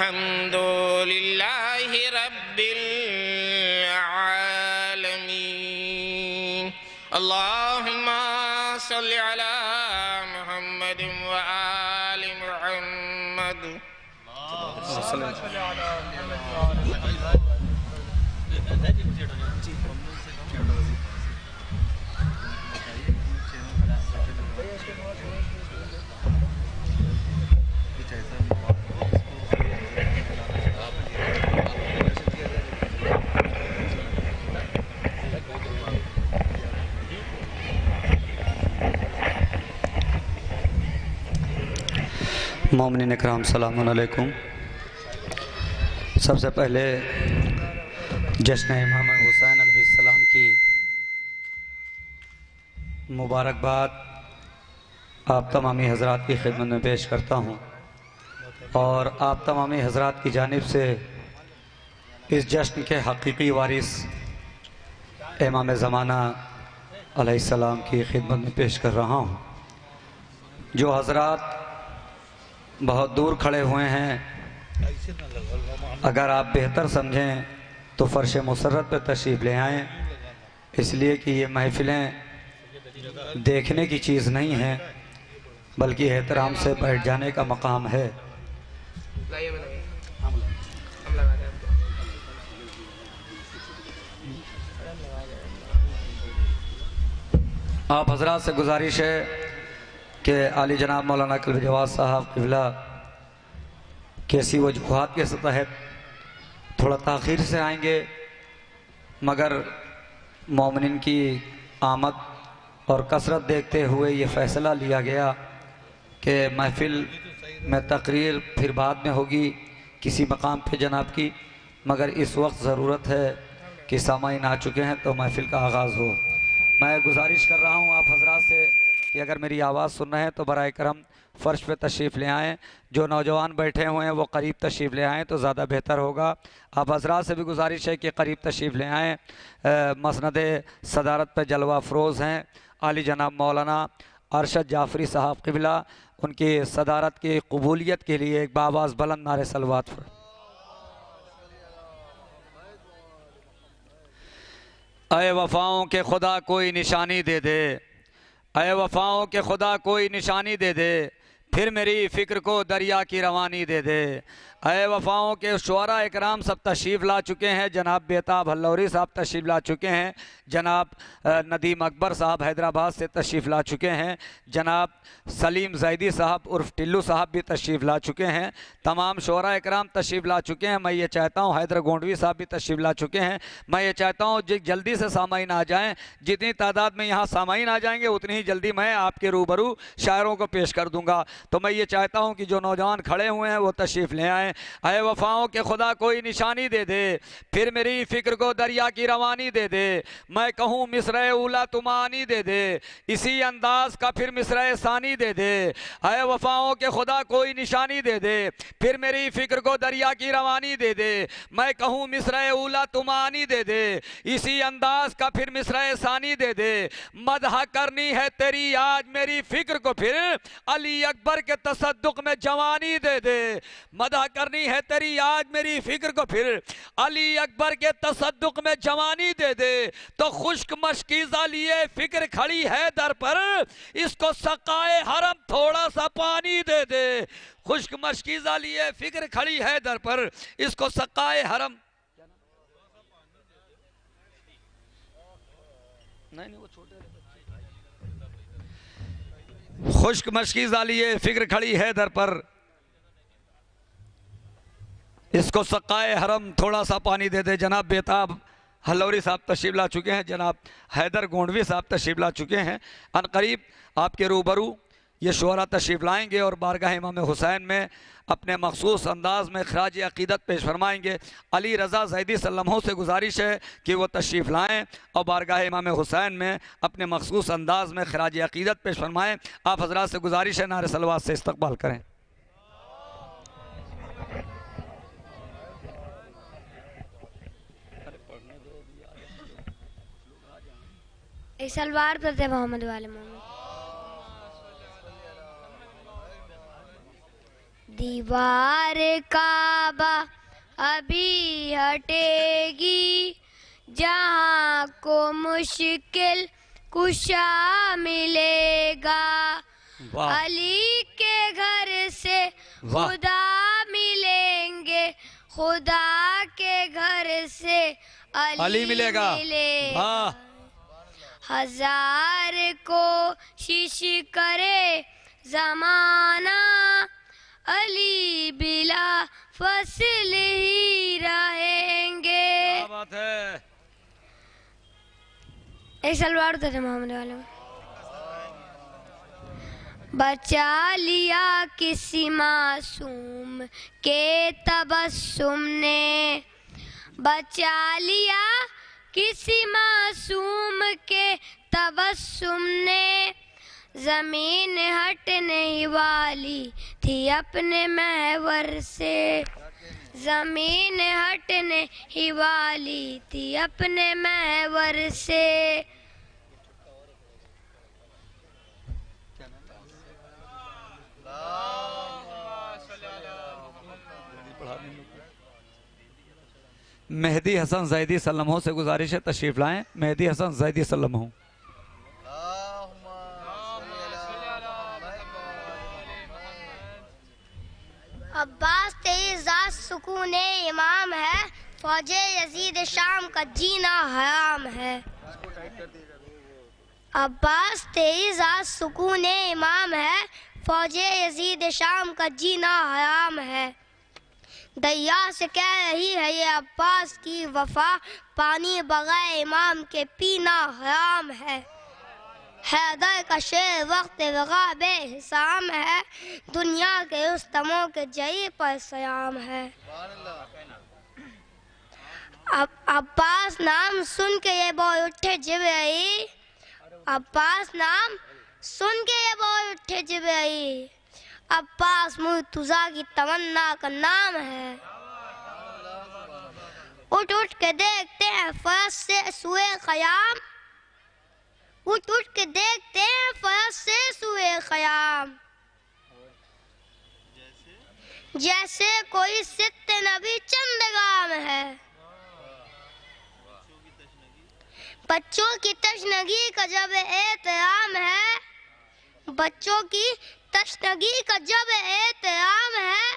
वल्हम्दुलिल्लाहि रब्बिल आलमीन। अल्लाहुम्मा सल्लि अला मुहम्मद व आलि मुहम्मद। मोमिनीन इकराम सलामुन अलैकुम। सबसे पहले जश्न इमाम हुसैन अलैहिस्सलाम की मुबारकबाद आप तमामी हज़रात की खिदमत में पेश करता हूँ और आप तमामी हज़रात की जानिब से इस जश्न के हकीकी वारिस इमाम ज़माना अलैहिस्सलाम की खिदमत में पेश कर रहा हूँ। जो हज़रात बहुत दूर खड़े हुए हैं, अगर आप बेहतर समझें तो फ़र्श मुसर्रत पर तशरीफ़ ले आएँ, इसलिए कि ये महफ़िलें देखने की चीज़ नहीं है बल्कि एहतराम से बैठ जाने का मकाम है। आप हज़रात से गुजारिश है कि आली जनाब मौलाना कल्बी जवाद साहब क़िबला कैसी वजूहात के तहत थोड़ा ताख़ीर से आएंगे, मगर मोमिनीन की आमद और कसरत देखते हुए ये फ़ैसला लिया गया कि महफ़िल में तकरीर फिर बाद में होगी किसी मकाम पे जनाब की, मगर इस वक्त ज़रूरत है कि सामाईन आ चुके हैं तो महफ़िल का आगाज़ हो। मैं गुजारिश कर रहा हूँ आप हज़रात से कि अगर मेरी आवाज़ सुन रहे हैं तो बराए करम फ़र्श पे तशरीफ़ ले आएँ। जो नौजवान बैठे हुए हैं वो करीब तशरीफ़ ले आएँ तो ज़्यादा बेहतर होगा। आप हज़रात से भी गुजारिश है कि करीब तशरीफ़ ले आएँ। मसनद सदारत पर जलवा अफरोज़ हैं आली जनाब मौलाना अरशद जाफ़री साहब क़िबला, उनकी सदारत की कबूलियत के लिए एक बावाज़ बुलंद नारे सलवात। ऐ वफ़ाओं के खुदा कोई निशानी दे दे, ऐ वफ़ाओं के खुदा कोई निशानी दे दे, फिर मेरी फ़िक्र को दरिया की रवानी दे दे। ऐ वफ़ाओं के शुअरा इकराम सब तशरीफ़ ला चुके हैं। जनाब बेताब हल्लौरी साहब तशरीफ़ ला चुके हैं। जनाब नदीम अकबर साहब हैदराबाद से तशरीफ़ ला चुके हैं। जनाब सलीम जैदी साहब उर्फ़ टिल्लू साहब भी तशरीफ़ ला चुके हैं। तमाम शुअरा इकराम तशरीफ़ ला चुके हैं। मैं ये चाहता हूँ हैदर गोंडवी साहब भी तशरीफ़ ला चुके हैं। मैं ये चाहता हूँ जल्दी से सामाईन आ जाएँ। जितनी तादाद में यहाँ सामाईन आ जाएंगे उतनी ही जल्दी मैं आपके रूबरू शायरों को पेश कर दूँगा। तो मैं ये चाहता हूँ कि जो नौजवान खड़े हुए हैं वो तशरीफ़ ले आएँ। ऐ वफ़ाओं के खुदा कोई निशानी दे दे, फिर मेरी फ़िक्र को दरिया की रवानी दे दे। मैं कहूँ मिस्र ऊला तुमानी दे दे, इसी अंदाज का फिर मिस्र सानी दे दे। ऐ वफ़ाओं के खुदा कोई निशानी दे दे, फिर मेरी फ़िक्र को दरिया की रवानी दे दे। मैं कहूँ मिस्र ऊला तुमानी दे दे, इसी अंदाज का फिर मिस्र सानी दे दे। मदह करनी है तेरी आज मेरी फ़िक्र को फिर अली अकबर के तसद्दुक में जवानी दे दे। मदह करनी है तेरी आज मेरी फ़िक्र को फिर अली अकबर के तसद्दुक में जवानी दे दे। तो खुश्क मशकीज़ा लिए फ़िक्र खड़ी है दर पर, इसको सकाए हरम थोड़ा सा पानी दे दे। खुश्क मशकीज़ा लिए फ़िक्र खड़ी है दर पर, इसको सकाए हरम नहीं वो छोटे खुश्क मशकीज़ा लिए फ़िक्र खड़ी है दर पर, इसको सकाए हरम थोड़ा सा पानी दे दे। जनाब बेताब हल्लौरी साहब तशरीफ़ ला चुके हैं। जनाब हैदर गोंडवी साहब तशरीफ़ ला चुके हैं। अनकरीब आपके रूबरू ये शुअरा तशरीफ़ लाएंगे और बारगाह इमाम हुसैन में अपने मखसूस अंदाज में खराज अक़ीदत पेश फरमाएंगे। अली रज़ा ज़ैदी सल्लमों से गुजारिश है कि वो तशरीफ़ लाएँ और बारगाह इमाम हुसैन में अपने मखसूस अंदाज में खराज अक़ीदत पेश फरमाएँ। आप हज़रात से गुजारिश है नारे सलवात से इस्तक़बाल करें। सलवार पढ़ते मोहम्मद वाले मोहम्मद। दीवार काबा अभी हटेगी, जहाँ को मुश्किल कुशा मिलेगा। वाह अली के घर से वाह। खुदा मिलेंगे, खुदा के घर से अली मिलेगा। वाह। हजार कोशिश करे जमाना, अली बिला फसल ही रहेंगे। क्या बात है। एक सलवार उतर थे मोहम्मद वाले में। बचा लिया किसी मासूम के तबस्सुम ने, बचा लिया किसी मासूम के तबस्सुम ने। जमीन हटने ही वाली थी अपने महवर से, जमीन हटने ही वाली थी अपने महवर से। मेहदी हसन जैदी सल्लमों से गुजारिश है तशरीफ लाएं। मेहदी हसन जैदी सल्लमों। अब्बास तेज़ सुकून इमाम है, फौजे यजीद शाम का जीना हराम है। अब्बास तेज़ सुकून इमाम है, फौजे यजीद शाम का जीना हराम है। दैया से कह रही है ये अब्बास की वफा, पानी बगैर इमाम के पीना हराम है। हैदर का शेर वक्त वगा बेहिसाम है, दुनिया के रुस्तमों के जई पर सयाम है। अब्बास नाम सुन के ये बोल उठे जिब्राईल, अब्बास नाम सुन के ये बोल उठे जिब्राईल। अब्बास मुर्तज़ा की तमन्ना का नाम है। उठ उठ के देखते हैं फर्श से सुए क़याम, उठ उठ के देखते हैं फर्श से सुए क़याम। जैसे कोई सित्ते नबी चंदगाम है, बच्चों की तशनगी का जब एहतराम है, बच्चों की तशनगी का जब एहतराम है।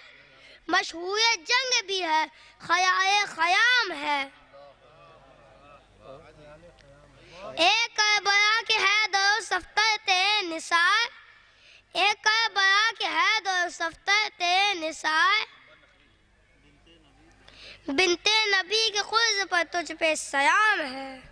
मशहूर जंग भी है, ख़याए ख़याम है। एक बया के है दो सफ्तर ते निसार, एक बया के है दो सफ्तर ते निसार। बिनते नबी के खुर्ज पर तुझ पे सयाम है।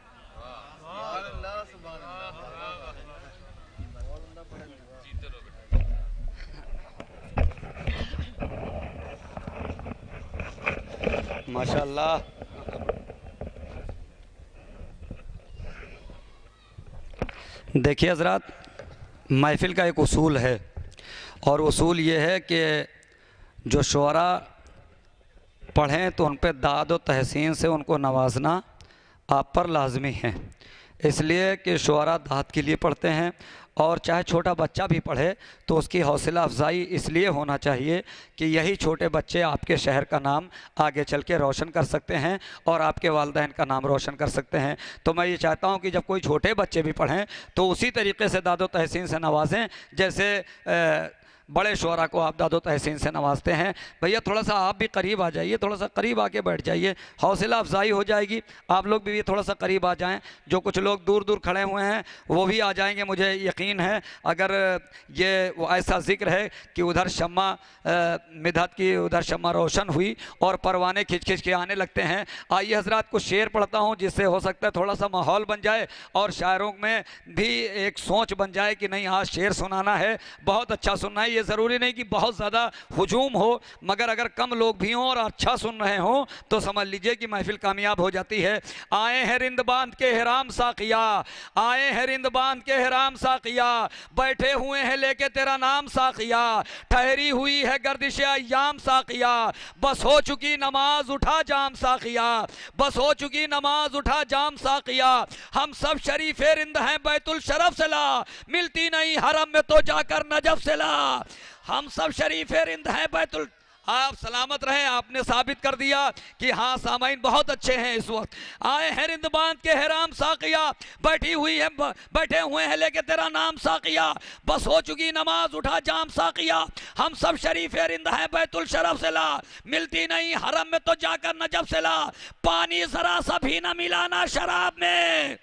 माशाअल्लाह। देखिए हज़रात, महफ़िल का एक उसूल है, और उसूल ये है कि जो शुअरा पढ़ें तो उन पर दाद और तहसीन से उनको नवाजना आप पर लाजमी है। इसलिए कि शुअरा दाद के लिए पढ़ते हैं, और चाहे छोटा बच्चा भी पढ़े तो उसकी हौसला अफजाई इसलिए होना चाहिए कि यही छोटे बच्चे आपके शहर का नाम आगे चल के रोशन कर सकते हैं और आपके वालिदैन का नाम रोशन कर सकते हैं। तो मैं ये चाहता हूँ कि जब कोई छोटे बच्चे भी पढ़ें तो उसी तरीके से दादो तहसीन से नवाजें जैसे बड़े शुअरा को आप दादो तहसीन से नवाजते हैं। भैया थोड़ा सा आप भी करीब आ जाइए, थोड़ा सा करीब आके बैठ जाइए, हौसला अफजाई हो जाएगी। आप लोग भी थोड़ा सा करीब आ जाएं। जो कुछ लोग दूर दूर खड़े हुए हैं वो भी आ जाएंगे, मुझे यकीन है। अगर ये ऐसा ज़िक्र है कि उधर शम्मा मिदहत की उधर शम्मा रोशन हुई और परवाने खिंच खिंच के आने लगते हैं। आइए हज़रात कुछ शेर पढ़ता हूँ जिससे हो सकता है थोड़ा सा माहौल बन जाए और शायरों में भी एक सोच बन जाए कि नहीं आज शेर सुनाना है, बहुत अच्छा सुनना है। ये ज़रूरी नहीं कि बहुत ज़्यादा हुजूम हो, मगर अगर कम लोग भी हों और अच्छा सुन रहे हों तो समझ लीजिए कि महफिल कामयाब हो जाती है। आए हैं रिंद बांध के हिराम साकिया, आए हैं रिंद बांध के हिराम साकिया, बैठे हुए हैं लेके तेरा नाम साकिया, ठहरी हुई है गर्दिश अय्याम साकिया, बस हो चुकी नमाज उठा जाम साकिया, बस हो चुकी नमाज उठा जाम साकिया। हम सब शरीफे रिंद हैं बैतुल शरफ से ला, मिलती नहीं हरम में तो जाकर नजफ से ला। हम सब शरीफ रिंद हैं बैतुल। आप सलामत रहें, आपने साबित कर दिया कि हाँ सामाइन बहुत अच्छे हैं। इस वक्त आए हैं रिंद बांध के हैराम साकिया, बैठे हुए हैं लेके तेरा नाम साकिया, बस हो चुकी नमाज उठा जाम साकिया। हम सब शरीफ रिंद हैं बैतुल शरफ से ला, मिलती नहीं हरम में तो जाकर नजब से ला। पानी जरा सा भी न मिलाना शराब में,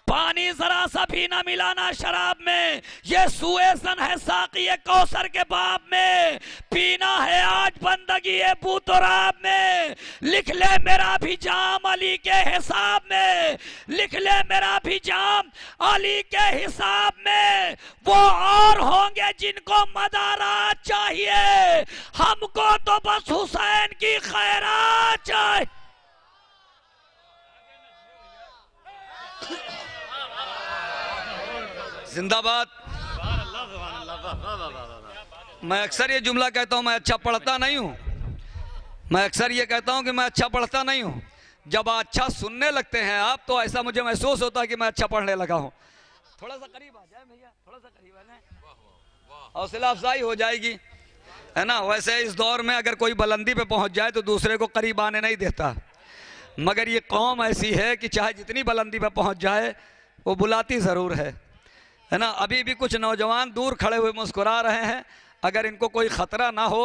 पानी जरा सा भी ना मिलाना शराब में, ये सुएसन है साकी कौसर के बाब में, पीना है आज बंदगी बूतराब में। लिख ले मेरा भी जाम अली के हिसाब में, लिख ले मेरा भी जाम अली के हिसाब में। वो और होंगे जिनको मदारात चाहिए, हमको तो बस हुसैन की खैरात चाहिए। जिंदाबाद। मैं अक्सर ये जुमला कहता हूं, मैं अच्छा पढ़ता नहीं हूं। मैं अक्सर ये कहता हूं कि मैं अच्छा पढ़ता नहीं हूं। जब अच्छा सुनने लगते हैं आप तो ऐसा मुझे महसूस होता है कि मैं अच्छा पढ़ने लगा हूं। थोड़ा सा करीब आ जाए भैया, थोड़ा सा करीब आ जाए, हौसला अफजाई हो जाएगी, है ना। वैसे इस दौर में अगर कोई बुलंदी पे पहुंच जाए तो दूसरे को करीब आने नहीं देता, मगर ये कौम ऐसी है कि चाहे जितनी बुलंदी पे पहुंच जाए वो बुलाती ज़रूर है ना। अभी भी कुछ नौजवान दूर खड़े हुए मुस्कुरा रहे हैं। अगर इनको कोई ख़तरा ना हो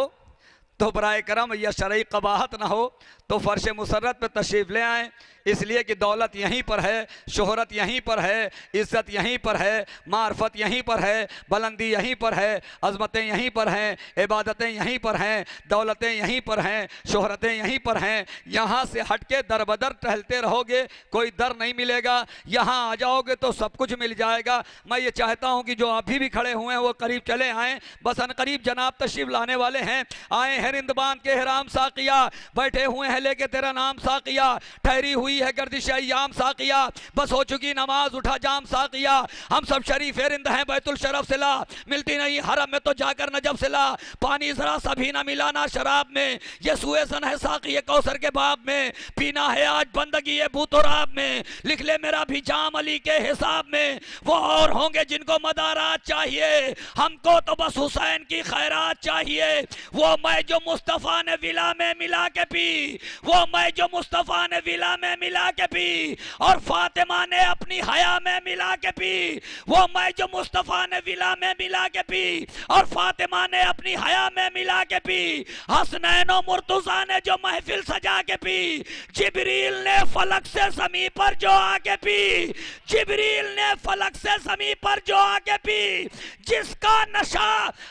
तो बराए करम या शरई कबाहत ना हो तो फ़र्श मुसर्रत पे तशरीफ़ ले आएँ, इसलिए कि दौलत यहीं पर है, शोहरत यहीं पर है, इज़्ज़त यहीं पर है, मार्फत यहीं पर है, बुलंदी यहीं पर है, अज़मतें यहीं पर हैं, इबादतें यहीं पर हैं, दौलतें यहीं पर हैं, शोहरतें यहीं पर हैं। यहाँ से हट के दर बदर टहलते रहोगे कोई दर नहीं मिलेगा, यहाँ आ जाओगे तो सब कुछ मिल जाएगा। मैं ये चाहता हूँ कि जो अभी भी खड़े हुए हैं वो करीब चले आएँ, बस अनकरीब जनाब तशरीफ़ लाने वाले हैं। आए हैं रिंद बांध के हराम साकिया, बैठे हुए हैं लेके तेरा नाम साकिया, ठहरी हुई है गर्दिश अय्याम साकिया, बस हो चुकी नमाज उठा जाम साकिया। हम सब शरीफ रिंद हैं बैतुल शरफ से ला, मिलती नहीं हरम में तो जाकर नजब से ला। पानी जरा सा भी ना मिलाना शराब में, ये सुएसन है साकी कौसर के बाब में, पीना है आज बंदगी बूतराब में। लिख ले मेरा भी जाम अली के हिसाब में, वो और होंगे जिनको मदारात चाहिए, हमको तो बस हुसैन की खैरात चाहिए। वो मैं जो मुस्तफ़ा ने विला में मिला के पी, वो मैं जो मुस्तफ़ा ने विला में मिला के पी और फातिमा ने अपनी हया में मिला के पी, वो मैं जो मुस्तफ़ा ने विला में मिला के पी और फातिमा ने अपनी हया में मिला के पी, हसनैन और मुर्तज़ा ने जो महफिल सजा के पी, जिब्रील ने फलक से ज़मीं पर जो आके पी, जिब्रील ने फलक से ज़मीं पर जो आके पी, जिसका नशा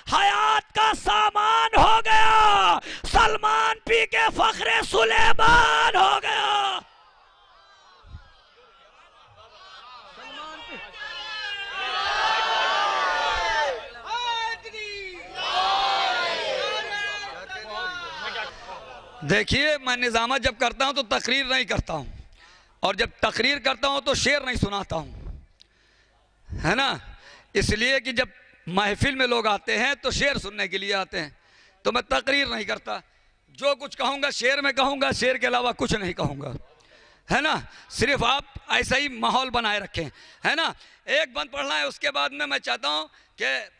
हयात का सामान हो गया, सलमान पी के फख्रे सुलेमान हो गया। देखिए मैं निज़ामत जब करता हूं तो तकरीर नहीं करता हूं, और जब तकरीर करता हूं तो शेर नहीं सुनाता हूं, है ना। इसलिए कि जब महफिल में लोग आते हैं तो शेर सुनने के लिए आते हैं, तो मैं तकरीर नहीं करता। जो कुछ कहूँगा शेर में कहूँगा, शेर के अलावा कुछ नहीं कहूँगा, है ना। सिर्फ आप ऐसा ही माहौल बनाए रखें, है ना। एक बंद पढ़ना है, उसके बाद में मैं चाहता हूँ कि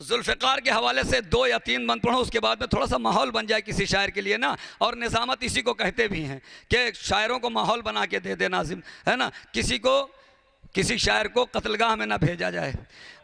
जुल्फ़िकार के हवाले से 2 या 3 बंद पढ़ो, उसके बाद में थोड़ा सा माहौल बन जाए किसी शायर के लिए ना। और निज़ामत इसी को कहते भी हैं कि शायरों को माहौल बना के दे दे नाज़िम, है ना। किसी शायर को कत्लगाह में ना भेजा जाए।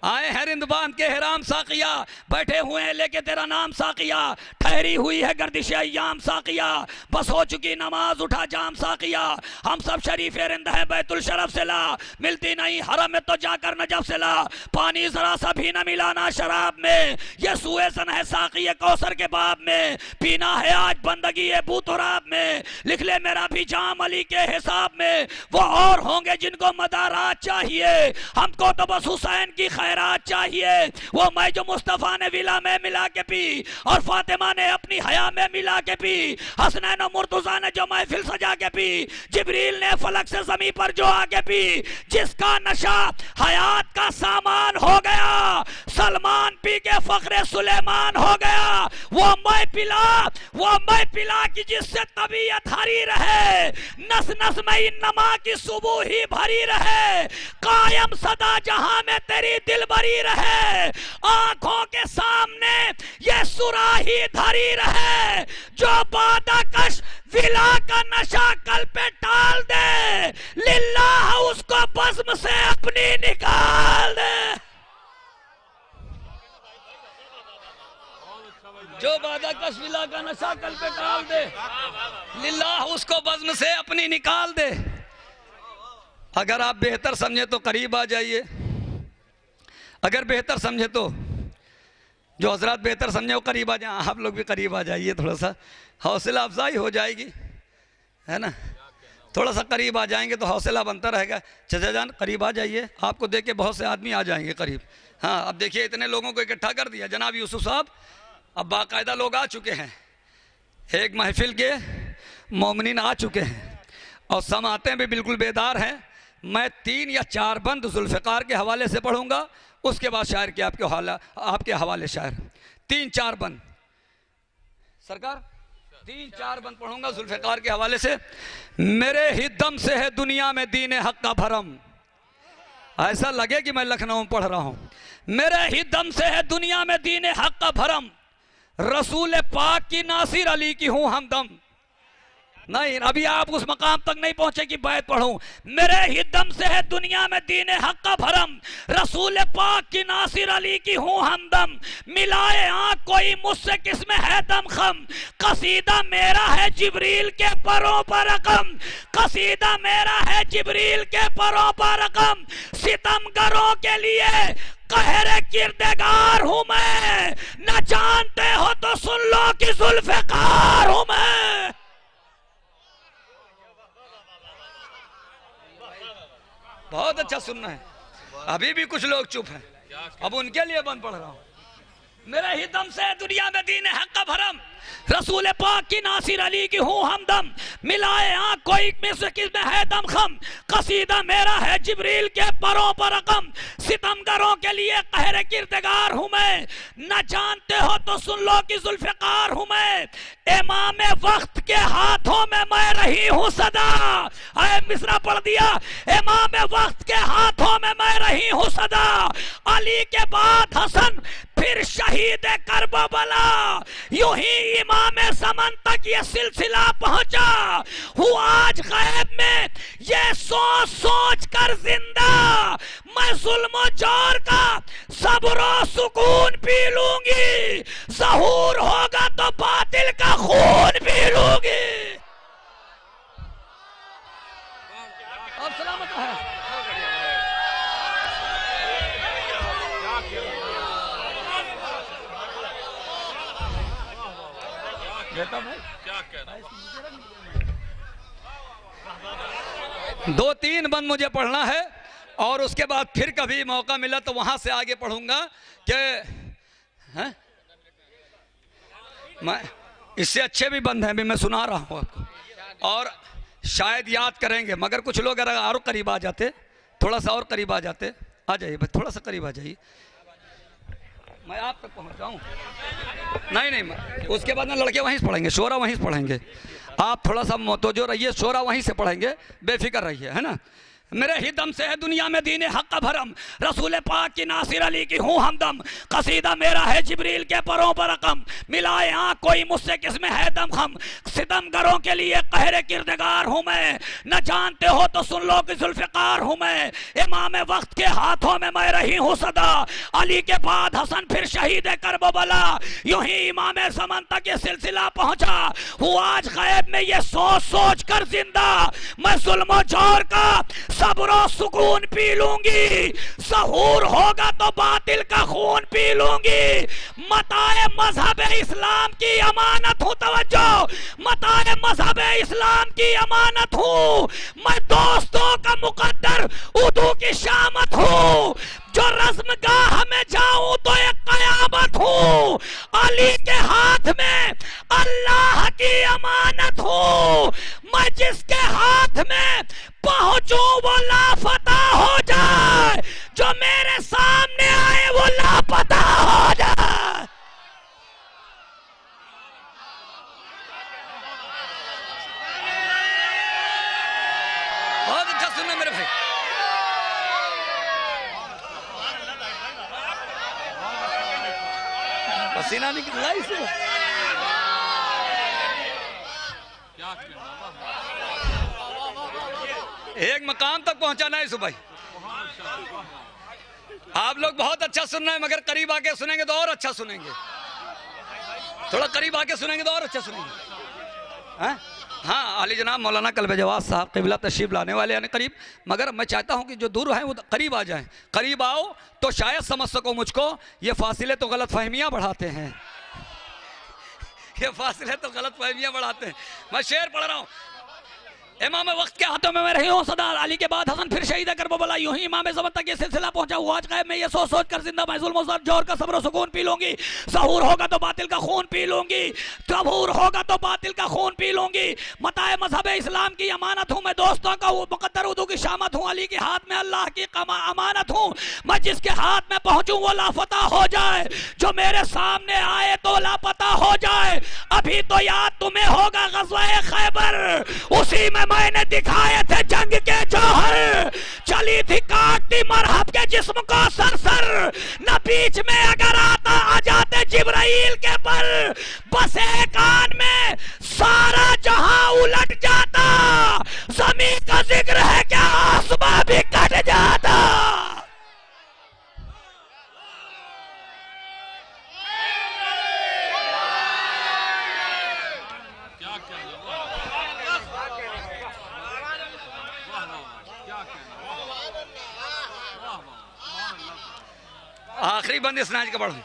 आए हैं रिंद बांध के हराम साकिया, बैठे हुए हैं लेके तेरा नाम साकिया, ठहरी हुई है गर्दिश अय्याम साकिया, बस हो चुकी नमाज उठा जाम साकिया। हम सब शरीफ रिंद हैं बैतुल शरफ से ला, मिलती नहीं हरम में तो जाकर नजब से ला। पानी जरा सा भी न मिलाना शराब में, ये सुएसन है साकी कौसर के बाब में, पीना है आज बंदगी बूतराब में। लिख ले मेरा भी जाम अली के हिसाब में, वो और होंगे जिनको मदारात चाहिए, हमको तो बस हुसैन की खैरात चाहिए। वो मैं जो मुस्तफ़ा ने विला में मिला के पी और फातिमा ने अपनी हया में मिला के पी, हसनैन और मुर्तज़ा ने जो महफिल सजा के पी, जिब्रील ने फलक से ज़मीं पर जो आके पी, जिसका नशा हयात का सामान हो गया, सलमान पी के फख्रे सुलेमान हो गया। वो मैं पिला कि जिससे तबीयत हरी रहे, नस नस में नमा की सुबह ही भरी रहे। कायम सदा जहां में तेरी दिलबरी रहे, आंखों के सामने ये सुराही धरी रहे, जो बादाकश विला का नशा कल पे टाल दे, लिल्लाह उसको बज़्म से अपनी निकाल दे। जो बादाकश विला का नशा कल पे टाल दे, लिल्लाह उसको बज़्म से अपनी निकाल दे। अगर आप बेहतर समझे तो करीब आ जाइए, अगर बेहतर समझे तो जो हजरात बेहतर समझे वो करीब आ जाए, आप लोग भी करीब आ जाइए, थोड़ा सा हौसला अफजाई हो जाएगी, है ना। थोड़ा सा करीब आ जाएंगे तो हौसला बनता रहेगा। चचा जान करीब आ जाइए, आपको देख के बहुत से आदमी आ जाएंगे करीब। हाँ, अब देखिए इतने लोगों को इकट्ठा कर दिया जनाब यूसुफ साहब, अब बाकायदा लोग आ चुके हैं, एक महफिल के मोमिनीन आ चुके हैं और समाते भी बिल्कुल बेदार हैं। मैं 3 या 4 बंद जुल्फ़िकार के हवाले से पढ़ूंगा, उसके बाद शायर के आपके हवाले शायर 3-4 बंद सरकार 3-4 बंद पढ़ूंगा जुल्फ़िकार के हवाले से। मेरे ही दम से है दुनिया में दीन हक का भरम, ऐसा लगे कि मैं लखनऊ में पढ़ रहा हूं। मेरे ही दम से है दुनिया में दीन हक का भरम, रसूल पाक की नासिर अली की हूं हमदम। नहीं, अभी आप उस मकाम तक नहीं पहुंचे कि बैत पढ़ूं। मेरे ही दम से है दुनिया में दीन हक का भरम, रसूल पाक की नासिर अली की हूं हमदम। मिलाए आंख कोई मुझसे किसमें है दम खम, कसीदा मेरा है जिब्रील के परों पर रकम, कसीदा मेरा है जिब्रील के परों पर रकम। सितमगरों के लिए कहरे किरदेगार हूं मैं, न जानते हो तो सुन लो कि जुल्फ़िकार हूं मैं। बहुत अच्छा सुनना है, अभी भी कुछ लोग चुप हैं, अब उनके लिए बंद पढ़ रहा हूं। मेरे ही दम से दुनिया में दीन हक का भरम, रसूल पाक की नासिर अली की हूं हमदम। मिलाए आंख कोई में किसमें है दम खम, कसीदा मेरा है जिब्रील के परों पर रकम। सितमगरों के लिए कहरे किरदगार हूं मैं, न जानते हो तो सुन लो कि जुल्फ़िकार हूं मैं। इमाम वक्त के हाथों में मैं रही हूं सदा, आए मिसरा पढ़ दिया। इमाम वक्त के हाथों में मैं रही हूं सदा, अली के बाद हसन फिर शहीद करबला। यूं ही इमाम ज़मान तक ये सिलसिला पहुंचा, हूँ आज गैब में ये सोच सोच कर जिंदा। मैं जुल्म जोर का सब्र सुकून पी लूंगी, ज़हूर होगा तो बातिल का खून पी लूंगी। अब सलामत है। क्या कहना, 2-3 बंद मुझे पढ़ना है और उसके बाद फिर कभी मौका मिला तो वहां से आगे पढ़ूंगा कि मैं इससे अच्छे भी बंद हैं भी मैं सुना रहा हूं आपको और शायद याद करेंगे। मगर कुछ लोग अगर और करीब आ जाते, थोड़ा सा और करीब आ जाते, आ जाइए बस थोड़ा सा करीब आ जाइए, मैं आप तक पहुंच जाऊं। नहीं, उसके बाद में लड़के वहीं से पढ़ेंगे, शोरा वहीं से पढ़ेंगे, आप थोड़ा सा मुतवज्जो रहिए, शोरा वहीं से पढ़ेंगे, बेफिक्र रहिए, है ना। मेरे ही दम से है दुनिया में दीन हक का भरम, रसूल पाक की नासिर अली की हूँ हमदम। कसीदा मेरा है जिब्रील के परों पर रकम, मिलाए आँख कोई मुझसे किसमें है दम खम। सितमगरों के लिए कहरे किरदगार हूँ मैं, न जानते हो तो सुन लो कि जुल्फ़िकार हूँ मैं। इमाम वक्त के हाथों में मैं रही हूँ सदा, अली के बाद हसन फिर शहीद करबला। यूं ही इमाम ज़मान तक ये सिलसिला पहुँचा, हूँ आज गैब में ये सोच सोच कर जिंदा। मैं जुल्म जोर का सब्र सुकून पी लूंगी, ज़हूर होगा तो बातिल का खून पी लूंगी। मताए मजहब इस्लाम की अमानत हूँ, तवज्जो, मताए मजहब इस्लाम की अमानत हूँ। मैं दोस्तों का मुकद्दर उदू की शामत हूँ, जो रस्म गाह में जाऊं तो एक कयामत हूँ। अली के हाथ में अल्लाह की अमानत हूँ, मैं जिसके हाथ में पहुंचूं वो लापता हो जाए, जो मेरे सामने आए वो लापता हो जाए। बहुत अच्छा सुनना मेरे भाई, पसीना निकल रहा है इसे। एक मकाम तक पहुंचाना है सुबह। आप लोग बहुत अच्छा सुन रहे हैं, मगर करीब आके सुनेंगे तो और अच्छा सुनेंगे। थोड़ा करीब आके सुनेंगे तो और अच्छा सुनेंगे। हाँ, आली जनाब मौलाना कल्बे जवाद साहब क़िबला तशरीफ लाने वाले हैं करीब, मगर मैं चाहता हूं कि जो दूर हैं वो करीब आ जाएं। करीब आओ तो शायद समझ सको मुझको। ये फासिले तो गलत फहमियाँ बढ़ाते हैं, ये फासिले तो गलत फहमियाँ बढ़ाते हैं। मैं शेर पढ़ रहा हूँ। इमाम वक्त के हाथों में मैं रही हूँ सदा, अली के बाद हसन फिर शहीद करबला, यूं ही इमाम ज़मान तक ये सिलसिला पहुंचा हुआ। आज ग़ैब में ये सोच सोच कर जिंदा मैं ज़ुल्म और जोर का सब्र सुकून पी लूंगी। ज़हूर होगा तो बातिल का खून पी लूंगी, ज़हूर होगा तो बातिल का खून पी लूंगी। मताए मजहब इस्लाम की अमानत हूँ मैं, दोस्तों का वो मुकद्दर उदू की शामत हूँ। अली के हाथ में अल्लाह की अमानत हूँ मैं, जिसके हाथ में पहुंचूं वो लापता हो जाए, जो मेरे सामने आए तो लापता हो जाए। अभी तो याद तुम्हें होगा ग़ज़वा खैबर, उसी में मैंने दिखाए थे जंग के जौहर। चली थी काटती मरहब के जिस्म को सरसर, न बीच में अगर आ जाते जिब्राइल के पर, बस एक आन में सारा जहां उलट जाता। ज़मीन का जिक्र है क्या आसमां भी कट जाता। आखिरी बंद इस नाच का पढ़ूं।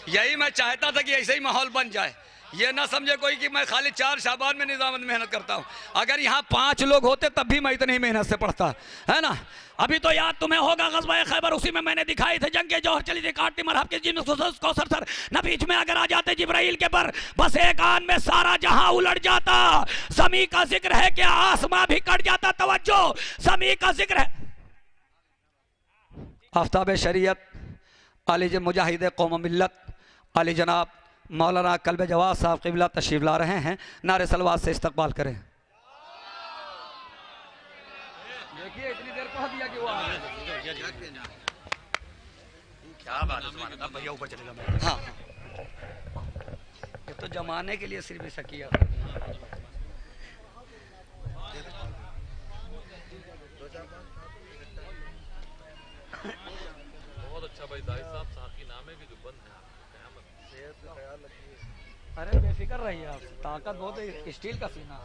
यही मैं चाहता था कि ऐसे ही माहौल बन जाए। ये ना समझे कोई कि मैं खाली 4 शाबान में निजामत मेहनत करता हूँ। अगर यहाँ 5 लोग होते तब भी मैं इतनी मेहनत से पढ़ता, है ना। अभी तो याद तुम्हें होगा ग़ज़वा खैबर, उसी में मैंने दिखाई थे जंग के जौहर। चली थी काटती मरहब के जिस्म को सरसर, न बीच में अगर आ जाते जिब्राइल के पर, बस एक आन में सारा जहां उलट जाता। ज़मीं का जिक्र है क्या आसमां भी कट जाता। तवज्जो, ज़मीं का जिक्र है। आफ्ताब शरीयत आली मुजाहिद कौम मिल्लत आली जनाब मौलाना कल्बे जवाद साहब क़िबला तशरीफ ला रहे हैं। नारे सलवात से इस्तकबाल करें। देखिए इतनी देर कह दिया कि वो आ क्या बात है भैया, ऊपर चलेगा। हाँ, ये तो जमाने के लिए सिर्फ ऐसा किया। बहुत अच्छा भाई दाई साहब, साकी नामे की जो बंद है, अरे बेफिक्र रहिए आप, ताकत बहुत है, स्टील का सीना।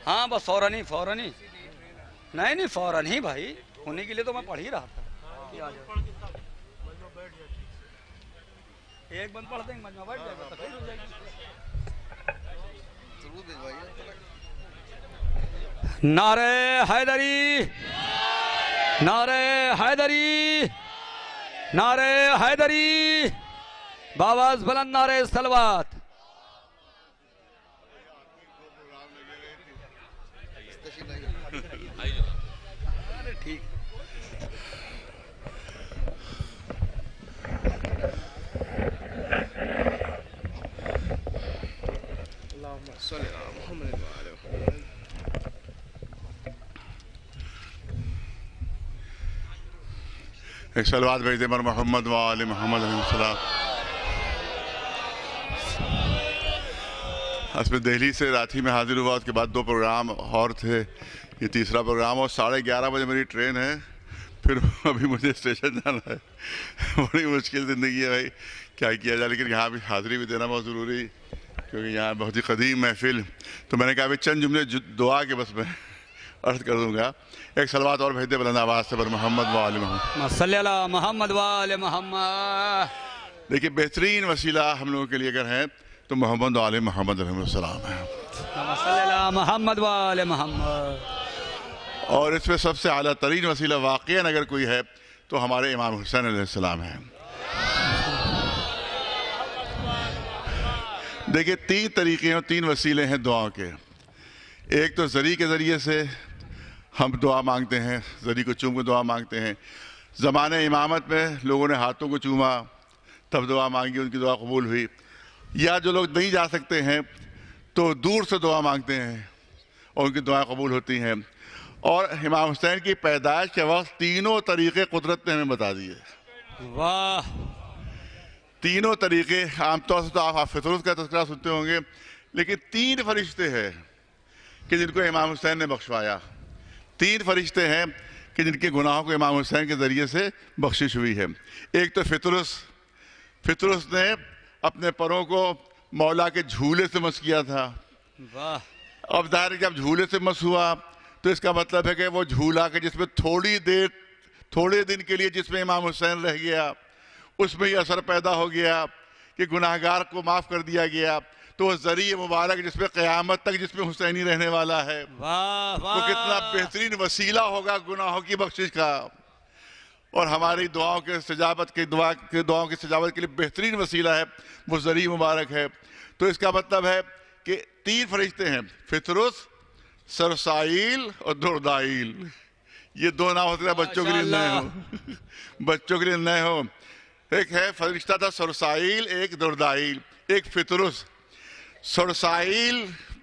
हाँ बस फौरन ही नहीं फौरन ही भाई, उन्हीं के लिए तो मैं पढ़ ही रहा था। एक बंद पढ़ देंगे मजमा बैठ जाएगा, तकलीफ हो जाएगी। नारे हैदरी, नारे हैदरी, नारे हैदरी, बावाज बुलंद नारे सलवात। अरे ठीक। एक सलवात भेज दे मर मोहम्मद व आले मोहम्मद अलैहिस्सलाम। इसमें दिल्ली से रांची में हाजिर हुआ, उसके बाद 2 प्रोग्राम और थे, ये तीसरा प्रोग्राम, और 11:30 बजे मेरी ट्रेन है। फिर अभी मुझे स्टेशन जाना है। बड़ी मुश्किल ज़िंदगी है भाई, क्या किया जाए, लेकिन यहाँ भी हाज़िरी भी देना बहुत ज़रूरी, क्योंकि यहाँ बहुत ही क़दीम महफिल। तो मैंने कहा अभी चंद जुमले दुआ के बस मैं अर्ज कर दूंगा। एक सलवात और भेज दे बुलंद आवाज़ से, पर मोहम्मद व आले मोहम्मद व आले मोहम्मद। देखिए बेहतरीन वसीला हम लोगों के लिए अगर है तो मोहम्मद व आले मोहम्मद अलैहिस्सलाम है, मोहम्मद व आले मोहम्मद। और इसमें सबसे आला तरीन वसीला वाक़ईन अगर कोई है तो हमारे इमाम हुसैन अलैहिस्सलाम है। देखिए 3 तरीक़े और 3 वसीले हैं दुआ के। एक तो ज़री के ज़रिए से हम दुआ मांगते हैं, ज़री को चूम के दुआ मांगते हैं। ज़माने इमामत में लोगों ने हाथों को चूमा तब दुआ मांगी, उनकी दुआ कबूल हुई। या जो लोग नहीं जा सकते हैं तो दूर से दुआ मांगते हैं और उनकी दुआ कबूल होती हैं। और इमाम हुसैन की पैदाइश के वक्त तीनों तरीके कुदरत ने हमें बता दिए। वाह। तीनों तरीके, आमतौर से तो आप फितरत का तज़किरा सुनते होंगे, लेकिन 3 फरिश्ते हैं कि जिनको इमाम हुसैन ने बख्शवाया। 3 फरिश्ते हैं कि जिनके गुनाहों को इमाम हुसैन के ज़रिए से बख्शिश हुई है। एक तो फितरस ने अपने परों को मौला के झूले से मस किया था। वाह। अब ज़ाहिर है जब झूले से मस हुआ तो इसका मतलब है कि वो झूला के जिसमें थोड़े दिन के लिए जिसमें इमाम हुसैन रह गया, उसमें ये असर पैदा हो गया कि गुनाहगार को माफ़ कर दिया गया। तो वो ज़रिए मुबारक जिसमें क़यामत तक जिसमें हुसैनी रहने वाला है, वाह वाह, वो कितना बेहतरीन वसीला होगा गुनाहों की बख्शिश का। और हमारी दुआओं के सजावत के लिए बेहतरीन वसीला है वो ज़रिए मुबारक है। तो इसका मतलब है कि 3 फरिश्ते हैं, फितरुस, सरसाइल और दुर्दाइल। ये 2 नाम होते हैं बच्चों के लिए नए हो बच्चों के लिए नए हो। एक है फरिश्ता था सरसाइल, एक दुर्दाइल, एक फितरुस। सरसाइल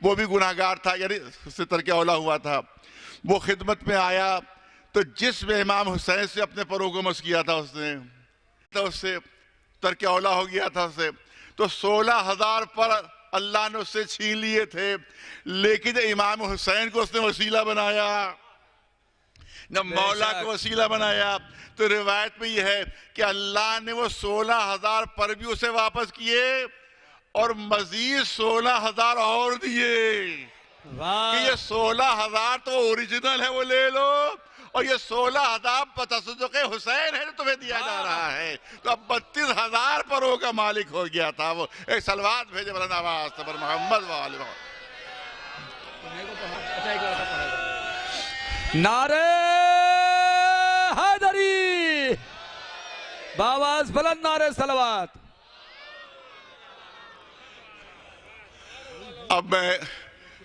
वो भी गुनाहगार था, यानी उससे तरके औला हुआ था। वो खिदमत में आया तो जिसमें इमाम हुसैन से अपने परों को मस किया था उससे तरके औला हो गया था उससे। तो 16,000 पर अल्लाह ने उससे छीन लिए थे, लेकिन इमाम हुसैन को उसने वसीला बनाया, जब मौला को वसीला बनाया तो रिवायत में यह है कि अल्लाह ने वो 16,000 पर भी उसे वापस किए और मजीद 16,000 और दिए कि ये 16,000 तो ओरिजिनल है, वो ले लो, और ये 16,000 तसद्दुक़ हुसैन है जो तुम्हें दिया जा रहा है। तो अब 32,000 परों का मालिक हो गया था वो। एक सलवात भेजे बरन आवाज़ पर मोहम्मद वाले नारे हैदरी, बावाज बुलंद नारे सलवात। अब मैं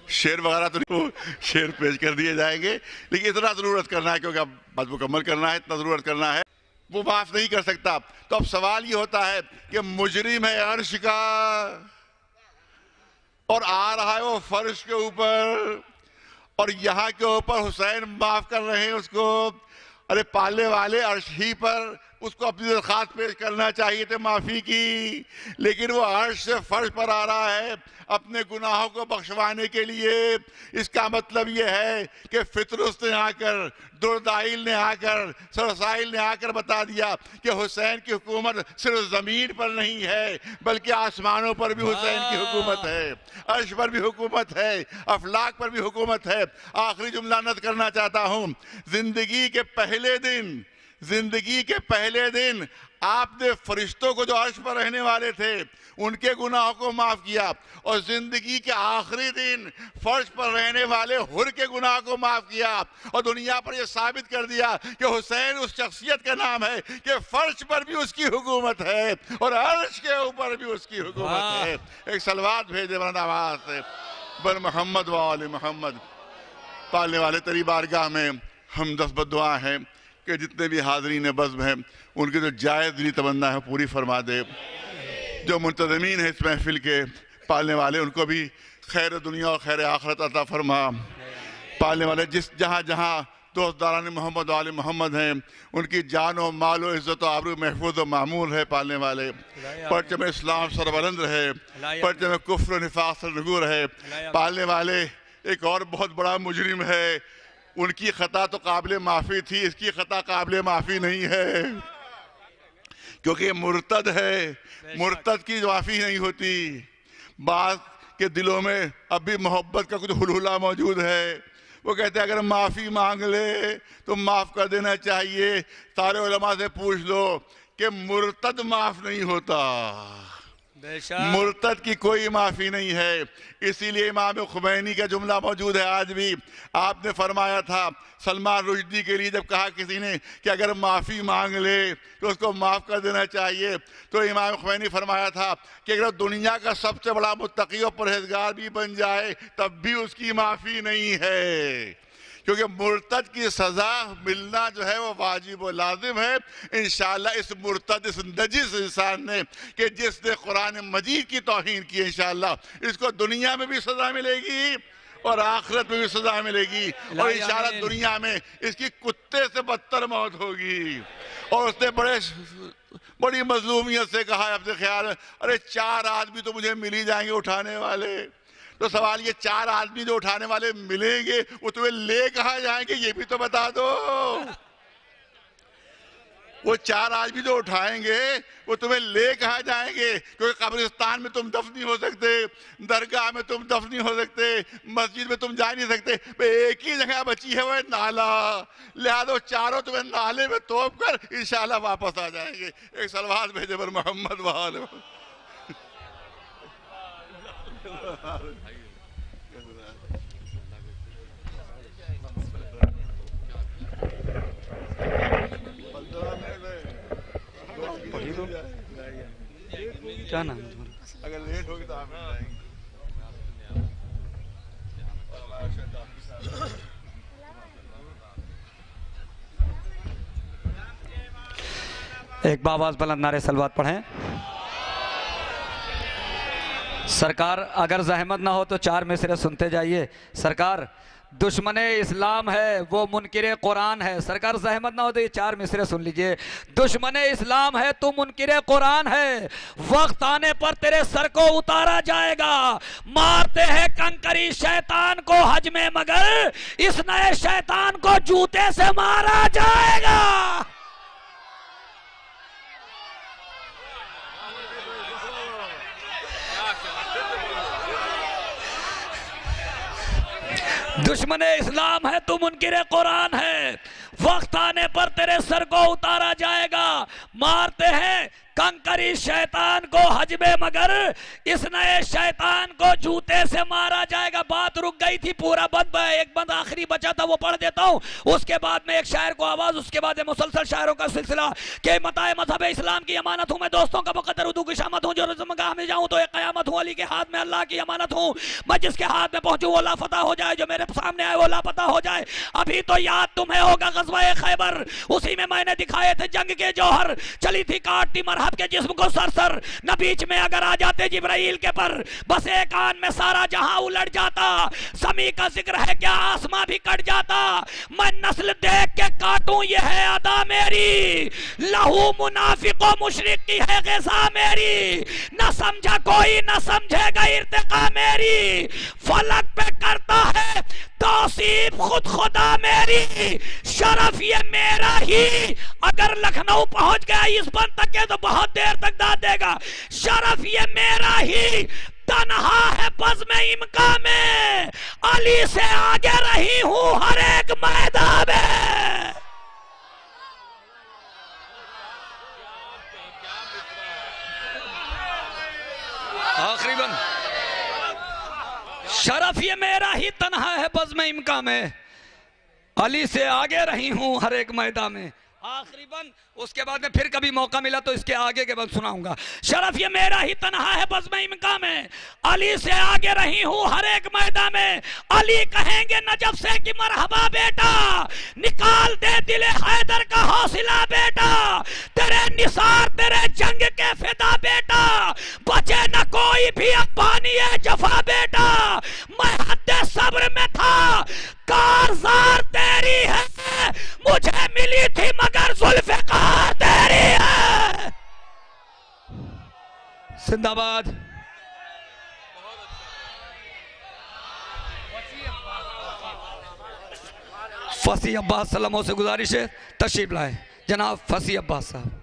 शेर वगैरह तो नहीं, शेर पेश कर दिए जाएंगे, लेकिन इतना जरूरत करना है क्योंकि अब बात मुकम्मल करना है, इतना जरूरत करना है, वो माफ नहीं कर सकता। तो अब सवाल ये होता है कि मुजरिम है अर्श का और आ रहा है वो फर्श के ऊपर, और यहाँ के ऊपर हुसैन माफ कर रहे हैं उसको। अरे पालने वाले अर्श ही पर उसको अपनी दरख्वास्त पेश करना चाहिए थे माफी की, लेकिन वो अर्श से फर्श पर आ रहा है अपने गुनाहों को बख्शवाने के लिए। इसका मतलब ये है कि फितरुस ने आकर, दुर्दाइल ने आकर, सरसाइल ने आकर बता दिया कि हुसैन की हुकूमत सिर्फ जमीन पर नहीं है बल्कि आसमानों पर भी हुसैन की हुकूमत है, अर्श पर भी हुकूमत है, अफलाक पर भी हुकूमत है। आखिरी जुमला नक़ल करना चाहता हूँ। जिंदगी के पहले दिन आपने फरिश्तों को जो अर्श पर रहने वाले थे उनके गुनाहों को माफ किया, और जिंदगी के आखिरी दिन फर्श पर रहने वाले हुर के गुनाह को माफ किया, और दुनिया पर यह साबित कर दिया कि हुसैन उस शख्सियत का नाम है कि फर्श पर भी उसकी हुकूमत है और अर्श के ऊपर भी उसकी हुकूमत है। एक सलवात भेजे बरन आवाज़ से बर मोहम्मद वाले मोहम्मद। पालने वाले तेरी बारगाह में हम 10 बद्दुआ हैं कि जितने भी हाज़रीन बज़्म हैं उनकी जो जायज़ दिली तमन्ना है पूरी फरमा दे। जो मुंतज़मीन है इस महफिल के पालने वाले, उनको भी खैर दुनिया और खैर आखिरत अता फरमा। पालने वाले जहाँ जहाँ दोस्तदारान मोहम्मद वाले मोहम्मद हैं उनकी जान और माल और इज़्ज़त और आबरू महफूज और मामूल है। पालने वाले परचम इस्लाम सरबलंद रहे, परचम कुफ्र निफाक सरनगू रहे। पालने वाले एक और बहुत बड़ा मुजरिम है, उनकी खता तो काबिल माफ़ी थी, इसकी खता काबिल माफ़ी नहीं है क्योंकि मुर्तद है। मुर्तद की माफ़ी नहीं होती। बात के दिलों में अभी मोहब्बत का कुछ हुलहुला मौजूद है, वो कहते हैं अगर माफ़ी मांग ले तो माफ़ कर देना चाहिए। सारे उलमा से पूछ लो कि मुर्तद माफ़ नहीं होता, मुर्तद की कोई माफ़ी नहीं है। इसीलिए इमाम खुमैनी का जुमला मौजूद है आज भी। आपने फरमाया था सलमान रुश्दी के लिए जब कहा किसी ने कि अगर माफ़ी मांग ले तो उसको माफ़ कर देना चाहिए, तो इमाम खुमैनी फरमाया था कि अगर दुनिया का सबसे बड़ा मुत्तकी और परहेजगार भी बन जाए तब भी उसकी माफ़ी नहीं है, क्योंकि मुर्तद की सज़ा मिलना जो है वो वाजिब व लाजिम है। इंशाअल्लाह इस मुर्तद, इस नजिस इंसान ने कि जिसने कुरान मजीद की तौहीन की, इंशाअल्लाह इसको दुनिया में भी सज़ा मिलेगी और आखिरत में भी सजा मिलेगी और इंशाअल्लाह दुनिया में इसकी कुत्ते से बदतर मौत होगी। और उसने बड़ी मजलूमियत से कहा, अपने ख्याल में, अरे 4 आदमी तो मुझे मिल ही जाएंगे उठाने वाले। तो सवाल ये 4 आदमी जो उठाने वाले मिलेंगे वो तुम्हें ले कहाँ जाएंगे ये भी तो बता दो। वो 4 आदमी जो उठाएंगे वो तुम्हें ले कहाँ जाएंगे? क्योंकि कब्रिस्तान में तुम दफन नहीं हो सकते, दरगाह में तुम दफन नहीं हो सकते, मस्जिद में तुम जा नहीं सकते, एक ही जगह बची है वो नाला। लिहाजा चारों तुम्हें नाले में तोप कर इंशाल्लाह वापस आ जाएंगे। एक सलवात भेजे पर मोहम्मद वाले। क्या नाम है तुम्हारा? अगर लेट होगी तो आप एक बावाज बुलंद नारे सलवात पढ़ें। सरकार अगर जहमत ना हो तो 4 मिसरे सुनते जाइए। सरकार दुश्मन इस्लाम है वो मुनकिर कुरान है। सरकार जहमत ना हो तो ये 4 मिसरे सुन लीजिए। दुश्मन इस्लाम है तू मुनकिर कुरान है, वक्त आने पर तेरे सर को उतारा जाएगा। मारते हैं कंकरी शैतान को हज में, मगर इस नए शैतान को जूते से मारा जाएगा। दुश्मन इस्लाम है तू मुनकिर कुरान है, वक्त आने पर तेरे सर को उतारा जाएगा। मारते हैं कंकरी शैतान को हज में, मगर इस नए शैतान को जूते से मारा जाएगा। बात रुक गई थी, पूरा बंद है, एक बंद आखिरी बचा था वो पढ़ देता हूँ। उसके बाद में एक शायर को आवाज, उसके बाद मुसलसल शायरों का सिलसिला। के मताए मजहब इस्लाम की अमानत हूँ मैं, दोस्तों का मुकद्दर उदू की शामत हूँ। जो रज़मगाह में जाऊँ तो एक कयामत हूँ, अली के हाथ में अल्लाह की अमानत हूँ। मैं जिसके हाथ में पहुंचूं वो लापता हो जाए, जो मेरे सामने आए वो लापता हो जाए। अभी तो याद तुम्हें होगा ग़ज़वा खैबर, उसी में मैंने दिखाए थे जंग के जौहर। चली थी काटती मरहब के जिस्म को सरसर, न बीच में अगर आ जाते जिब्राइल के पर, बस एक आन में सारा जहां उलट जाता। ज़मी का जिक्र है क्या आसमां भी कट जाता। मैं नस्ल देख के काटूं ये है अदा मेरी, लहू मुनाफिको मुशरिक की है ग़िज़ा मेरी। न समझा कोई न समझेगा इर्तिका मेरी, फलक पे करता है तौसीफ खुद खुदा मेरी। शरफ ये मेरा ही, अगर लखनऊ पहुंच गया इस बन तक के तो बहुत देर तक दाद देगा। शरफ ये मेरा ही, तन्हा है बज़्म इमका में, अली से आगे रही हूं हर एक मैदान में। आखिरी बन, शरफ ये मेरा ही, तन्हा है बज़्म इमका में, अली से आगे रही हूं हर एक मैदान में। आखिरी बंद, उसके बाद में फिर कभी मौका मिला तो इसके आगे के बंद सुनाऊंगा। शरफ ये मेरा ही, तन्हा है बज़्म इमका में, अली से आगे रही हूं हर एक मैदान में। अली कहेंगे नजफ से कि मरहबा बेटा, निकाल दे दिले हैदर का हौसला बेटा। तेरे निसार तेरे जंग के फिदा बेटा, बचे न कोई भी अब्बानी जफा बेटा। मैं हद सब्र में था, कारज़ार तेरी है, मुझे मिली थी मगर जुल्फ़िकार तेरी है। जिंदाबाद। फसी अब्बास सलामों से गुजारिश है तशरीफ लाए जनाब फसी अब्बास साहब।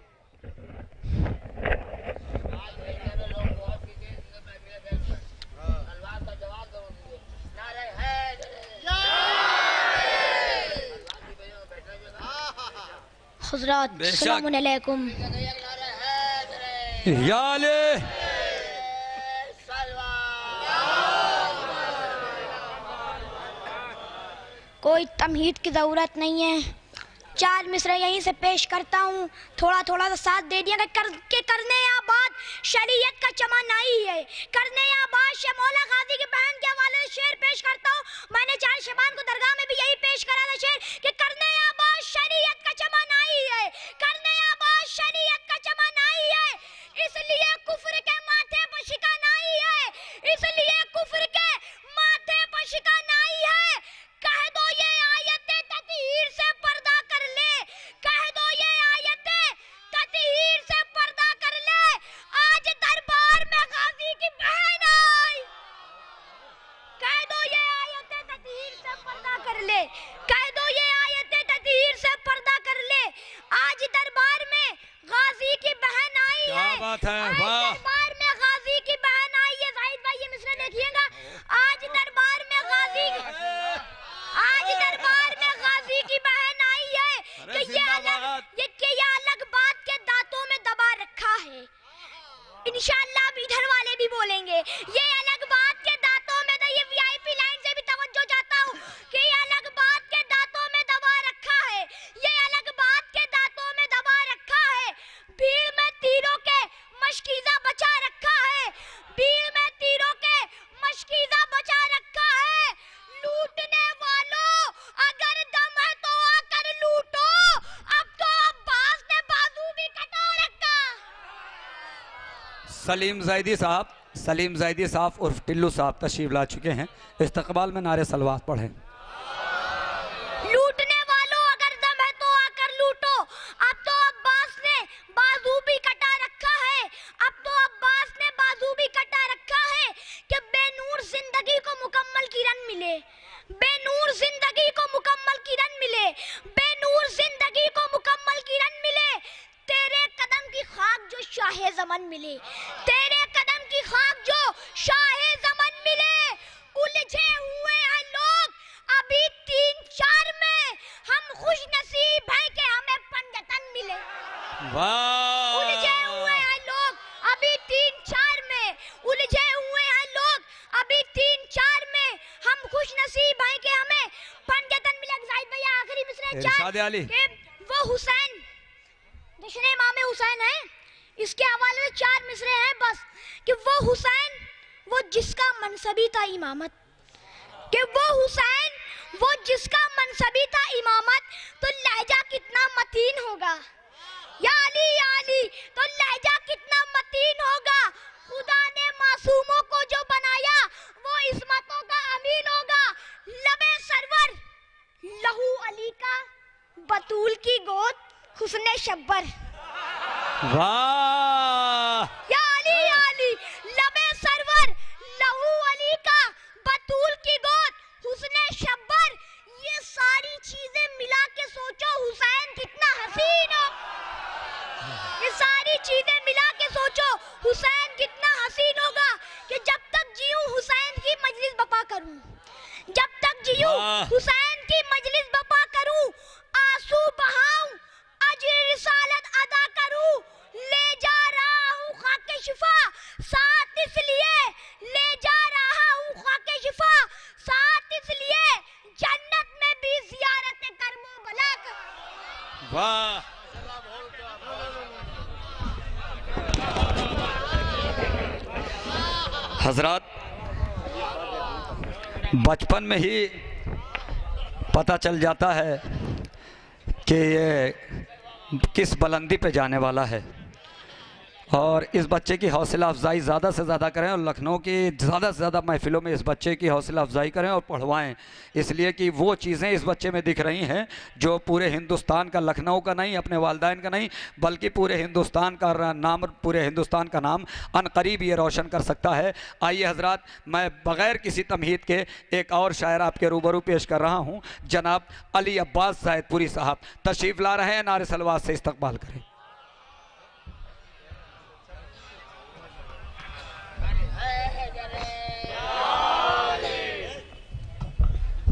हुज़रात अस्सलामु अलैकुम। याले कोई तमहीद की ज़रूरत नहीं है, 4 मिसरे यहीं से पेश करता हूँ। थोड़ा थोड़ा सा साथ दे दिया करने या बात शरीयत का चमनाई है। करने या बात शेख मौला गाजी की बहन के हवाले से शेर पेश करता हूँ। मैंने 4 शबान को दरगाह में भी यही पेश करा था शेर कि करने या बात शरीयत का चमनाई है, करने या बात शरीयत का चमनाई है। इसलिए कुफ्र के माथे पर शिकनाई है, इसलिए कुफ्र के माथे पर शिकनाई बात है, आज वाह। दरबार में गाजी की बहन आई है। जाहिद भाई ये मिसरा देखिएगा। आज दरबार में गाजी की बहन आई है कि ये अलग बात के दांतों में दबा रखा है। इंशाअल्लाह अब इधर वाले भी बोलेंगे ये अलग बात के दांतों में, तो ये वीआईपी लाइन से भी तवज्जो चाहता हूँ कि ये अलग बात के दांतों में दबा रखा है, ये अलग बात के दांतों में दबा रखा है। भीड़ में तीरों के मशकीज़ा बचा रखा है, भीड़ में तीरों के मशकीज़ा बचा रखा है। लूटने वालों अगर दम है तो आकर लूटो, अब तो अब्बास ने बाजू भी कटा रखा। सलीम ज़ैदी साहब उर्फ टिल्लू साहब तशरीफ ला चुके हैं। इस्तकबाल में नारे सलवात पढ़ें। लूटने वालों अगर दम है तो आकर लूटो, अब तो अब्बास ने बाजू भी कटा रखा है, अब तो अब्बास ने बाजू भी कटा रखा है कि बेनूर जिंदगी को मुकम्मल किरण मिले, बेनूर जिंदगी को मुकम्मल किरण मिले, बेनूर जिंदगी को मुकम्मल किरण मिले। तेरे कदम की खाक जो शाहे ज़मन मिले, तेरे कदम की खाक जो शाहे ज़मन मिले। उलझे हुए हैं लोग अभी 3-4 में, हम खुश नसीब हैं कि हमें पंजतन मिले। वाह। उलझे हुए हैं लोग अभी 3-4 में, उलझे हुए हैं लोग अभी 3-4 में, हम खुश नसीब हैं कि हमें पंजतन मिले। जाहिद भैया आखिरी मिसरे इरशाद अली। कि वो हुसैन जश्न इमाम हुसैन है, इसके हवाले में 4 मिसरे हैं बस, कि वो हुसैन वो जिसका मनसबी था इमामत, कि वो हुसैन वो जिसका मनसबी था इमामत, तो लहजा कितना मतीन होगा। या अली तो लहजा कितना मतीन होगा। खुदा ने मासूमों को जो बनाया वो इस्मतों का अमीन होगा। लबे सरवर लहू अली का, बतूल की गोद हुस्ने शब्बर। वाह। या अली लबे सरवर लहू अली का, बतूल की गोद हुस्ने शब्बर। ये सारी चीजें मिला के सोचो हुसैन कितना हसीन हो, ये सारी चीजें मिला के सोचो हुसैन कितना हसीन होगा। कि जब तक जीऊं हुसैन की मजलिस बपा करूं, जब तक जीऊं हुसैन की मजलिस बपा करूं, आंसू बहाऊं अजर रिसालत अदा करूं। ले जा रहा हूँ खाके शिफा साथ इसलिए, ले जा रहा हूँ खाके शिफा साथ इसलिए, जन्नत में भी जियारत करमो भला कर। वाह। हजरात, बचपन में ही पता चल जाता है कि ये किस बुलंदी पे जाने वाला है, और इस बच्चे की हौसला अफजाई ज़्यादा से ज़्यादा करें और लखनऊ की ज़्यादा से ज़्यादा महफ़िलों में इस बच्चे की हौसला अफजाई करें और पढ़वाएं, इसलिए कि वो चीज़ें इस बच्चे में दिख रही हैं जो पूरे हिंदुस्तान का, लखनऊ का नहीं, अपने वालिदैन का नहीं, बल्कि पूरे हिंदुस्तान का नाम, पूरे हिंदुस्तान का नाम अनकरीब ये रोशन कर सकता है। आइए हजरात, मैं बग़ैर किसी तमहीद के एक और शायर आपके रूबरू पेश कर रहा हूँ। जनाब अली अब्बास ज़ैदपुरी साहब तशरीफ़ ला रहे हैं, नारे सलवात से इस्तकबाल करें।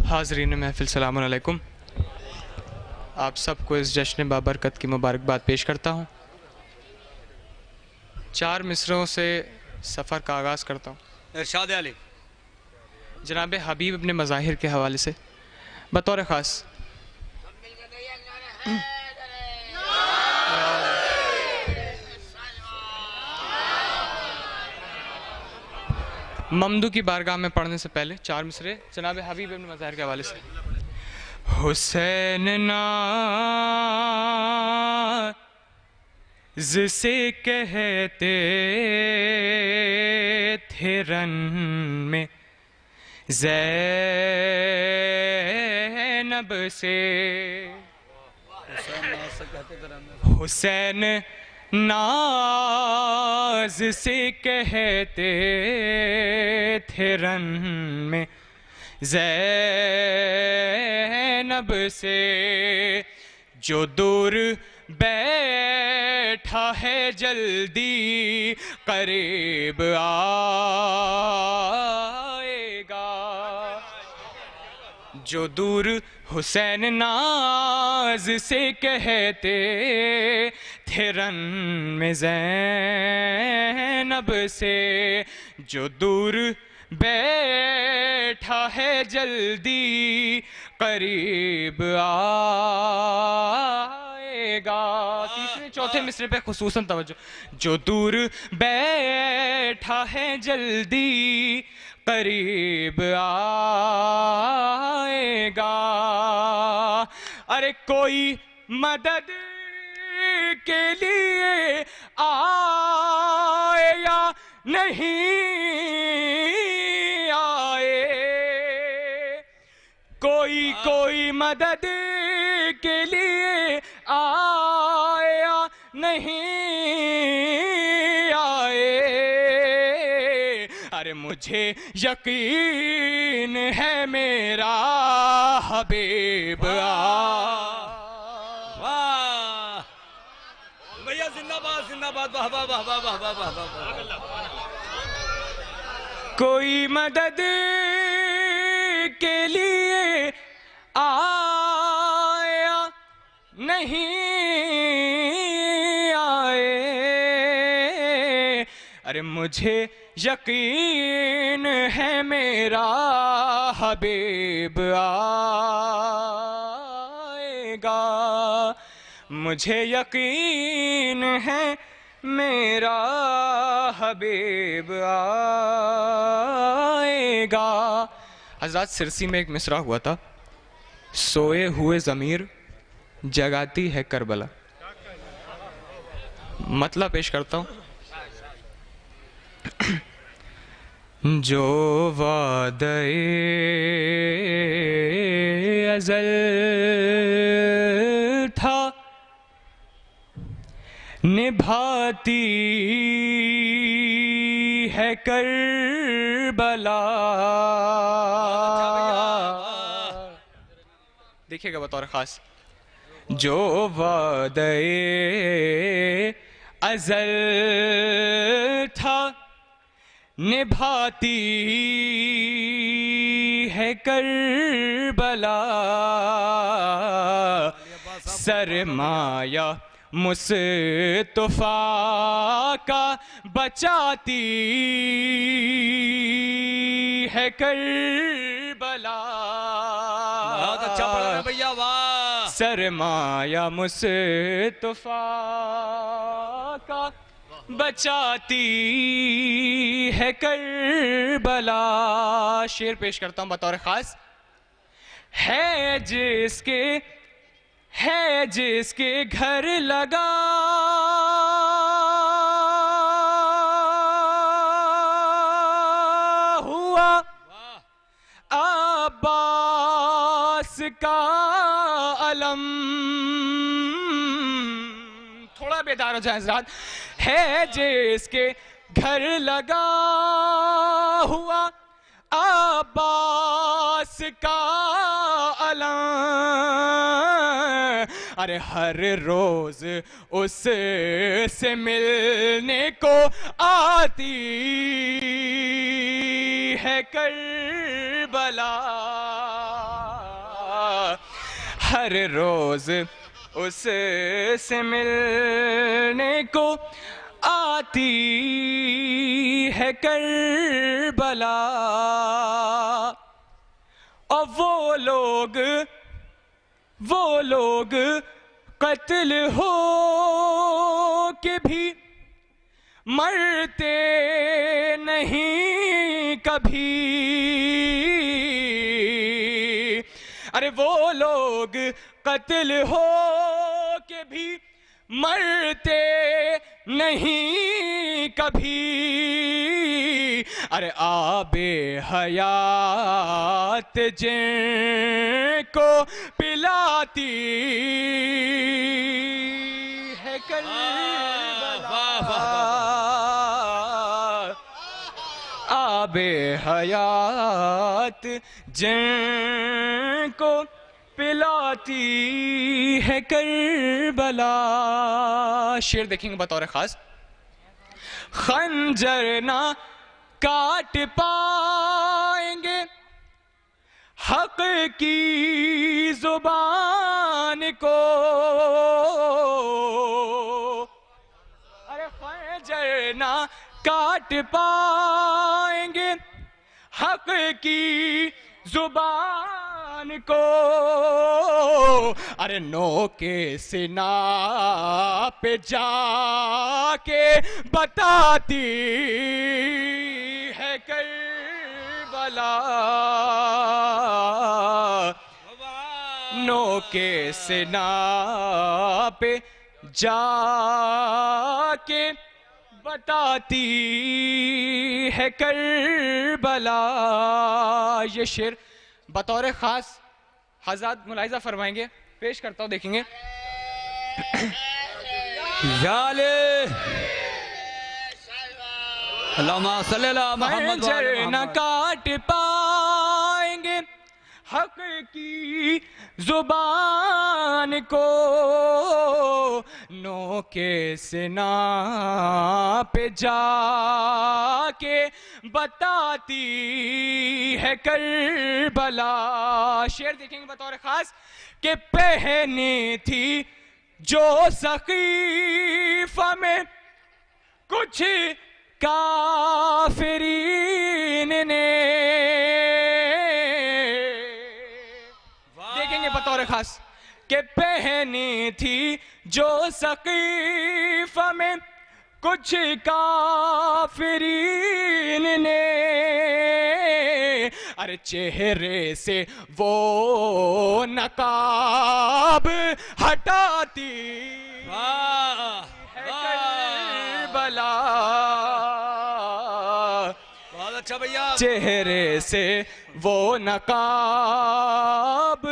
हाज़रीन महफ़िल सलामुन अलैकुम। आप सबको इस जश्न बाबरकत की मुबारकबाद पेश करता हूँ। 4 मिसरों से सफ़र का आगाज़ करता हूँ। इरशाद अली। जनाब हबीब अपने मज़ाहिर के हवाले से बतौर ख़ास ममदू की बारगाह में पढ़ने से पहले 4 मिसरे जनाब हबीब अपने मज़ाहिर के हवाले से। हुसैन नाज़ से कहते थे रन में, ज़ैनब से हुसैन नाज से कहते थे रन में, ज़ैनब से जो दूर बैठ बैठा है जल्दी करीब आएगा। जो दूर हुसैन नाज से कहते थे रन में ज़ैनब से, जो दूर बैठा है जल्दी करीब आएगा। तीसरे चौथे मिसरे पे खुसूसन तवज्जो। जो दूर बैठा है जल्दी करीब आएगा। अरे कोई मदद के लिए आए या नहीं आए, कोई मदद के लिए आए या नहीं आए। अरे मुझे यकीन है मेरा हबीब वाह भैया, जिंदाबाद जिंदाबाद, वाह वाह वाह वाह वाह वाह वाह वाह। कोई मदद के लिए आया नहीं आए। अरे मुझे यकीन है मेरा हबीब आएगा। मुझे यकीन है मेरा हबीब आएगा। हज़रत सिरसी में एक मिसरा हुआ था, सोए हुए ज़मीर जगाती है करबला। मतलब पेश करता हूँ। जो वादे अज़ल था निभाती है करबला। देखिएगा बतौर खास, जो वादे अज़ल था निभाती है करबला। सरमाया मुस्तफा का बचाती है करबला। बहुत अच्छा पढ़ा है भैया, वाह। सरमाया मुस्तफा का बचाती है करबला। शेर पेश करता हूं बतौर खास। है जिसके घर लगा हुआ अब्बास का अलम। थोड़ा बेदार हो जाए हज़रात। है जिसके घर लगा हुआ अब्बास का अलम। अरे हर रोज उससे मिलने को आती है करबला। हर रोज उससे मिलने को आती है करबला। और वो लोग कत्ल हो के भी मरते नहीं कभी। अरे वो लोग कत्ल हो के भी मरते नहीं कभी। अरे आबे हयात जिनको पिलाती है करबला। आबे हयात जिनको खिलाती है करबला। शेर देखेंगे बतौर खास। खंजर ना काट पाएंगे हक की जुबान को, अरे खंजर ना काट पाएंगे हक की जुबान को, अरे नो के सिना पे जाके बताती है करबला। नो के सिना पे जाके बताती है करबला। ये शेर बतौर खास हज़रत मुलाहिज़ा फरमाएंगे, पेश करता हूँ, देखेंगे। याले अल्लाहुम्मा सल्ली अला मुहम्मद व आले न मुहम्मद। काट पाएंगे हक की जुबान को, नो के सिना पे जाके बताती है करबला। शेर देखेंगे बतौर खास कि पहनी थी जो सकीफा में कुछ काफिरीन ने, देखेंगे बतौर खास कि पहनी थी जो सकीफा में कुछ काफिरीन ने, अरे चेहरे से वो नकाब हटाती है करबला। बहुत अच्छा भैया। चेहरे से वो नकाब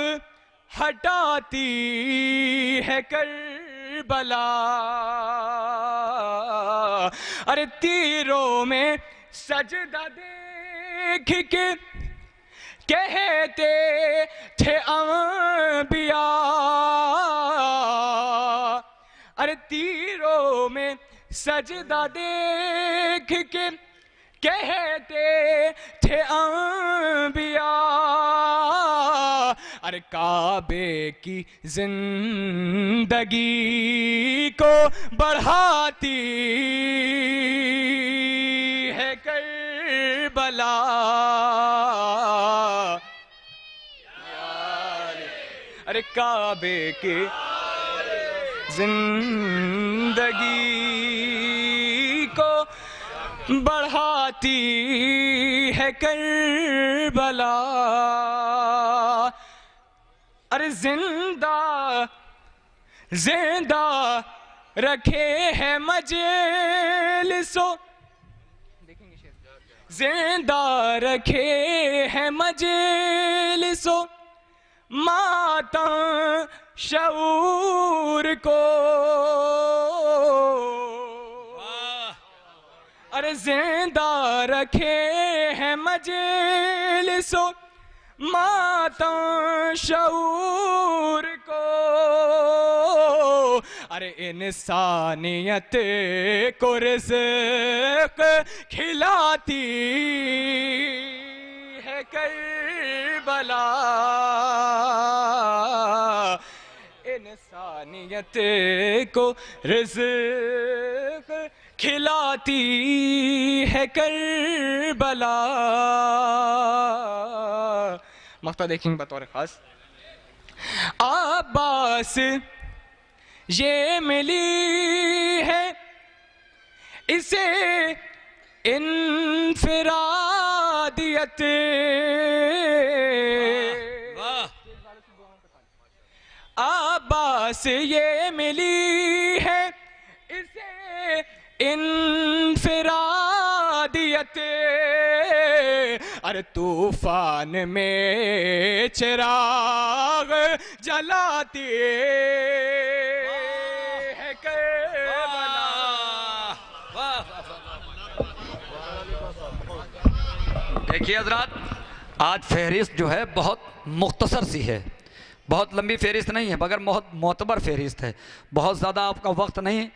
हटाती है करबला। अरे तीरों में सजदा देख के कहते थे अंबिया, अरे तीरों में सजदा देख के कहते थे अंबिया, अरे काबे की जिंदगी को बढ़ाती है करबला। अरे काबे की जिंदगी को बढ़ाती है करबला। अरे जिंदा जिंदा रखे है मजलिसों, जिंदा रखे है मजलिसों मातम शऊर को, अरे जिंदा रखे हैं मजलिसों मातम शऊर को, अरे इंसानियत को रिज़्क़ खिलाती है करबला। इंसानियत को रिज़्क़ खिलाती है करबला। मक्ता देखेंगे बतौर खास। अब्बास ये मिली है इसे इन्फिरादियत, अब्बास ये मिली है इसे इन्फिरादियत, अरे तूफान में चिराग जलाती है करबला। देखिए हजरात, आज फहरिस्त जो है बहुत मुख्तसर सी है, बहुत लंबी फहरिस्त नहीं है मगर बहुत मोतबर फहरिस्त है। बहुत ज़्यादा आपका वक्त नहीं,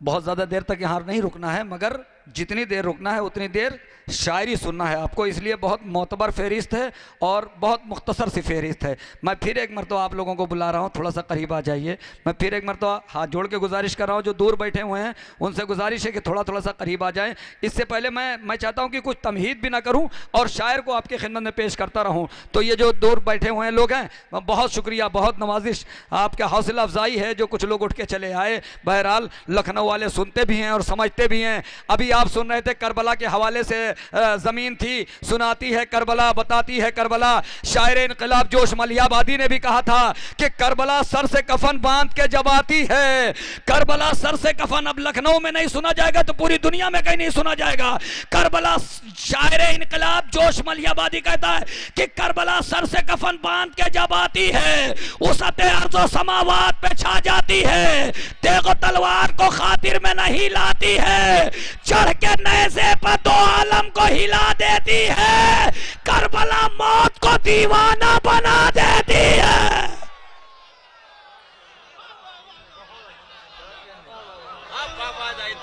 बहुत ज़्यादा देर तक यहाँ नहीं रुकना है, मगर जितनी देर रुकना है उतनी देर शायरी सुनना है आपको, इसलिए बहुत मोतबर फहरिस्त है और बहुत मुख्तसर सी फहरिस्त है। मैं फिर एक मरतबा आप लोगों को बुला रहा हूँ, थोड़ा सा करीब आ जाइए। मैं फिर एक मरतबा हाथ जोड़ के गुजारिश कर रहा हूँ, जो दूर बैठे हुए हैं उनसे गुजारिश है कि थोड़ा थोड़ा सा करीब आ जाएँ। इससे पहले मैं चाहता हूँ कि कुछ तमहीद भी ना करूँ और शायर को आपकी खिदमत में पेश करता रहूँ। तो ये जो दूर बैठे हुए हैं लोग हैं, बहुत शुक्रिया, बहुत नवाजिश, आपका हौसला अफजाई है जो कुछ लोग उठ के चले आए। बहरहाल लखनऊ वाले सुनते भी हैं और समझते भी हैं। अभी आप सुन रहे थे करबला के हवाले से, ज़मीन थी सुनाती है करबला, बताती है करबला। शायर इनकलाब जोश मलियाबादी ने भी कहा था कि करबला सर से कफन बांध के जब आती है, करबला सर से कफन अब लखनऊ में नहीं सुना जाएगा तो पूरी दुनिया में कहीं नहीं सुना जाएगा। करबला, शायर इनकलाब जोश मलियाबादी कहता है कि करबला सर से कफन बांध के जब आती है, उसते अर्ज़ो समावात पे छा जाती है, तेगो तलवार को खातिर में नहीं लाती है, चढ़ के नेज़े पर दो आलम को हिला देती है, करबला मौत को दीवाना बना देती है।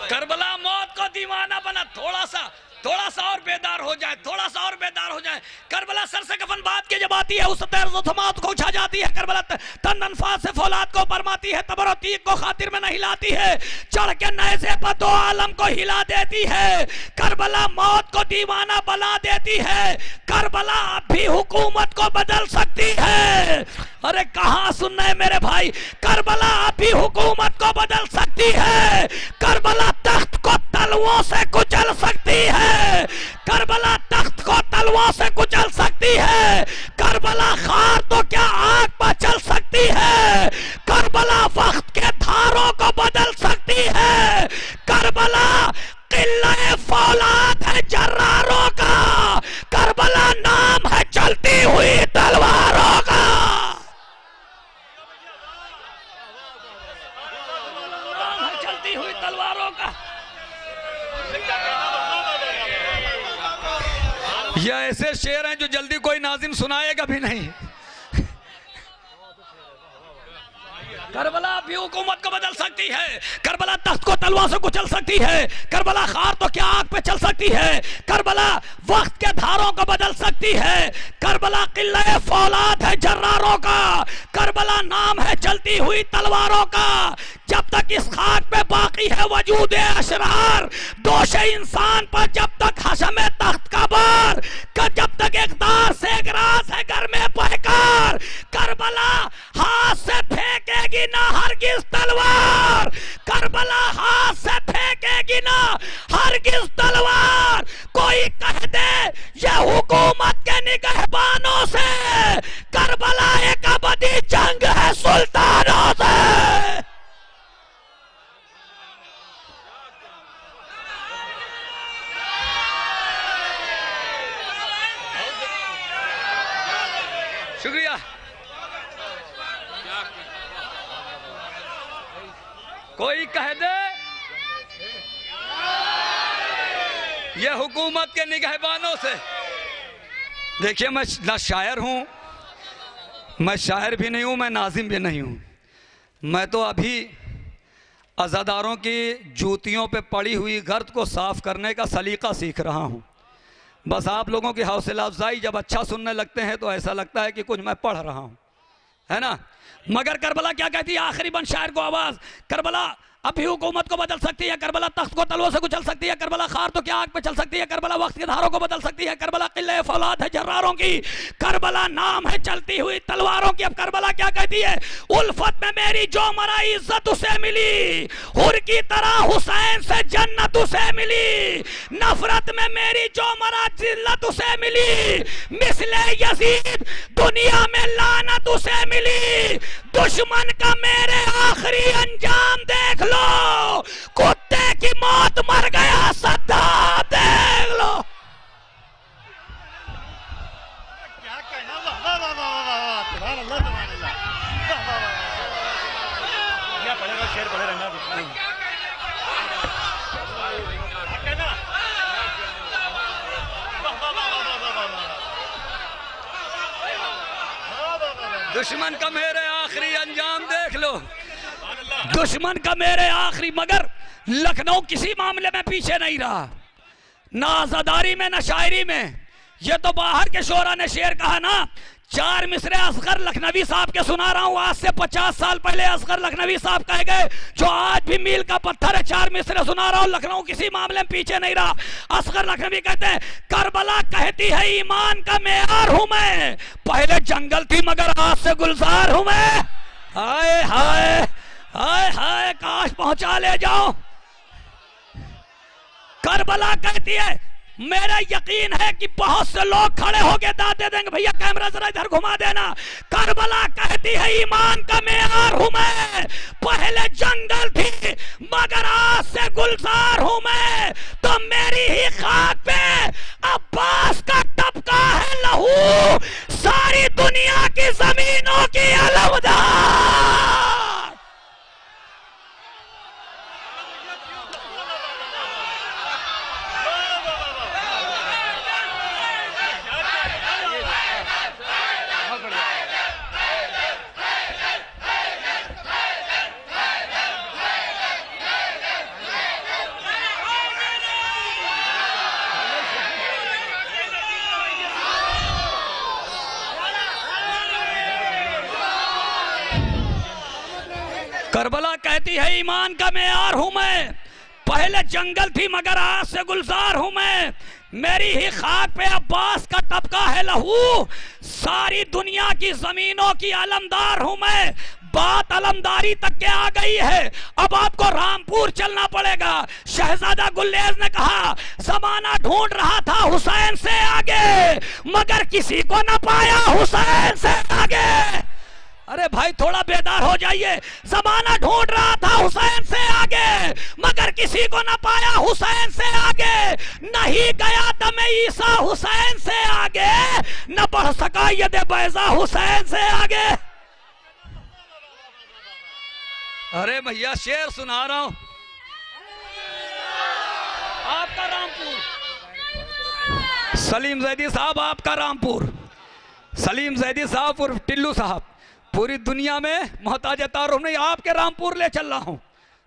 करबला मौत को दीवाना बना, थोड़ा सा और बेदार हो जाए, थोड़ा सा और बेदार हो जाए। करबला सर से कफन बात के जब आती है, उस समात को उछा जाती है, करबला तन अनफास से फौलाद को बरमाती है, तबर तीक को खातिर में नहीं लाती है, चढ़ के नेज़े पर दो आलम को हिला देती है, करबला मौत को दीवाना बना देती है, करबला अब भी हुकूमत को बदल सकती है। अरे कहां सुन रहे मेरे भाई, करबला अब भी हुकूमत को बदल सकती है, करबला तख्त को तलवों से कुचल सकती है, करबला तख्त को तलवों से कुचल सकती है, करबला खार तो क्या आग पर चल सकती है, करबला वक्त के धारों को बदल सकती है, करबला किल्ला फौलाद है जर्रारों का, करबला नाम है चलती हुई तलवारों का। नाम है चलती हुई तलवारों का। ये ऐसे शेर हैं जो जल्दी कोई नाज़िम सुनाएगा भी नहीं। करबला भी हुकूमत को बदल सकती है, करबला तख्त को तलवार से कुचल सकती है, करबला खार तो क्या आग पे चल सकती है, करबला वक्त के धारों को बदल सकती है, करबला किल्ला फौलाद है जर्रारों का, करबला नाम है चलती हुई तलवारों का। जब तक इस खाक पे बाकी है वजूद अशरार, दोषे इंसान पर जब तक हशम तख्त का बार, जब तक इक़्तिदार से ग्रास है घर में पहकार, करबला हाथ से फेंकेगी ना हरगिज़ तलवार, करबला हाथ से फेंकेगी ना हरगिज़ तलवार। कोई कह दे ये हुकूमत के निगहबानों से, करबला एक अबदी जंग है सुल्तानों से। शुक्रिया। कोई कह दे ये हुकूमत के निगहबानों से। देखिए मैं ना शायर हूं, मैं शायर भी नहीं हूं, मैं नाज़िम भी नहीं हूं। मैं तो अभी अज़ादारों की जूतियों पे पड़ी हुई गर्द को साफ करने का सलीका सीख रहा हूं। बस आप लोगों की हौसला अफजाई जब अच्छा सुनने लगते हैं तो ऐसा लगता है कि कुछ मैं पढ़ रहा हूं, है ना। मगर करबला क्या कहती है, आखिरी बन शायर को आवाज, करबला अभी हुकूमत को बदल सकती है, करबला तख्त को तलवों से कुचल सकती है, करबला खार तो क्या आग पे चल सकती है, करबला वक्त के धारों को बदल सकती है, करबला किल्ले फौलाद है जर्रारों की, करबला नाम है चलती हुई तलवारों की। अब करबला क्या कहती है, उल्फत में मेरी जो मरा इज्जत उसे मिली, हुर की तरह हुसैन से जन्नत उसे मिली, नफरत में मेरी जो मरा जिल्लत उसे मिली, मिसले यजीद दुनिया में लानत उसे मिली, दुश्मन का मेरे आखिरी अंजाम देख लो, कुत्ते की मौत मर गया सद्दाम देख लो। क्या कहना, वाह वाह वाह वाह वाह, सुभान अल्लाह सुभान अल्लाह, वाह वाह वाह। क्या पढ़ेगा, शेर पढ़े रहना नहीं। क्या कहना, वाह वाह वाह वाह वाह वाह वाह। दुश्मन का मेरे आखिरी अंजाम देख लो, दुश्मन का मेरे आखिरी। मगर लखनऊ किसी मामले में पीछे नहीं रहा, ना आजादारी में ना शायरी में। ये तो बाहर के शोरा ने शेर कहा ना, 4 मिसरे असगर लखनवी साहब के सुना रहा हूं। आज से 50 साल पहले असगर लखनवी साहब कह गए, जो आज भी मील का पत्थर है। 4 मिसरे सुना रहा हूं, लखनऊ किसी मामले में पीछे नहीं रहा। असगर लखनवी कहते हैं, करबला कहती है ईमान का मेयार हूं मैं, पहले जंगल थी मगर आज से गुलजार हूं मैं। हाय हाय हाय हाय, काश पहुंचा ले जाओ। करबला कहती है, मेरा यकीन है कि बहुत से लोग खड़े होके दाद दे देंगे। भैया कैमरा जरा इधर घुमा देना। करबला कहती है ईमान का मेयार हूं मैं, पहले जंगल थी मगर आज से गुलजार हूं मैं। तो मेरी ही खाक पे अब्बास का टपका है लहू, सारी दुनिया की जमीनों की अलमदार। करबला कहती है ईमान का मेयार हूं मैं, पहले जंगल थी मगर आज से गुलजार हूं मैं। मेरी ही खाक पे अब्बास का टपका है लहू, सारी दुनिया की जमीनों की अलमदार हूं मैं। बात अलमदारी तक के आ गई है, अब आपको रामपुर चलना पड़ेगा। शहजादा गुल्लेज ने कहा, जमाना ढूंढ रहा था हुसैन से आगे, मगर किसी को न पाया हुसैन से आगे। अरे भाई थोड़ा बेदार हो जाइए। जमाना ढूंढ रहा था हुसैन से आगे, मगर किसी को न पाया हुसैन से आगे। नहीं गया दमे ईसा हुसैन से आगे, न बढ़ सका यदे बैजा हुसैन से आगे। अरे भैया शेर सुना रहा हूं। आपका रामपुर, सलीम जैदी साहब, आपका रामपुर। सलीम जैदी साहब और टिल्लू साहब, पूरी दुनिया में मोहताज तारुफ नहीं, आपके रामपुर ले चल रहा हूं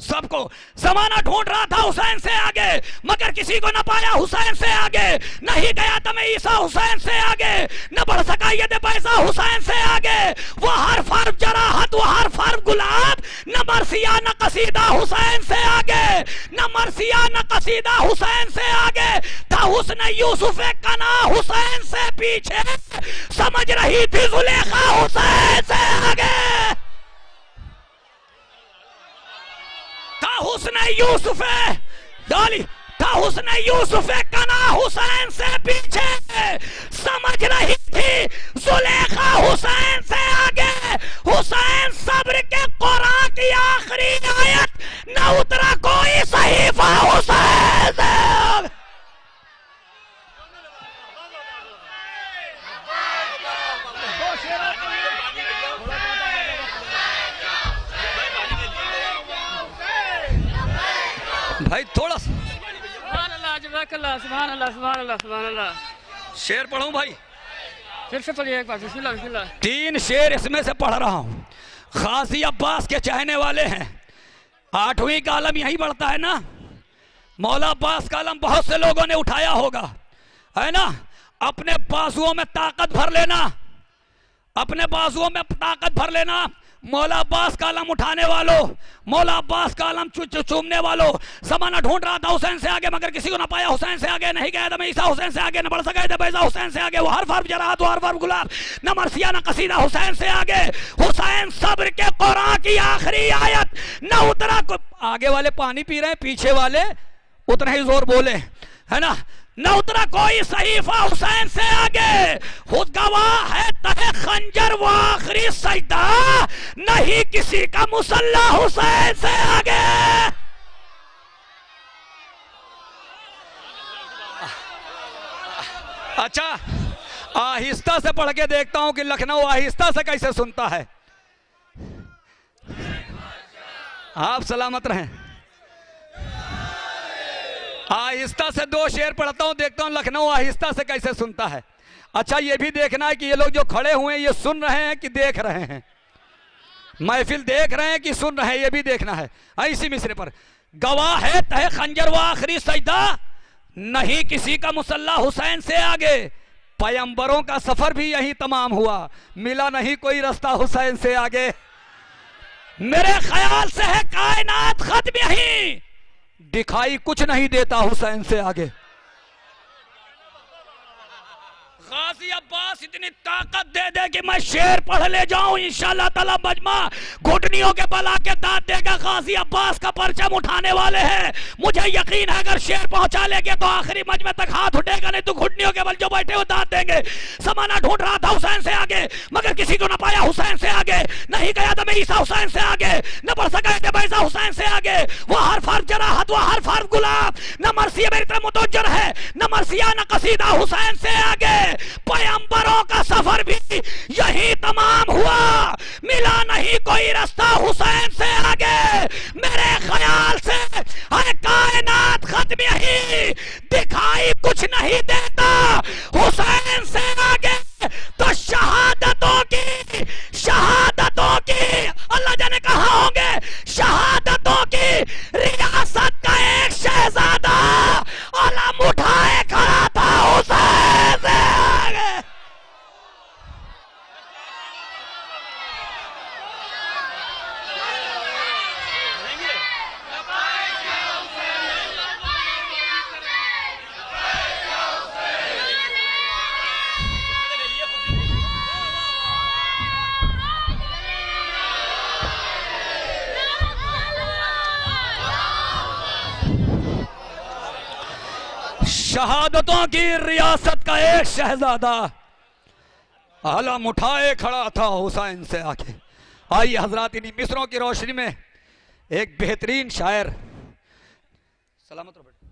सबको। जमाना ढूंढ रहा था हुसैन से आगे, मगर किसी को न पाया हुसैन से आगे। नहीं गया तमे ईसा हुसैन से आगे, न बढ़ सका ये पैसा हुसैन से आगे। वो हर फर्ब जराहत, वो हर फर्ब गुलाब, न मरसिया न कसीदा हुसैन से आगे, न मरसिया न कसीदा हुसैन से आगे। था हुस्न यूसुफ कना हुसैन से पीछे, समझ रही थी जुलेखा हुसैन से आगे। था हुस्न यूसुफ डाली, था हुस्न यूसुफ कना हुसैन से पीछे, समझ रही थी जुलेखा हुसैन से आगे। हुसैन सब्र के कुरान की आखिरी आयत, न उतरा कोई सहीफा हुसैन से। भाई थोड़ा शेर पढ़ूं भाई, फिर से पढ़िए एक बार। बिस्मिल्लाह बिस्मिल्लाह। 3 शेर इसमें से पढ़ रहा हूं। गाजी अब्बास के चाहने वाले हैं। 8वीं का आलम यही बढ़ता है ना, मौला अब्बास का आलम बहुत से लोगों ने उठाया होगा, है ना। अपने बाजुओं में ताकत भर लेना, अपने बाजुओं में ताकत भर लेना। मौला अब्बास का आलम उठाने वालों, मौला अब्बास का आलम चूमने वालों। जमाना ढूंढ रहा था हुसैन से आगे, मगर किसी को ना पाया हुसैन से आगे। नहीं गया दमे ईसा हुसैन से आगे, न बढ़ सका यदे बैजा हुसैन से आगे। वो हर फर्ब जराहत, वो हर फर्ब गुलाब, न मरसिया न कसीदा हुसैन से आगे। हुसैन सब्र के कुरान की आखिरी आयत, न उतरा को। आगे वाले पानी पी रहे हैं, पीछे वाले उतना ही जोर बोले, है ना। न उतरा कोई सहीफा हुसैन से आगे, खुद गवाह है तहे खंजर वो आखिरी सजदा, नहीं किसी का मुसल्ला हुसैन से आगे। अच्छा, आहिस्ता से पढ़ के देखता हूं कि लखनऊ आहिस्ता से कैसे सुनता है। आप सलामत रहें। आहिस्ता से 2 शेर पढ़ता हूं, देखता हूं लखनऊ आहिस्ता से कैसे सुनता है। अच्छा ये भी देखना है कि ये लोग जो खड़े हुए हैं ये सुन रहे हैं कि देख रहे हैं, महफिल देख रहे हैं कि सुन रहे हैं, ये भी देखना है। इसी मिसरे पर गवाह है तहे खंजर व आखिरी सजदा, नहीं किसी का मुसल्ला हुसैन से आगे। पैगंबरों का सफर भी यही तमाम हुआ, मिला नहीं कोई रास्ता हुसैन से आगे। मेरे ख्याल से है कायनात खत्म यही, दिखाई कुछ नहीं देता हुसैन से आगे। गाजी अब्बास इतनी ताकत दे दे कि मैं शेर पढ़ ले जाऊं इंशाल्लाह ताला मजमा घुटनियों के बल आके दाद देगा। गाजी अब्बास का परचम उठाने वाले हैं, मुझे यकीन है अगर शेर पहुंचा लेंगे तो आखिरी मजमे तक हाथ उठेगा, नहीं तो घुटनियों के बल जो बैठे हो दाद देंगे। समाना ढूंढ रहा था हुसैन से आगे, मगर किसी को न पाया हुसैन से आगे। नहीं गया दम ईसा हुसैन से आगे, न बढ़ सका बैसा हुसैन से आगे। वो हर फर्ज जराहत, वो हर फर्ज गुलाब, न मर्सिया मेरी तरफ मुतवज्जह है, न मर्सिया न कसीदा हुसैन से आगे। पैगंबरों का सफर भी यही तमाम हुआ, मिला नहीं कोई रास्ता हुसैन से आगे। मेरे ख्याल से है कायनात खत्म यही, दिखाई कुछ नहीं देता हुसैन से आगे। तो शहादतों की अल्लाह जाने कहा होंगे, शहादतों की रियासत का एक शहजादा अलम उठाए खड़ा था हुसैन से आगे। शहादतों की रियासत का एक शहजादा अलम उठाए खड़ा था हुसैन से आके। आइए हजरात, इन्हीं मिसरों की रोशनी में एक बेहतरीन शायर, सलामत रहो बेटा,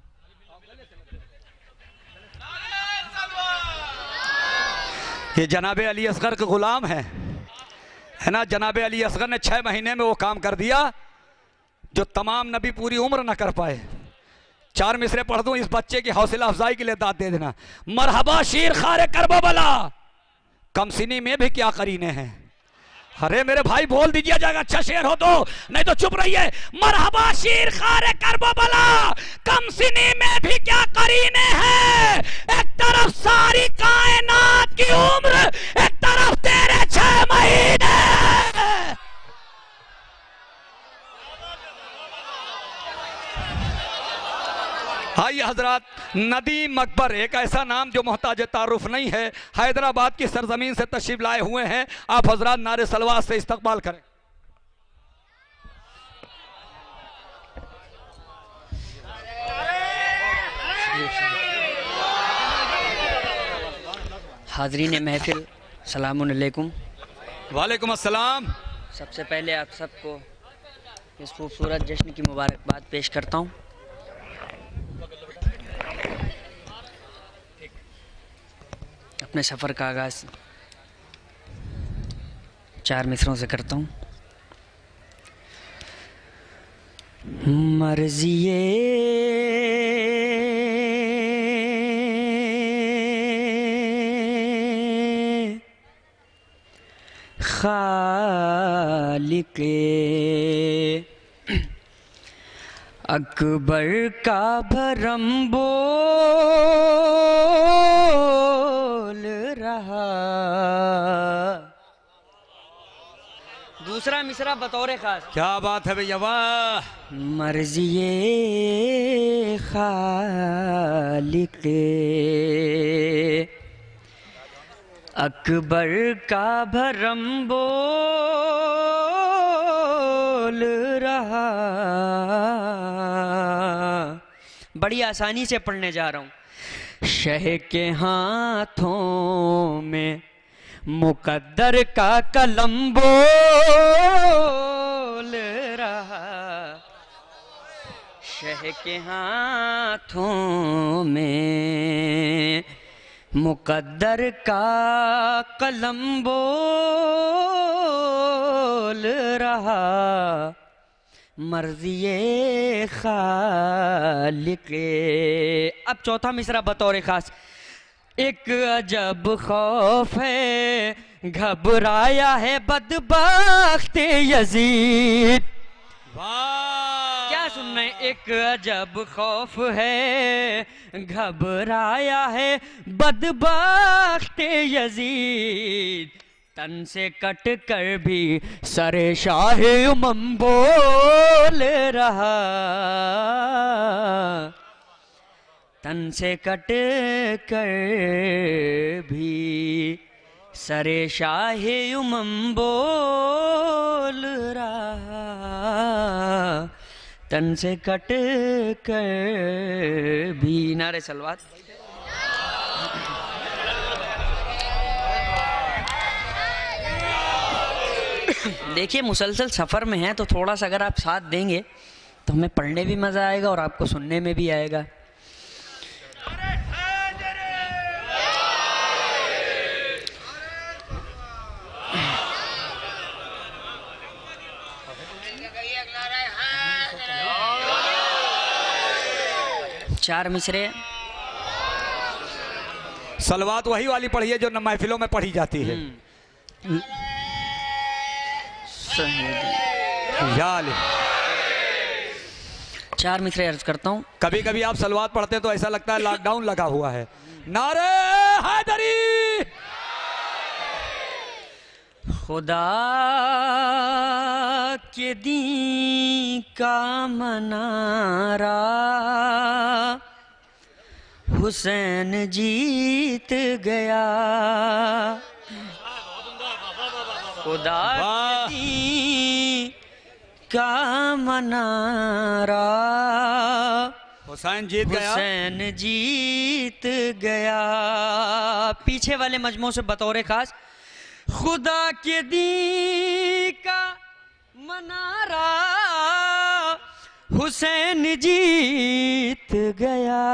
ये जनाबे अली असगर के गुलाम है ना। जनाबे अली असगर ने 6 महीने में वो काम कर दिया जो तमाम नबी पूरी उम्र ना कर पाए। 4 मिसरे पढ़ दूं इस बच्चे की हौसला अफजाई के लिए, दाद दे देना। मरहबा शीर खारे करबला, कमसिनी में भी क्या करीने हैं। अरे मेरे भाई बोल दीजिए, जाएगा अच्छा शेर हो तो, नहीं तो चुप रहिए। मरहबा शीर खारे करबला, कमसिनी में भी क्या करीने हैं। एक तरफ सारी कायनात की उम्र, एक तरफ तेरे 6 महीने। आइए हजरात, नदीम अकबर एक ऐसा नाम जो मोहताज तारुफ नहीं है, हैदराबाद की सरजमीन से तशरीफ लाए हुए हैं। आप हजरात नारे सलवात से इस्तकबाल करें। हाजरीन महफिल, सलामुन अलैकुम। वालेकुम अस्सलाम। सबसे पहले आप सबको इस खूबसूरत जश्न की मुबारकबाद पेश करता हूँ। अपने सफ़र का आगाज़ 4 मिसरों से करता हूँ। मर्ज़िए खालिक़े अकबर का भरम बोल रहा। दूसरा मिसरा बतौर खास। क्या बात है भैया, वाह। मर्ज़िए खालिक़े अकबर का भरम बोल रहा। बड़ी आसानी से पढ़ने जा रहा हूँ। शह के हाथों में मुकद्दर का कलम बोल रहा। शह के हाथों में मुकद्दर का कलम बोल रहा। मर्ज़िए खालिक़े। अब चौथा मिसरा बतौर खास। एक अजब खौफ है, घबराया है बदबख्त यजीद। क्या सुन रहे हैं? एक अजब खौफ है, घबराया है बदबख्त यजीद। तन से कट कर भी सरे शाह उमम बोल रहा, तन से कट कर भी सरे शाह उमम बोल रहा, तन से कट कर भी। नारे सलवात। देखिए मुसलसल सफ़र में है तो थोड़ा सा अगर आप साथ देंगे तो हमें पढ़ने भी मज़ा आएगा और आपको सुनने में भी आएगा। चार मिसरे। सलवात वही वाली पढ़िए जो महफिलों में पढ़ी जाती है। चार मिसरे अर्ज करता हूँ। कभी कभी आप सलवात पढ़ते हैं तो ऐसा लगता है लॉकडाउन लगा हुआ है। नारे हैदरी। खुदा के दी का मनारा हुसैन जीत गया, खुदा के दी का मनारा हुसैन जीत गया, हुसैन जीत गया। पीछे वाले मजमू से बतौर खास खुदा के दी का मनारा हुसैन जीत गया,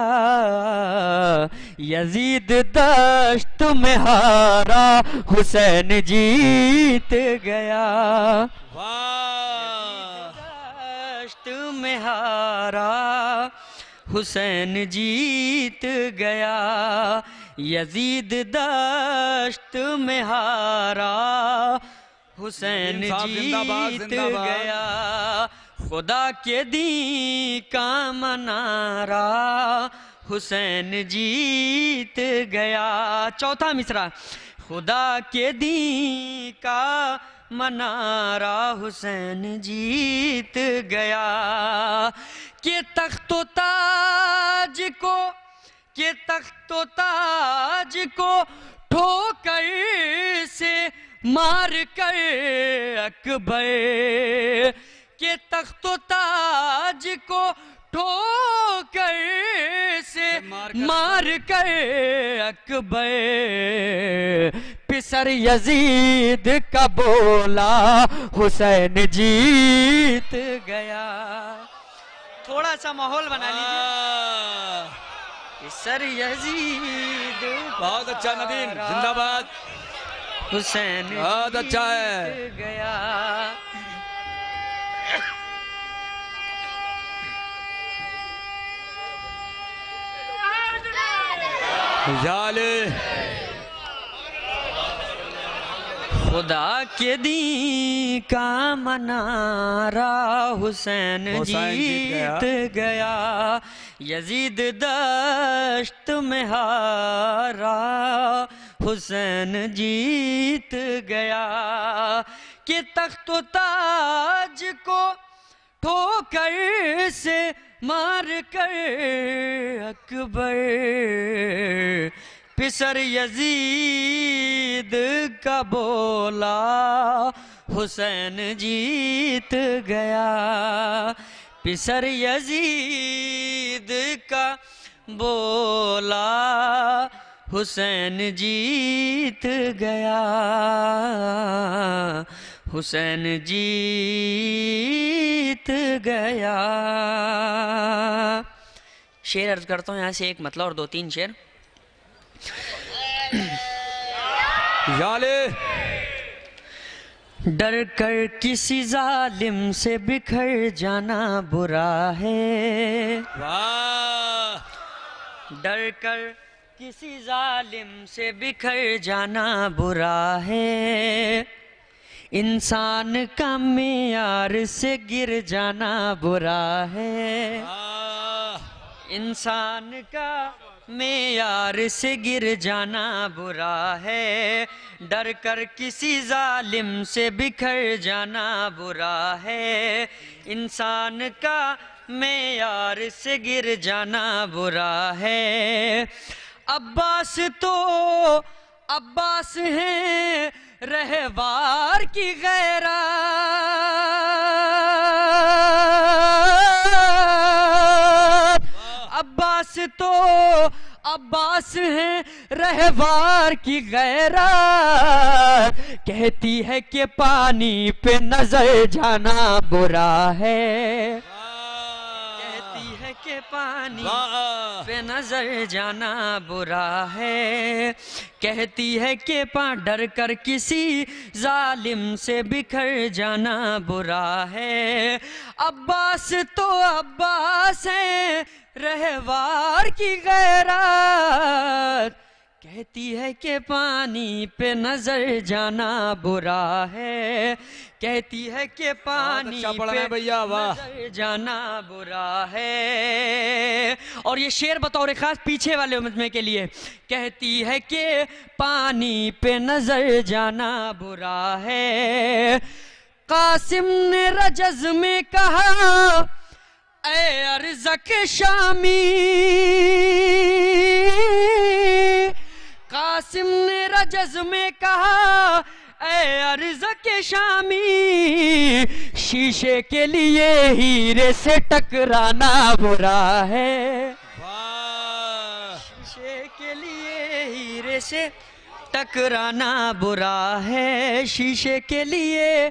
यजीद दश्त में हारा हुसैन जीत गया, दश्त में हारा हुसैन जीत गया, यजीद दश्त में हारा हुसैन जीत गया, खुदा के दी का मनारा हुसैन जीत गया। चौथा मिसरा। खुदा के दी का मनारा हुसैन जीत गया, के तख्तो ताज को, के तख्तो ताज को ठोकर से मार कर अकबर, के तख्तो ताज को ठोकर से मार कर अकबर, पिसर यजीद का बोला हुसैन जीत गया। थोड़ा सा माहौल बना लीजिए। पिसर यजीद। बहुत अच्छा नदीम, जिंदाबाद। हुसैन बहुत अच्छा है। गया। जाले खुदा के दी का मनारा हुसैन जीत गया, यजीद दश्त में हारा हुसैन जीत गया, कि तख्तो ताज को ठोकर से मार कर अकबर, पिसर यजीद का बोला हुसैन जीत गया, पिसर यजीद का बोला हुसैन जीत गया, हुसैन जीत गया। शेर अर्ज करता हूँ यहाँ से, एक मतलब और दो तीन शेर। जाले डर कर किसी जालिम से बिखर जाना बुरा है, वाह। डर कर किसी जालिम से बिखर जाना बुरा है, इंसान का मेयार से गिर जाना बुरा है, इंसान का मेयार से गिर जाना बुरा है, डर कर किसी जालिम से बिखर जाना बुरा है, इंसान का मेयार से गिर जाना बुरा है। अब्बास तो अब्बास हैं रहवार की गैरत, अब्बास तो अब्बास हैं रहवार की गैरत, कहती है कि पानी पे नजर जाना बुरा है, कहती है कि पानी पे नजर जाना बुरा है, कहती है कि डर कर किसी जालिम से बिखर जाना बुरा है। अब्बास तो अब्बास है रहवार की गैरत, कहती है कि पानी पे नजर जाना बुरा है, कहती है कि पानी पे भैया वाह नजर जाना बुरा है। और ये शेर बतौर खास पीछे वाले मजमे के लिए, कहती है कि पानी पे नजर जाना बुरा है। कासिम ने रजज में कहा ऐ अर्ज़क शामी, कासिम ने रजज में कहा ऐ अर्ज़क शामी, शीशे के लिए हीरे से टकराना बुरा है, शीशे के लिए हीरे से टकराना बुरा है, शीशे के लिए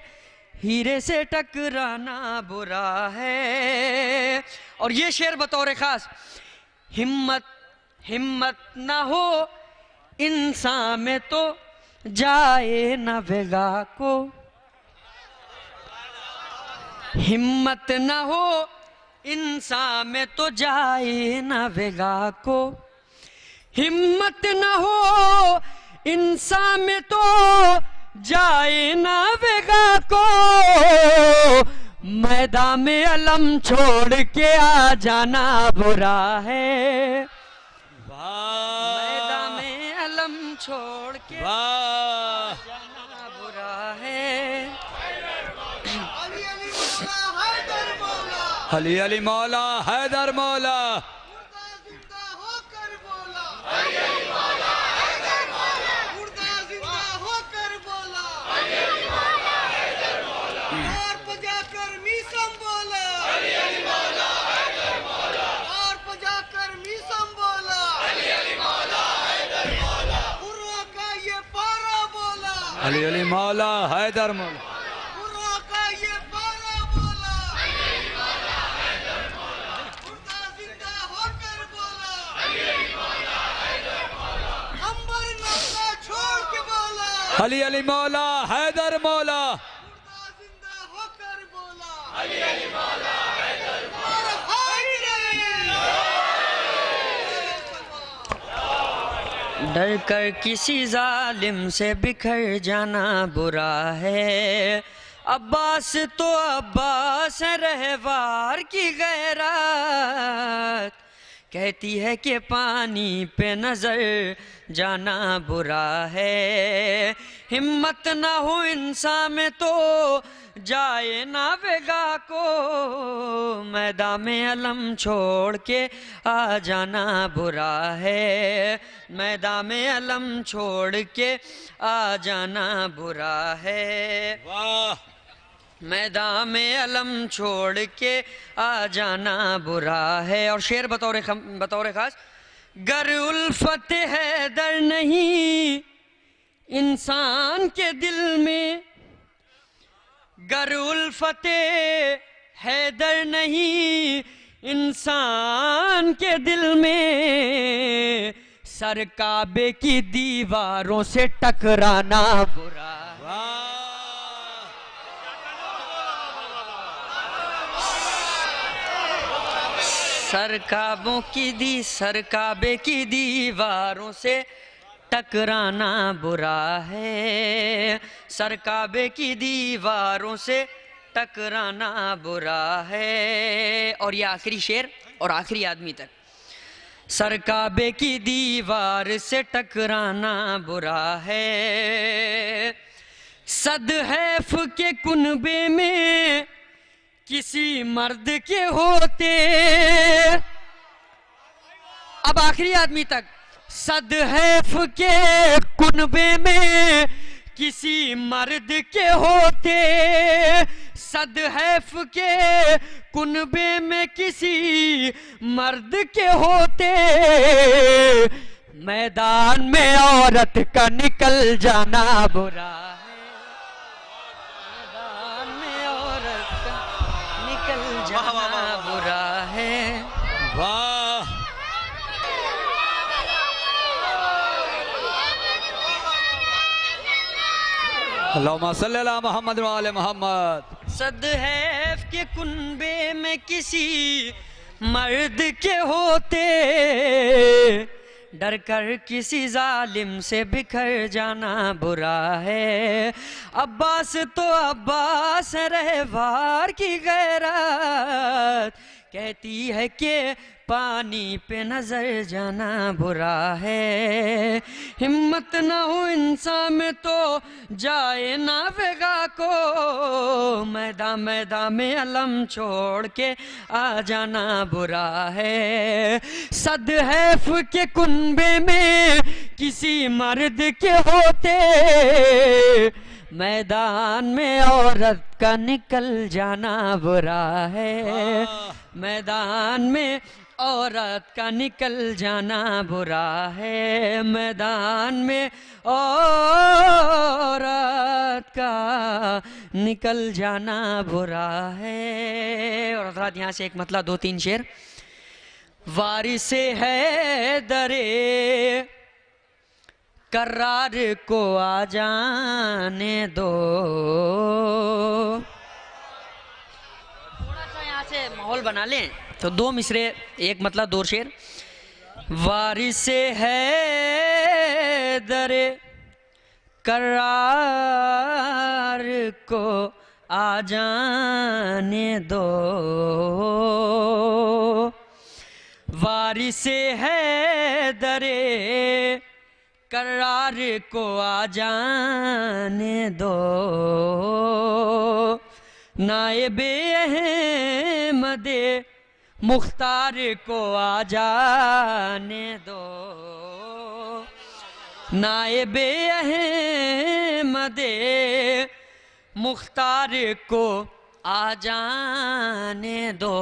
हीरे से टकराना बुरा है। और ये शेर बतौर खास, हिम्मत हिम्मत ना हो इंसान में तो जाए न वेगा को, हिम्मत ना हो इंसान में तो जाए न वेगा को, हिम्मत ना हो इंसान में तो जाए ना वेगा को, मैदान में अलम छोड़ के आ जाना बुरा है, मैदान में अलम छोड़ के आ जाना बुरा है। अली अली मौला हैदर मौला, अली अली मौला हैदर मौला, अली अली मौला हैदर मौला, डर कर किसी जालिम से बिखर जाना बुरा है। अब्बास तो अब्बास है रहवार की गैरत, कहती है कि पानी पे नजर जाना बुरा है। हिम्मत ना हो इंसान में तो जाए ना वेगा को, मैदान में अलम छोड़ के आ जाना बुरा है, मैदान में अलम छोड़ के आ जाना बुरा है। वाह, मैदान में अलम छोड़ के आ जाना बुरा है। और शेर बतौर खास, गर उल्फत है दर नहीं इंसान के दिल में, गर उल्फत है दर नहीं इंसान के दिल में, सर काबे की दीवारों से टकराना बुरा है। सरकाबे की दीवारों से टकराना बुरा है, सरकाबे की दीवारों से टकराना बुरा है। और ये आखिरी शेर और आखिरी आदमी तक। सरकाबे की दीवार से टकराना बुरा है, सदहैफ के कुनबे में किसी मर्द के होते। अब आखिरी आदमी तक। सदहैफ के कुनबे में किसी मर्द के होते, सदहैफ के कुनबे में किसी मर्द के होते, मैदान में औरत का निकल जाना बुरा है, मैदान में औरत का निकल जाना बुरा है। वाह, अल्लाहुम्मा सल्ली अला मोहम्मद व आले मोहम्मद। सदहैफ के कुनबे में किसी मर्द के होते, डर कर किसी जालिम से बिखर जाना बुरा है। अब्बास तो अब्बास रहवार की गैरत कहती है कि पानी पे नजर जाना बुरा है। हिम्मत ना हो इंसान में तो जाए नावेगा को, मैदान मैदान में अलम छोड़ के आ जाना बुरा है। सदहैफ के कुनबे में किसी मर्द के होते, मैदान में औरत का निकल जाना बुरा है, मैदान में औरत का निकल जाना बुरा है, मैदान में औरत का निकल जाना बुरा है। और हज़रात यहाँ से एक मतलब 2-3 शेर। वारिसे है दरे करार को आ जाने दो। थोड़ा सा यहाँ से माहौल बना लें तो 2 मिसरे, एक मतलब 2 शेर। वारिसे है दरे करार को आ जाने दो, वारिसे है दरे करार को आ जाने दो, नायबे अहमदे मुख्तार को आ जाने दो, नायबे अहमदे मुख्तार को आ जाने दो।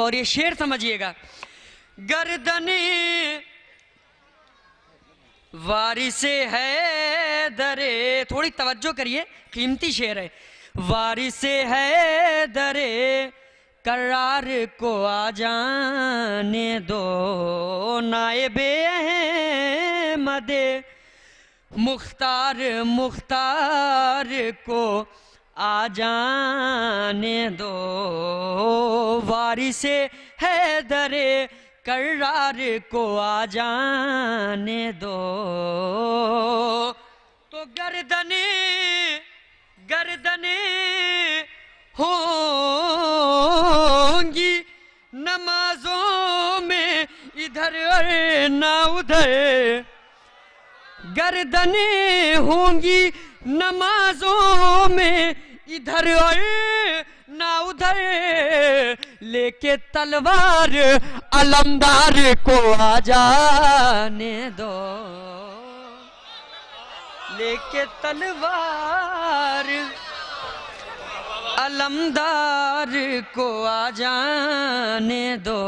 और ये शेर समझिएगा। गर्दने वारिसे है दरे, थोड़ी तवज्जो करिए, कीमती शेर है। वारिसे है दरे करार को आ जाने दो, नायबे अहमदे मुख्तार को आ जाने दो, वारिसे है दरे करार को आ जाने दो। तो गर्दने गर्दने होंगी नमाजों में इधर ना उधर, गर्दने होंगी नमाजों में इधर ना उधर, लेके तलवार अलमदार को आ जाने दो, लेके तलवार अलमदार को आ जाने दो,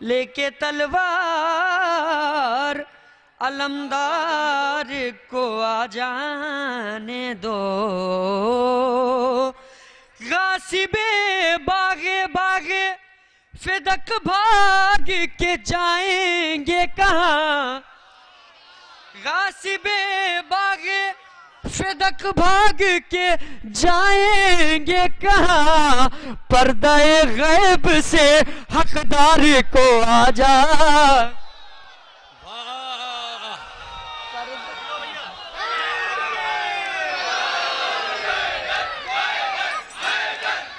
लेके तलवार अलमदार को आ जाने दो। गासिबे बागे बागे फिदक भाग के जाएंगे कहाँ, गासिबे बागे फिदक भाग के जाएंगे कहाँ, पर्दाए गैब से हकदार को आ जा।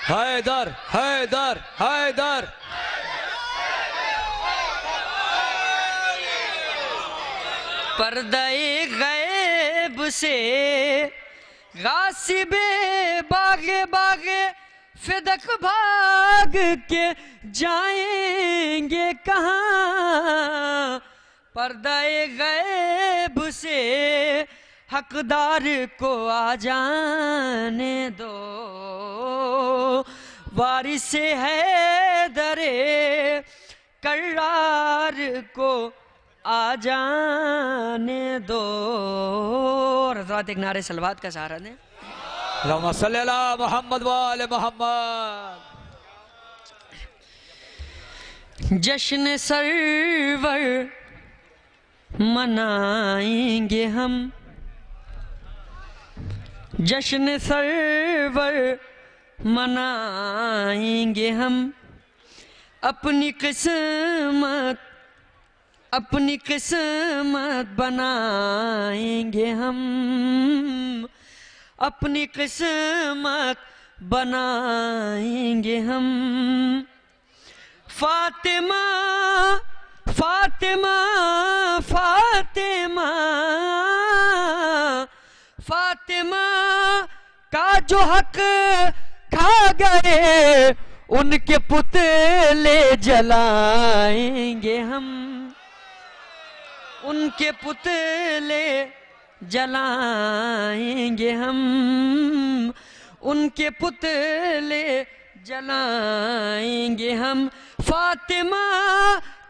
हैदर हैदर हैदर। पर्दाए गैब से गासिबे बागे बागे फिदक भाग के जाएंगे कहाँ, पर्दाए गैब से हकदार को आ जाने दो। वारिस है दरे कर्रार को आ जाने दो। हज़रात एक नारे सलवात का सहारा दें। अल्लाहुम्मा सल्ली अला मोहम्मद व आले मोहम्मद। जश्न सरवर मनाएंगे हम, जश्न सरवर मनाएंगे हम, अपनी किस्मत बनाएंगे हम, अपनी किस्मत बनाएंगे हम। फातिमा फातिमा फातिमा फातिमा का जो हक खा गए, उनके पुतले जलाएंगे हम, उनके पुतले जलाएंगे हम, उनके पुतले जलाएंगे हम। फातिमा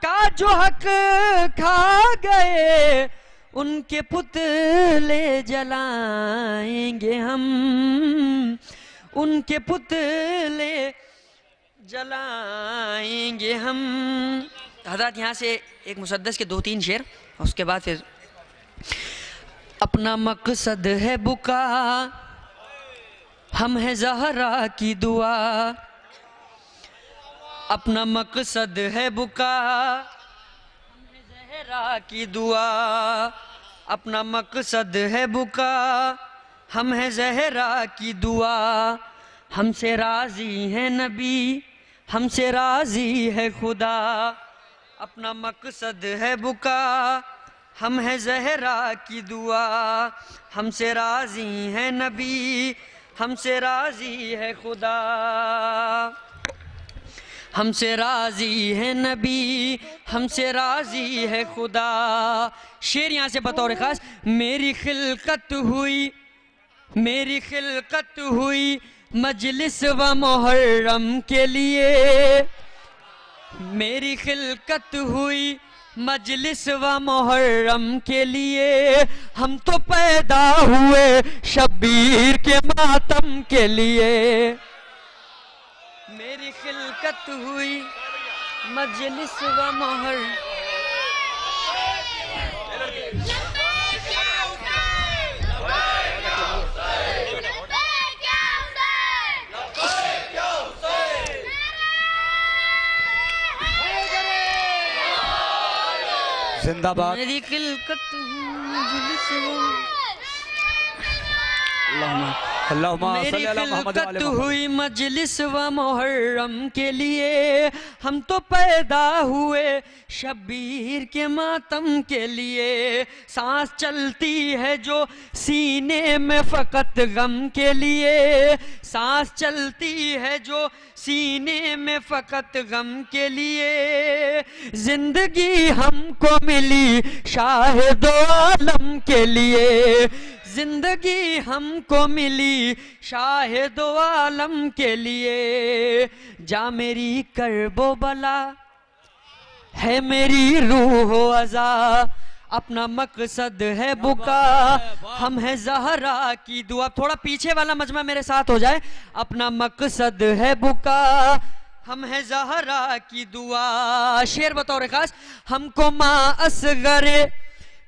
का जो हक खा गए, उनके पुतले जलाएंगे हम, उनके पुतले जलाएंगे हम। हज़रत यहाँ से एक मुसद्दस के 2-3 शेर, उसके बाद फिर अपना मकसद है बुका, हम है ज़हरा की दुआ। अपना मकसद है बुका, हम है ज़हरा की दुआ। अपना मकसद है बुका, हम है ज़हरा की दुआ। हमसे राज़ी है नबी, हमसे राज़ी है खुदा। अपना मकसद है बुका, हम है ज़हरा की दुआ। हमसे राज़ी है नबी, हमसे राज़ी है खुदा। हमसे राज़ी है नबी, हमसे राज़ी है खुदा। शेर यहाँ से बतौर ख़ास, मेरी खिलकत हुई, मेरी खिलकत हुई मजलिस व मुहर्रम के लिए। मेरी खिलकत हुई मजलिस व मुहर्रम के लिए। हम तो पैदा हुए शब्बीर के मातम के लिए। मेरी खिलकत हुई मजलिस व मुहर्रम। जिंदाबाद। मेरी खिलकत मेरी खिलकत हुई मजलिस व मुहर्रम के लिए। हम तो पैदा हुए शब्बीर के मातम के लिए। सांस चलती है जो सीने में फ़कत गम के लिए। सांस चलती है जो सीने में फ़कत गम के लिए। जिंदगी हमको मिली शाहिदो आलम के लिए। जिंदगी हमको मिली शाहिदो आलम के लिए। जा मेरी करबो बला है मेरी रूह अज़ा। अपना मकसद है बुका, हम है ज़हरा की दुआ। थोड़ा पीछे वाला मजमा मेरे साथ हो जाए। अपना मकसद है बुका, हम है ज़हरा की दुआ। शेर बतौर खास, हमको माँ असगरे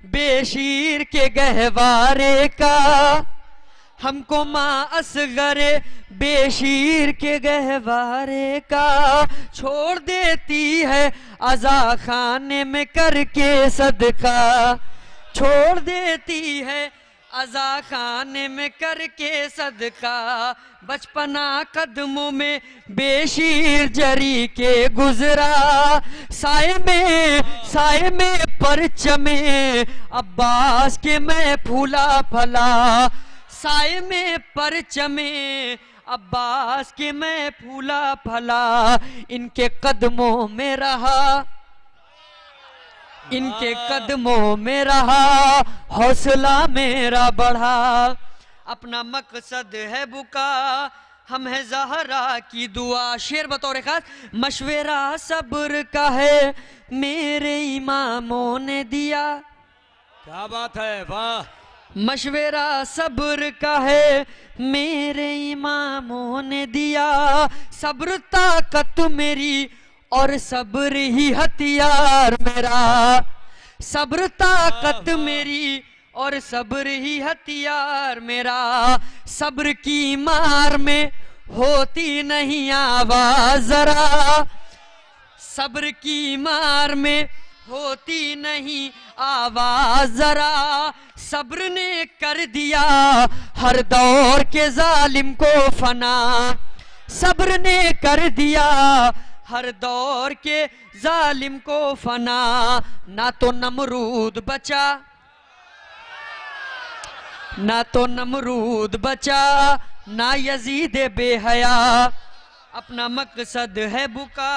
बेशीर के गहवारे का हमको माँ असगरे बेशीर के गहवारे का छोड़ देती है अज़ा खाने में करके सदका, छोड़ देती है अज़ा खाने में करके सदका। बचपना कदमों में बेशीर जरी के गुजरा, साए में परचमे अब्बास के मैं फूला फला, साए में परचमे अब्बास के मैं फूला फला। इनके कदमों में रहा, इनके कदमों में रहा, हौसला मेरा बढ़ा। अपना मकसद है बुका, हम है ज़हरा की दुआ। शेर बतौर खास, मशवरा सब्र का है मेरे इमामों ने दिया। क्या बात है, वाह। मशवरा सब्र का है मेरे इमामों ने दिया। सब्र ताकत मेरी और सब्र ही हथियार मेरा, सब्र ताकत मेरी और सब्र ही हथियार मेरा। सब्र की मार में होती नहीं आवाज जरा, सब्र की मार में होती नहीं आवाज जरा। सब्र ने कर दिया हर दौर के जालिम को फना, सब्र ने कर दिया हर दौर के जालिम को फना। ना तो नमरूद बचा, ना तो नमरूद बचा, ना यजीद बेहया। अपना मकसद है बुका,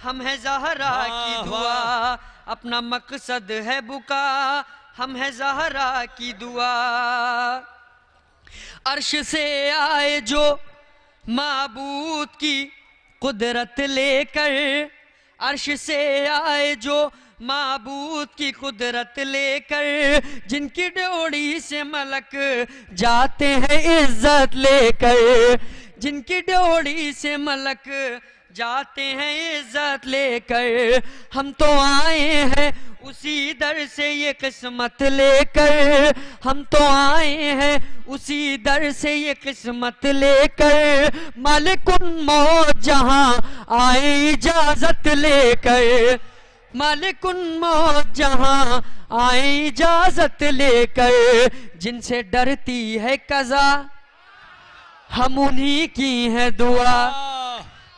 हम है ज़हरा की दुआ। अपना मकसद है बुका, हम है ज़हरा की दुआ। अर्श से आए जो माबूद की कुदरत लेकर, अर्श से आए जो माबूद की कुदरत लेकर, जिनकी ड्योढ़ी से मलक जाते हैं इज्जत लेकर, जिनकी ड्योढ़ी से मलक जाते हैं इज्जत लेकर। हम तो आए हैं उसी दर से ये किस्मत लेकर, हम तो आए हैं उसी दर से ये किस्मत लेकर। मालिकुन मौत जहां आए इजाजत लेकर, मालिकुन मौत जहां आए इजाजत लेकर। जिनसे डरती है कज़ा हम उन्हीं की है दुआ।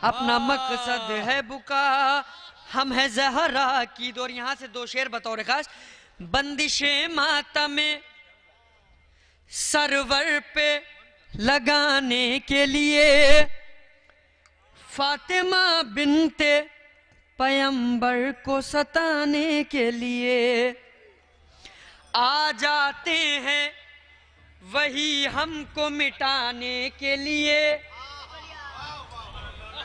अपना मकसद है बुका, हम है ज़हरा की दौर। यहां से दो शेर बतौर खास। बंदिशे मातम सरवर पे लगाने के लिए, फातिमा बिनते पैगंबर को सताने के लिए, आ जाते हैं वही हमको मिटाने के लिए।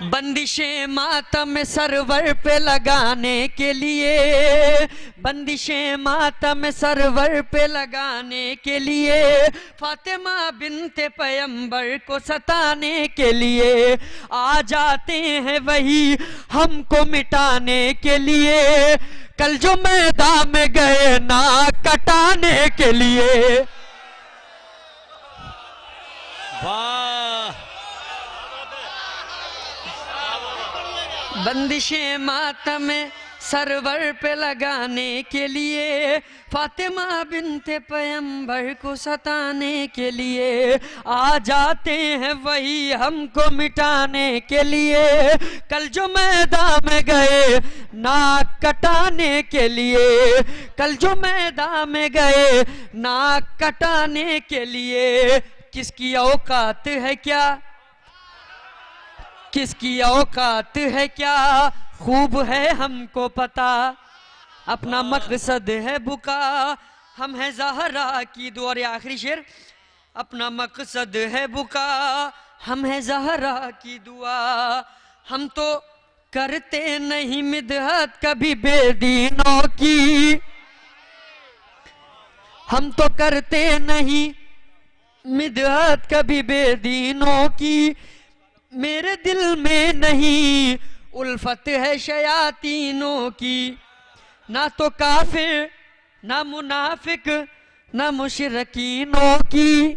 बंदिशें मातम सरवर पे लगाने के लिए, बंदिशें मातम सरवर पे लगाने के लिए, फातिमा बिनते पैगंबर को सताने के लिए। आ जाते हैं वही हमको मिटाने के लिए, कल जो मैदान में गए ना कटाने के लिए। वाह। बंदिशें मातम सरवर पे लगाने के लिए, फातिमा बिनते पैगंबर को सताने के लिए। आ जाते हैं वही हमको मिटाने के लिए, कल जो मैदान में गए नाक कटाने के लिए, कल जो मैदान में गए नाक कटाने के लिए। किसकी औकात है क्या, किसकी औकात है क्या, खूब है हमको पता। अपना मकसद है बुका, हम है ज़हरा की दुआ। और आखिरी शेर, अपना मकसद है बुका, हम है ज़हरा की दुआ। हम तो करते नहीं मिदहत कभी बेदीनों की, हम तो करते नहीं मिदहत कभी बेदीनों की। मेरे दिल में नहीं उल्फत है शयातीनों की, ना तो काफिर ना मुनाफिक ना मुशरकीनों की।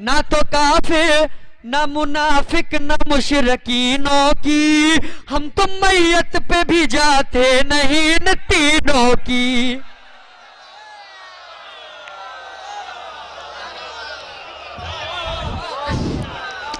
ना तो काफिर ना मुनाफिक ना मुशरकीनों की, हम तो मैयत पे भी जाते नहीं इन तीनों की।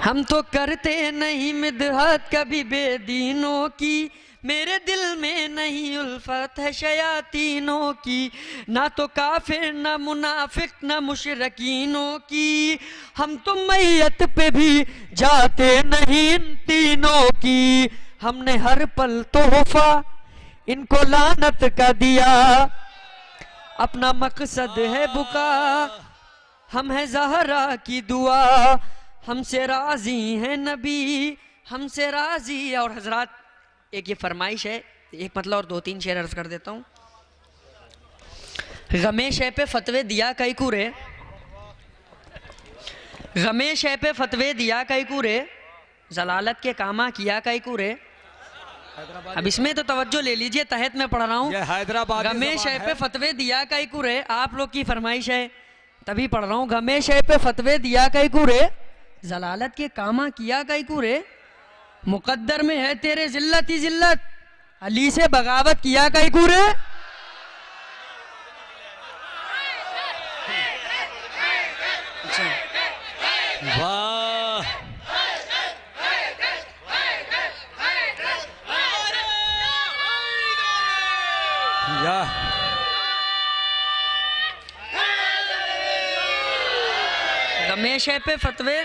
हम तो करते नहीं मिदहत कभी बेदीनों की, मेरे दिल में नहीं उल्फत है शयातीनों की। ना तो काफिर ना मुनाफिक ना मुशरकीनों की, हम तो मैयत पे भी जाते नहीं इन तीनों की। हमने हर पल तोहफा इनको लानत का दिया, अपना मकसद है बुका, हम है ज़हरा की दुआ, हमसे राजी है नबी हमसे राजी। और हजरात एक ये फरमाइश है, एक मतलब और 2-3 शेर अर्ज कर देता हूँ। गमे शे पे फतवे दिया कई कुरे, गमे शे पे फतवे दिया कई कुरे, जलालत के कामा किया कई कुरे। अब इसमें तो तवज्जो ले लीजिए, तहत में पढ़ रहा हूँ। हैदराबाद गमे शे पे फतवे दिया कई कुरे, आप लोग की फरमाइश है तभी पढ़ रहा हूँ। गमे शे पे फतवे दिया कई कुरे, जलालत के कामा किया कई कुरे, मुकद्दर में है तेरे जिल्लत ही जिल्लत, अली से बगावत किया कई कुरे। वाह या गमेशे पे फतवे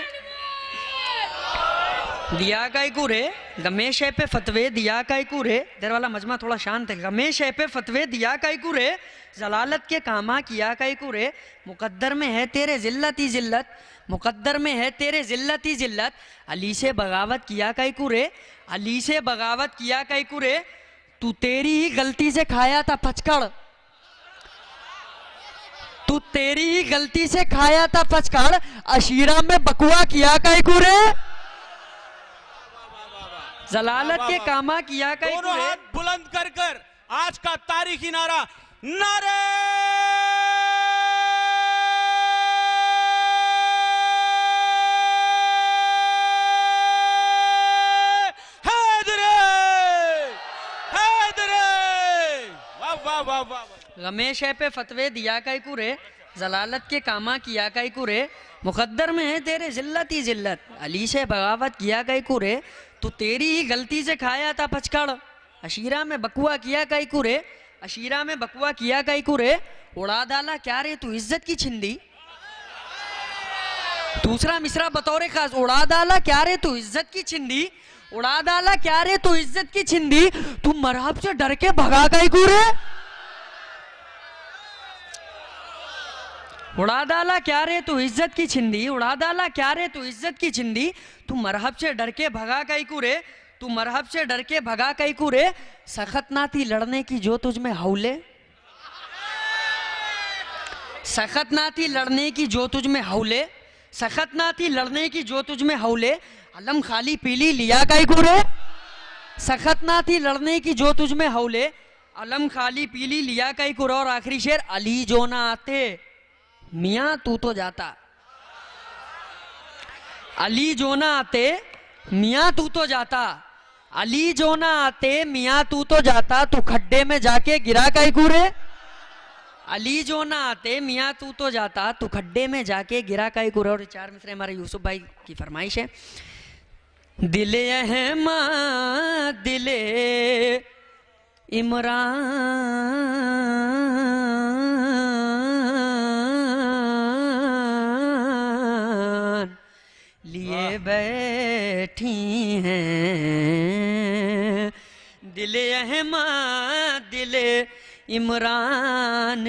दिया कई कुरे, गमेशे पे फतवे दिया कई कुरे। इधर वाला मजमा थोड़ा शांत है। गमेशे पे फतवे दिया कई कुरे, जलालत के कामा किया कई कुरे, मुकद्दर में है तेरे जिल्लत ही जिल्लत, मुकद्दर में है तेरे जिल्लत ही जिल्लत, अली से बगावत किया कई कुरे, अली से बगावत किया कई कुरे। तू तेरी ही गलती से खाया था पचकड़, तू तेरी ही गलती से खाया था पचकड़, अशीरा में बकुआ किया कई कुरे, जलालत के कामा किया कई दोनों कुरे। हाथ बुलंद कर कर आज का तारीखी नारा, नारे रमेश है पे फतवे दिया कई कुरे, जलालत के कामा किया कई कुरे, मुकद्दर में है तेरे जिल्लत ही जिल्लत, अली से बगावत किया कई कुरे। तू तेरी ही गलती से खाया था पचकड़, अशीरा में बकुआ किया कई कुरे, अशीरा में बकुआ किया कई कुरे। उड़ा डाला क्या रे तू इज्जत की छिंदी, दूसरा मिसरा बतौर खास, उड़ा डाला क्या रे तू इज्जत की छिंदी, उड़ा डाला क्या रे तू इज्जत की छिंदी, तू मरहब से डर के भगा कई कुरे। उड़ा डाला क्या रे तू इज्जत की छिंदी, उड़ा डाला क्या रे तू इज्जत की छिंदी, तू मरहब से डर के भगा कई कुरे, तू मरहब से डर के भगा कई कुरे। सखत ना थी लड़ने की जो तुझ में हौले, सखत ना थी लड़ने की जो तुझ में हौले, सखत ना थी लड़ने की जो तुझ में हौले, अलम खाली पीली लिया कई कुरे। सखत ना थी लड़ने की जो तुझ में हौले, अलम खाली पीली लिया कई कुरे। और आखिरी शेर, अली जो ना आते मियाँ तू तो जाता, अली जो ना आते मियाँ तू तो जाता, अली जो ना आते मियाँ तू तो जाता, तू खड्डे में जाके गिरा कई कुरे। अली जो ना आते मियाँ तू तो जाता, तू खड्डे में जाके गिरा कई कुरे। और 4 मिसरे हमारे यूसुफ भाई की फरमाइश है। दिले अहमद दिले इमरान लिए बैठी हैं, दिले अहमद दिले इमरान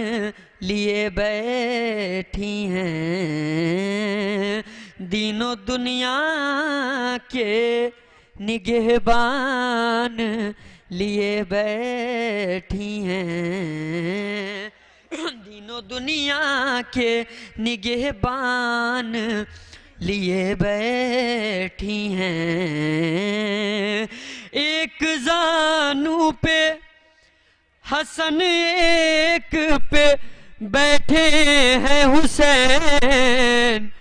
लिए बैठी हैं, दीनों दुनिया के निगहबान लिए बैठी हैं, दीनों दुनिया के निगहबान लिए बैठी हैं। एक जानू पे हसन एक पे बैठे हैं हुसैन,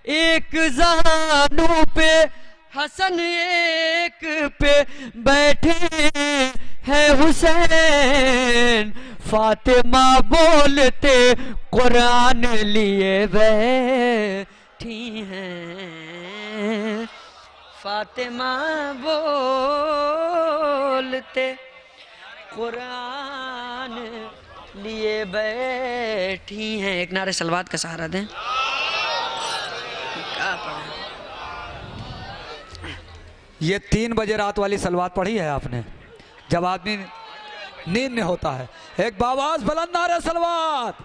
एक जानू पे हसन एक पे बैठे हैं हुसैन, फातिमा बोलते कुरान लिए बैठी हैं, फातिमा बोलते कुरान लिए बैठी हैं। एक नारे सलवात का सहारा दें। क्या पढ़ा? ये 3 बजे रात वाली सलवात पढ़ी है आपने, जब आदमी नींद में होता है। एक बावाज बुलंद नारे सलवात।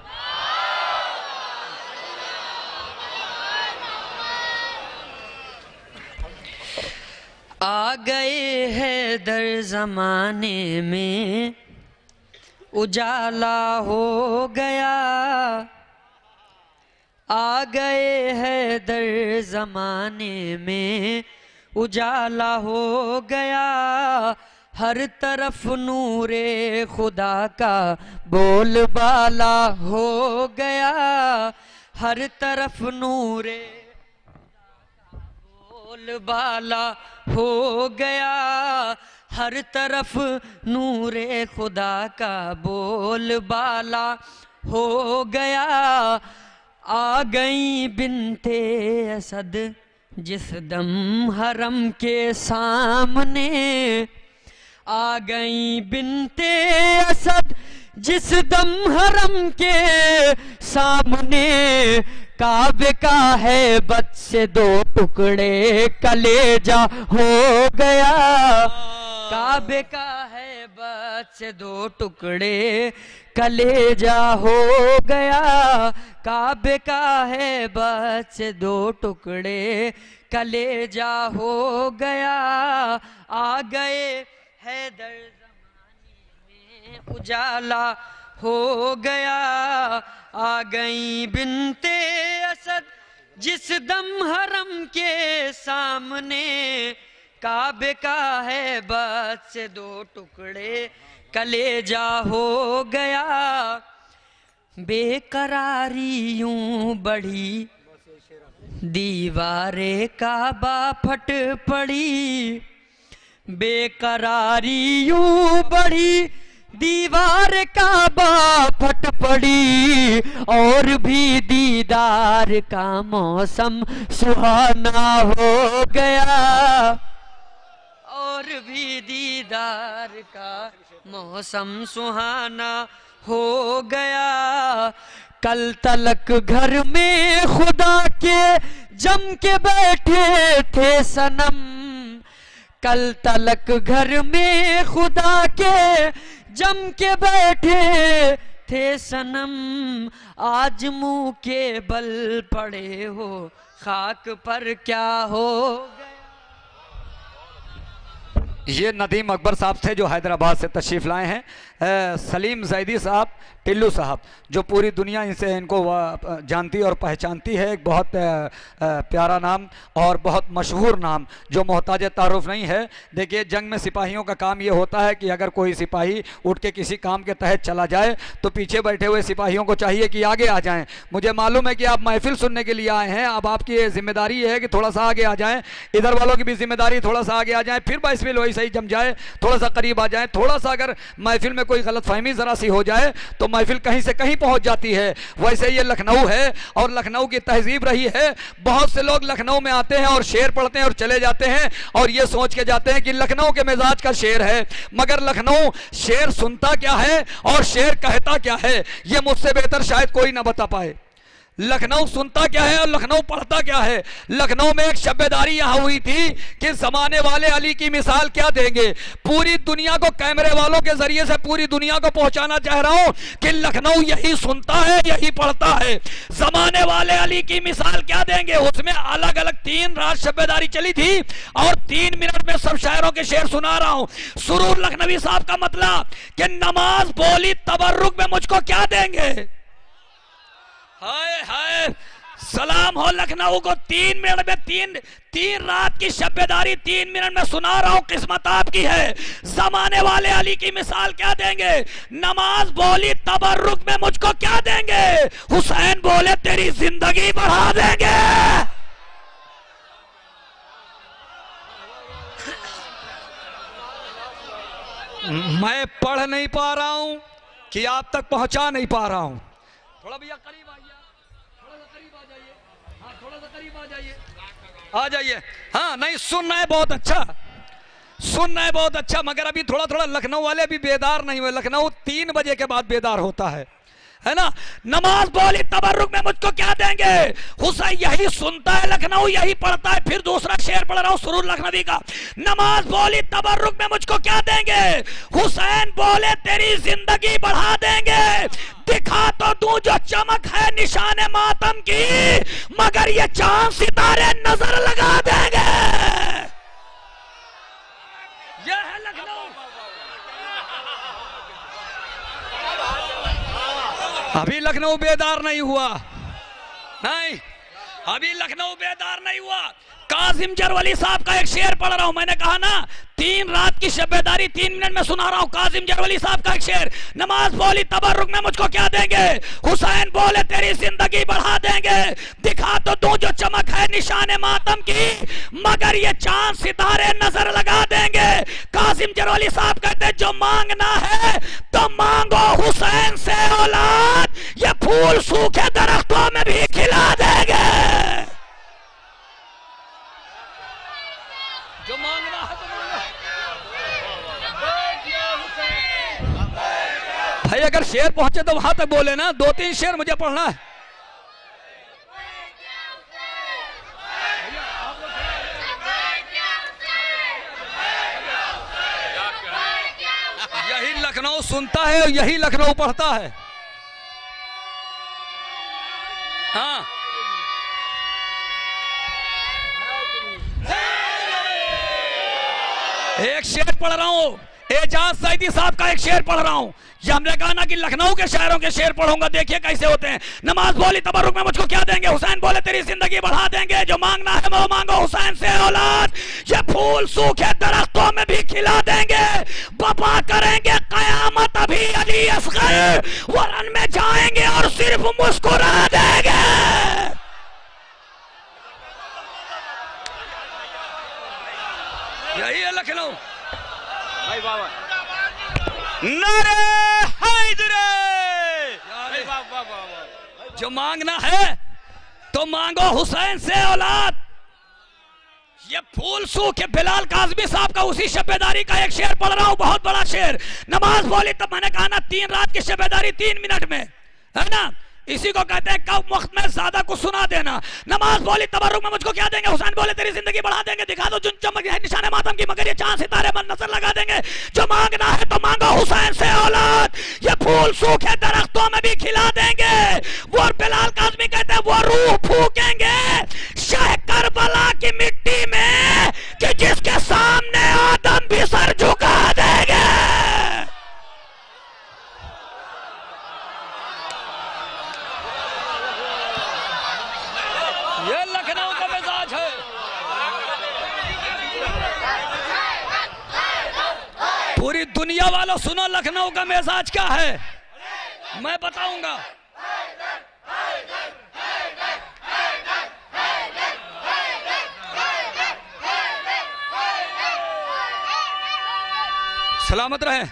आ गए हैं दर जमाने में उजाला हो गया, आ गए हैं दर जमाने में उजाला हो गया, हर तरफ नूरे खुदा का बोलबाला हो गया, हर तरफ नूरे बोलबाला हो गया, हर तरफ नूरे खुदा का बोलबाला हो गया। आ गई बिनते असद जिस दम हरम के सामने, आ गई बिनते असद जिस दम हरम के सामने, काबे का है बद से 2 टुकड़े कलेजा हो गया, काबे का है बद से 2 टुकड़े कलेजा हो गया, काबे का है बद से 2 टुकड़े कलेजा हो गया। आ गए हैदर ज़माने में उजाला हो गया, आ गई बिनते असद जिस दम हरम के सामने, काबे का है बद से 2 टुकड़े कलेजा हो गया। बेकरारी यूं बढ़ी दीवारे काबा फट पड़ी, बेकरारी यूं बढ़ी दीवार काबा फट पड़ी, और भी दीदार का मौसम सुहाना हो गया, और भी दीदार का मौसम सुहाना हो गया। कल तलक घर में खुदा के जम के बैठे थे सनम, कल तलक घर में खुदा के जम के बैठे थे सनम, आज मुंह के बल पड़े हो खाक पर क्या हो गया। ये नदीम अकबर साहब थे जो हैदराबाद से तशरीफ़ लाए हैं। सलीम जैदी साहब, टिल्लू साहब, जो पूरी दुनिया इनसे इनको जानती और पहचानती है। एक बहुत प्यारा नाम और बहुत मशहूर नाम जो मोहताज तारुफ नहीं है। देखिए, जंग में सिपाहियों का काम ये होता है कि अगर कोई सिपाही उठ के किसी काम के तहत चला जाए तो पीछे बैठे हुए सिपाहियों को चाहिए कि आगे आ जाएं। मुझे मालूम है कि आप महफिल सुनने के लिए आए हैं, अब आपकी जिम्मेदारी ये है कि थोड़ा सा आगे आ जाएं। इधर वालों की भी जिम्मेदारी थोड़ा सा आगे आ जाएं, फिर महफिल वही सही जम जाए, थोड़ा सा करीब आ जाए। थोड़ा सा अगर महफिल में कोई गलतफहमी ज़रा सी हो जाए तो महफिल कहीं से कहीं पहुंच जाती है। वैसे ये लखनऊ है और लखनऊ की तहजीब रही है। बहुत से लोग लखनऊ में आते हैं और शेर पढ़ते हैं और चले जाते हैं और ये सोच के जाते हैं कि लखनऊ के मिजाज का शेर है, मगर लखनऊ शेर सुनता क्या है और शेर कहता क्या है ये मुझसे बेहतर शायद कोई ना बता पाए। लखनऊ सुनता क्या है और लखनऊ पढ़ता क्या है। लखनऊ में एक शब्बेदारी यहाँ हुई थी कि जमाने वाले अली की मिसाल क्या देंगे। पूरी दुनिया को कैमरे वालों के जरिए से पूरी दुनिया को पहुंचाना चाह रहा हूं कि लखनऊ यही सुनता है, यही पढ़ता है। जमाने वाले अली की मिसाल क्या देंगे। उसमें अलग अलग 3 रात शब्बेदारी चली थी और 3 मिनट में सब शायरों के शेर सुना रहा हूं। सुरूर लखनवी साहब का मतलब कि नमाज बोली तबर्रुक में मुझको क्या देंगे। हाय हाय, सलाम हो लखनऊ को। 3 मिनट में तीन रात की शब्बेदारी 3 मिनट में सुना रहा हूं, किस्मत आपकी है। जमाने वाले अली की मिसाल क्या देंगे। नमाज बोली तबर्रुक में मुझको क्या देंगे। हुसैन बोले तेरी जिंदगी बढ़ा देंगे। मैं पढ़ नहीं पा रहा हूं कि आप तक पहुंचा नहीं पा रहा हूं। थोड़ा भैया करीब आइए, थोड़ा सा करीब आ जाइए। हाँ थोड़ा सा करीब आ जाइए, आ जाइए। हाँ नहीं सुनना है बहुत अच्छा, सुनना है बहुत अच्छा, मगर अभी थोड़ा थोड़ा लखनऊ वाले अभी बेदार नहीं हुए। लखनऊ 3 बजे के बाद बेदार होता है ना। नमाज बोली तबर्रुक में मुझको क्या देंगे? हुसैन यही सुनता है, लखनऊ यही पढ़ता है। फिर दूसरा शेर पढ़ रहा हूं सुरूर लखनवी का। नमाज बोली तबर्रुक में मुझको क्या देंगे? हुसैन बोले तेरी जिंदगी बढ़ा देंगे। दिखा तो दूं जो चमक है निशाने मातम की, मगर ये चांद सितारे नजर लगा देंगे। यह है लखनऊ। अभी लखनऊ बेदार नहीं हुआ, नहीं अभी लखनऊ बेदार नहीं हुआ। कासिम जरवली साहब का एक शेर पढ़ रहा हूं। मैंने कहा ना 3 रात की शब्बेदारी 3 मिनट में सुना रहा हूं। कासिम जरवली साहब का एक शेर। नमाज बोली तबर्रुक में मुझको क्या देंगे? हुसैन बोले तेरी जिंदगी बढ़ा देंगे। दिखा तो दूं जो चमक है निशाने मातम की, मगर ये चांद सितारे नजर लगा देंगे। कासिम जरवली साहब कहते जो मांगना है तो मांगो हुसैन से औलाद, ये फूल सूखे दरख्तों में भी खिला देंगे। जो मांगना है तो भाई अगर शेर पहुंचे तो वहां तक बोले ना। 2-3 शेर मुझे पढ़ना है। यही लखनऊ सुनता है, यही लखनऊ पढ़ता है। हाँ एक शेर पढ़ रहा हूं, एजाज सईदी साहब का एक शेर पढ़ रहा हूं। ये हमने कहा ना कि लखनऊ के शायरों के शेर पढ़ूंगा, देखिए कैसे होते हैं। नमाज बोली तबर्रुक में मुझको क्या देंगे? हुसैन बोले तेरी जिंदगी बढ़ा देंगे। जो मांगना है वो मांगो हुसैन से औलाद, ये फूल सूखे दरख्तों में भी खिला देंगे। बपा करेंगे कयामत अभी अली असगर, वरन में जाएंगे और सिर्फ मुस्कुरा देंगे। यही है लखनऊ। भाई बाबा नारे हैदरे। जो मांगना है तो मांगो हुसैन से औलाद, ये फूल सूखे। बिलाल काज़मी साहब का उसी शब्बेदारी का एक शेर पढ़ रहा हूं, बहुत बड़ा शेर। नमाज बोली तब मैंने कहा ना 3 रात की शब्बेदारी 3 मिनट में, है ना। इसी को कहते हैं कब वक्त में ज्यादा को सुना देना। नमाज बोली तबर्रुक में मुझको क्या देंगे? हुसैन बोले तेरी जिंदगी बढ़ा देंगे। दिखा दो जुन चमक है निशाने मातम की, मगर ये चांद सितारे मन नजर लगा देंगे। जो मांगना है तो मांगो हुसैन से औलाद, ये फूल सूखे दरख्तों में भी खिला देंगे। वो बिलाल काज़मी कहते हैं वो रूह फूकेंगे शाह करबला की मिट्टी में, कि जिसके सामने आदम भी सर झुका देंगे। ये लखनऊ का मिजाज है। पूरी दुनिया वालों सुनो लखनऊ का मिजाज क्या है, मैं बताऊंगा। सलामत रहे।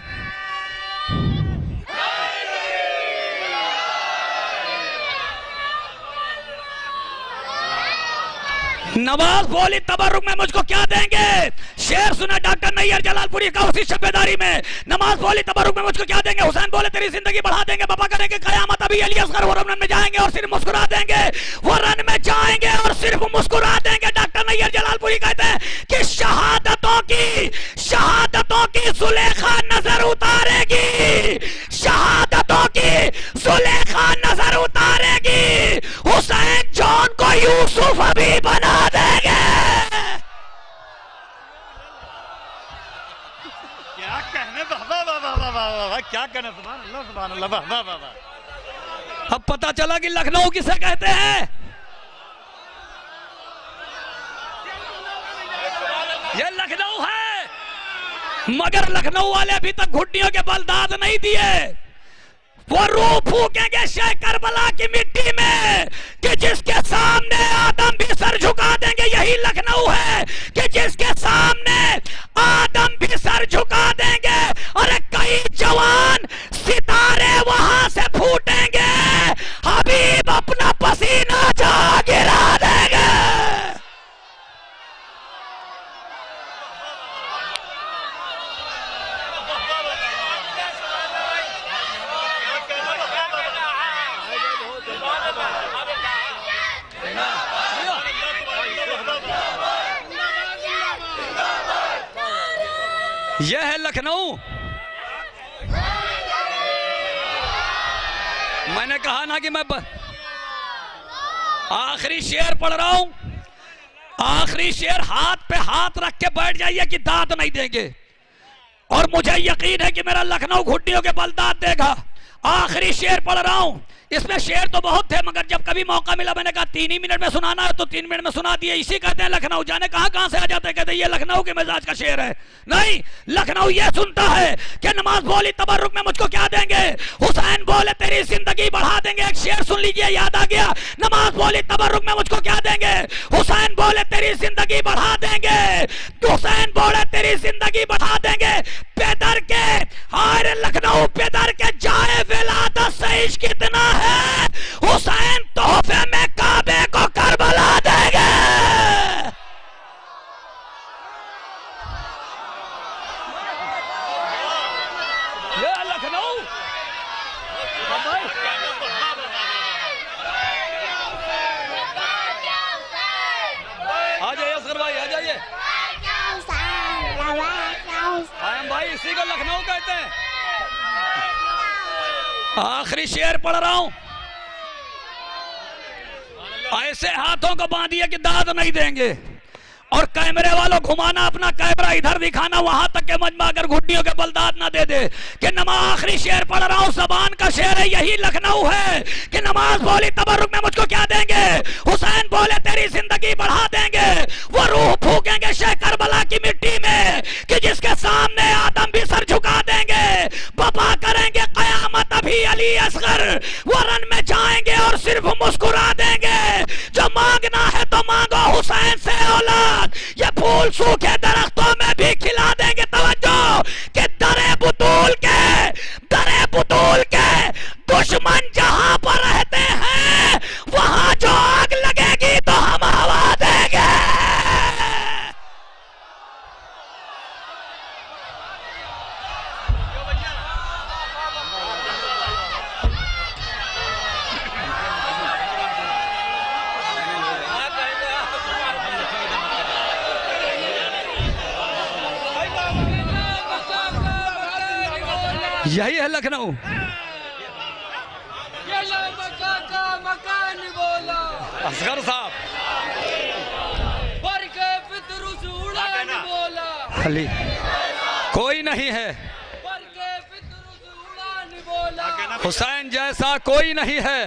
नवाज बोली तबर्रुक में मुझको क्या देंगे? शेर सुना डॉक्टर नैयर जलालपुरी का उसी शब्बेदारी में। नमाज बोली तबर्रुक में मुझको क्या देंगे? हुसैन बोले तेरी जिंदगी बढ़ा देंगे। बपा करेंगे कयामत अभी अली असगर, वो रन में जाएंगे और सिर्फ मुस्कुरा देंगे। वो रन में जाएंगे और सिर्फ मुस्कुरा देंगे। डॉक्टर नैयर जलालपुरी कहते हैं कि शहादतों की जुलेखा नजर उतारेगी, शहादतों की जुलेखा नजर उतारेगी। हुसैन जॉन को यूसुफ अभी बना देंगे। क्या कहने, वाह वाह वाह वाह वाह, क्या कहने, सुभान अल्लाह सुभान अल्लाह, वाह वाह वाह वाह। अब पता चला कि लखनऊ किसे कहते हैं। ये लखनऊ है, मगर लखनऊ वाले अभी तक घुटनियों के बल दाद नहीं दिए। वो रूह फूकेंगे शेख करबला की मिट्टी में, कि जिसके सामने आदम भी सर झुका देंगे। यही लखनऊ है कि जिसके सामने आदम भी सर झुका देंगे। अरे कई जवान सितारे वहां से फूटेंगे, हबीब अपना पसीना जा गिरा देंगे। यह है लखनऊ। मैंने कहा ना कि मैं आखिरी शेर पढ़ रहा हूं, आखिरी शेर हाथ पे हाथ रख के बैठ जाइए कि दाद नहीं देंगे, और मुझे यकीन है कि मेरा लखनऊ घुट्टियों के बल दाद देगा। आखिरी शेर पढ़ रहा हूं, इसमें शेर तो बहुत थे मगर जब कभी मौका मिला मैंने कहा 3 ही मिनट में सुनाना है तो 3 मिनट में सुना दिए। इसी कहते हैं लखनऊ। जाने कहां से आ जाते हैं, कहते हैं ये लखनऊ के मिजाज का शेर है। नहीं, लखनऊ ये सुनता है कि नमाज बोली तबर्रुक में मुझको क्या देंगे, हुसैन बोले तेरी जिंदगी बढ़ा देंगे। एक शेर सुन लीजिए, याद आ गया। नमाज बोली तबर्रुक में मुझको क्या देंगे, हुसैन बोले तेरी जिंदगी बढ़ा देंगे, हुसैन बोले तेरी जिंदगी बढ़ा देंगे। पेदर के हाय लखनऊ पेदर के जाए विलादत से इश्क कितना है, हुसैन तोहफे में काबे को करबला देंगे। ये लखनऊ आ जाइए असगर भाई, आ जाइए। आयम भाई, इसी को लखनऊ कहते हैं। आखिरी शेर पढ़ रहा हूं, ऐसे हाथों को बांधिए कि दाद नहीं देंगे, और कैमरे वालों घुमाना अपना कैमरा इधर दिखाना वहां तक के मजमा अगर घुटनियों के बल दाद ना दे दे कि नमाज। आखिरी शेर पढ़ रहा हूं, जबान का शेर है, यही लखनऊ है कि नमाज बोली तबर्रुक में मुझको क्या देंगे, हुसैन बोले तेरी जिंदगी बढ़ा देंगे। वो रूह फूकेंगे शेख करबला की मिट्टी में कि जिसके सामने आदम भी सर झुका देंगे। बपा करेंगे कयामत अभी अली असगर, वो रन में जाएंगे और सिर्फ मुस्कुरा देंगे। जो मांगना है तो मांगो हुसैन से औलाद, ये फूल सूखे दरख्तों में भी खिला देंगे। तवज्जो कि दरे बुतूल के दुश्मन जहां पर रहते हैं वहां जो आग लगेगी तो हम हवा देंगे। यही है लखनऊ। असगर साहब अली कोई नहीं है, हुसैन जैसा कोई नहीं है।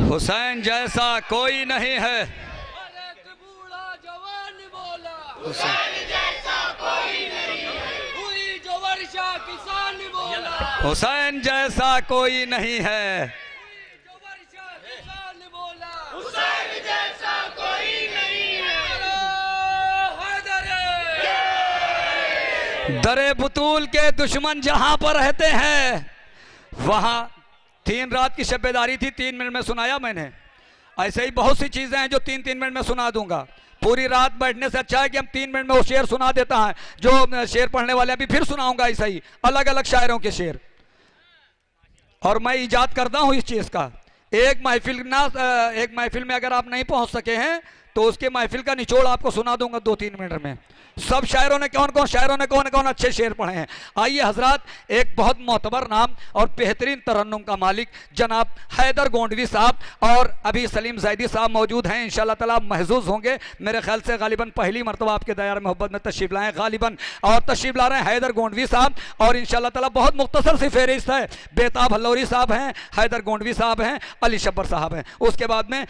हुसैन जैसा कोई नहीं है, बूढ़ा जवान बोला हुसैन जैसा कोई नहीं है, हुई जो वर्षा किसान बोला हुसैन जैसा कोई नहीं है, जो वर्षा किसान बोला हुसैन जैसा कोई नहीं है। दरे बुतूल के दुश्मन जहां पर रहते हैं वहां 3 रात की शब्बेदारी थी, 3 मिनट में सुनाया मैंने। ऐसे ही बहुत सी चीजें हैं जो 3-3 मिनट में सुना दूंगा। पूरी रात बैठने से अच्छा है कि हम 3 मिनट में वो शेर सुना देता है जो शेर पढ़ने वाले अभी फिर सुनाऊंगा। ऐसा ही अलग अलग शायरों के शेर, और मैं इजाद करता हूं इस चीज का। एक महफिल में अगर आप नहीं पहुंच सके हैं तो उसके महफिल का निचोड़ आपको सुना दूंगा 2-3 मिनट में। सब शायरों ने कौन अच्छे शेर पढ़े हैं। आइए हजरात, एक बहुत मोतबर नाम और बेहतरीन तरन्नुम का मालिक जनाब हैदर गोंडवी साहब और अभी सलीम जैदी साहब मौजूद हैं। इंशाल्लाह ताला महजूज होंगे। मेरे ख्याल से गालिबन पहली मरतबा आपके दायरा मोहब्बत में तशरीफ लाए गालिबन, और तशरीफ ला रहे हैं हैदर गोंडवी साहब। और इंशाल्लाह ताला बहुत मुख्तसर सी फहरिस्त है। बेताब हल्लौरी साहब हैं, हैदर गोंडवी साहब हैं, अली शब्बर साहब हैं। उसके बाद में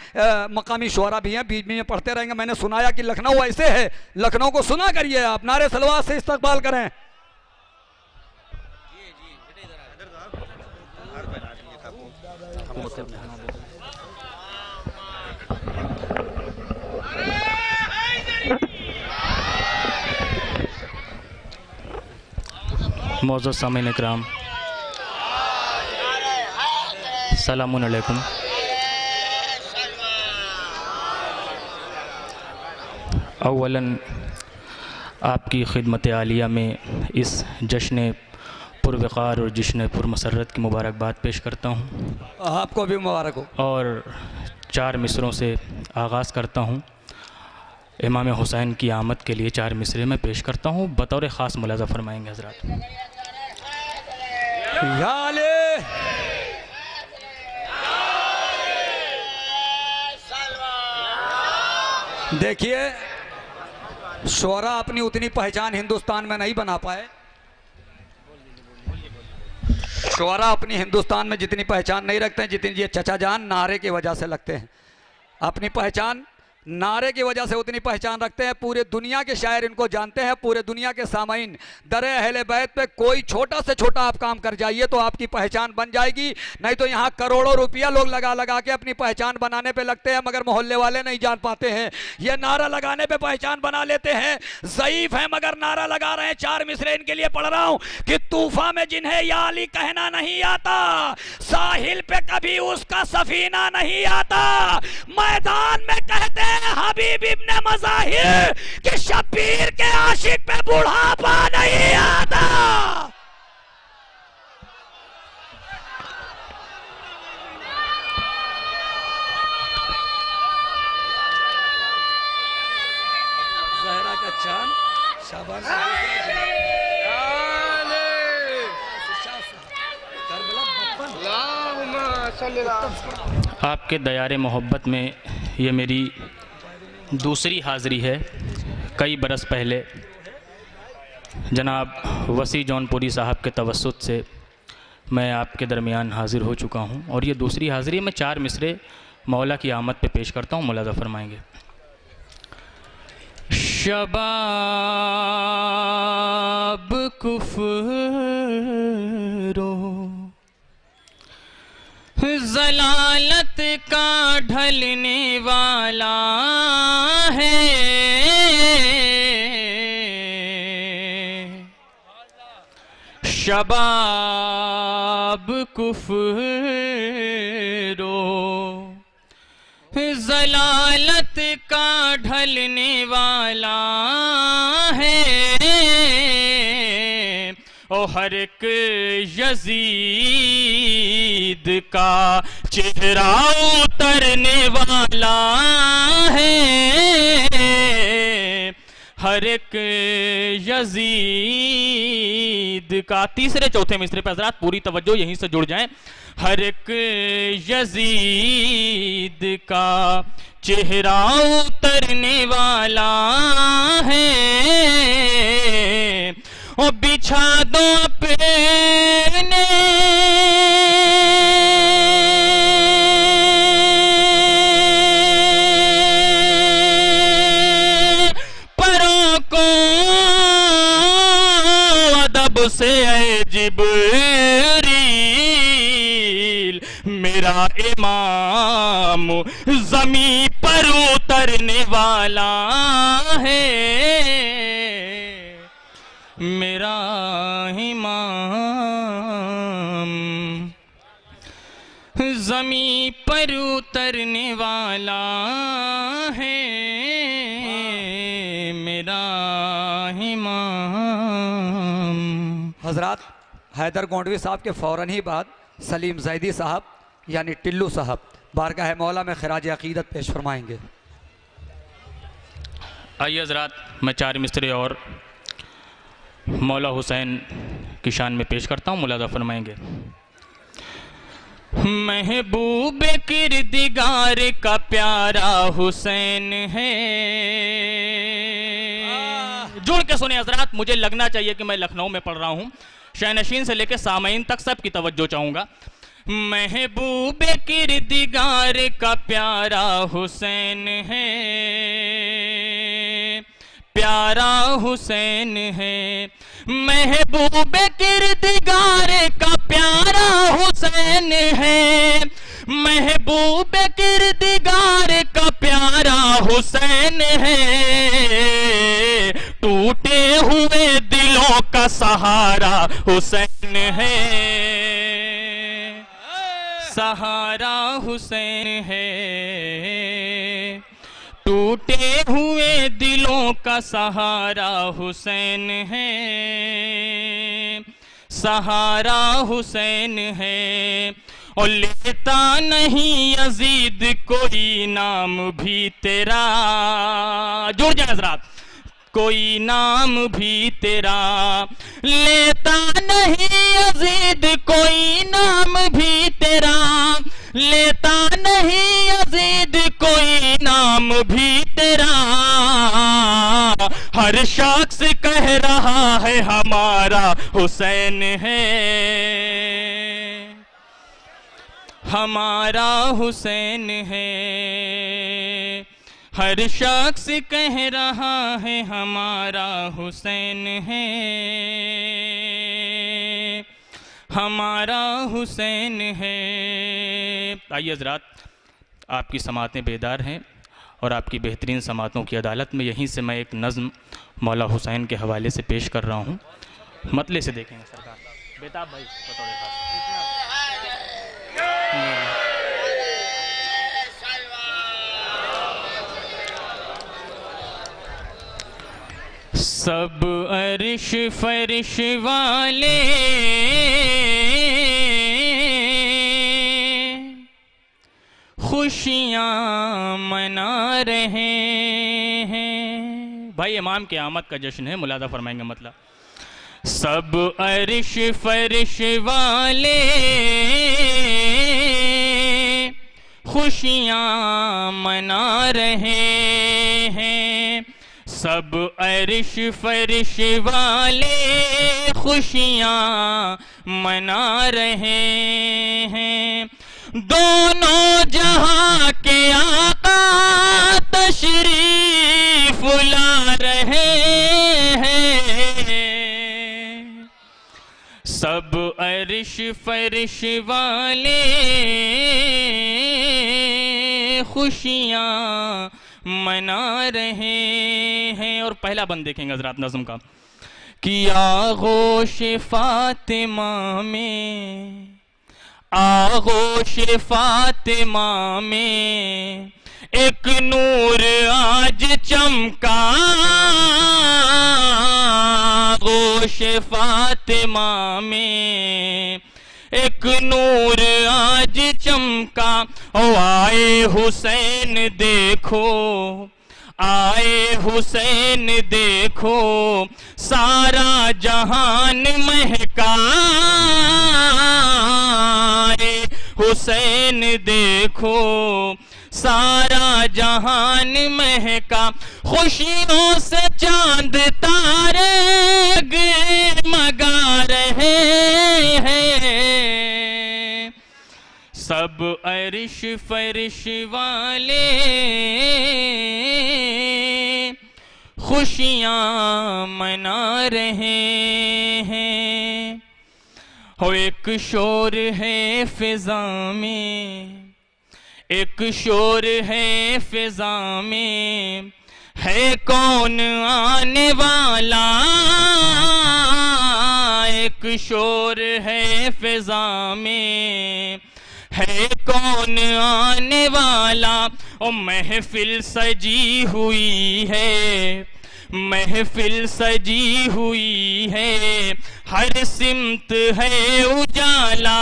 मकामी शुअरा भी हैं, बीच में पढ़ते रहेंगे। मैंने सुनाया कि लखनऊ ऐसे है, लखनऊ को सुना करिए आप, नारे सलवात से इस्तकबाल करें। मौजूद सामीन इकराम, सलामुन अलैकुम। अव्वलन आपकी खिदमत आलिया में इस जश्न पुरवक़ार और जश्न पुरमसरत की मुबारकबाद पेश करता हूँ। आपको भी मुबारक हो। और 4 मिसरों से आगाज़ करता हूँ। इमाम हुसैन की आमद के लिए 4 मिसरे में पेश करता हूँ, बतौर ख़ास मुलाज़ा फरमाएंगे हज़रात। या अली देखिए, शोरा अपनी उतनी पहचान हिंदुस्तान में नहीं बना पाए। शोरा अपनी हिंदुस्तान में जितनी पहचान नहीं रखते हैं जितनी ये चचा जान नारे की वजह से लगते हैं। अपनी पहचान नारे की वजह से उतनी पहचान रखते हैं। पूरे दुनिया के शायर इनको जानते हैं, पूरे दुनिया के सामाइन। दरे अहले बैत पे कोई छोटा से छोटा आप काम कर जाइए तो आपकी पहचान बन जाएगी। नहीं तो यहाँ करोड़ों रुपया लोग लगा लगा के अपनी पहचान बनाने पे लगते हैं, मगर मोहल्ले वाले नहीं जान पाते हैं। ये नारा लगाने पे पहचान बना लेते हैं। ज़ईफ है मगर नारा लगा रहे हैं। 4 मिसरे इनके लिए पढ़ रहा हूँ कि तूफा में जिन्हें या अली कहना नहीं आता, साहिल पे कभी उसका सफीना नहीं आता। मैदान में कहते हैं हबीब इब्ने मज़ाहिर कि शब्बीर के आशिक पे बुढ़ापा नहीं आता। ज़हरा का चांद शाबाश। आपके दयारे मोहब्बत में ये मेरी दूसरी हाज़री है। कई बरस पहले जनाब वसी जौनपुरी साहब के तवस्सुत से मैं आपके दरमियान हाज़िर हो चुका हूँ और ये दूसरी हाज़िरी में 4 मिसरे मौला की आमद पे पेश करता हूँ, मुलाज़ा फरमाएंगे। शबाब कुफ्रो ज़लालत का ढलने वाला है, शबाब कुफ्रो ज़लालत का ढलने वाला है। और हर एक यजीद का चेहरा उतरने वाला है। हर एक यजीद का तीसरे चौथे मिसरे पे हज़रात पूरी तवज्जो यहीं से जुड़ जाएं। हर एक यजीद का चेहरा उतरने वाला है। और बिछा दो अपने परों को अदब से ऐ जिब्रील, मेरा इमाम ज़मीं पर उतरने वाला है। मेरा इमाम ज़मीं पर उतरने वाला है। मेरा इमाम। हजरात, हैदर गोंडवी साहब के फ़ौरन ही बाद सलीम जैदी साहब यानी टिल्लू साहब बारगाह मौला में खिराज अकीदत पेश फरमाएंगे। आइए हजरात, मैं 4 मिसरे और मौला हुसैन की शान में पेश करता हूँ, मुलाज़ा फरमाएंगे। महबूब किरदिगार का प्यारा हुसैन है। जुड़ के सुने हजरात, मुझे लगना चाहिए कि मैं लखनऊ में पढ़ रहा हूँ। शहनशीन से लेकर सामईन तक सबकी तवज्जो चाहूँगा। महबूब किरदिगार का प्यारा हुसैन है, प्यारा हुसैन है। महबूब किरदिगार का प्यारा हुसैन है। महबूब किरदगार का प्यारा हुसैन है, टूटे हुए दिलों का सहारा हुसैन है, सहारा हुसैन है, टूटे हुए दिलों का सहारा हुसैन है, सहारा हुसैन है। और लेता नहीं यजीद कोई नाम भी तेरा, जुड़ जाए हज़रात, कोई नाम भी तेरा, लेता नहीं यजीद कोई नाम भी तेरा, लेता नहीं यजीद कोई नाम भी तेरा, हर शख्स कह रहा है हमारा हुसैन है, हमारा हुसैन है, हर शख्स कह रहा है हमारा हुसैन है, हमारा हुसैन है। आइए हज़रात, आपकी समातें बेदार हैं और आपकी बेहतरीन समातों की अदालत में यहीं से मैं एक नज़्म मौला हुसैन के हवाले से पेश कर रहा हूँ। मतले से देखेंगे सरकार। बेताब भाई सब अर्श फर्श वाले खुशियाँ मना रहे हैं। भाई इमाम की आमद का जश्न है, मुलादा फरमाएंगे मतलब। सब अर्श फर्श वाले खुशियाँ मना रहे हैं, सब अर्श फर्श वाले खुशियाँ मना रहे हैं, दोनों जहां के आका तशरीफ ला रहे हैं, सब अर्श फर्श वाले खुशियाँ मना रहे हैं। और पहला बंद देखेंगे हज़रात नज़्म का कि आगोश फातिमा में, आगोश फातिमा में एक नूर आज चमका, आगोश फातिमा में एक नूर आज चमका, ओ आए हुसैन देखो, आए हुसैन देखो, सारा जहान महका, आए हुसैन देखो, सारा जहान महका, खुशियों से चांद तारे मगा रहे हैं, सब अर्श फर्श वाले खुशियाँ मना रहे हैं। हो एक शोर है फिजा में, एक शोर है फिजा में, है कौन आने वाला, एक शोर है फिजा में, है कौन आने वाला। ओ महफिल सजी हुई है, महफिल सजी हुई है, हर सिमत है उजाला,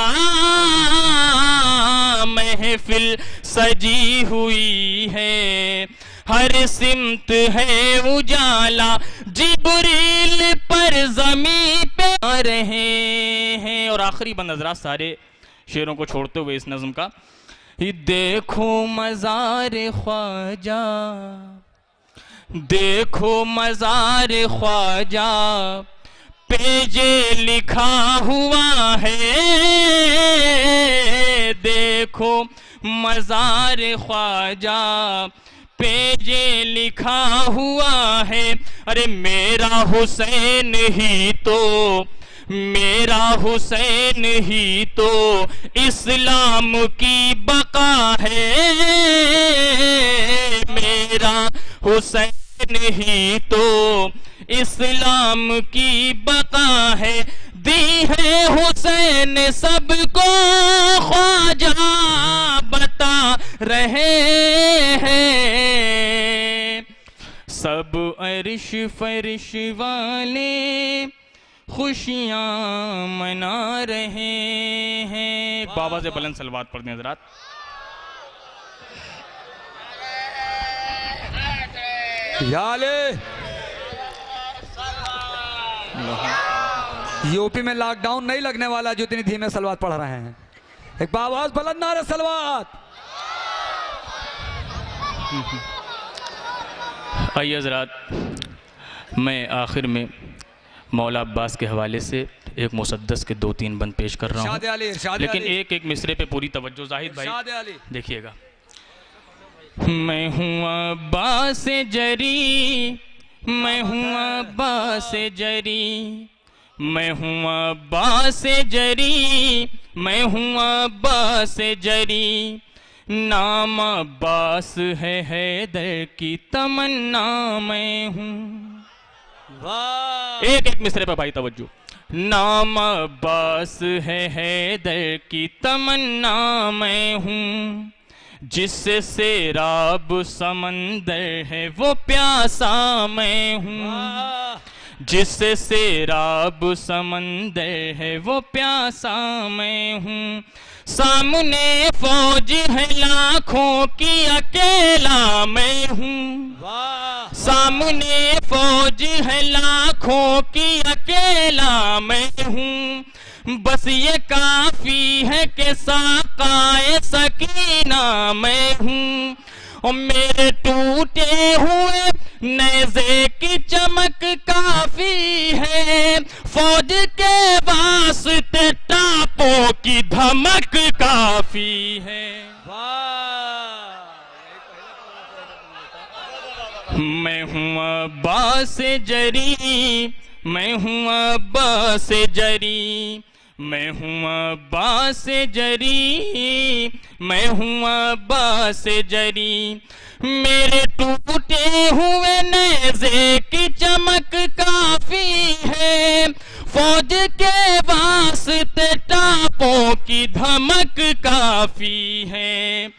महफिल सजी हुई है, हर सिमत है उजाला, जिब्रील पर ज़मीं पे आ रहे हैं। और आखिरी बंद हज़रात सारे शेरों को छोड़ते हुए इस नज़्म का, देखो मज़ार ख्वाजा, देखो मज़ार ख्वाजा पे जे लिखा हुआ है, देखो मज़ार ख्वाजा पे जे लिखा हुआ है, अरे मेरा हुसैन ही तो, मेरा हुसैन ही तो इस्लाम की बका है, मेरा हुसैन ही तो इस्लाम की बका है। दी है हुसैन सबको ख्वाजा बता रहे हैं, सब अर्श फर्श वाले खुशियाँ मना रहे हैं। बाबा से बुलंद सलवात पढ़ दें हज़रात। याले यूपी में लॉकडाउन नहीं लगने वाला जो इतनी धीमे सलवात पढ़ रहे हैं। एक बाबाज बुलंद नारे सलवात। आइए हज़रात, मैं आखिर में मौला अब्बास के हवाले से एक मुसद्दस के 2-3 बंद पेश कर रहा हूँ, लेकिन एक एक मिसरे पे पूरी तवज्जो। जाहिद भाई देखिएगा। मैं हूँ अब्बास जरी, मैं हूँ अब्बास जरी, मैं हूँ अब्बास जरी, मैं हूँ अब्बास जरी, नाम अब्बास है हैदर की तमन्ना मैं हूँ। एक एक मिसरे पर भाई तवज्जो। नाम अब्बास है हैदर की तमन्ना मैं हूँ, जिससे सेराब समंदर है वो प्यासा मैं हूँ, जिससे सेराब समंदर है वो प्यासा मैं हूँ। सामने फौज है लाखों की अकेला मैं हूँ, सामने फौज है लाखों की अकेला मैं हूँ, बस ये काफी है कि साकाए सकीना मैं हूँ। और मेरे टूटे हुए नेज़े की चमक काफी है, फौज के वास्ते टापों की धमक काफी है। मैं हूँ अब्बास जरी, मैं हूँ अब्बास जरी, मैं हूँ अब्बास जरी, मैं हूँ अब्बास जरी, मेरे टूटे हुए नेज़े की चमक काफी है, फौज के वास्ते टापों की धमक काफी है।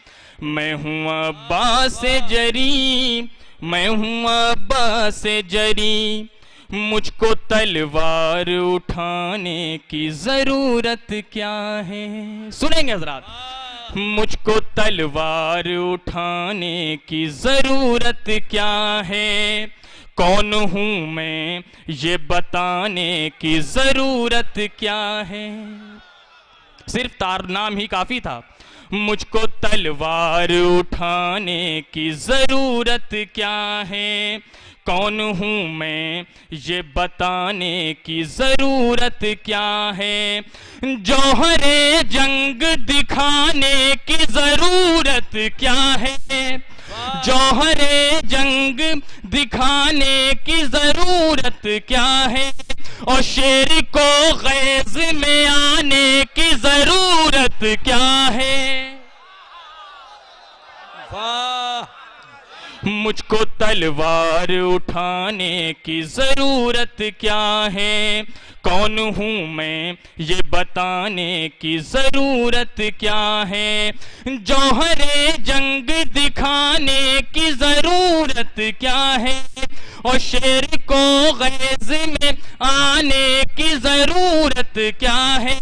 मैं हूँ अब्बास जरी, मैं हूँ अब्बास जरी, मुझको तलवार उठाने की जरूरत क्या है। सुनेंगे हजरात। मुझको तलवार उठाने की जरूरत क्या है, कौन हूँ मैं ये बताने की जरूरत क्या है। सिर्फ तार नाम ही काफी था। मुझको तलवार उठाने की जरूरत क्या है, कौन हूँ मैं ये बताने की जरूरत क्या है। जौहरे जंग दिखाने की जरूरत क्या है, जौहरे जंग दिखाने की जरूरत क्या है, और शेर को गैज़ में आने की जरूरत क्या है। मुझको तलवार उठाने की जरूरत क्या है, कौन हूँ मैं ये बताने की जरूरत क्या है। जौहरे जंग दिखाने की जरूरत क्या है, और शेर को गैज़ में आने की जरूरत क्या है।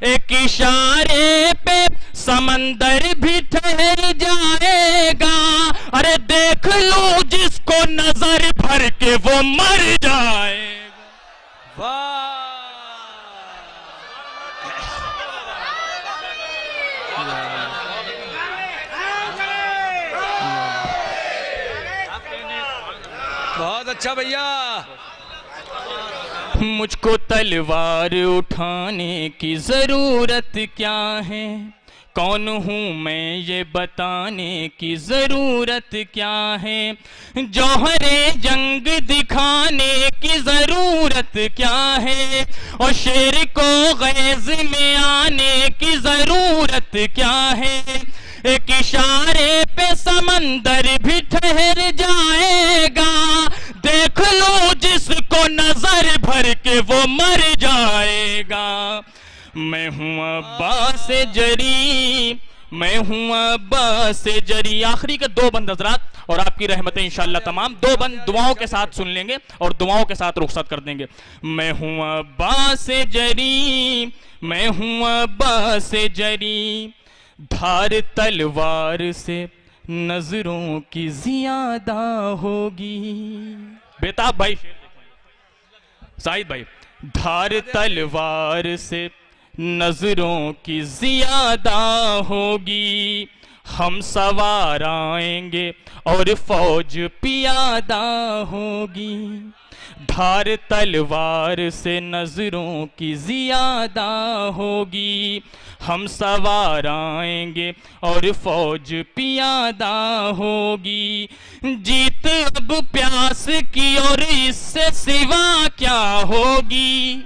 एक इशारे पे समंदर भी ठहर जाएगा, अरे देख लो जिसको नजर भर के वो मर जाएगा। बहुत अच्छा भैया। मुझको तलवार उठाने की जरूरत क्या है, कौन हूँ मैं ये बताने की ज़रूरत क्या है, जौहरे जंग दिखाने की ज़रूरत क्या है, और शेर को गैज़ में आने की ज़रूरत क्या है। एक इशारे पे समंदर भी ठहर जाएगा, देख लो जिसको नजर भर के वो मर जाएगा। मैं हूँ अब्बास जरी, मैं हूँ अब्बास जरी। आखिरी के 2 बंद हज़रात और आपकी रहमतें इंशाअल्लाह तमाम। 2 बंद दुआओं के साथ सुन लेंगे और दुआओं के साथ रुखसत कर देंगे। मैं हूँ अब्बास जरी, मैं हूँ अब्बास जरी, धार तलवार से नजरों की ज्यादा होगी। बेताब भाई, साहिद भाई, धार तलवार से नजरों की ज्यादा होगी, हम सवार आएंगे और फौज पियादा होगी। धार तलवार से नजरों की ज्यादा होगी, हम सवार आएंगे और फौज पियादा होगी। जीत अब प्यास की और इससे सिवा क्या होगी,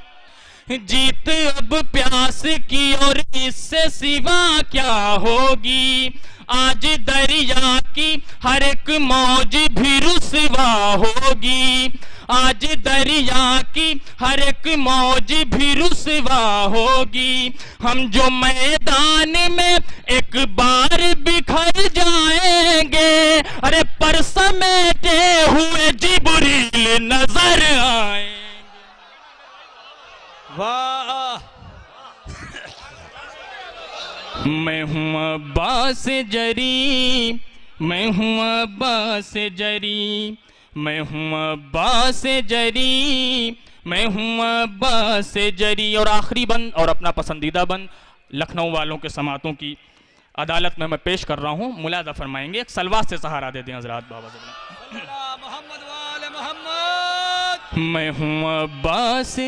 जीत अब प्यास की और इससे सिवा क्या होगी। आज दरिया की हर एक मौज भी रुसवा होगी, आज दरिया की हर एक मौज भी रुसवा होगी। हम जो मैदान में एक बार बिखर जाएंगे, अरे पर समेटे हुए जिब्रील नजर आए। वाह। मैं हूँ अब्बास जरी, मैं हूँ अब्बास जरी, मैं हूँ अब्बास जरी, मैं हूँ अब्बास जरी। और आखिरी बंद और अपना पसंदीदा बंद लखनऊ वालों के समातों की अदालत में मैं पेश कर रहा हूँ, मुलाजा फरमाएंगे। एक सलवात से सहारा दे दें हजरात। बाबा मोहम्मद वाले मोहम्मद। मैं हूँ अब्बास,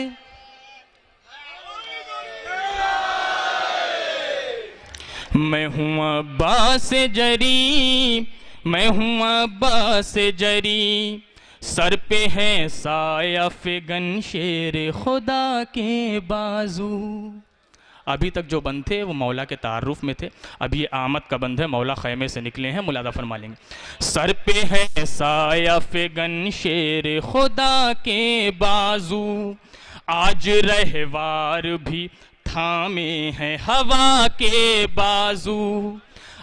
मैं हूँ अब्बास जरी, मैं हूँ अब्बास जरी, सर पे है साया फिगन शेर खुदा के बाजू। अभी तक जो बंद थे वो मौला के तारुफ में थे, अभी ये आमद का बंद है, मौला खैमे से निकले हैं, मुलादा फरमा लेंगे। सर पे है साया फिगन शेर खुदा के बाजू, आज रहवार भी थामे हैं हवा के बाजू,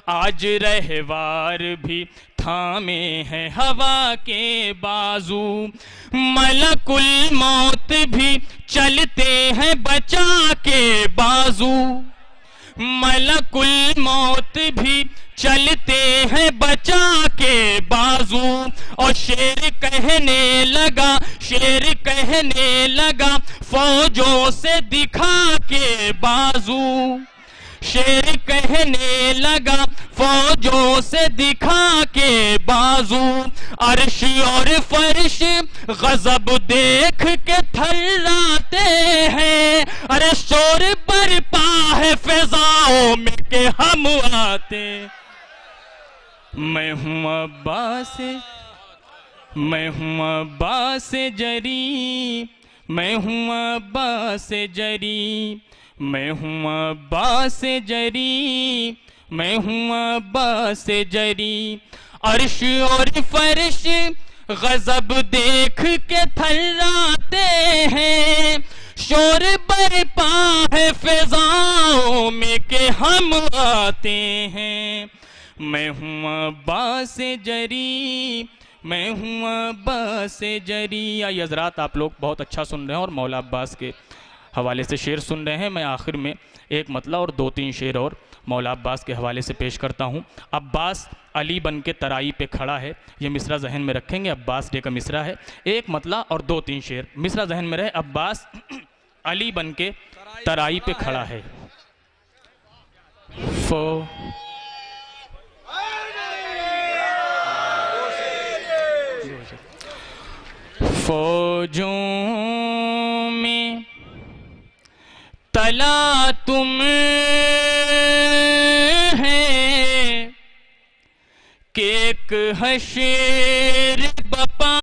आज रहवार भी थामे हैं हवा के बाजू। मलकुल मौत भी चलते हैं बचा के बाजू, मलकुल मौत भी चलते हैं बचा के बाजू। और शेर कहने लगा, शेर कहने लगा, फौजों से दिखा के बाजू, शेर कहने लगा, फौजों से दिखा के बाजू। अर्श और फर्श गजब देख के थर्राते हैं, अरे शोर बरपा है फिजाओं में के हम आते। मैं हूँ अब्बास, मैं हूँ अब्बास जरी, मैं हूँ अब्बास जरी, मैं हूँ अब्बास जरी, मैं हूँ अब्बास जरी। अर्श और फर्श गजब देख के थर्राते हैं, शोर बरपा है फिजाओं में के हम आते हैं। मैं हूँ अब्बास जरी, मैं हूँ अब्बास जरी। आइए हज़रात, आप लोग बहुत अच्छा सुन रहे हैं और मौला अब्बास के हवाले से शेर सुन रहे हैं। मैं आखिर में एक मतला और 2-3 शेर और मौला अब्बास के हवाले से पेश करता हूँ। अब्बास अली बन के तराई पे खड़ा है, ये मिसरा जहन में रखेंगे। अब्बास डे का मिसरा है, एक मतला और 2-3 शेर मिसरा जहन में रहे। अब्बास अली बन के तराई पे खड़ा है, फौजों में तला तुम हशर बपा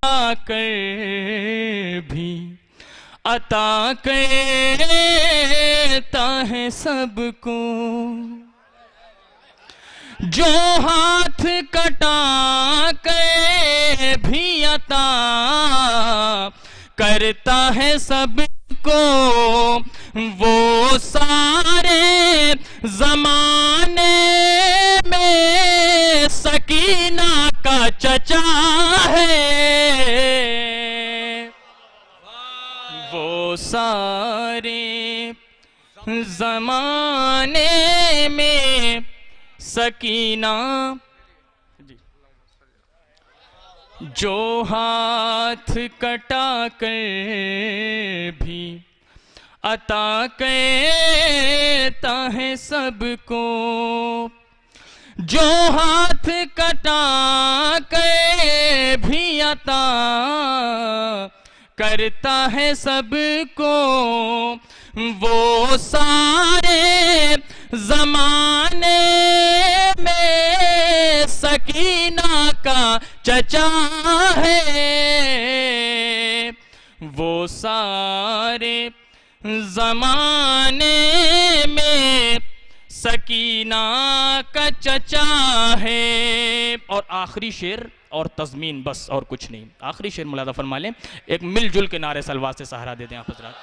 कर भी अता करता है सबको, जो हाथ कटा के भी अता करता है सबको, वो सारे जमाने में सकीना का चचा है, वो सारे जमाने में सकीना, जो हाथ कटा कर भी अता करता है सबको, जो हाथ कटा कर भी अता करता है सबको, वो सारे जमाने में सकीना का चचा है, वो सारे जमाने में सकीना का चचा है। और आखिरी शेर और तज़मीन, बस और कुछ नहीं। आखिरी शेर मुलादा फरमा लें, एक मिलजुल के नारे सलवात से सहारा दे दें आप हज़रात।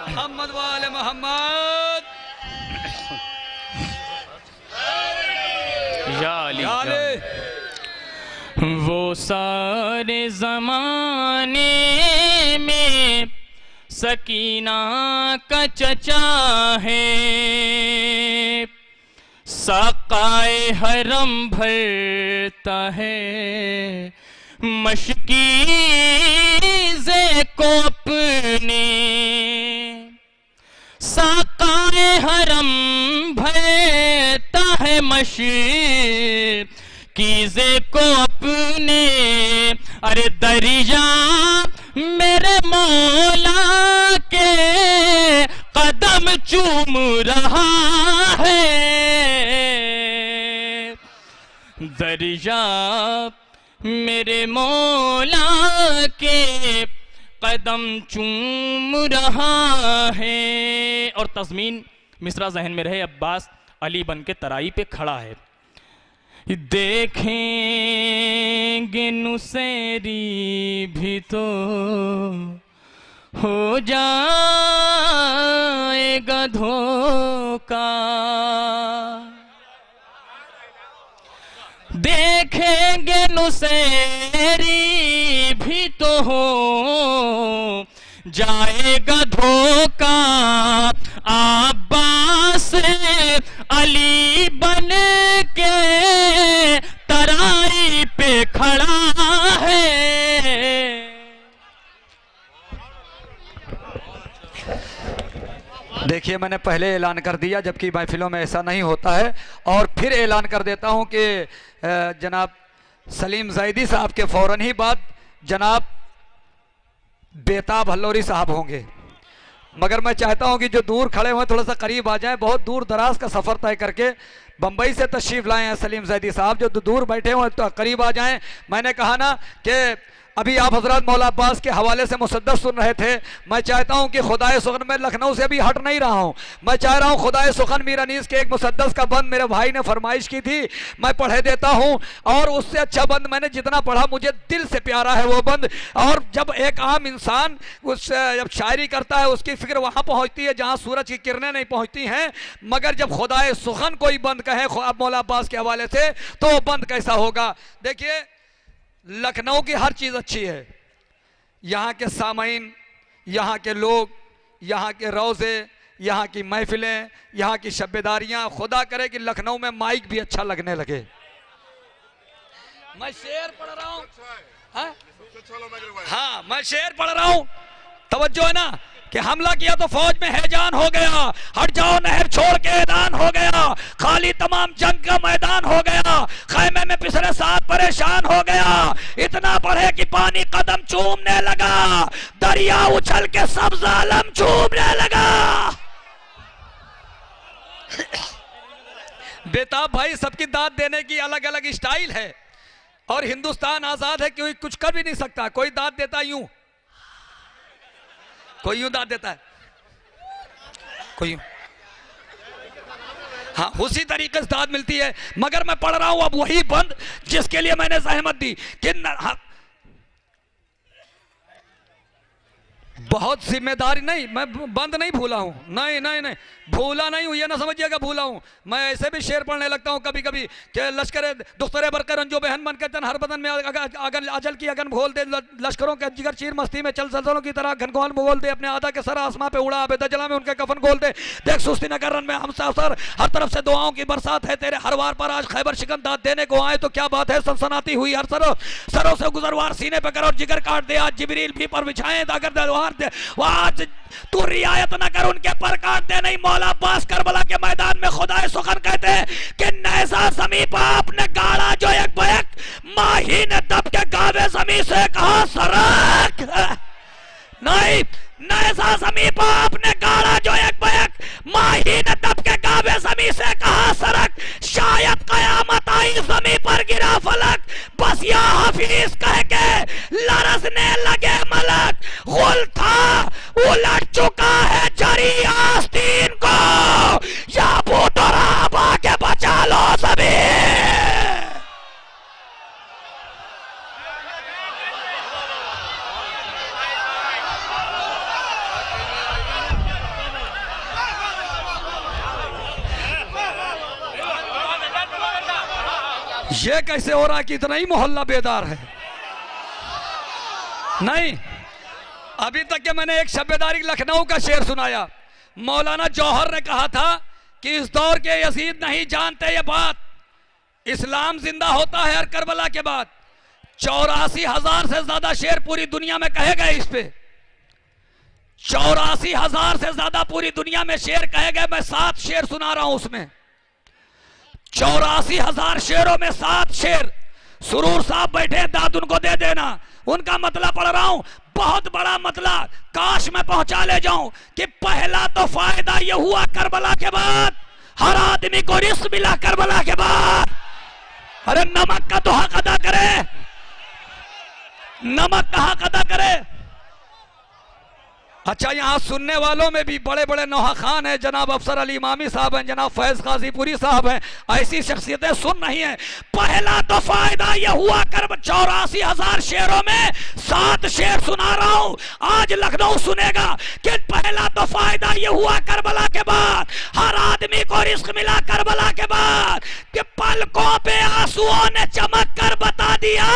मोहम्मद वाले मोहम्मद, या अली, वो सारे ज़माने में सकीना का चचा है, साक़ाए हरम भरता है मशकीज़े को अपने, साक़ाए हरम भरता है मशकीज़े को अपने, अरे दरिया मेरे मौला के कदम चूम रहा है, दरिया मेरे मौला के कदम चूम रहा है। और तज़मीन मिसरा जहन में रहे, अब्बास अली बन के तराई पे खड़ा है, देखेंगे नुसेरी भी तो हो जाएगा धोखा, देखेंगे नुसेरी भी तो हो जाएगा धोखा, अब्बास अली बन के तराई पे खड़ा है। देखिए, मैंने पहले ऐलान कर दिया, जबकि महफिलों में ऐसा नहीं होता है, और फिर ऐलान कर देता हूं कि जनाब सलीम ज़ैदी साहब के फौरन ही बाद जनाब बेताब हल्लोरी साहब होंगे। मगर मैं चाहता हूं कि जो दूर खड़े हुए थोड़ा सा करीब आ जाएं, बहुत दूर दराज का सफ़र तय करके बम्बई से तशरीफ़ लाए हैं सलीम ज़ैदी साहब, जो दूर बैठे हुए तो करीब आ जाएं। मैंने कहा ना कि अभी आप हजरत मौला अब्बास के हवाले से मुसद्दस सुन रहे थे, मैं चाहता हूं कि खुदाए सुखन में लखनऊ से भी हट नहीं रहा हूं, मैं चाह रहा हूं खुदाए सुखन मीर अनीस के एक मुसद्दस का बंद मेरे भाई ने फरमाइश की थी, मैं पढ़े देता हूं, और उससे अच्छा बंद मैंने जितना पढ़ा मुझे दिल से प्यारा है वो बंद। और जब एक आम इंसान उस जब शायरी करता है उसकी फिक्र वहां पहुंचती है जहां सूरज की किरणें नहीं पहुंचती हैं, मगर जब खुदाए सुखन कोई बंद कहे मौला अब्बास के हवाले से तो वो बंद कैसा होगा। देखिए, लखनऊ की हर चीज़ अच्छी है, यहाँ के सामाइन, यहाँ के लोग, यहाँ के रोज़े, यहाँ की महफिलें, यहाँ की शब्बेदारियाँ, खुदा करे कि लखनऊ में माइक भी अच्छा लगने लगे। मैं शेर पढ़ रहा हूँ, हाँ मैं शेर पढ़ रहा हूँ, तवज्जो है ना, कि हमला किया तो फौज में हैजान हो गया, हट जाओ नहर छोड़ के ऐलान हो गया, खाली तमाम जंग का मैदान हो गया, खैमे में पिसरे साथ परेशान हो गया, इतना पढ़े कि पानी कदम चूमने लगा, दरिया उछल के सब जालिम चूमने लगा। बेताब भाई, सबकी दाद देने की अलग अलग स्टाइल है और हिंदुस्तान आजाद है, कोई कुछ कर भी नहीं सकता। कोई दाद देता यूं, कोई यूं दाद देता है, कोई यूं। हाँ, उसी तरीके से दाद मिलती है। मगर मैं पढ़ रहा हूं अब वही बंद जिसके लिए मैंने जहमत दी कि बहुत जिम्मेदारी नहीं, मैं बंद नहीं भूला हूं, नहीं नहीं नहीं भूला नहीं हूं, ये ना समझिएगा भूला हूं। मैं ऐसे भी शेर पढ़ने लगता हूं कभी कभी कि लश्कर दुख्तरे बरकर रंजो बहन बनकर तन हर बदन में अगन अजल की अगन घोल दे, लश्करों के जिगर चीर मस्ती में चल सलसलों की तरह घनघोल बोल दे, अपने आधा के सर आसमां पे उड़ा बेदजला में उनके कफन खोल दे। देख सुस्ती न कर रन में हम सर, हर तरफ से दुआओं की बरसात है तेरे हर वार पर, आज खैबर शिकन दाद देने को आए तो क्या बात है, सनसनाती हुई हर सरों से गुजरवार सीने पे कर और जिगर काट दे, आज जिबरील भी पर बिछाए अगर दरबार दे, आज तू रियायत न कर उनके पर काट दे। नहीं मौला अब्बास करबला के मैदान में खुदाए सुखन कहते हैं कि नैसा समीपा आपने गाड़ा जो एक बैक, माही ने दब के गावे जमी से कहा सरक। नहीं, नैसा समीपा आपने गाड़ा जो एक बैक, माही ने दब के गावे जमी से कहा सरक। शायद कयामत आई जमी पर गिरा फलक, बस या हफीज कह के लरसने लगे मलक। गुल था उलट चुका है जरी आस्तीन को, या बूटराब आके बचा लो सभी। ये कैसे हो रहा है कि इतना ही मोहल्ला बेदार है? नहीं, अभी तक के मैंने एक शब्बेदारी लखनऊ का शेर सुनाया। मौलाना जौहर ने कहा था कि इस दौर के यजीद नहीं जानते ये बात, इस्लाम जिंदा होता है हर करबला के बाद। 84,000 से ज्यादा शेर पूरी दुनिया में कहे गए इस पे, 84,000 से ज्यादा पूरी दुनिया में शेर कहे गए। मैं 7 शेर सुना रहा हूं उसमें, 84,000 शेरों में 7 शेर। सुरूर साहब बैठे, दाद उनको दे देना, उनका मतलब पढ़ रहा हूं, बहुत बड़ा मतलब, काश मैं पहुंचा ले जाऊं कि पहला तो फायदा यह हुआ करबला के बाद, हर आदमी को रिस्क मिला करबला के बाद। अरे नमक का तो हक अदा करे, नमक का हक अदा करे। अच्छा, यहां सुनने वालों में भी बड़े बड़े नौहा खान हैं, जनाब अफसर अली इमामी साहब हैं, जनाब फैज गाजीपुरी साहब हैं, ऐसी शख्सियतें सुन रही हैं। पहला तो फायदा यह हुआ कर 84,000 शेरों में 7 शेर सुना रहा हूं, आज लखनऊ सुनेगा कि पहला तो फायदा यह हुआ करबला के बाद, हर आदमी को रिस्क मिला करबला के बाद, कि पलकों पे आंसुओं ने चमक कर बता दिया,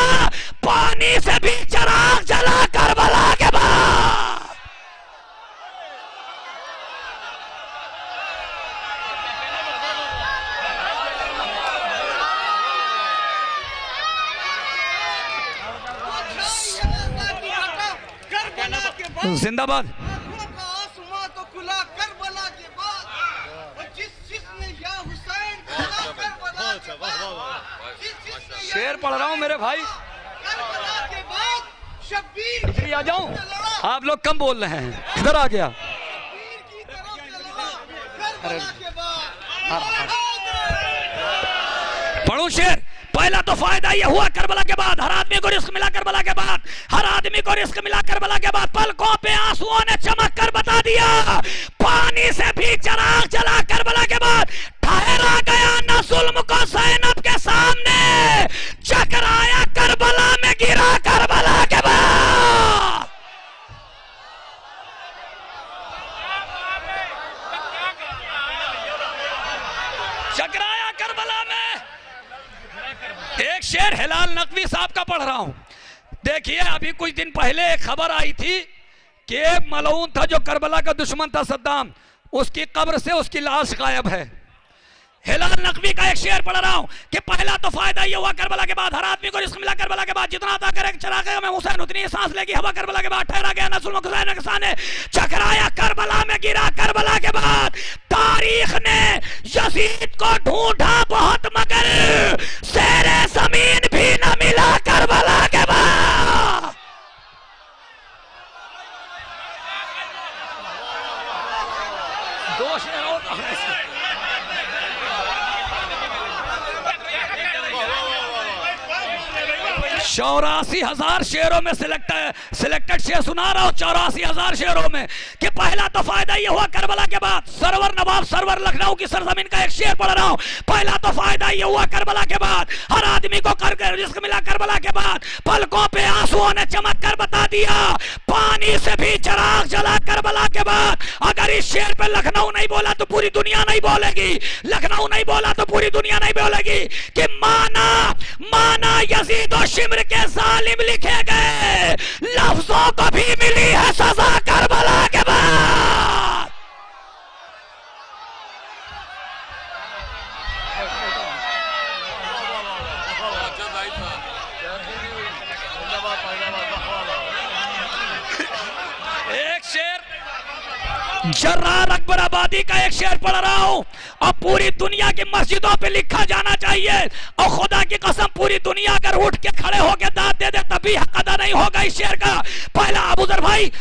पानी से भी चिराग जला करबला के बाद। जिंदाबाद। तो खुला करबला के बाद, जिसने या हुसैन करबला के बाद, शेर पढ़ रहा हूं मेरे भाई, करबला के बाद शब्बीर आ जाऊं, आप लोग कम बोल रहे हैं, इधर आ गया। पढ़ो शेर। पहला तो फायदा यह हुआ करबला के बाद, हर आदमी को रिस्क मिला करबला के बाद, हर आदमी को रिस्क मिला करबला के बाद, पलकों पे आंसुओं ने चमक कर बता दिया, पानी से भी चिराग जला करबला के बाद। ठहरा गया न जुल्म को ज़ैनब के सामने, चकराया करबला में गिरा करबला के बाद। चकराया करबला में। एक शेर हिलाल नकवी साहब का पढ़ रहा हूं, देखिए। अभी कुछ दिन पहले एक खबर आई थी कि एक मलऊन था जो करबला का दुश्मन था सद्दाम, उसकी कब्र से उसकी लाश गायब है। हिलाल नकवी का एक शेर पढ़ रहा हूं कि पहला तो फायदा यह हुआ करबला के बाद, हर आदमी को रिस्क मिला करबला के बाद, जितना अदा करे चरागे में हुसैन उतनी ही सांस लेगी हवा करबला के बाद। ठहरा गया न जुल्म हुसैन के सामने, चकराया करबला में गिरा करबला के बाद। तारीख ने यजीद को ढूंढा बहुत मगर शेरे जमीन भी न मिला करबला के बाद। दो शेर और 84,000 शेरों में सिलेक्टेड शेर सुना रहा हूं, 84,000 शेरों में। कि पहला तो फायदा ये हुआ करबला के बाद, सरवर नवाब सरवर लखनऊ की सरजमीन का एक शेर पढ़ रहा हूं। पहला तो फायदा ये हुआ करबला के बाद, हर आदमी को कर रिस्क मिला करबला के बाद। पलकों पे आंसुओं ने चमक कर बता दिया, पानी से भी चिराग जला करबला के बाद। अगर इस शेर पे लखनऊ नहीं बोला तो पूरी दुनिया नहीं बोलेगी, लखनऊ नहीं बोला तो पूरी दुनिया नहीं बोलेगी। कि माना माना यजीद और शिम्र के जालिम लिखे गए लफ्जों को भी मिली है सजा करबला के बाद। एक शेर जर्रार अकबर आबादी का एक शेर पढ़ रहा हूं, और पूरी दुनिया की मस्जिदों पे लिखा जाना चाहिए। और खुदा की कसम पूरी दुनिया अगर उठ के खड़े होके दाद दे दे तभी हक अदा नहीं होगा इस शेर का। पहला अबूजर भाई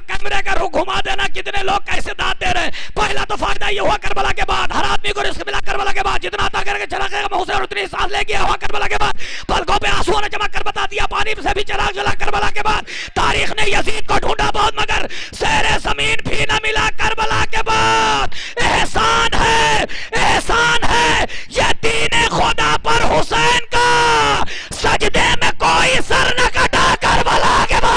कैमरे का रुख घुमा देना, कितने लोग कैसे दाद दे रहे हैं। पहला तो फायदा ये हुआ करबला के बाद, हर आदमी को रिस्क मिला करबला के बाद। जितना अता करके चला गया हुसैन उतनी सांस ले गया हुआ करबला के बाद। पलकों पे आंसुओं ने चमक कर बता दिया, पानी से भी चिराग जला करबला के बाद। तारीख ने यजीद को ढूंढा बहुत मगर शेर जमीन भी न मिला करबला के बाद। एहसान है ये दीन खुदा पर हुसैन का, सजदे में कोई सर न कटा करबला के बाद।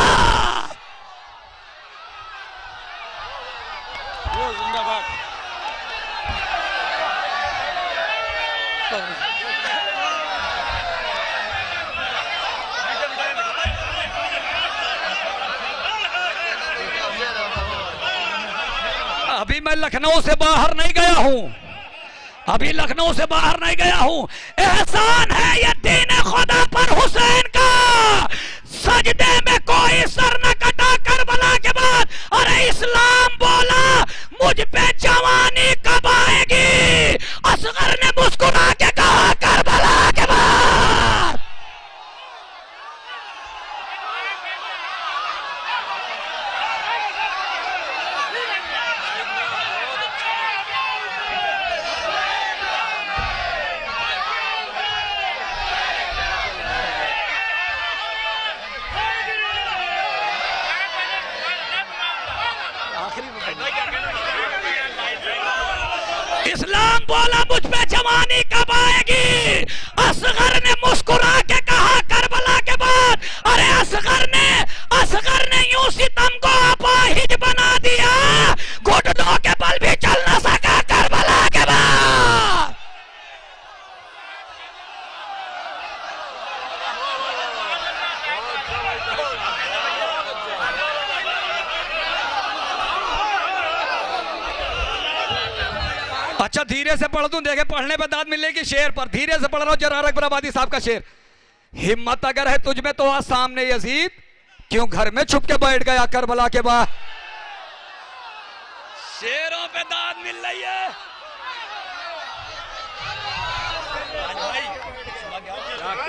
अभी मैं लखनऊ से बाहर नहीं गया हूं, अभी लखनऊ से बाहर नहीं गया हूं। एहसान है ये दीन खुदा पर हुसैन का, सजदे में कोई सर न कटा करबला के बाद। अरे इस्लाम बोला मुझ पे जवानी कब आएगी, असगर ने मुस्कुरा के कहा करबला के बाद। इस्लाम बोला मुझ पे जवानी कब आएगी, असगर ने मुस्कुरा के कहा करबला के बाद। अरे असगर ने यूं सितम को अपाहिज बना दिया, घुटनों के बल भी चल न सका करबला के बाद। अच्छा धीरे से पढ़ दूं, देखे पढ़ने पे दाद मिलेगी। शेर पर धीरे से पढ़ रहा हूं, जर्रार अकबर आबादी साहब का शेर। हिम्मत अगर है तुझ में तो आ सामने यजीद, क्यों घर में छुप के बैठ गया करबला के बाद। शेरों पे दाद मिल रही है।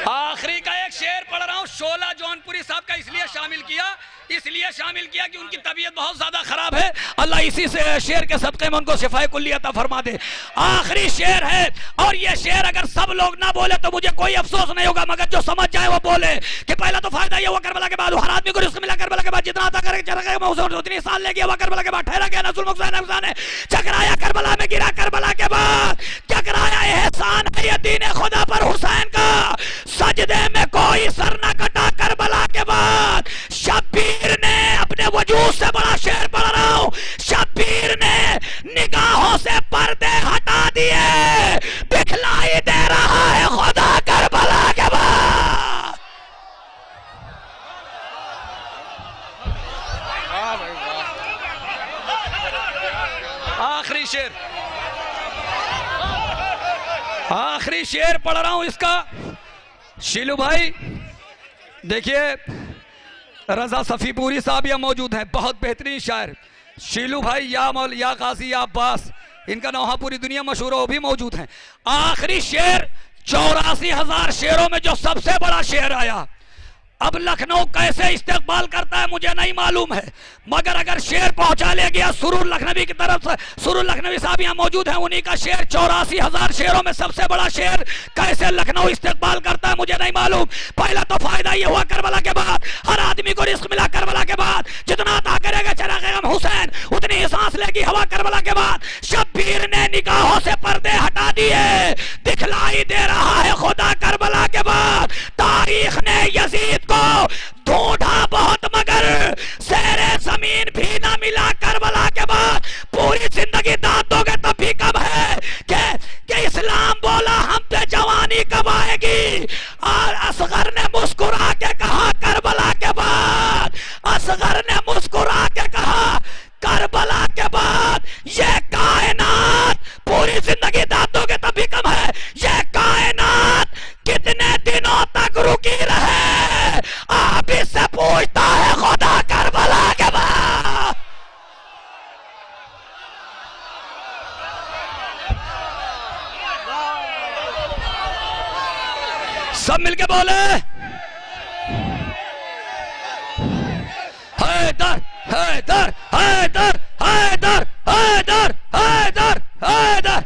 आखिरी का एक शेर पढ़ रहा हूं, शोला जौनपुरी साहब का इसलिए शामिल किया कि उनकी तबीयत बहुत ज्यादा खराब है। अल्लाह इसी से शेर के सदक़े में उनको शिफाए कुल्ली अता फरमा दे। आखिरी शेर है, और ये शेर अगर सब लोग ना बोले तो मुझे कोई अफसोस नहीं होगा, मगर जो समझ जाए वो बोले। कि पहला तो फायदा ये हुआ करबला के बाद, हर आदमी को रिस्क मिला करबला के बाद। जितना अता करके चला गया हुसैन उतनी साल ले गया हुआ करबला के बाद। ठहरा गया नज़ुल मुक़्ताद ने चकराया करबला में, गिरा करबला के बाद। चकराया एहसान है ये दीन खुदा पर हुसैन का, सजदे में कोई सर न कटा करबला के बाद। शब्बीर ने अपने वजूद से बड़ा शेर पढ़ रहा हूं, शब्बीर ने निगाहों से पर्दे हटा दिए, दिखलाई दे रहा है खुदा करबला के बाद। आखिरी शेर पढ़ रहा हूं इसका। शीलू भाई देखिए, रजा सफीपुरी साहब यहाँ मौजूद हैं, बहुत बेहतरीन शायर। शीलू भाई या गाजी या अब्बास, इनका नौहा पूरी दुनिया मशहूर हो, भी मौजूद हैं। आखिरी शेर 84,000 शेरों में जो सबसे बड़ा शेर आया, अब लखनऊ कैसे इस्तेकबाल करता है मुझे नहीं मालूम है, मगर अगर शेर पहुंचा ले गया सुरूर लखनवी की तरफ से, सुरूर लखनवी साहब यहाँ मौजूद हैं, उन्हीं का शेर 84,000 शेरों में सबसे बड़ा शेर कैसे लखनऊ इस्तेकबाल करता है मुझे नहीं मालूम। पहला तो फायदा ये हुआ करबला के बाद, हर आदमी को रिस्क मिला करबला के बाद, जितना अता करेगा चिराग हुसैन उतनी ही सांस लेगी हवा करबला के बाद। शब्बीर ने निगाहों से पर्दे हटा दिए, दिखलाई दे रहा है खुदा करबला के बाद। तारीख ने यजीद को ढूंढा बहुत मगर शेरे जमीन भी ना मिला करबला के बाद। पूरी जिंदगी दांत दोगे तब भी कम है कि इस्लाम बोला हम पे जवानी कब आएगी। और असगर ने मुस्कुरा के कहा करबला के बाद, असगर ने मुस्कुरा के कहा करबला के बाद, ये कायनात पूरी जिंदगी दांत दोगे तब भी कम है, ये कायनात कितने दिनों तक रुकी रहे। आप इससे पूछता है खुदा करबला के बाद। सब मिलके बोले हैदर हैदर हैदर हैदर हैदर हैदर हैदर।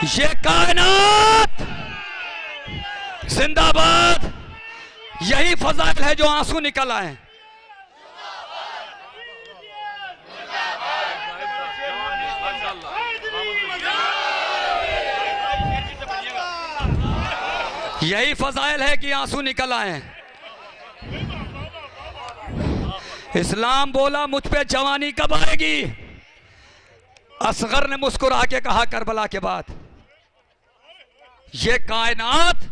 ये कायनात जिंदाबाद। यही फजाइल है जो आंसू निकल आए। यही फजाइल है कि आंसू निकल आए। इस्लाम बोला मुझ पे जवानी कब आएगी। असगर ने मुस्कुरा के कहा करबला के बाद, ये कायनात।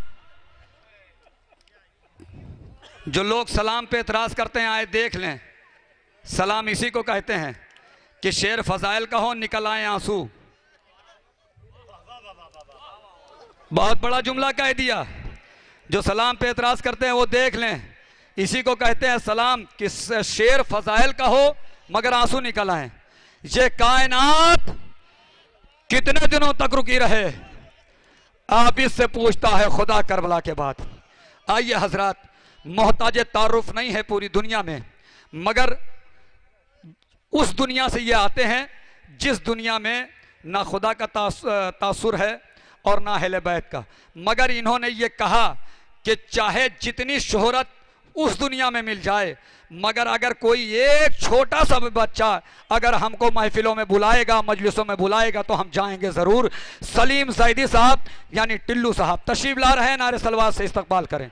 जो लोग सलाम पे एतराज करते हैं आए देख लें, सलाम इसी को कहते हैं कि शेर फजाइल का हो निकल आए आंसू। बहुत बड़ा जुमला कह दिया। जो सलाम पे एतराज करते हैं वो देख लें, इसी को कहते हैं सलाम कि शेर फजाइल का हो मगर आंसू निकल आए। ये कायनात कितने दिनों तक रुकी रहे, आप इससे पूछता है खुदा करबला के बाद। आइए हजरात, मोहताज तारुफ नहीं है पूरी दुनिया में, मगर उस दुनिया से ये आते हैं जिस दुनिया में ना खुदा का तासुर है और ना अहले बैत का। मगर इन्होंने ये कहा कि चाहे जितनी शोहरत उस दुनिया में मिल जाए, मगर अगर कोई एक छोटा सा बच्चा अगर हमको महफिलों में बुलाएगा, मजलिसों में बुलाएगा तो हम जाएंगे ज़रूर। सलीम जैदी साहब यानी टिल्लू साहब तशरीफ ला रहे हैं, नारे सलवात से इस्तकबाल करें।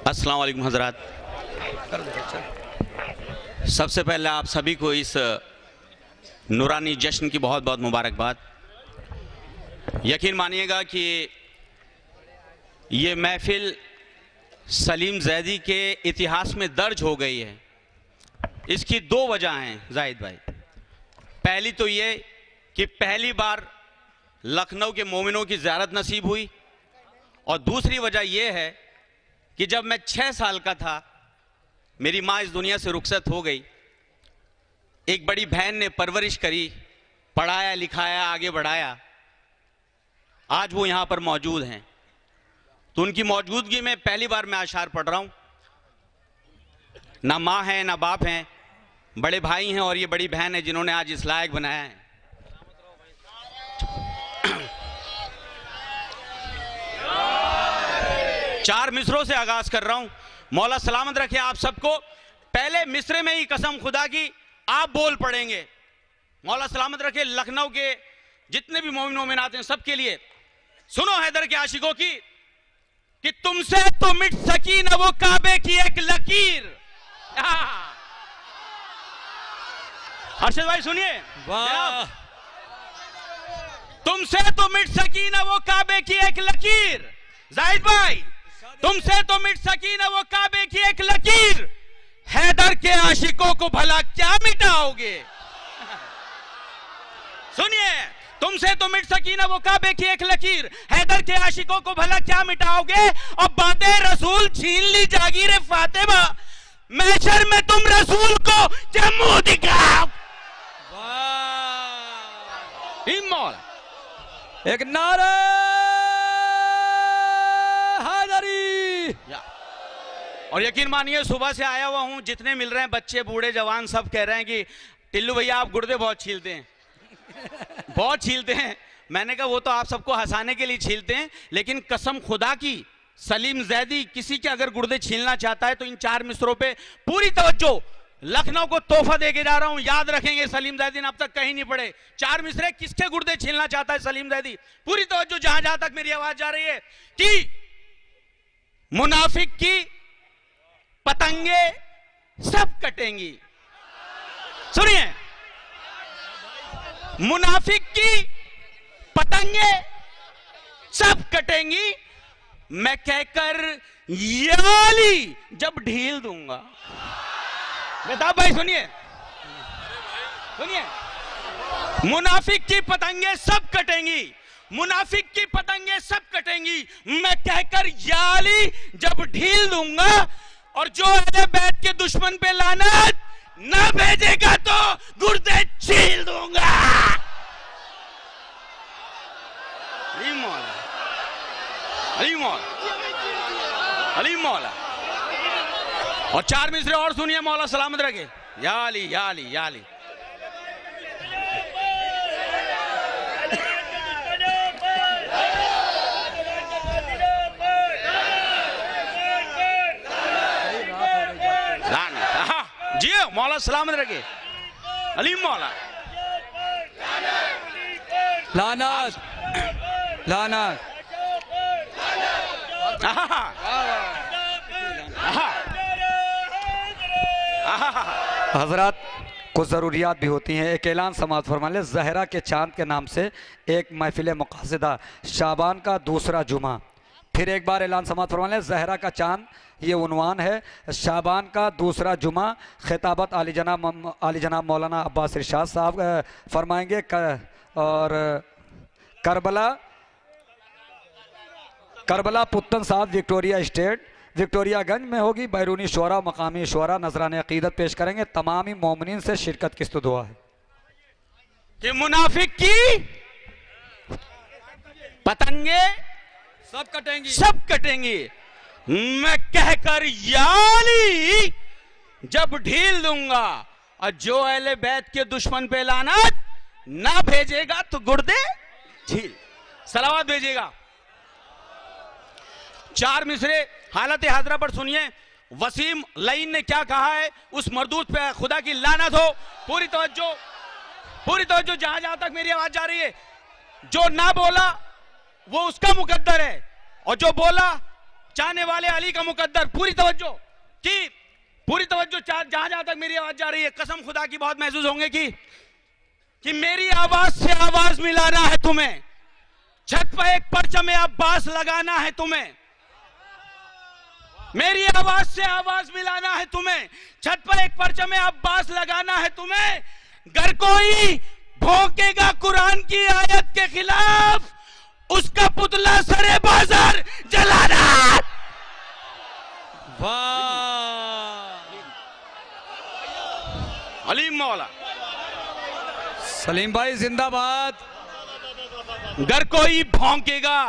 अस्सलाम वालेकुम हजरात। सबसे पहले आप सभी को इस नूरानी जश्न की बहुत बहुत मुबारकबाद। यकीन मानिएगा कि ये महफिल सलीम जैदी के इतिहास में दर्ज हो गई है। इसकी दो वजह हैं जाहिद भाई। पहली तो ये कि पहली बार लखनऊ के मोमिनों की ज़ियारत नसीब हुई, और दूसरी वजह यह है कि जब मैं 6 साल का था मेरी माँ इस दुनिया से रुखसत हो गई। एक बड़ी बहन ने परवरिश करी, पढ़ाया लिखाया, आगे बढ़ाया। आज वो यहाँ पर मौजूद हैं, तो उनकी मौजूदगी में पहली बार मैं अशार पढ़ रहा हूँ। ना माँ है ना बाप हैं, बड़े भाई हैं और ये बड़ी बहन है जिन्होंने आज इस लायक बनाया है। चार मिसरों से आगाज कर रहा हूं। मौला सलामत रखे आप सबको। पहले मिसरे में ही कसम खुदा की आप बोल पड़ेंगे। मौला सलामत रखे लखनऊ के जितने भी मोमिन मोमिनात हैं सबके लिए। सुनो हैदर के आशिकों की कि तुमसे तो मिट सकी न वो काबे की एक लकीर। अर्शद भाई सुनिए, वाह। तुमसे तो मिट सकी न वो काबे की एक लकीर। जाहिद भाई, तुमसे तो मिट सकी ना वो काबे की एक लकीर। हैदर के आशिकों को भला क्या मिटाओगे। सुनिए, तुमसे तो मिट सकी ना वो काबे की एक लकीर, हैदर के आशिकों को भला क्या मिटाओगे, और बातें रसूल छीन ली जागीर फातिमा, महशर में तुम रसूल को क्या मुंह दिखाओ। एक नारा हैदरी। और यकीन मानिए सुबह से आया हुआ हूं, जितने मिल रहे हैं बच्चे बूढ़े जवान सब कह रहे हैं कि टिल्लू भैया आप गुर्दे बहुत छीलते हैं, बहुत छीलते हैं। मैंने कहा वो तो आप सबको हंसाने के लिए छीलते हैं, लेकिन कसम खुदा की सलीम जैदी किसी के अगर गुर्दे छीलना चाहता है तो इन 4 मिसरों पे पूरी तवज्जो, लखनऊ को तोहफा देके जा रहा हूं, याद रखेंगे। सलीम जैदी ने अब तक कहीं नहीं पढ़े। 4 मिसरे किसके गुर्दे छीलना चाहता है सलीम जैदी, पूरी तवज्जो जहां जहां तक मेरी आवाज जा रही है कि मुनाफिक की पतंगे सब कटेंगी। सुनिए, मुनाफिक की पतंगे सब कटेंगी, मैं कहकर याली जब ढील दूंगा। बेताब भाई सुनिए, सुनिए, मुनाफिक की पतंगे सब कटेंगी, मुनाफिक की पतंगे सब कटेंगी, मैं कहकर याली जब ढील दूंगा, और जो अहले बैत के दुश्मन पे लानत ना भेजेगा तो गुर्दे छील दूंगा। अली मौला, अली मौला, अली मौला। और 4 मिसरे और सुनिए, मौला सलामत रखे। या अली, या अली, या अली। जी मौला सलामत रखे। अली मौला, लानत, लानत। हजरात, कुछ ज़रूरियात भी होती हैं। एक ऐलान समाअत फरमा ले, ज़हरा के चांद के नाम से एक महफिल मुक़ासिदा शाबान का दूसरा जुमा। फिर एक बार ऐलान समाअत फरमा ले, ज़हरा का चांद ये उन्वान है, शाबान का दूसरा जुमा। खिताबत आली जनाब मौलाना अब्बास इरशाद साहब फरमाएंगे। और करबला पुत्तन साहब विक्टोरिया स्टेट विक्टोरियागंज में होगी। बैरूनी शोरा मकामी शोरा नजरान अकीदत पेश करेंगे। तमामी मोमिनीन से शिरकत की दुआ है कि मुनाफिक की पतंगे सब कटेंगी, सब कटेंगी, मैं कहकर याली जब ढील दूंगा, और जो अहले बैत के दुश्मन पे लानत ना भेजेगा तो गुर्दे झील। सलावत भेजेगा। 4 मिसरे हालत हाजरा पर सुनिए। वसीम लईन ने क्या कहा है, उस मरदूत पे खुदा की लानत हो। पूरी तवज्जो, पूरी तवज्जो, जहां जहां तक मेरी आवाज जा रही है। जो ना बोला वो उसका मुकद्दर है, और जो बोला चाहने वाले अली का मुकद्दर। पूरी तवज्जो कि पूरी तवज्जो, जहां जहां तक मेरी आवाज जा रही है। कसम खुदा की बहुत महसूस होंगे कि मेरी आवाज से आवाज मिलाना है तुम्हें, छत पर एक परचम अब्बास लगाना है तुम्हें, मेरी आवाज से आवाज मिलाना है तुम्हें, छत पर एक परचम अब्बास लगाना है तुम्हें। घर कोई भौंकेगा कुरान की आयत के खिलाफ, उसका पुतला सरे बाजार जलाना। अली मौला, सलीम भाई जिंदाबाद। घर कोई भौंकेगा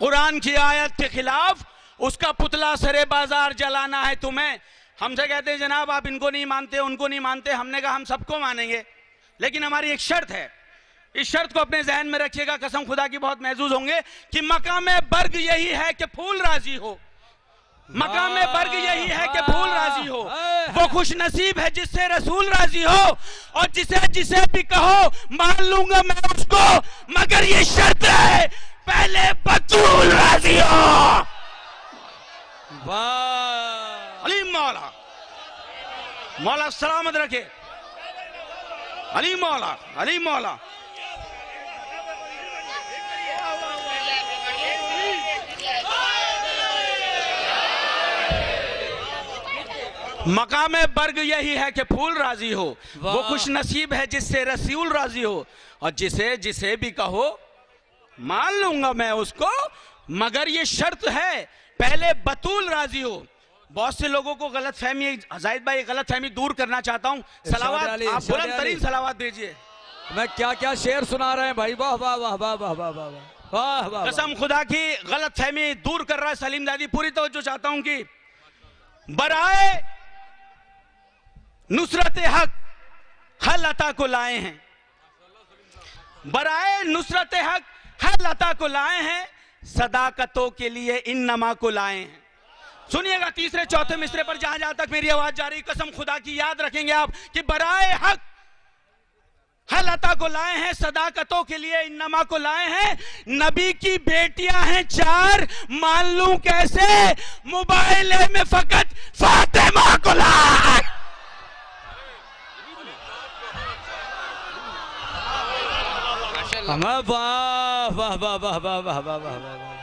कुरान की आयत के खिलाफ, उसका पुतला सरे बाजार जलाना है तुम्हें। हमसे कहते हैं जनाब आप इनको नहीं मानते, उनको नहीं मानते। हमने कहा हम सबको मानेंगे, लेकिन हमारी एक शर्त है। इस शर्त को अपने जहन में रखिएगा, कसम खुदा की बहुत महसूस होंगे कि मकाम बर्ग यही है कि फूल राजी हो, मकाम बर्ग यही है कि फूल राजी हो। वो खुश नसीब है जिससे रसूल राजी हो, और जिसे जिसे भी कहो मान लूंगा मैं उसको, मगर ये शर्त है पहले बतूल राजी हो। अली मौला, मौला सलामत रखे। अली मौला, अली मौला। मकाम बर्ग यही है कि फूल राजी हो, वो खुश नसीब है जिससे रसूल राजी हो, और जिसे जिसे भी कहो मान लूंगा मैं उसको, मगर ये शर्त है पहले बतूल राजी हो। बहुत से लोगों को गलत फहमी, जाहिद भाई गलत फहमी दूर करना चाहता हूँ। सलावात आप बुलंद तरीन सलावात भेजिए। मैं क्या क्या शेर सुना रहे हैं भाई, वाह वाह वाह वाह वाह वाह वाह वाह वाह। कसम खुदा की गलत फहमी दूर कर रहा है सलीम दादी। पूरी तवज्जो चाहता हूं कि बराए नुसरत हक हल अता को लाए हैं, बराए नुसरत हक हल अता को लाए हैं, सदाकतों के लिए इन नमा को लाए हैं। सुनिएगा तीसरे चौथे मिसरे पर जहां जहां तक मेरी आवाज जा रही, कसम खुदा की याद रखेंगे आप कि बराए हक हलता को लाए हैं, सदाकतों के लिए इन्नमा को लाए हैं। नबी की बेटियां हैं 4, मान लूं कैसे, मोबाइल में फकत फातिमा को लाए। वाह वाह वाह वाह वाह वाह वाह वाह वाह।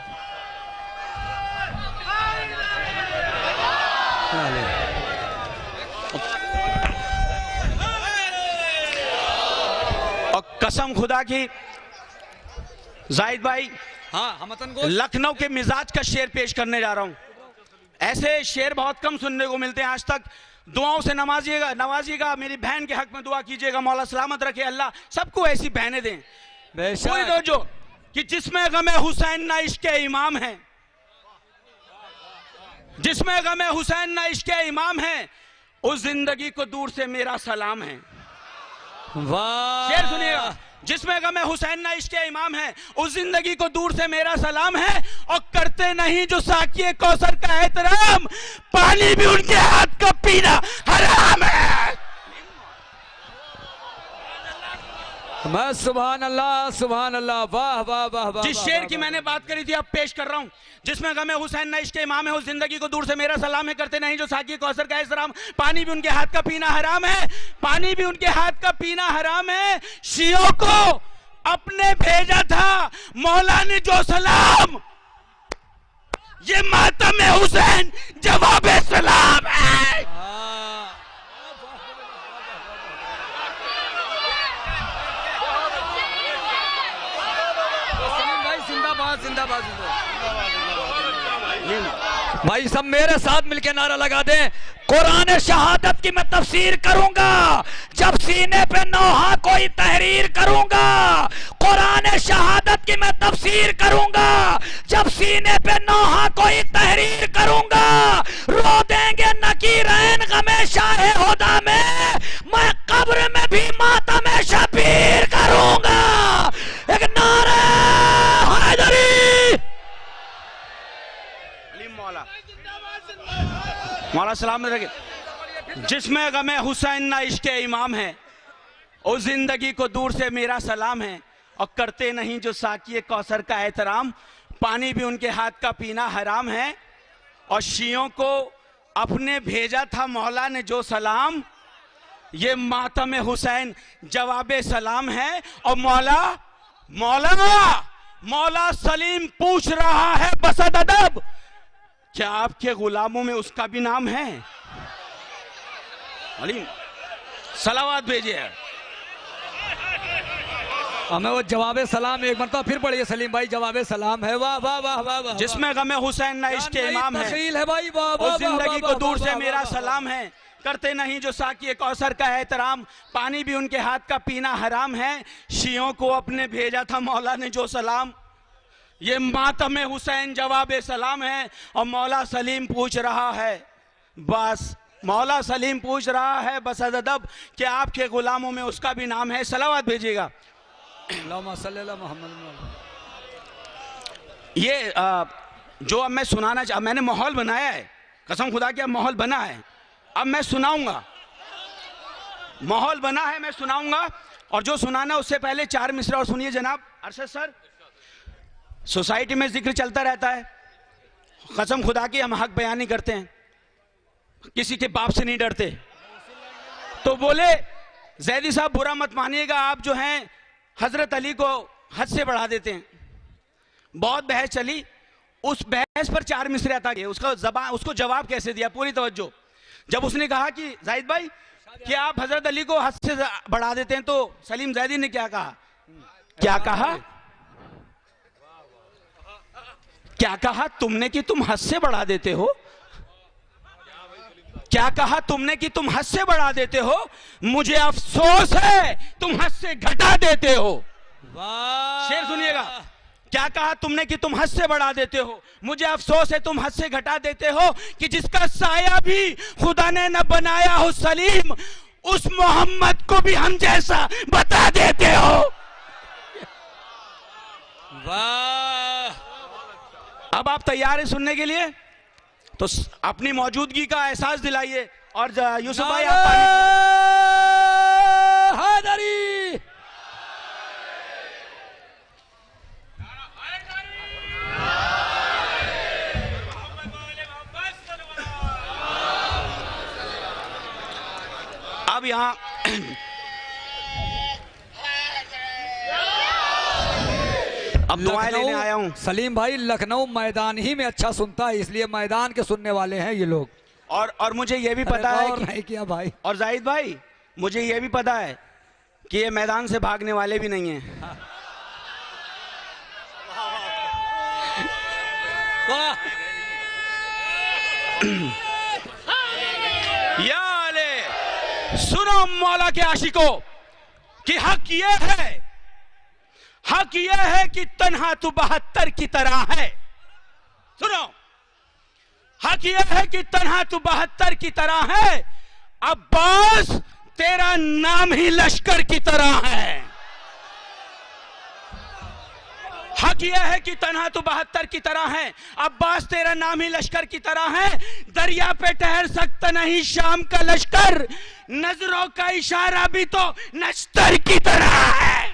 और कसम खुदा की जाहिद भाई, हाँ हम लखनऊ के मिजाज का शेर पेश करने जा रहा हूं। ऐसे शेर बहुत कम सुनने को मिलते हैं आज तक। दुआओं से नवाजिएगा, मेरी बहन के हक में दुआ कीजिएगा, मौला सलामत रखे, अल्लाह सबको ऐसी बहनें दें। कोई दो जो कि जिसमें गमे हुसैन ना इश्क इमाम है, जिसमें गमे हुसैन ना इश्क इमाम है, उस जिंदगी को दूर से मेरा सलाम है। वाह शेर सुनिएगा, जिसमें गमे हुसैन ना इश्क इमाम है, उस जिंदगी को दूर से मेरा सलाम है, और करते नहीं जो साकिए कौसर का एहतराम, पानी भी उनके हाथ का पीना हराम है। मैं सुभान अल्लाह वाह वाह वाह वाह। जिस शेर की मैंने बात करी थी अब पेश कर रहा हूं, जिसमें गमे हुसैन ना इश्क इमाम है, उस जिंदगी को दूर से मेरा सलाम है, करते नहीं जो साकी कौसर का एहतराम, पानी भी उनके हाथ का पीना हराम है, पानी भी उनके हाथ का पीना हराम है। शियों को अपने भेजा था मौला ने जो सलाम, ये मातम हुसैन जवाब सलाम है। जिंदाबाद भाई, सब मेरे साथ मिलके नारा लगा दें, कुरान शहादत की मैं तफसीर करूंगा जब सीने पे नौहा कोई तहरीर करूंगा। कुरान शहादत की मैं तफसीर करूंगा जब सीने पे नौहा कोई तहरीर करूंगा। रो देंगे नकीरैन गमे शाहे हुदा में, मैं कब्र में भी मातम शबीर करूंगा। एक नारा हैदरी। मौला सलाम रखे, जिसमें गमे हुसैन ना इश्क इमाम है, उस जिंदगी को दूर से मेरा सलाम है, और करते नहीं जो साकिए कौसर का एहतराम, पानी भी उनके हाथ का पीना हराम है। और शियों को अपने भेजा था मौला ने जो सलाम, ये मातम हुसैन जवाब सलाम है। और मौला सलीम पूछ रहा है बसद अदब, क्या आपके गुलामों में उसका भी नाम है? अलीम सलावात भेजिए। हमें वो जवाब सलाम एक मरतबा फिर पढ़िए सलीम भाई, जवाब सलाम है। वाह वाह वाह वाह वाह। जिसमें गमे हुसैन ना इश्क इमाम है, भाई वाह वाह। उस जिंदगी को दूर से मेरा सलाम है, करते नहीं जो साकी कौसर का एहतराम, पानी भी उनके हाथ का पीना हराम है। शियों को अपने भेजा था मौला ने जो सलाम, ये मातम हुसैन जवाब सलाम है। और मौला सलीम पूछ रहा है बस अदब, कि आपके गुलामों में उसका भी नाम है। सलावत भेजिएगा। ये जो अब मैं सुनाना मैंने माहौल बनाया है, कसम खुदा के अब माहौल बना है, अब मैं सुनाऊंगा। माहौल बना है, मैं सुनाऊंगा। और जो सुनाना उससे पहले 4 मिसरा और सुनिए जनाब अरशद सर। सोसाइटी में जिक्र चलता रहता है, कसम खुदा की हम हक बयानी करते हैं, किसी के बाप से नहीं डरते। तो बोले जैदी साहब बुरा मत मानिएगा, आप जो हैं हजरत अली को हद से बढ़ा देते हैं। बहुत बहस चली, उस बहस पर 4 मिसरे अता किए। उसको जवाब कैसे दिया, पूरी तवज्जो। जब उसने कहा कि जाहिद भाई कि आप हजरत अली को हद से बढ़ा देते हैं, तो सलीम जैदी ने क्या कहा? क्या कहा? क्या कहा तुमने कि तुम हद से बढ़ा देते हो? क्या कहा तुमने कि तुम हद से बढ़ा देते हो? मुझे अफसोस है तुम हद से घटा देते हो। शेर सुनिएगा, क्या कहा तुमने कि तुम हद से बढ़ा देते हो, मुझे अफसोस है तुम हद से घटा देते हो, कि जिसका साया भी खुदा ने न बनाया हो सलीम, उस मोहम्मद को भी हम जैसा बता देते हो। वाह! अब आप तैयार हैं सुनने के लिए? तो अपनी मौजूदगी का एहसास दिलाइए। और यूसुफ भाई आप हैदरी। अब यहां अब दुआएं लेने आया हूं। सलीम भाई लखनऊ मैदान ही में अच्छा सुनता है, इसलिए मैदान के सुनने वाले हैं ये लोग। और मुझे ये भी पता है कि नहीं किया भाई। और जाहिद भाई मुझे ये भी पता है कि ये मैदान से भागने वाले भी नहीं हैं। या अले सुनो मौला के आशिकों कि हक ये है, हक ये है कि तन्हा तू 72 की तरह है। सुनो, हक ये है कि तन्हा तू 72 की तरह है, अब्बास तेरा नाम ही लश्कर की तरह है। हक यह है कि तन्हा तू 72 की तरह है, अब्बास तेरा नाम ही लश्कर की तरह है। दरिया पे ठहर सकता नहीं शाम का लश्कर, नजरों का इशारा भी तो नश्तर की तरह है।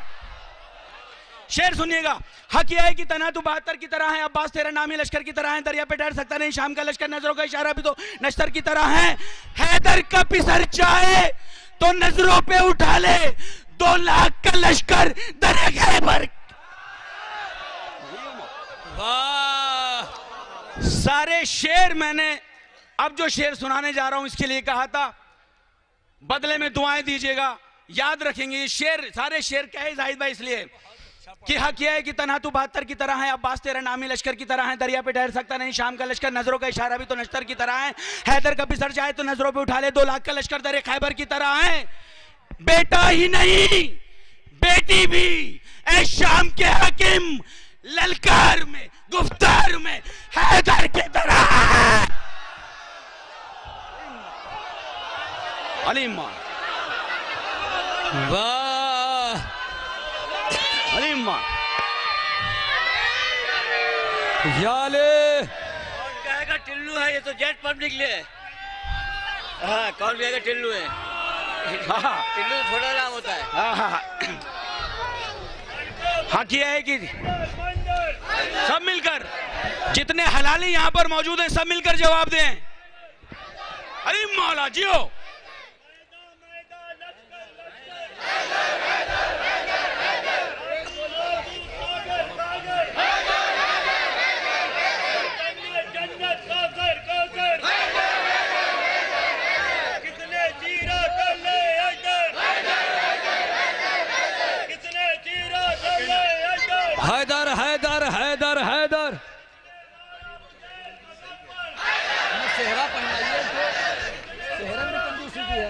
शेर सुनिएगा, हक यह है कि तन्हा तू 72 की तरह है, अब्बास तेरा नाम ही लश्कर की तरह है। दरिया पे ठहर सकता नहीं शाम का लश्कर, नजरों का इशारा भी तो नश्तर की तरह है। हैदर का पिसर चाहे तो नजरों पे उठा ले, 2 लाख का लश्कर दरिया खैबर। वाह! सारे शेर मैंने अब जो शेर सुनाने जा रहा हूं इसके लिए कहा था, बदले में दुआएं दीजिएगा, याद रखेंगे ये शेर। सारे शेर कहे जाहिद भाई इसलिए कि हक यह है कि तन्हा तू 72 की तरह है, अब्बास तेरा नामी लश्कर की तरह है। दरिया पे ठहर सकता नहीं शाम का लश्कर, नजरों का इशारा भी तो नश्तर की तरह है। हैदर का पिसर जाए तो नजरों पे उठा ले, 2 लाख का लश्कर दरिया खैबर की तरह है। बेटा ही नहीं बेटी भी ऐ शाम के हकीम, ललकार में गुफ्तार में हैदर की तरह है। अलीम वाह! अलीम याले कौन कहेगा टिल्लू है, ये तो जेट पब्लिक ले। हाँ, कौन कहेगा टिल्लू है? टिल्लू थोड़ा नाम होता है। हाँ किया है कि सब मिलकर, जितने हलाली यहां पर मौजूद हैं सब मिलकर जवाब दें। अरे मौला जियो। हैदर हैदर हैदर हैदर सेहरा पहनाइए, सेहरा में कंजूसी की है।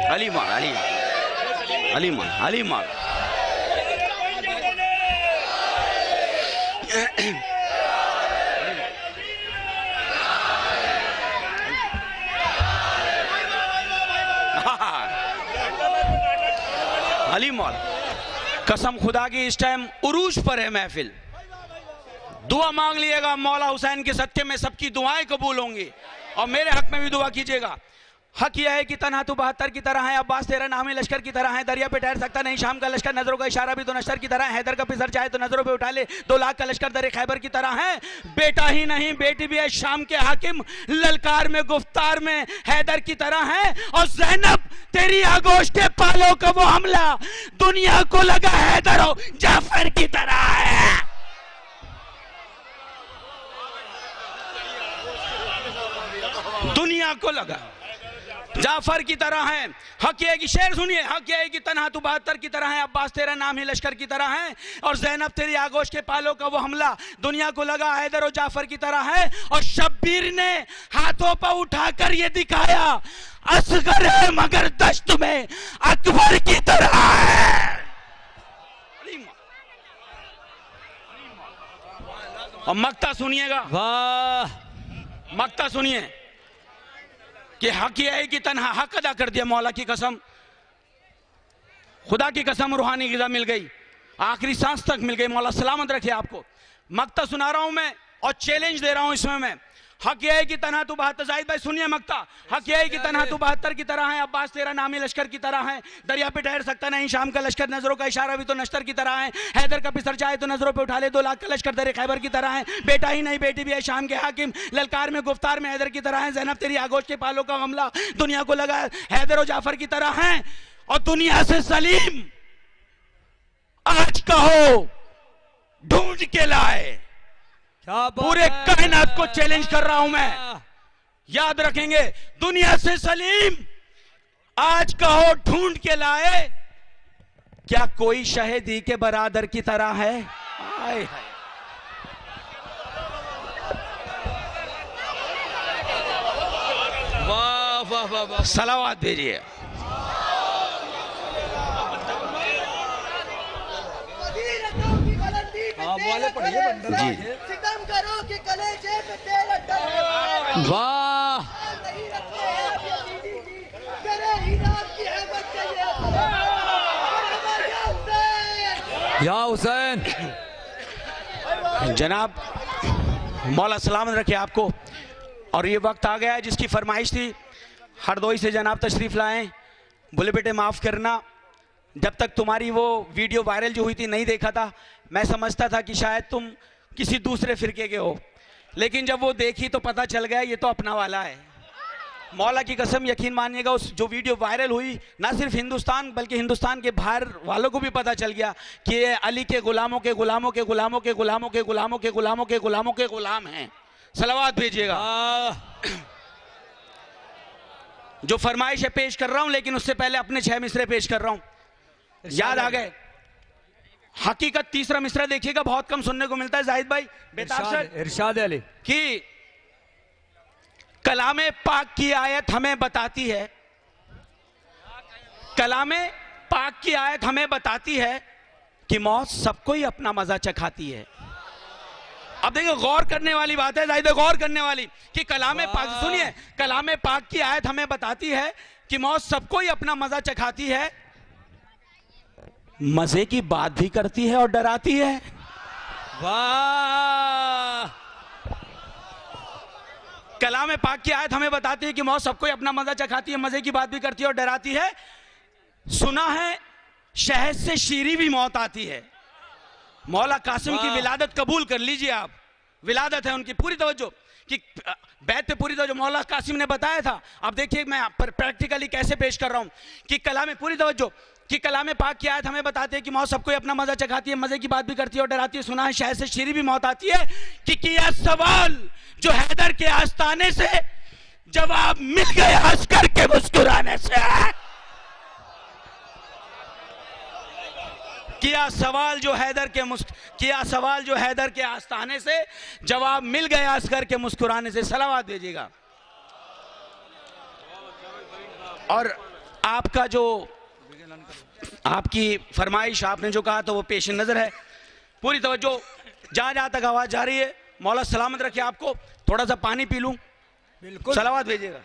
अली मार अली अली मार अली मार अली मौला कसम खुदा की इस टाइम उरूज पर है महफिल। दुआ मांग लिएगा, मौला हुसैन के सदके में सबकी दुआएं कबूल होंगी। और मेरे हक में भी दुआ कीजिएगा। हक यह है कि तन्हा तू 72 की तरह है, अब्बास तेरा नाम ही लश्कर की तरह है, दरिया पे ठहर सकता नहीं शाम का लश्कर, नजरों का इशारा भी तो नश्तर की तरह है, हैदर का पिसर चाहे तो नजरों पे उठा ले, 2 लाख का लश्कर दरे खैबर की तरह है, बेटा ही नहीं बेटी भी है शाम के हाकिम, ललकार में गुफ्तार में हैदर की तरह है, और ज़ैनब तेरी आगोश के पालों का वो हमला दुनिया को लगा हैदर और जाफर की तरह है। दुनिया को लगा जाफर की तरह है। हक ये है कि शेर सुनिए, हक ये है कि तन्हा तू 72 की तरह है, अब्बास तेरा नाम ही लश्कर की तरह है, और ज़ैनब तेरी आगोश के पालों का वो हमला दुनिया को लगा हैदर और जाफर की तरह है, और शब्बीर ने हाथों पर उठाकर ये दिखाया असगर है मगर दश्त में अकबर की तरह है। और मक्ता सुनिएगा, वाह मक्ता सुनिए कि हक यह है कि तन्हा हक अदा कर दिया, मौला की कसम, खुदा की कसम, रूहानी ग़िज़ा मिल गई, आखिरी सांस तक मिल गई, मौला सलामत रखे आपको। मक्ता सुना रहा हूं मैं और चैलेंज दे रहा हूं इसमें मैं। हक यह है कि तन्हा तू 72, जाहिद भाई सुनिए मक्ता, हक यह है कि तन्हा तू 72 की तरह है, अब्बास तेरा नाम ही लश्कर की तरह है, दरिया पे ठहर सकता नहीं शाम का लश्कर, नजरों का इशारा भी तो नश्तर की तरह है, हैदर का पिसर चाहे तो नजरों पे उठा ले, 2 लाख का लश्कर दरे खैबर की तरह है, बेटा ही नहीं बेटी भी है शाम के हाकिम, ललकार में गुफ्तार में हैदर की तरह है, ज़ैनब तेरी आगोश के पालों का हमला दुनिया को लगा हैदर और जाफर की तरह है, और दुनिया से सलीम आज कहो ढूंढ के लाए। पूरे कायनात को चैलेंज कर रहा हूं मैं, याद रखेंगे, दुनिया से सलीम आज कहो ढूंढ के लाए, क्या कोई शहीदी के बरादर की तरह है? आए वाह वाह वाह वाह, सलावत भेजिए। जी सितम करो कि कलेजे पे तेरा दर्द, वाह या हुसैन। जनाब मौला सलामत रखे आपको। और ये वक्त आ गया है जिसकी फरमाइश थी, हरदोई से जनाब तशरीफ लाएं, बोले बेटे माफ़ करना, जब तक तुम्हारी वो वीडियो वायरल जो हुई थी नहीं देखा था, मैं समझता था कि शायद तुम किसी दूसरे फिरके के हो, लेकिन जब वो देखी तो पता चल गया ये तो अपना वाला है। मौला की कसम यकीन मानिएगा, उस जो वीडियो वायरल हुई ना सिर्फ हिंदुस्तान बल्कि हिंदुस्तान के बाहर वालों को भी पता चल गया कि ये अली के गुलामों के गुलामों के गुलामों के गुलामों के गुलामों के गुलामों के गुलामों के गुलाम हैं। सलावत भेजिएगा। जो फरमाइश है पेश कर रहा हूं, लेकिन उससे पहले अपने 6 मिसरे पेश कर रहा हूं। याद आ गए? हकीकत तीसरा मिसरा देखिएगा, बहुत कम सुनने को मिलता है जाहिद भाई, इरशाद अली कि कलामे पाक की आयत हमें बताती है, कलामे पाक की आयत हमें बताती है कि मौत सबको ही अपना मजा चखाती है। अब देखिए गौर करने वाली बात है जाहिद, गौर करने वाली कि कलामे पाक, सुनिए, कलामे पाक की आयत हमें बताती है कि मौत सबको ही अपना मजा चखाती है, मजे की बात भी करती है और डराती है। वाह! कलाम पाक की आयत हमें बताती है कि मौत सबको ही अपना मजा चखाती है, मजे की बात भी करती है और डराती है। सुना है शहद से शीरी भी मौत आती है। मौला कासिम की विलादत कबूल कर लीजिए आप, विलादत है उनकी, पूरी तवज्जो कि बैत पे पूरी तवज्जो, मौला कासिम ने बताया था। अब देखिए मैं प्रैक्टिकली कैसे पेश कर रहा हूं कि कलाम पूरी तवज्जो कि कलाम पाक की आयत हमें बताते हैं कि मौत सबको अपना मजा चखाती है, मजे की बात भी करती है और डराती है। सुना है शहद से शीरी भी मौत आती है कि किया सवाल जो हैदर के आस्ताने से, जवाब मिल गया अस्कर के मुस्कुराने से। किया सवाल जो हैदर के आस्ताने से, जवाब मिल गया अस्कर के मुस्कुराने से। सलावत भेजिएगा। और आपका जो, आपकी फरमाइश, आपने जो कहा तो वो पेश नजर है। पूरी तवज्जो, जहां जहां तक आवाज जा रही है, मौला सलामत रखे आपको। थोड़ा सा पानी पी लूं, बिल्कुल सलावत भेजिएगा।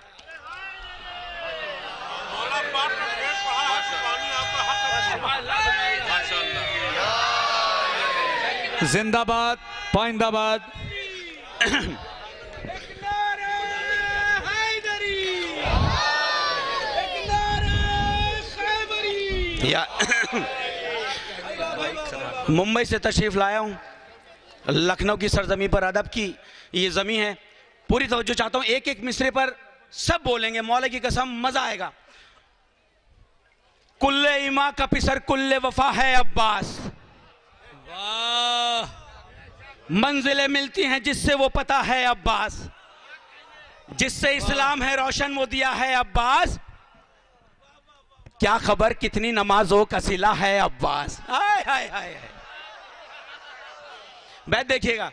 जिंदाबाद, पाइंदाबाद। या मुंबई से तशरीफ लाया हूं, लखनऊ की सरजमी पर अदब की ये जमी है। पूरी तवज्जो चाहता हूं, एक एक मिसरे पर सब बोलेंगे, मौला की कसम मजा आएगा। कुल्ले इमा का पिसर कुल्ले वफा है अब्बास, मंजिलें मिलती हैं जिससे वो पता है अब्बास, जिससे इस्लाम है रोशन वो दिया है अब्बास, क्या खबर कितनी नमाजों का सिला है अब्बास। हाय हाय हाय। बैठ देखिएगा,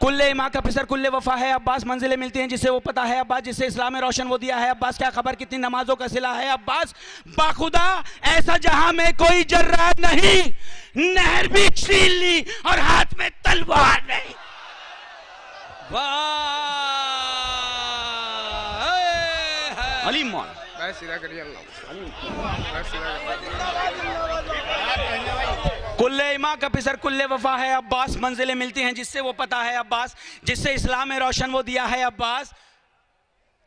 कुल्ले इमा का पिसर कुल्ले वफा है अब्बास, मंजिलें मिलती हैं जिससे वो पता है अब्बास, जिससे इस्लाम है रोशन वो दिया है अब्बास, क्या खबर कितनी नमाजों का सिला है अब्बास, बाखुदा ऐसा जहां में कोई जर्रार नहीं, नहर भी छीन ली और हाथ में तलवार नहीं। अली मौला कुल्ले इमा का पिसर कुल्ले वफा है अब्बास, मंजिलें मिलती हैं जिससे वो पता है अब्बास, जिससे इस्लाम में रोशन वो दिया है अब्बास,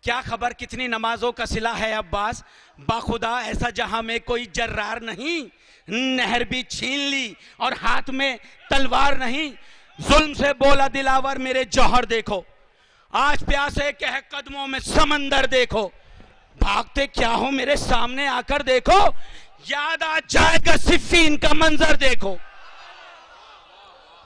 क्या खबर कितनी नमाजों का सिला है अब्बास, बाखुदा ऐसा जहां में कोई जर्रार नहीं, नहर भी छीन ली और हाथ में तलवार नहीं, जुल्म से बोला दिलावर मेरे जौहर देखो, आज प्यासे कह कदमों में समंदर देखो, भागते क्या हो मेरे सामने आकर देखो, याद आ जाएगा सिफ़ीन का मंजर देखो।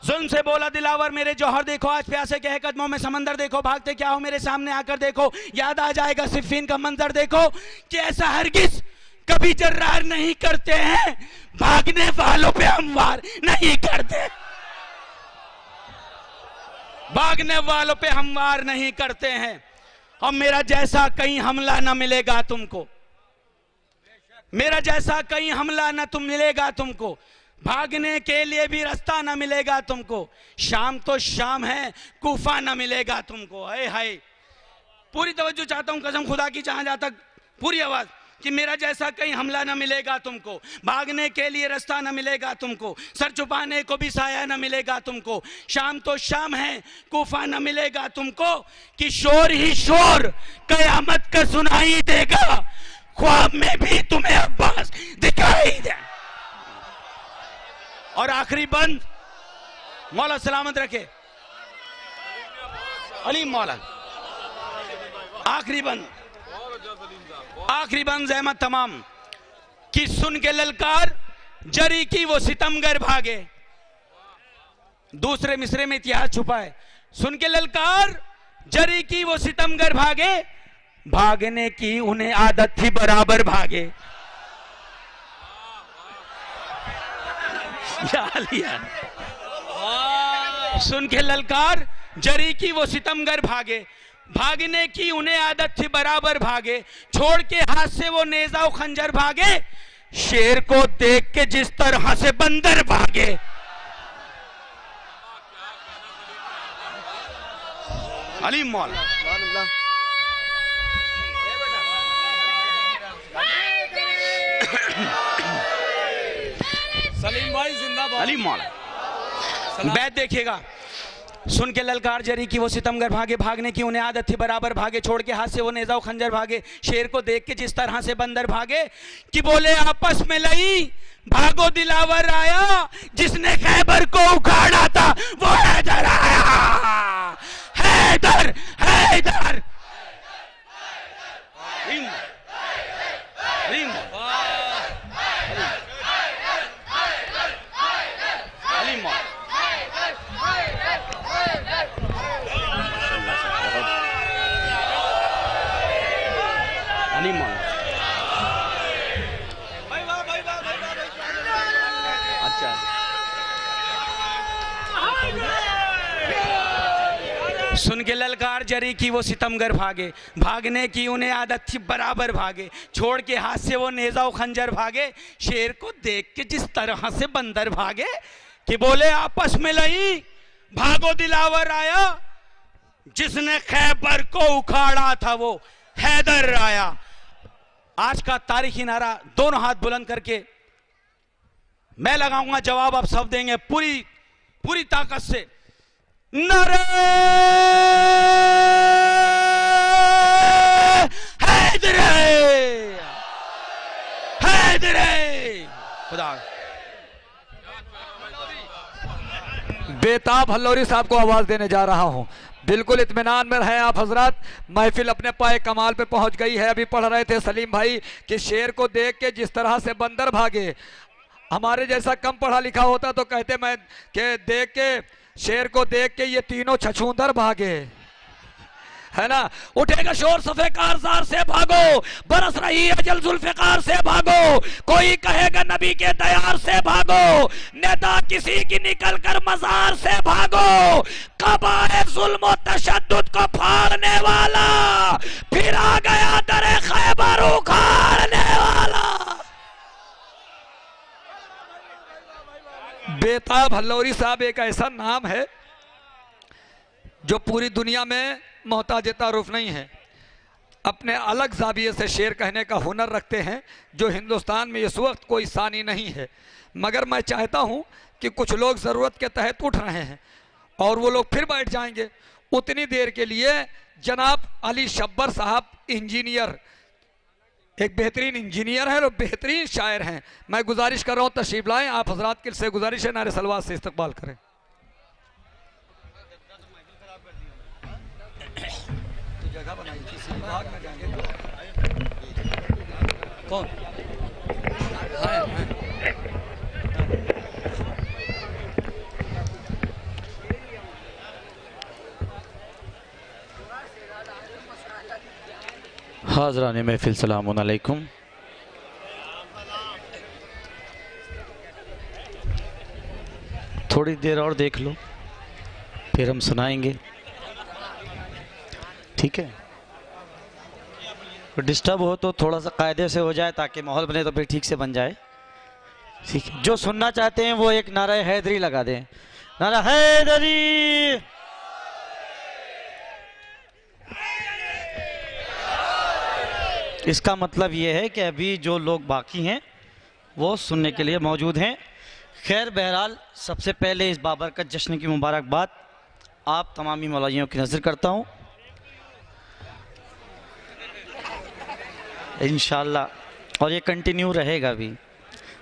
जुल्म से बोला दिलावर मेरे जौहर देखो, आज प्यासे कह कदमों में समंदर देखो, भागते क्या हो मेरे सामने आकर देखो, याद आ जाएगा सिफ़ीन का मंजर देखो, कि ऐसा हरगिज कभी जर्रार नहीं करते हैं, भागने वालों पे हम वार नहीं करते, भागने वालों पे हम वार नहीं करते हैं, और मेरा जैसा कहीं हमला ना मिलेगा तुमको, मेरा जैसा कहीं हमला ना तुम मिलेगा तुमको, भागने के लिए भी रास्ता ना मिलेगा तुमको, शाम तो शाम है कूफा ना मिलेगा तुमको। हाय हाय, पूरी तवज्जो चाहता हूं कसम खुदा की, जहां तक पूरी आवाज, कि मेरा जैसा कहीं हमला ना मिलेगा तुमको, भागने के लिए रास्ता ना मिलेगा तुमको, सर छुपाने को भी साया ना मिलेगा तुमको, शाम तो शाम है कूफा ना मिलेगा तुमको, कि शोर ही शोर कयामत का सुनाई देगा, ख्वाब में भी तुम्हें अब्बास दिखाई दे। और आखिरी बंद, मौला सलामत रखे, अली मौला, आखिरी बंद, आखिरी बंद ज़हमत तमाम, कि सुन के ललकार जरी की वो सितमगर भागे, दूसरे मिसरे में इतिहास छुपा है, सुन के ललकार जरी की वो सितमगर भागे, भागने की उन्हें आदत थी बराबर भागे। सुन के ललकार जरी की वो सितमगर भागे, भागने की उन्हें आदत थी बराबर भागे, छोड़ के हाथ से वो नेजा और खंजर भागे, शेर को देख के जिस तरह से बंदर भागे। अली मौला सलीम भाई जिंदाबाद। अली मौला बैठ देखिएगा, सुन के ललकार जरी की वो सितमगर भागे, भागने की उन्हें आदत थी बराबर भागे, छोड़ के हाथ से वो नेजा खंजर भागे, शेर को देख के जिस तरह से बंदर भागे, कि बोले आपस में लई भागो दिलावर आया, जिसने खैबर को उखाड़ा था वो हैदर आया, हैदर हैदर। सुन के ललकार जरी की वो सितमगर भागे, भागने की उन्हें आदत थी बराबर भागे, छोड़ के हाथ से वो नेजा और खंजर भागे, शेर को देख के जिस तरह से बंदर भागे, कि बोले आपस में लई भागो दिलावर आया, जिसने खैबर को उखाड़ा था वो हैदर आया। आज का तारीखी नारा दोनों हाथ बुलंद करके मैं लगाऊंगा, जवाब आप सब देंगे पूरी पूरी ताकत से। नारे हैदर हैदर खुदा। बेताब हल्लौरी साहब को आवाज देने जा रहा हूं। बिल्कुल इत्मीनान में रहे आप हजरात, महफिल अपने पाए कमाल पे पहुंच गई है। अभी पढ़ रहे थे सलीम भाई कि शेर को देख के जिस तरह से बंदर भागे, हमारे जैसा कम पढ़ा लिखा होता तो कहते मैं के देख के शेर को देख के ये तीनों छछूंदर भागे, है ना। उठेगा शोर सफे कारजार से भागो, बरस रही है जल जुल्फिकार से भागो, कोई कहेगा नबी के दयार से भागो, नेता किसी की निकल कर मजार से भागो, कब आए जुल्म तशद्दुद को फाड़ने वाला, फिर आ गया दरे खैबर उखाड़ने वाला। बेताब हल्लौरी साहब एक ऐसा नाम है जो पूरी दुनिया में मोहताज तारुफ नहीं है। अपने अलग जाविये से शेर कहने का हुनर रखते हैं जो हिंदुस्तान में इस वक्त कोई सानी नहीं है। मगर मैं चाहता हूं कि कुछ लोग ज़रूरत के तहत उठ रहे हैं और वो लोग फिर बैठ जाएंगे। उतनी देर के लिए जनाब अली शब्बर साहब इंजीनियर, एक बेहतरीन इंजीनियर हैं और बेहतरीन शायर हैं, मैं गुजारिश कर रहा हूँ तशरीफ लाएं। आप हजरात के से गुजारिश है नारे सलवात से इस्तकबाल करें। जगह बनाई किसी भाग में जाएंगे कौन? हाज़रान महफिल सलामुन अलैकुम। थोड़ी देर और देख लो फिर हम सुनाएंगे, ठीक है। डिस्टर्ब हो तो थोड़ा सा कायदे से हो जाए ताकि माहौल बने तो फिर ठीक से बन जाए, ठीक है। जो सुनना चाहते हैं वो एक नारा हैदरी लगा दें, नारा हैदरी। इसका मतलब ये है कि अभी जो लोग बाकी हैं वो सुनने के लिए मौजूद हैं। खैर बहरहाल सबसे पहले इस बाबरकत जश्न की मुबारकबाद आप तमामी मौलवियों की नज़र करता हूँ इंशाअल्लाह, और ये कंटिन्यू रहेगा भी।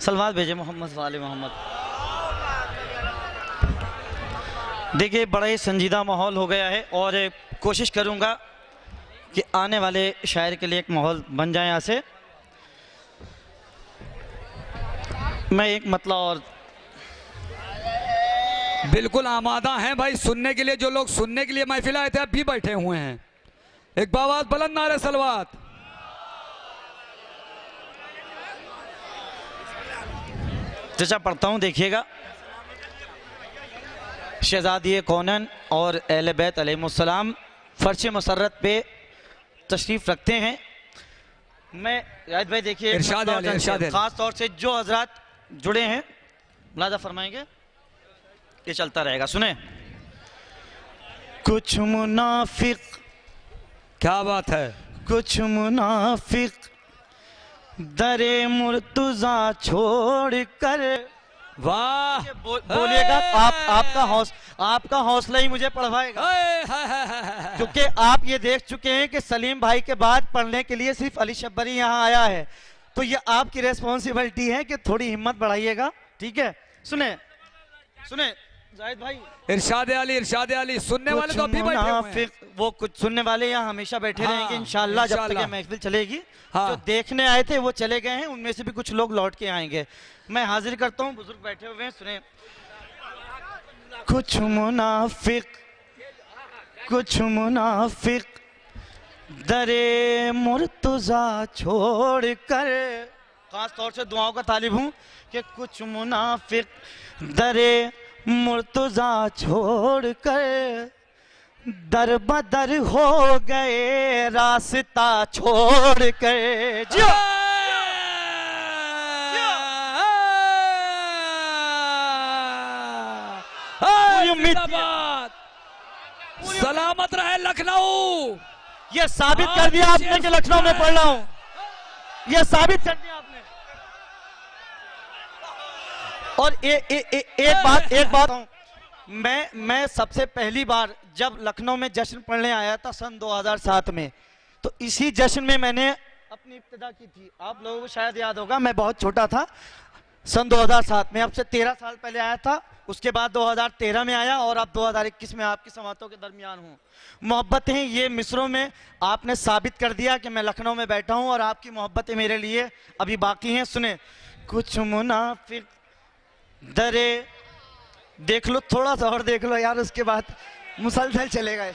सलवात भेजे मोहम्मद वाले मोहम्मद। देखिए बड़ा ही संजीदा माहौल हो गया है और कोशिश करूँगा कि आने वाले शायर के लिए एक माहौल बन जाए। यहाँ से मैं एक मतलब और बिल्कुल आमादा हैं भाई सुनने के लिए। जो लोग सुनने के लिए महफिल आए थे अब भी बैठे हुए हैं। एक बावाज बुलंद नारे सलवात। चचा पढ़ता हूँ, देखिएगा। शहजादी कौनन और अहले बैत अलैहिमुस्सलाम फर्श मसरत पे तशरीफ़ रखते हैं। मैं राज भाई देखिए ख़ास तौर से जो हजरात जुड़े हैं मुलाज़ा फरमाएंगे, ये चलता रहेगा। सुने। कुछ मुनाफिक, क्या बात है, कुछ मुनाफिक दरे मुर्तज़ा छोड़ कर, वाह बोलिएगा। आपका हौसला ही मुझे पढ़वाएगा, क्योंकि आप ये देख चुके हैं कि सलीम भाई के बाद पढ़ने के लिए सिर्फ अली शब्बरी यहाँ आया है, तो ये आपकी रेस्पॉन्सिबिलिटी है कि थोड़ी हिम्मत बढ़ाइएगा, ठीक है। सुने सुने जाहिद भाई। इरशाद अली सुनने वाले तो अभी बैठे हुए हैं। वो कुछ सुनने वाले यहाँ हमेशा बैठे रहेंगे इंशाअल्लाह जब तक ये महफिल चलेगी। जो देखने आए थे वो चले गए हैं, उनमें से भी कुछ लोग लौट के आएंगे। मैं हाजिर करता हूँ, बुजुर्ग बैठे हुए हैं, सुने। कुछ मुनाफिक दरे मुर्तज़ा छोड़ कर, खास तौर से दुआओं का तालिब हूँ कि कुछ मुनाफिक दरे मुर्तज़ा छोड़ कर दर बदर हो गए रास्ता छोड़ कर। सलामत रहे लखनऊ। ये साबित कर दिया आपने कि लखनऊ में पढ़ रहा हूं, ये साबित कर दिया आपने। और एक बात मैं सबसे पहली बार जब लखनऊ में जश्न पढ़ने आया था सन 2007 में, तो इसी जश्न में मैंने अपनी इब्तिदा की थी। आप लोगों को शायद याद होगा, मैं बहुत छोटा था, सन 2007 में, अब से 13 साल पहले आया था, उसके बाद 2013 में आया और अब 2021 में आपकी समातों के दरमियान हूँ। मोहब्बतें ये मिसरों में आपने साबित कर दिया कि मैं लखनऊ में बैठा हूँ और आपकी मोहब्बतें मेरे लिए अभी बाकी हैं। सुने, कुछ मुनाफिक डरे, देख लो थोड़ा सा और देख लो यार, उसके बाद मुसलसल चलेगा।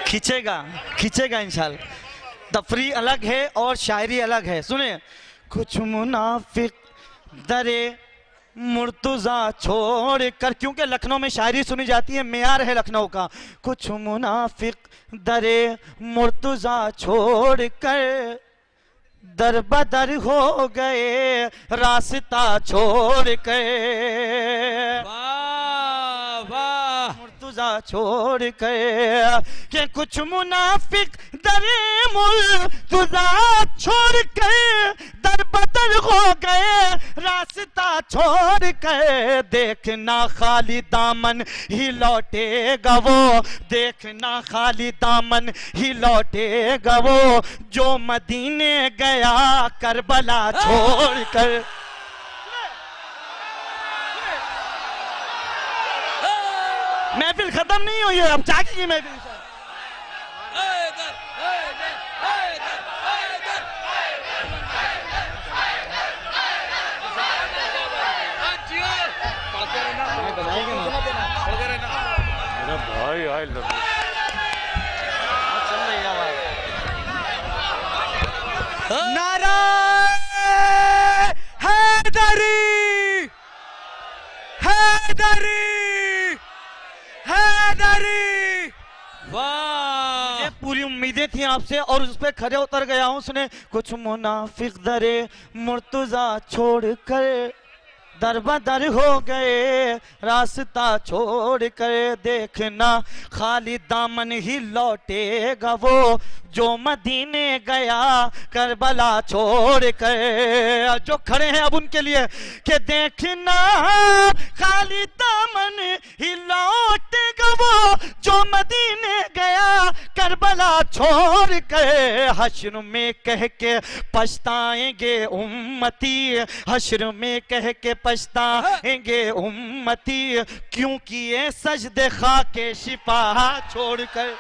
खींचेगा इंशाल्लाह। तफरी अलग है और शायरी अलग है। सुने, कुछ मुनाफिक डरे मुर्तुजा छोड़ कर, क्योंकि लखनऊ में शायरी सुनी जाती है, मेयार है लखनऊ का। कुछ मुनाफिक डरे मुर्तुजा छोड़ कर दर बदर हो गए रास्ता छोड़ कर। वाह वाह, मुर्तुजा छोड़ कर के कुछ मुनाफिक डरे मुर्तुजा छोड़ कर दर बदर हो गए रास्ता छोड़ कर। देखना खाली दामन ही लौटेगा वो, देखना खाली दामन ही लौटेगा वो, जो मदीने गया करबला छोड़ कर। महफिल खत्म नहीं हुई है, अब जागेगी महफिल। भाई आई लव नारा हैदरी, हैदरी, हैदरी। वाह, ये पूरी उम्मीदें थी आपसे और उस पर खड़े उतर गया हूँ। सुने, कुछ मुनाफिक दरे मुर्तुजा छोड़ कर दर बदर हो गए रास्ता छोड़ कर। देखना खाली दामन ही लौटेगा वो, जो मदीने गया करबला छोड़ कर। जो खड़े हैं अब उनके लिए कि देखना खाली दामन ही लौटेगा वो, जो मदीने गया करबला छोड़ कर। हश्र में कह के पछताएंगे उम्मती, हश्र में कह के पछताएंगे उम्मती, क्योंकि ये सजदे खाके शिफा छोड़ कर।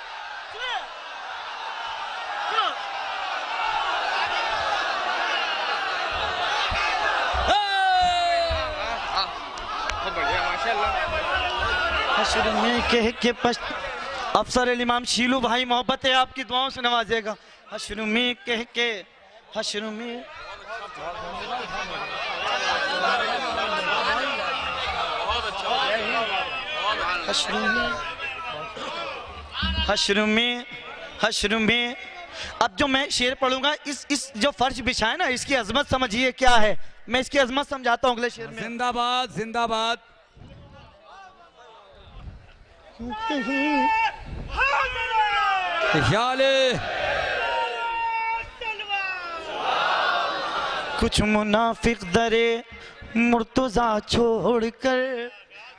हश्र में कह के अफसर इमाम शीलू भाई मोहब्बत है आपकी दुआओं से नवाजेगा। हश्र में कह के, हश्र में हश्र में अब जो मैं शेर पढ़ूंगा, इस जो फर्श बिछा है ना, इसकी अजमत समझिए क्या है। मैं इसकी अजमत समझाता हूँ अगले शेर में। जिंदाबाद जिंदाबाद। कुछ मुनाफिक दरे मुर्तुजा छोड़ कर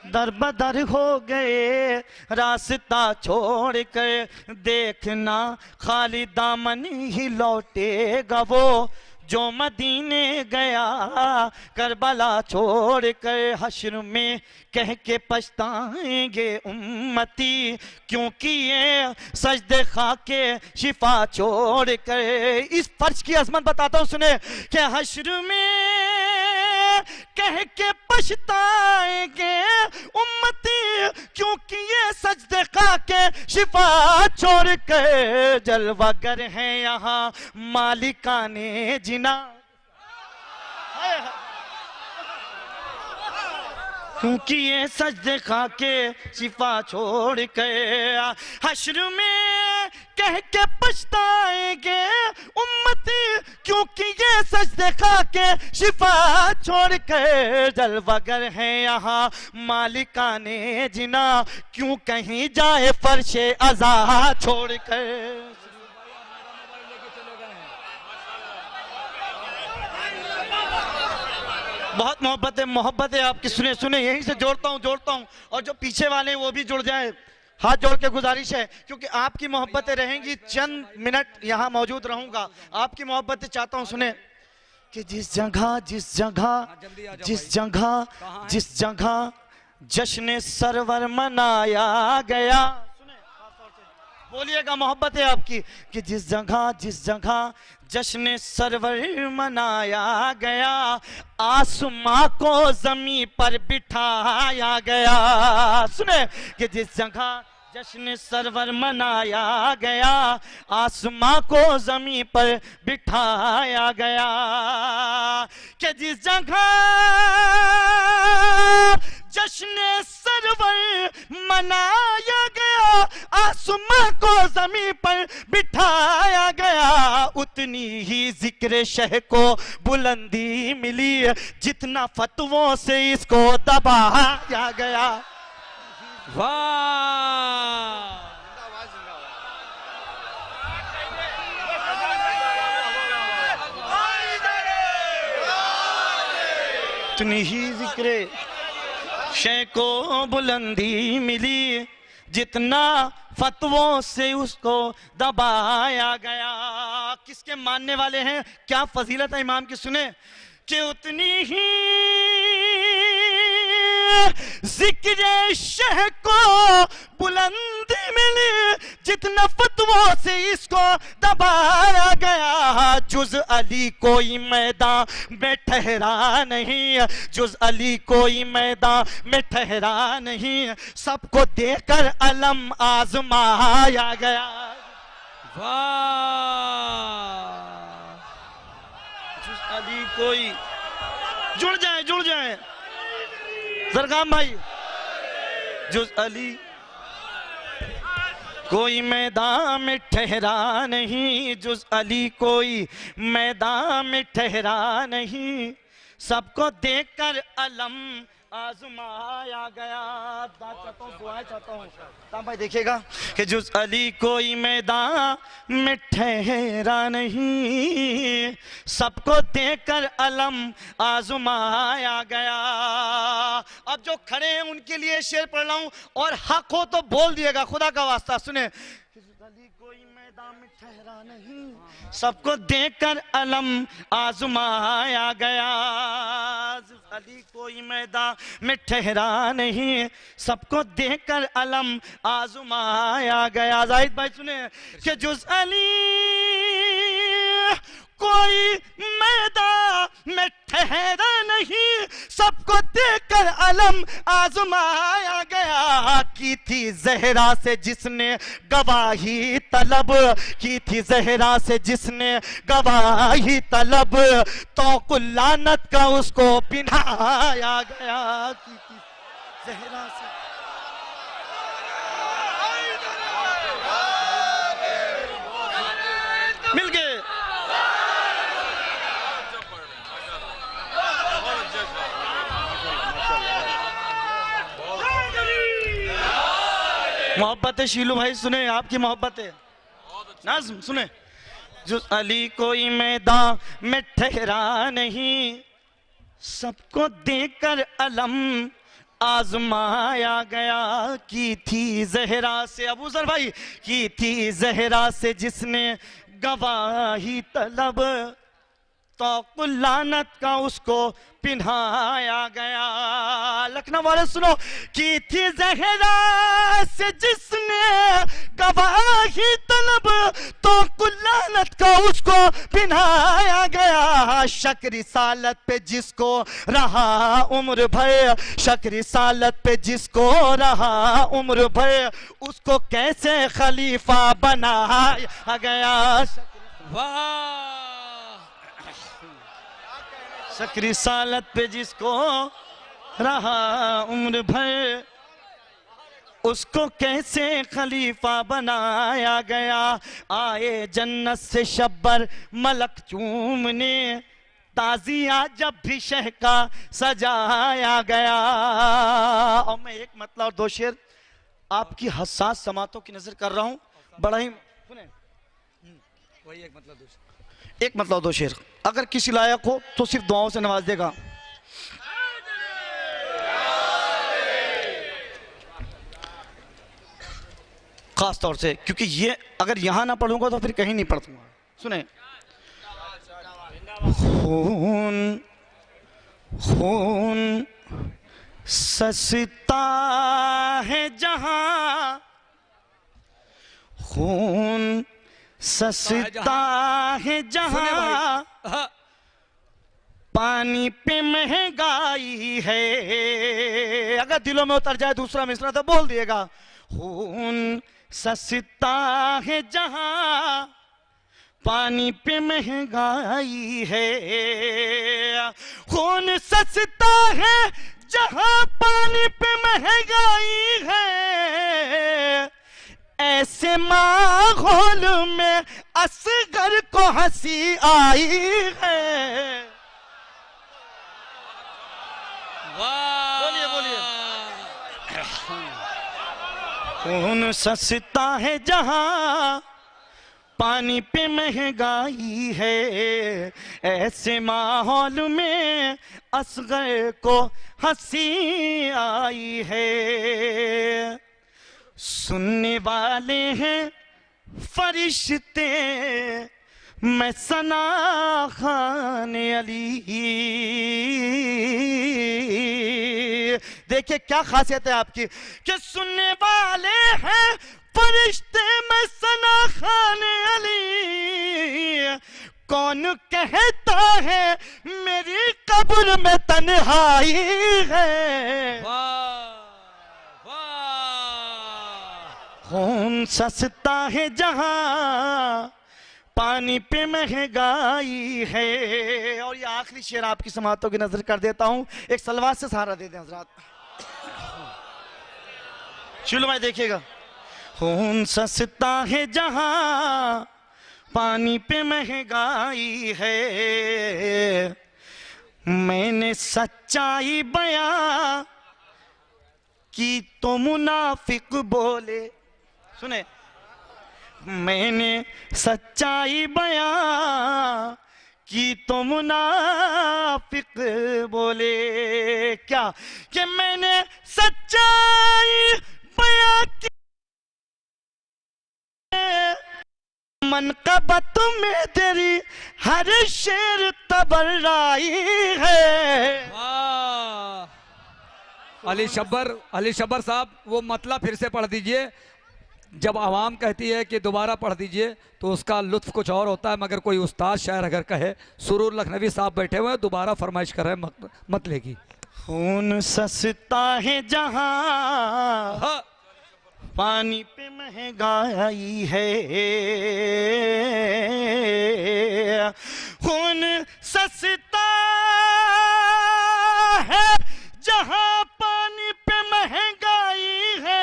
दर बदर हो गए रास्ता छोड़ कर। देखना खाली दामन ही लौटेगा वो, जो मदीने गया करबला छोड़ कर। हश्र में कह के पछताएंगे उम्मती, क्योंकि ये सजदे खाके शिफा छोड़ कर। इस फर्ज की अजमत बताता हूँ, सुने कि हश्र में कह के पछताएंगे उम्मती, क्योंकि ये सजदे खाके शिफा छोड़ कर। जलवागर है यहाँ मालिकाने जिना, क्योंकि ये सजदे खाके शिफा छोड़ के। हश्र में कह के पछताएंगे उम्मती, क्योंकि ये सजदे खाके शिफा छोड़ के। जलवागर है यहाँ मालिकाने जिना, क्यों कहीं जाए फर्शे अज़ा छोड़ कर। बहुत मोहब्बत है आपकी। सुने सुने, यहीं से जोड़ता हूँ और जो पीछे वाले हैं वो भी जुड़ जाए। हाथ जोड़ के गुजारिश है, क्योंकि आपकी मोहब्बतें रहेंगी, चंद मिनट यहाँ मौजूद रहूंगा, आपकी मोहब्बतें चाहता हूँ सुने कि जिस जगह जश्न सरवर मनाया गया, बोलिएगा मोहब्बत है आपकी, कि जिस जगह जश्न सरवर मनाया गया, आसमां को जमीन पर बिठाया गया। सुने कि जिस जगह जश्न सरवर मनाया गया, आसमां को जमीन पर बिठाया गया, कि जिस जगह जश्न सरवर मनाया गया, आसमां को जमीन पर बिठाया गया, उतनी ही जिक्र शह को बुलंदी मिली, जितना फतवों से इसको दबाया गया। वाह, उतनी ही जिक्र शह को बुलंदी मिली, जितना फतवों से उसको दबाया गया। किसके मानने वाले हैं, क्या फजीलत है इमाम की, सुने कि उतनी ही जिक्र शह को बुलंदी मिली, जितना फतवों से इसको दबाया गया। जुज अली कोई मैदान में ठहरा नहीं, जुज अली कोई मैदान में ठहरा नहीं, सबको देकर अलम आजमाया गया। वाह, जुज अली कोई, जुड़ जाए जरगाम भाई, जुज अली कोई मैदान में ठहरा नहीं, जुज अली कोई मैदान में ठहरा नहीं, सबको देखकर अलम आजमाया गया। दुआएं चाहता हूँ भाई, देखिएगा कि जुज अली कोई मैदान में ठहरा नहीं, सबको देखकर अलम आजमाया गया। अब जो खड़े हैं उनके लिए शेर पढ़ रहा हूँ, और हक हो तो बोल दिएगा, खुदा का वास्ता सुने। अली कोई मैदान में ठहरा नहीं, सबको देखकर अलम आजमाया गया। अली कोई मैदान में ठहरा नहीं, सबको देखकर अलम आजमाया गया। जाहिद भाई सुने कि जुज अली कोई मैदान में ठहरा नहीं, सबको देखकर अलम आजमाया गया। की थी जहरा से जिसने गवाही तलब, की थी जहरा से जिसने गवाही तलब, तो कुल्लानत का उसको पिन्हाया गया। की थी जहरा से मिल गए। मोहब्बत है शीलू भाई, सुने आपकी मोहब्बत है नाज़्म, सुने। जो अली कोई मैदान में ठहरा नहीं, सबको देकर अलम आजमाया गया। की थी जहरा से, अबू जर भाई, की थी जहरा से जिसने गवाही तलब, तो कुल्लानत का उसको पिन्हाया गया। लखनऊ वाले सुनो, की थी जहरा से जिसने गवाही तलब, तो कुल्लानत का उसको पिन्हाया गया। शक रिसालत पे जिसको रहा उम्र भर, शक रिसालत पे जिसको रहा उम्र भर, उसको कैसे खलीफा बनाया गया। वाह, शक रिसालत पे जिसको रहा उम्र भर, उसको कैसे खलीफा बनाया गया। आए जन्नत से शब्बर मलक चूमने, ताजिया जब भी शह का सजाया गया। और मैं एक मतलब और दो शेर आपकी हसास समातों की नजर कर रहा हूं, बड़ा ही सुने। वही एक मतलब दो शेर, एक मतलब दो शेर, अगर किसी लायक हो तो सिर्फ दुआओं से नवाज देगा। खास तौर से, क्योंकि ये अगर यहाँ ना पढ़ूंगा तो फिर कहीं नहीं पढ़ूंगा। सुने, खून खून सस्ता है जहां, खून सस्ता है जहां, पानी पे महंगाई है। अगर दिलों में उतर जाए दूसरा मिसरा तो बोल दिएगा, खून सस्ता है जहां, पानी पे महंगाई है। खून सस्ता है जहां, पानी पे महंगाई है। ऐसे माहौल में असगर को हंसी आई है। बोलिए बोलिए। खून सस्ता है जहां, पानी पे महंगाई है। ऐसे माहौल में असगर को हंसी आई है। सुनने वाले हैं फरिश्ते, मैं सना खान अली। देखिए क्या खासियत है आपकी कि सुनने वाले हैं फरिश्ते, मैं सना खान अली। कौन कहता है मेरी कब्र में तन्हाई है। खून सस्ता है जहां, पानी पे महंगाई है। और ये आखिरी शेर आपकी समातों की नजर कर देता हूं, एक सलवात से सहारा दे दें हजरात। चलो भाई देखिएगा, खून सस्ता है जहां, पानी पे महंगाई है। मैंने सच्चाई बयां की तो मुनाफिक बोले। सुने, मैंने सच्चाई बयां की तो मुनाफिक बोले। क्या कि मैंने सच्चाई बयां की, मनक़बत में तेरी हर शेर तबर्राई है। अली शब्बर साहब वो मतलब फिर से पढ़ दीजिए। जब आवाम कहती है कि दोबारा पढ़ दीजिए तो उसका लुत्फ कुछ और होता है, मगर कोई उस्ताद शायर अगर कहे, सुरूर लखनवी साहब बैठे हुए हैं दोबारा फरमाइश कर रहे हैं, मत लेगी। खून सस्ता है जहां, पानी पे महंगाई है। खून सस्ता है जहां, पानी पे महंगाई है।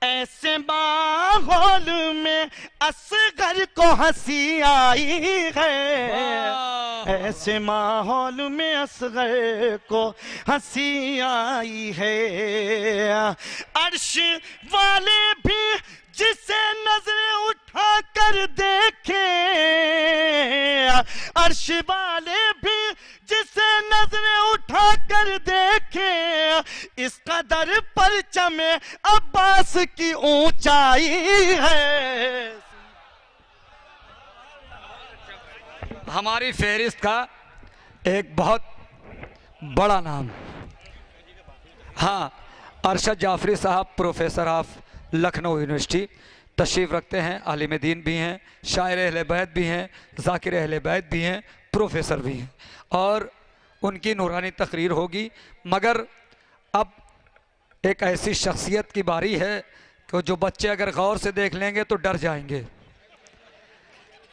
ऐसे माहौल में असगर को हंसी आई है। ऐसे माहौल में असगर को हंसी आई है। अर्श वाले भी जिसे नजरें उठा कर देखे, अर्श वाले भी जिसे नजरें उठा कर देखे, इस कदर परचमे अब्बास की ऊंचाई है। हमारी फेहरिस्त का एक बहुत बड़ा नाम, हाँ, अरशद जाफरी साहब, प्रोफेसर ऑफ लखनऊ यूनिवर्सिटी तशरीफ़ रखते हैं। आलिम दीन भी हैं, शायर अहले बैत भी हैं, ज़ाकिर अहले बैत भी हैं, प्रोफेसर भी हैं, और उनकी नूरानी तकरीर होगी। मगर अब एक ऐसी शख्सियत की बारी है कि जो बच्चे अगर गौर से देख लेंगे तो डर जाएंगे।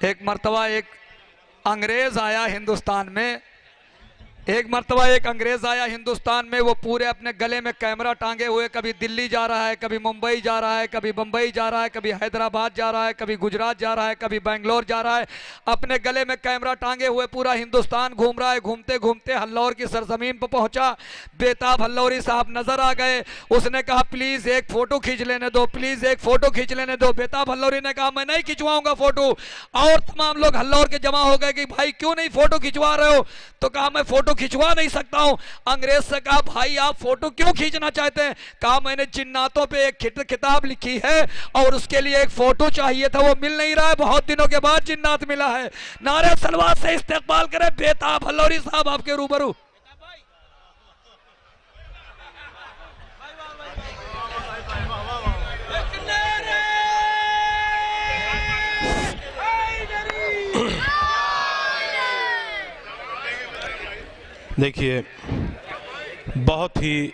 एक मर्तबा एक अंग्रेज़ आया हिंदुस्तान में, एक मर्तबा एक अंग्रेज़ आया हिंदुस्तान में, वो पूरे अपने गले में कैमरा टांगे हुए, कभी दिल्ली जा रहा है, कभी मुंबई जा रहा है, कभी बम्बई जा रहा है, कभी हैदराबाद जा रहा है, कभी गुजरात जा रहा है, कभी बेंगलोर जा रहा है, अपने गले में कैमरा टांगे हुए पूरा हिंदुस्तान घूम रहा है। घूमते घूमते हल्लौर की सरजमीन पर पहुंचा, बेताब हल्लौरी साहब नजर आ गए। उसने कहा प्लीज़ एक फ़ोटो खींच लेने दो, प्लीज़ एक फ़ोटो खींच लेने दो। बेताब हल्लौरी ने कहा मैं नहीं खिंचवाऊंगा फ़ोटो। और तमाम लोग हल्लौर के जमा हो गए कि भाई क्यों नहीं फ़ोटो खिंचवा रहे हो? तो कहा मैं फ़ोटो फोटो खिंचवा नहीं सकता हूं। अंग्रेज से कहा भाई आप फोटो क्यों खींचना चाहते हैं? कहा मैंने जिन्नातों पे एक किताब लिखी है और उसके लिए एक फोटो चाहिए था, वो मिल नहीं रहा है, बहुत दिनों के बाद जिन्नात मिला है। नारे सलवात से इस्तेकबाल करें बेताब हल्लौरी साहब आपके रूबरू। देखिए, बहुत ही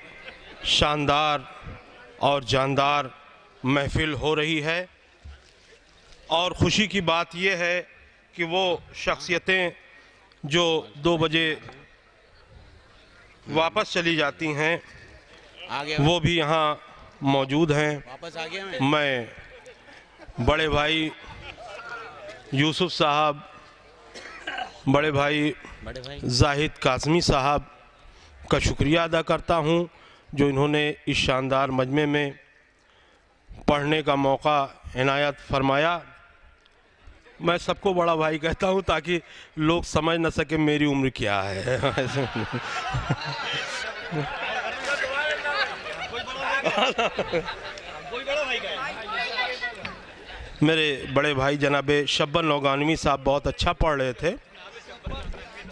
शानदार और जानदार महफिल हो रही है और ख़ुशी की बात यह है कि वो शख्सियतें जो 2 बजे वापस चली जाती हैं वो भी यहाँ मौजूद हैं। मैं बड़े भाई यूसुफ साहब, बड़े भाई जाहिद काज़मी साहब का शुक्रिया अदा करता हूँ जो इन्होंने इस शानदार मजमे में पढ़ने का मौका इनायत फरमाया। मैं सबको बड़ा भाई कहता हूँ ताकि लोग समझ न सके मेरी उम्र क्या है। मेरे बड़े भाई जनाबे शब्बर नौगानवी साहब बहुत अच्छा पढ़ रहे थे।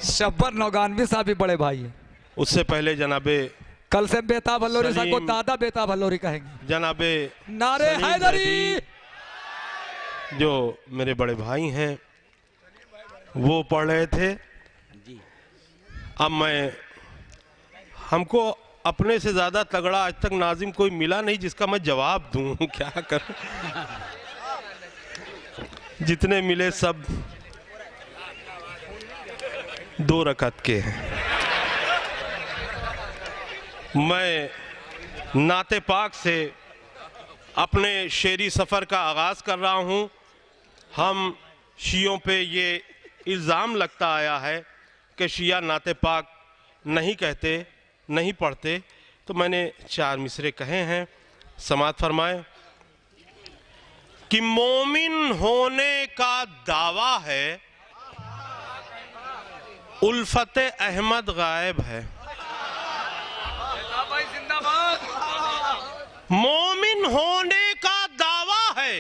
शब्बर नौगानवी साहब भी बड़े भाई हैं। उससे पहले जनाबे कल से बेताब हल्लौरी साहब को दादा बेताब हल्लौरी कहेंगे। जनाबे नारे हैदरी जो मेरे बड़े भाई हैं वो पढ़ रहे थे। अब मैं हमको अपने से ज़्यादा तगड़ा आज तक नाजिम कोई मिला नहीं जिसका मैं जवाब दूं। क्या करूं? जितने मिले सब 2 रकत के हैं। मैं नाते पाक से अपने शेरी सफ़र का आगाज़ कर रहा हूं। हम शियों पे ये इल्ज़ाम लगता आया है कि शिया नाते पाक नहीं कहते, नहीं पढ़ते, तो मैंने 4 मिसरे कहे हैं, समात फरमाए कि मोमिन होने का दावा है, उल्फत अहमद गायब है। मोमिन होने का दावा है,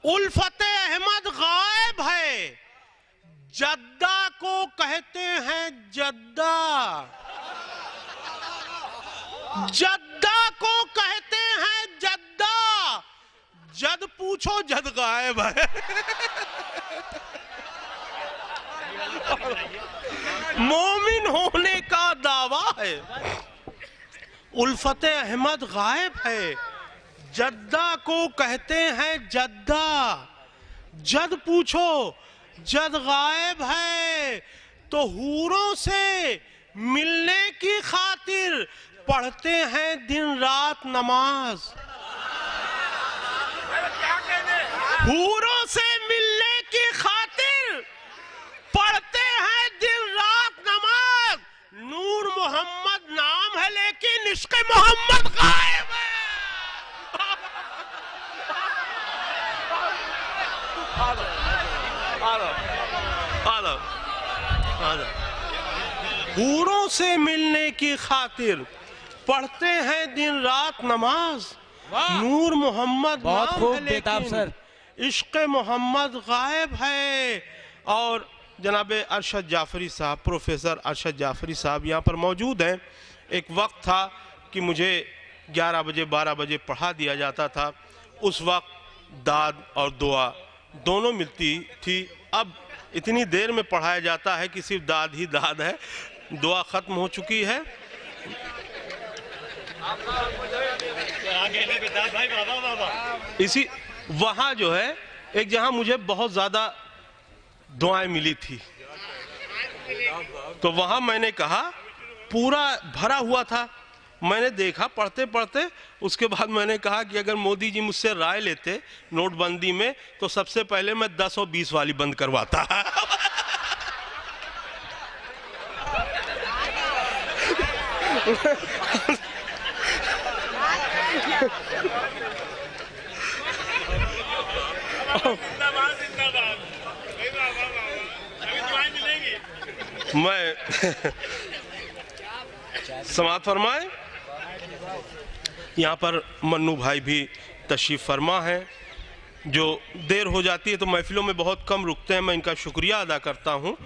उल्फत अहमद गायब है। जद्दा को कहते हैं जद्दा, जद्दा को कहते हैं जद्दा, जद पूछो जद गायब है। मोमिन होने का दावा है, उल्फत अहमद गायब है। जद्दा को कहते हैं जद्दा, जद पूछो जद गायब है। तो हूरों से मिलने की खातिर पढ़ते हैं दिन रात नमाज। हूरों से मिलने की खातिर पढ़ते हैं दिन रात नमाज। नूर मोहम्मद नाम है लेकिन इश्क़ मोहम्मद गायब है। हूरों से मिलने की खातिर पढ़ते हैं दिन रात नमाज। नूर मोहम्मद नाम है लेकिन इश्क़ मोहम्मद गायब है। और जनाबे अरशद जाफरी साहब, प्रोफेसर अरशद जाफरी साहब यहाँ पर मौजूद हैं। एक वक्त था कि मुझे 11 बजे 12 बजे पढ़ा दिया जाता था। उस वक्त दाद और दुआ दोनों मिलती थी। अब इतनी देर में पढ़ाया जाता है कि सिर्फ दाद ही दाद है, दुआ ख़त्म हो चुकी है। इसी वहाँ जो है एक जहाँ मुझे बहुत ज़्यादा दुआएं मिली थी, तो वहाँ मैंने कहा, पूरा भरा हुआ था, मैंने देखा पढ़ते पढ़ते, उसके बाद मैंने कहा कि अगर मोदी जी मुझसे राय लेते नोटबंदी में तो सबसे पहले मैं 10 और 20 वाली बंद करवाता। मैं समाअत फरमाए। यहाँ पर मन्नू भाई भी तशरीफ़ फरमा है। जो देर हो जाती है तो महफिलों में बहुत कम रुकते हैं, मैं इनका शुक्रिया अदा करता हूँ।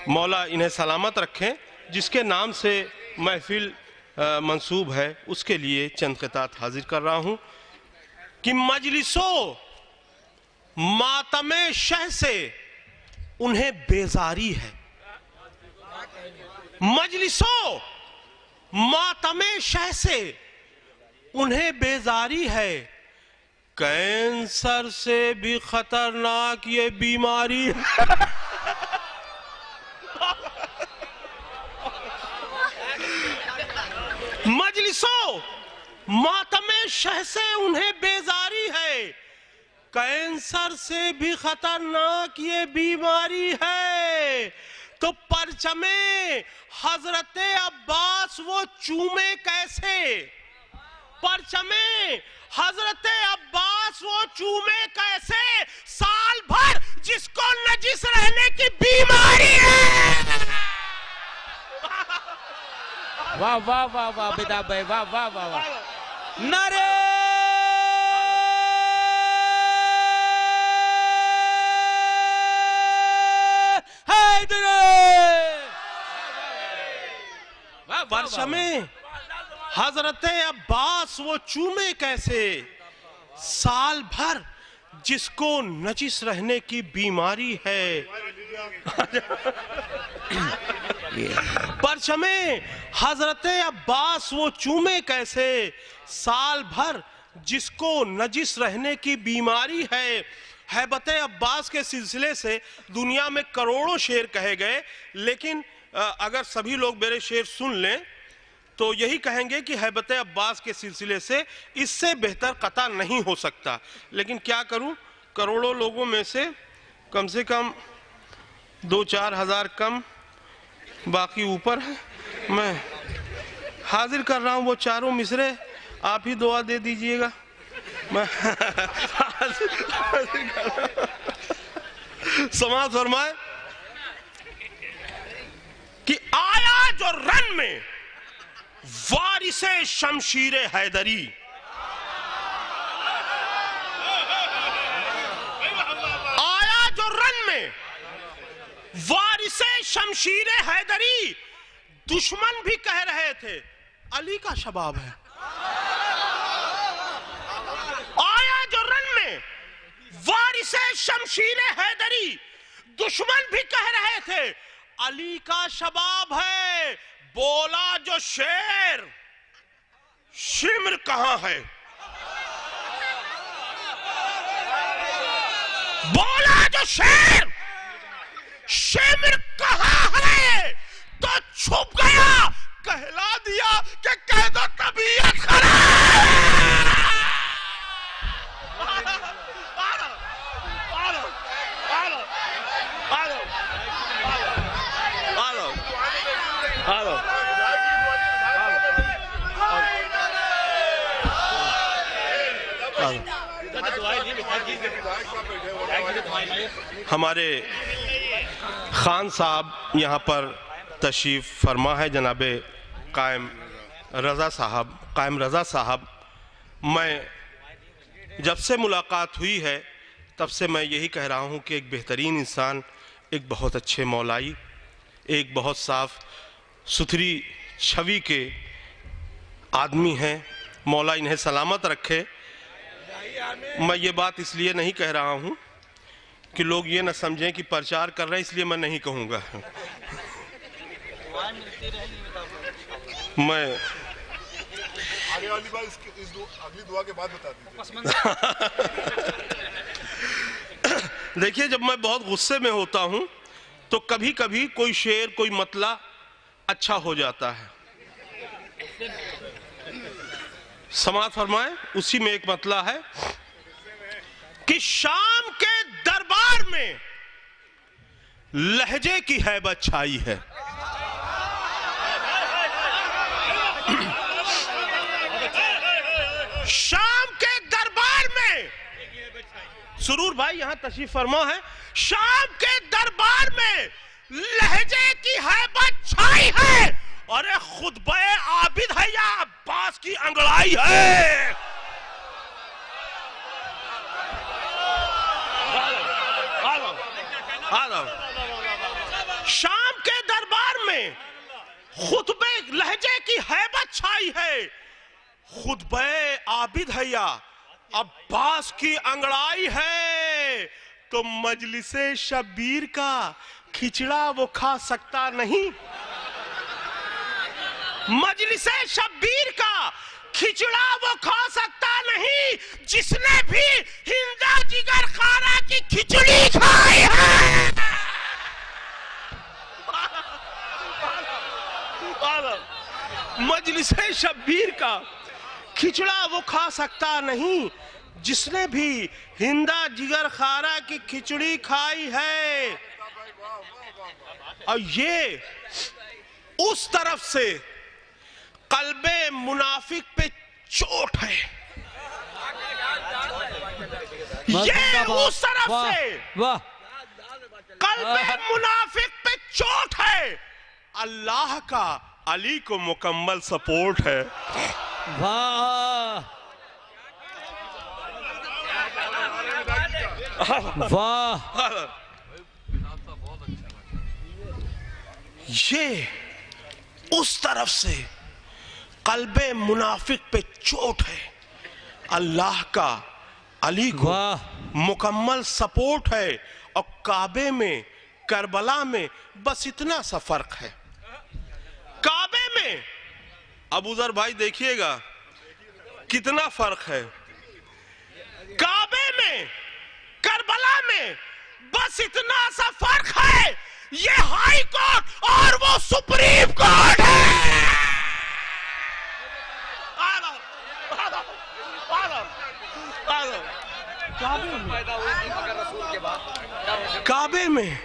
मौला इन्हें सलामत रखें। जिसके नाम से महफिल मंसूब है उसके लिए चंद क़ितात हाजिर कर रहा हूँ कि मजलिसों मातमे शह से उन्हें बेजारी है। मजलिसों मातमे शह से उन्हें बेजारी है। कैंसर से भी खतरनाक ये बीमारी है। मजलिसों मातमे शह से उन्हें बेजारी है। कैंसर से भी खतरनाक ये बीमारी है। तो परचमे हजरत अब्बास वो चूमे कैसे? परचमे हजरत अब्बास वो चूमे कैसे? साल भर जिसको नजिस रहने की बीमारी है। वाह वाह वाह वाह बेदाब भाई, वाह वाह वाह वाह। नारे परचमे हजरत अब्बास वो चूमे कैसे? साल भर जिसको नजिस रहने की बीमारी है। परचमे हजरत अब्बास वो चूमे कैसे? साल भर जिसको नजिस रहने की बीमारी है। हैबत अब्बास के सिलसिले से दुनिया में करोड़ों शेर कहे गए, लेकिन अगर सभी लोग मेरे शेर सुन लें तो यही कहेंगे कि हैबत अब्बास के सिलसिले से इससे बेहतर कता नहीं हो सकता। लेकिन क्या करूं, करोड़ों लोगों में से कम 2-4 हज़ार कम, बाकी ऊपर है। मैं हाजिर कर रहा हूं वो चारों मिसरे, आप ही दुआ दे दीजिएगा। मैं समाज फरमाए कि आया जो रन में वारिसे शमशीर हैदरी। आया जो रन में वारिसे शमशीर हैदरी। दुश्मन भी कह रहे थे अली का शबाब है। आया जो रन में वारिसे शमशीर हैदरी। दुश्मन भी कह रहे थे अली का शबाब है। बोला जो शेर शिमर कहां है? बोला जो शेर शिमर कहां है? तो छुप गया, कहला दिया कि कह दो तबीयत खराब। हमारे खान साहब यहाँ पर तशरीफ़ फरमा है, जनाबे कायम रज़ा साहब। मैं जब से मुलाकात हुई है तब से मैं यही कह रहा हूँ कि एक बेहतरीन इंसान, एक बहुत अच्छे मौलाई, एक बहुत साफ सुथरी छवि के आदमी हैं। मौला इन्हें सलामत रखे। मैं ये बात इसलिए नहीं कह रहा हूँ कि लोग ये न समझें कि प्रचार कर रहे हैं, इसलिए मैं नहीं कहूँगा। मैं आगे वाली बात अगली दुआ के बाद बता दीजिए। देखिए, जब मैं बहुत गुस्से में होता हूँ तो कभी कभी कोई शेर, कोई मतला अच्छा हो जाता है। समाअत फरमाए, उसी में एक मतला है कि शाम के दरबार में लहजे की हैबत छाई है। शाम के दरबार में, सुरूर भाई यहां तशरीफ फरमा है, शाम के दरबार में लहजे की हैबत छाई है। अरे खुतबे आबिद है या अब्बास की अंगड़ाई है? शाम के दरबार में खुतबे लहजे की हैबत छाई है। खुतबे आबिद है या अब्बास की अंगड़ाई है। तो मजलिसे शब्बीर का खिचड़ा वो खा सकता नहीं। मजलिसे शब्बीर का खिचड़ा वो खा सकता नहीं, जिसने भी हिंदा जिगर खाना की खिचड़ी खाई है। मजलिसे शब्बीर का खिचड़ा वो खा सकता नहीं, जिसने भी हिंदा जिगर खारा की खिचड़ी खाई है। और ये उस तरफ से कल्बे मुनाफिक पे चोट है। ये उस तरफ से कल्बे मुनाफिक पे चोट है। अल्लाह का अली को मुकम्मल सपोर्ट है। वाह वाह। ये उस तरफ से कल्बे मुनाफिक पे चोट है। अल्लाह का अली को मुकम्मल सपोर्ट है। और काबे में करबला में बस इतना सा फर्क है। काबे में अबूजर भाई देखिएगा कितना फर्क है। काबे में करबला में बस इतना सा फर्क है। ये हाई कोर्ट और वो सुप्रीम कोर्ट है। काबे में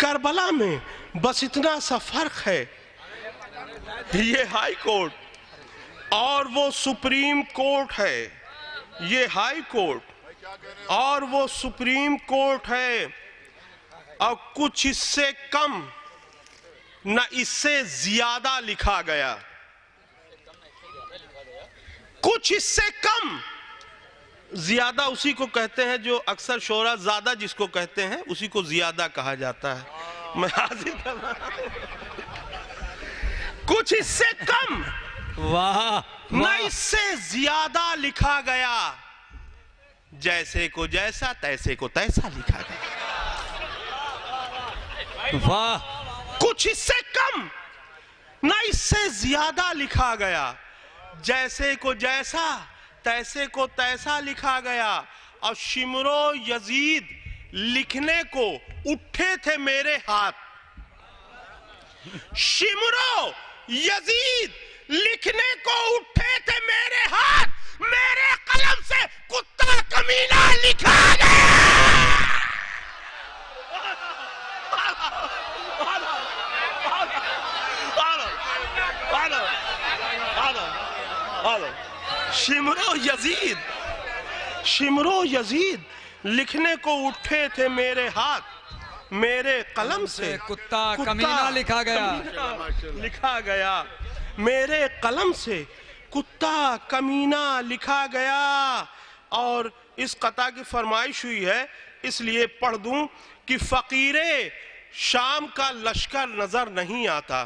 करबला में बस इतना सा फर्क है। ये हाई कोर्ट और वो सुप्रीम कोर्ट है। ये हाई कोर्ट और वो सुप्रीम कोर्ट है। और कुछ इससे कम न इससे ज्यादा लिखा गया। कुछ इससे कम, ज्यादा उसी को कहते हैं जो अक्सर शोरा ज्यादा जिसको कहते हैं उसी को ज्यादा कहा जाता है। मैं हाजिर कर रहा हूं। कुछ इससे कम, वाह, न इससे ज्यादा लिखा गया। जैसे को जैसा तैसे को तैसा लिखा गया। वाह। कुछ इससे कम न इससे ज्यादा लिखा गया। जैसे को जैसा तैसे को तैसा लिखा गया। और शिमरो यजीद लिखने को उठे थे मेरे हाथ। शिमरो यजीद लिखने को उठे थे मेरे हाथ। मेरे कलम से कुत्ता कमीना लिखा गया। शिमरो यजीद लिखने को उठे थे मेरे हाथ। मेरे कलम से कुत्ता कमीना लिखा गया। मेरे कलम से कुत्ता कमीना लिखा गया। और इस कता की फरमाइश हुई है इसलिए पढ़ दूं कि फकीरे शाम का लश्कर नजर नहीं आता।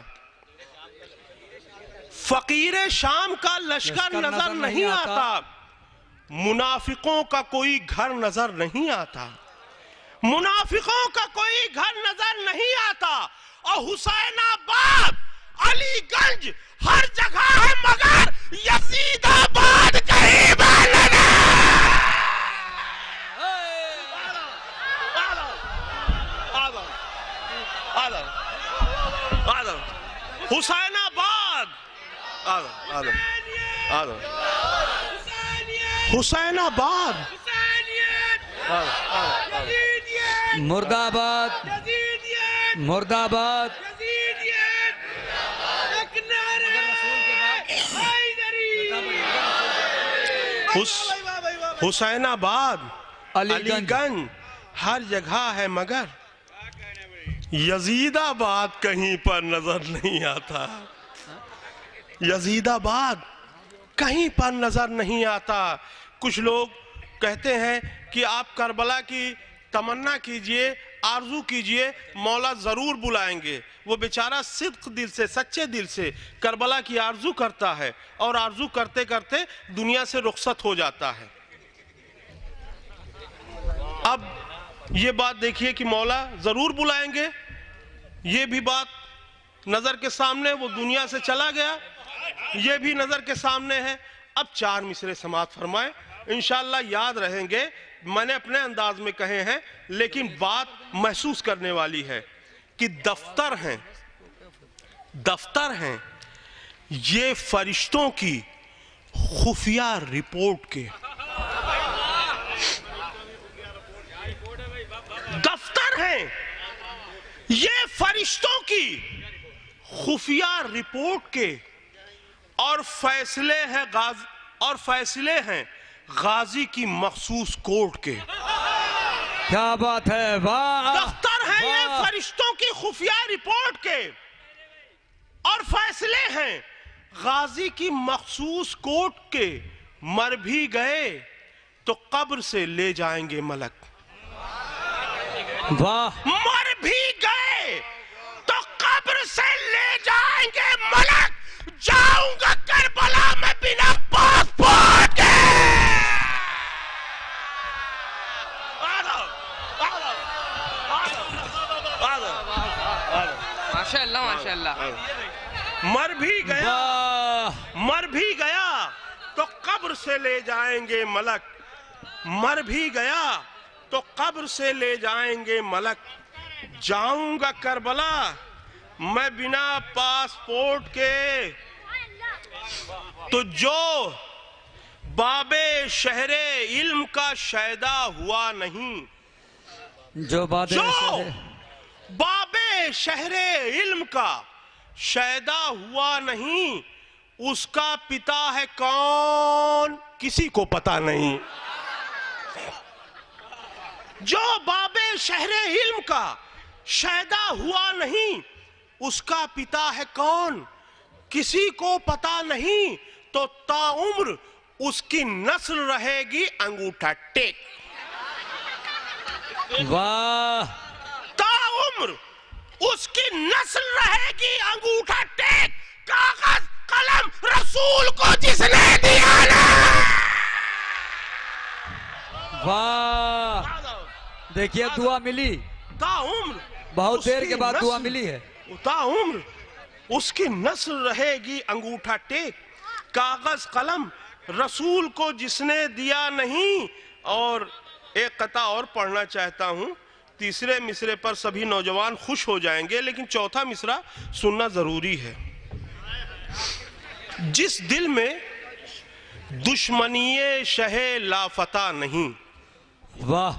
फकीरे शाम का लश्कर नजर नहीं आता। मुनाफिकों का कोई घर नजर नहीं आता। मुनाफिकों का कोई घर नजर नहीं आता। और हुसैनाबाद अलीगंज हर जगह है मगर यजीदाबाद कहीं नहीं। हुसैनाबाद हुसैनाबाद मुर्दाबाद मुर्दाबाद। हुसैनाबाद अलीगंज हर जगह है मगर यजीदाबाद कहीं पर नजर नहीं आता, यजीदाबाद कहीं पर नजर नहीं आता। कुछ लोग कहते हैं कि आप करबला की तमन्ना कीजिए, आरजू कीजिए, मौला जरूर बुलाएंगे। वो बेचारा सिद्क दिल से, सच्चे दिल से करबला की आरजू करता है और आरजू करते करते दुनिया से रुखसत हो जाता है। अब ये बात देखिए कि मौला जरूर बुलाएंगे, ये भी बात नजर के सामने, वो दुनिया से चला गया, ये भी नजर के सामने है। अब 4 मिसरे समाअत फरमाए, इंशाअल्लाह याद रहेंगे। मैंने अपने अंदाज में कहे हैं, लेकिन बात महसूस करने वाली है कि दफ्तर हैं, दफ्तर हैं ये फरिश्तों की खुफिया रिपोर्ट के, दफ्तर हैं ये फरिश्तों की खुफिया रिपोर्ट के, और फैसले हैं गाजी की मखसूस कोर्ट के। क्या बात है, वाह। दफ्तर हैं ये फरिश्तों की खुफिया रिपोर्ट के, और फैसले हैं गाजी की मखसूस कोर्ट के। मर भी गए तो कब्र से ले जाएंगे मलक, वाह। मर भी गए तो कब्र से ले जाएंगे मलक। जाऊंगा करबला में बिना पासपोर्ट के। माशाअल्लाह माशाअल्लाह। मर भी गया तो कब्र से ले जाएंगे मलक, मर भी गया तो कब्र से ले जाएंगे मलक। जाऊंगा करबला मैं बिना पासपोर्ट के, तो जो बाबे शहरे इल्म का शायदा हुआ नहीं, जो बाबे शहरे इल्म का शायदा हुआ नहीं, उसका पिता है कौन किसी को पता नहीं। जो बाबे शहरे इल्म का शायदा हुआ नहीं, उसका पिता है कौन किसी को पता नहीं। तो ताउम्र उसकी नस्ल रहेगी अंगूठा टेक, वाह। ताउम्र उसकी नस्ल रहेगी अंगूठा टेक। कागज कलम रसूल को जिसने दिया ना, वाह। देखिए दुआ मिली, ताउम्र बहुत देर के बाद दुआ मिली है। ताउम्र उसकी नस्ल रहेगी अंगूठा टेक। कागज कलम रसूल को जिसने दिया नहीं। और एक कथा और पढ़ना चाहता हूं, तीसरे मिसरे पर सभी नौजवान खुश हो जाएंगे, लेकिन चौथा मिसरा सुनना जरूरी है। जिस दिल में दुश्मनीये शहे लाफता नहीं, वाह।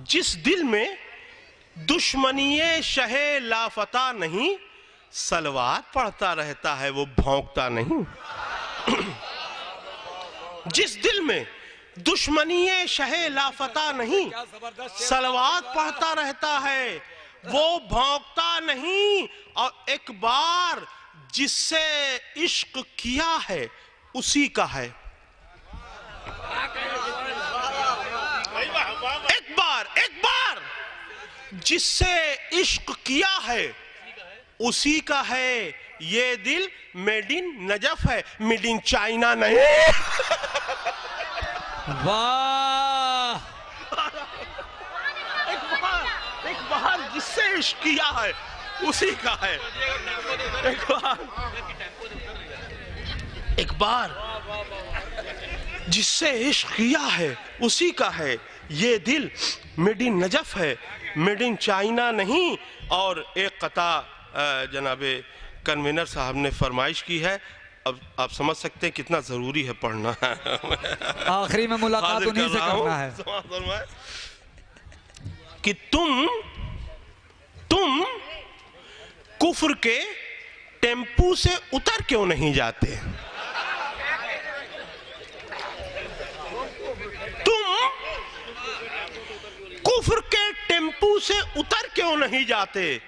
जिस दिल में दुश्मनीये शहे लाफता नहीं, सलवात पढ़ता रहता है वो भौंकता नहीं। जिस दिल में दुश्मनीये शहे लाफता नहीं, सलवात पढ़ता रहता है वो भौंकता नहीं। और एक बार जिससे इश्क किया है उसी का है। एक बार जिससे इश्क किया है उसी का है। ये दिल मेड इन नजफ है, मेड इन चाइना नहीं। वाह। एक बार जिससे इश्क किया है उसी का है। एक बार जिससे इश्क किया है उसी का है। ये दिल मेड इन नजफ है, मेड इन चाइना नहीं। और एक कथा जनाबे कन्वीनर साहब ने फरमाइश की है, अब आप समझ सकते हैं कितना जरूरी है पढ़ना। आखिरी में मुलाकात उन्हीं से करना है कि तुम कुफ्र के टेम्पू से उतर क्यों नहीं जाते? तुम कुफ्र के टेम्पू से उतर क्यों नहीं जाते?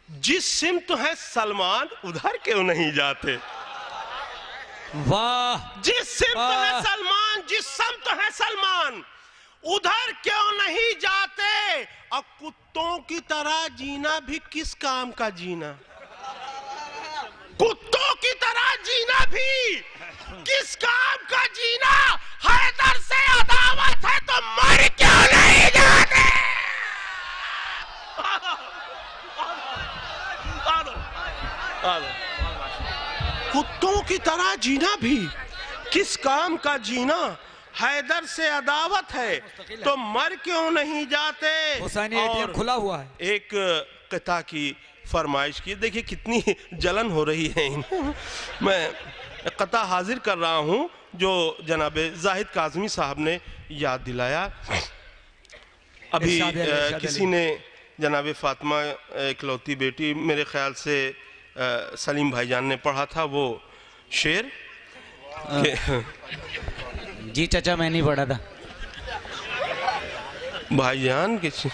जिस सिमत है सलमान उधर क्यों नहीं जाते। वाह। जिस सिमत है सलमान, जिस समत है सलमान उधर क्यों नहीं जाते। और कुत्तों की तरह जीना भी किस काम का जीना। कुत्तों की तरह जीना भी किस काम का जीना। हैदर से अदावत है तो मर क्यों नहीं जाते। कुत्तों की तरह जीना भी किस काम का जीना। हैदर से अदावत है तो मर क्यों नहीं जाते। हुसैनी एटीएम खुला हुआ है। एक कथा की फरमाइश की, देखिए कितनी जलन हो रही है। मैं कथा हाजिर कर रहा हूं जो जनाबे जाहिद काज़मी साहब ने याद दिलाया। अभी किसी ने जनाबे फातिमा इकलौती बेटी, मेरे ख्याल से सलीम भाईजान ने पढ़ा था वो शेर। जी चाचा मैं नहीं पढ़ा था। भाईजान किसी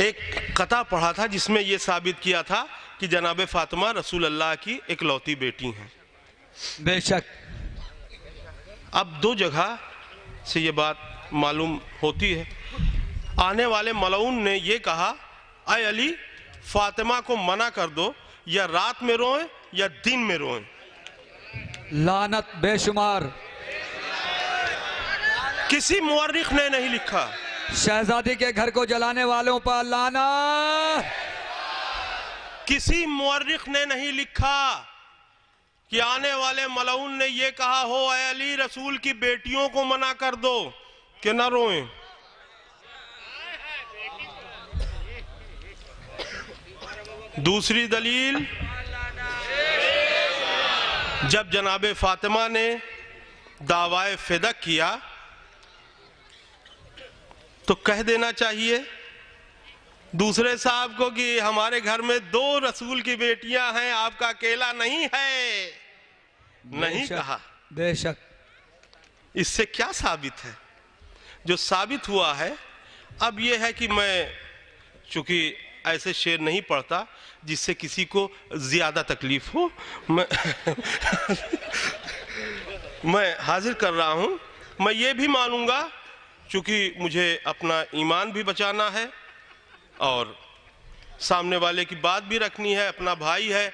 एक कथा पढ़ा था जिसमें यह साबित किया था कि जनाबे फातिमा रसूल अल्लाह की इकलौती बेटी हैं। बेशक। अब दो जगह से ये बात मालूम होती है। आने वाले मलऊन ने ये कहा, अय अली फातिमा को मना कर दो, या रात में रोएं या दिन में रोएं। लानत बेशुमार। किसी मुअर्रिख ने नहीं लिखा। शहजादी के घर को जलाने वालों पर लानत। किसी मुअर्रिख ने नहीं लिखा कि आने वाले मलऊन ने यह कहा हो, ऐ अली रसूल की बेटियों को मना कर दो कि न रोएं। दूसरी दलील, जब जनाबे फातिमा ने दावाए फिदक किया तो कह देना चाहिए दूसरे साहब को कि हमारे घर में दो रसूल की बेटियां हैं, आपका अकेला नहीं है। नहीं कहा। बेशक। इससे क्या साबित है? जो साबित हुआ है अब यह है कि मैं चूंकि ऐसे शेर नहीं पढ़ता जिससे किसी को ज्यादा तकलीफ हो, मैं हाजिर कर रहा हूं। मैं ये भी मानूंगा चूंकि मुझे अपना ईमान भी बचाना है और सामने वाले की बात भी रखनी है, अपना भाई है।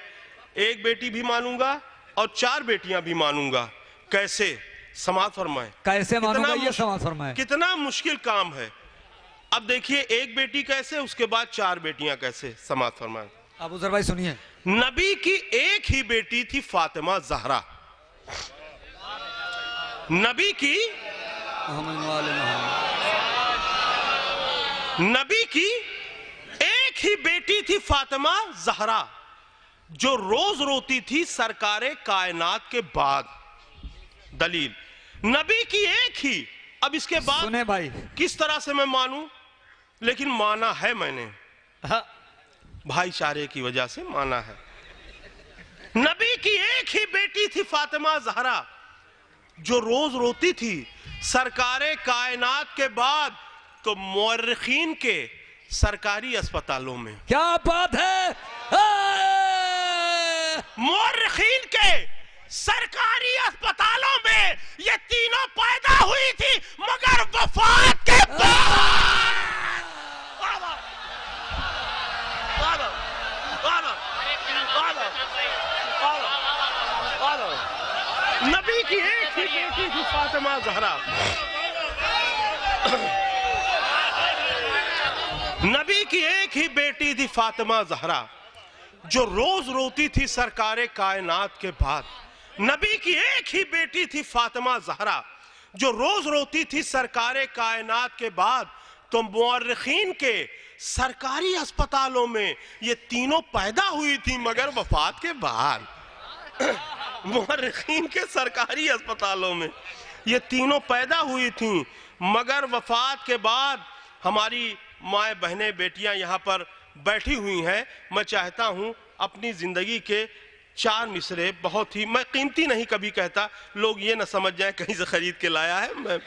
एक बेटी भी मानूंगा और 4 बेटियां भी मानूंगा। कैसे? समाअत फरमाएं। कैसे मानूंगा ये समाअत फरमाएं। कितना मुश्किल काम है। अब देखिए, एक बेटी कैसे, उसके बाद 4 बेटियां कैसे। समाअत फरमाएं। अब उजर भाई सुनिए। नबी की एक ही बेटी थी फातिमा ज़हरा। नबी की एक ही बेटी थी फातिमा ज़हरा जो रोज रोती थी सरकारे कायनात के बाद। दलील, नबी की एक ही। अब इसके बाद सुने भाई, किस तरह से मैं मानूं, लेकिन माना है मैंने। भाईचारे की वजह से माना है। नबी की एक ही बेटी थी फातिमा ज़हरा जो रोज रोती थी सरकारे कायनात के बाद तो मुअर्रिखीन के सरकारी अस्पतालों में। क्या बात है। मुअर्रिखीन के सरकारी अस्पतालों में ये तीनों पैदा हुई थी, मगर वफात के बाद नबी की एक ही बेटी थी फातिमा ज़हरा। नबी की एक ही बेटी थी फातिमा ज़हरा जो रोज रोती थी सरकारे कायनात के बाद। नबी की एक ही बेटी थी फातिमा ज़हरा जो रोज रोती थी सरकारे कायनात के बाद तो मुअर्रिखीन के सरकारी अस्पतालों में ये तीनों पैदा हुई थी, मगर वफात के बाद। मुअर्रिखीन के सरकारी अस्पतालों में ये तीनों पैदा हुई थी, मगर वफात के बाद। हमारी माएँ बहनें बेटियां यहाँ पर बैठी हुई हैं। मैं चाहता हूँ अपनी ज़िंदगी के 4 मिसरे, बहुत ही, मैं कीमती नहीं कभी कहता, लोग ये ना समझ जाए कहीं से खरीद के लाया है। मैं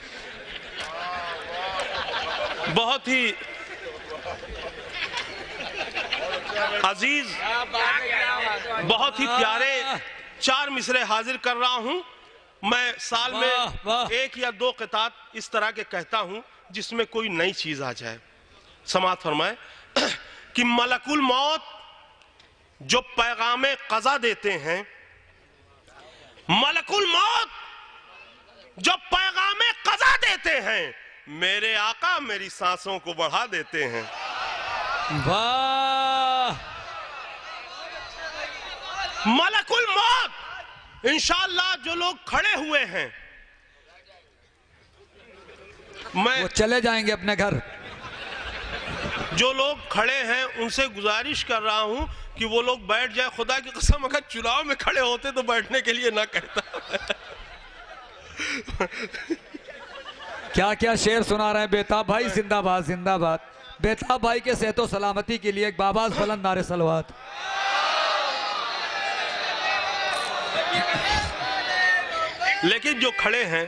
बहुत ही अजीज, बहुत ही प्यारे 4 मिसरे हाजिर कर रहा हूं। मैं साल में 1 या 2 क़ितात इस तरह के कहता हूं जिसमें कोई नई चीज आ जाए। समाअत फरमाए कि मलकुल मौत जो पैगामे क़ज़ा देते हैं, मलकुल मौत जो पैगामे क़ज़ा देते हैं, मेरे आका मेरी सांसों को बढ़ा देते हैं। वाह! मलकुल मौत इंशाअल्लाह जो लोग खड़े हुए हैं, मैं वो चले जाएंगे अपने घर। जो लोग खड़े हैं उनसे गुजारिश कर रहा हूं कि वो लोग बैठ जाए। खुदा की कसम अगर चुनाव में खड़े होते तो बैठने के लिए ना कहता। क्या क्या शेर सुना रहे हैं बेताब भाई। जिंदाबाद जिंदाबाद। बेताब भाई के सेहतो सलामती के लिए एक बाबाज बुलंद नारे सलवात। लेकिन जो खड़े हैं,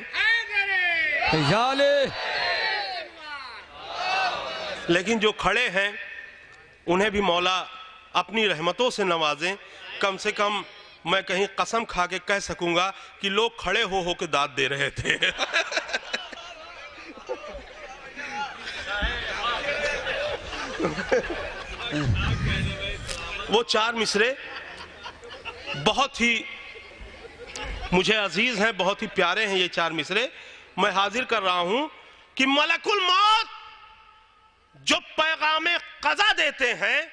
लेकिन जो खड़े हैं उन्हें भी मौला अपनी रहमतों से नवाजें। कम से कम मैं कहीं कसम खा के कह सकूंगा कि लोग खड़े हो के दाद दे रहे थे। वो 4 मिसरे बहुत ही मुझे अजीज हैं, बहुत ही प्यारे हैं। ये 4 मिसरे मैं हाजिर कर रहा हूं कि मलकुल मौत जो पैगामे क़ज़ा देते हैं,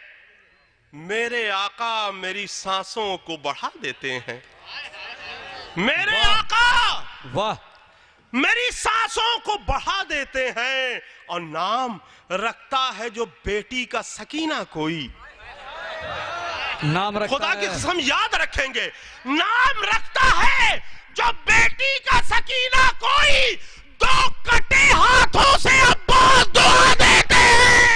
मेरे आका मेरी सांसों को बढ़ा देते हैं। मेरे आका वाह मेरी सांसों को बढ़ा देते हैं। और नाम रखता है जो बेटी का सकीना कोई, नाम रखता खुदा की है। कसम याद रखेंगे, नाम रखता है जो बेटी का सकीना कोई, 2 कटे हाथों से अब्बास दुआ देते हैं।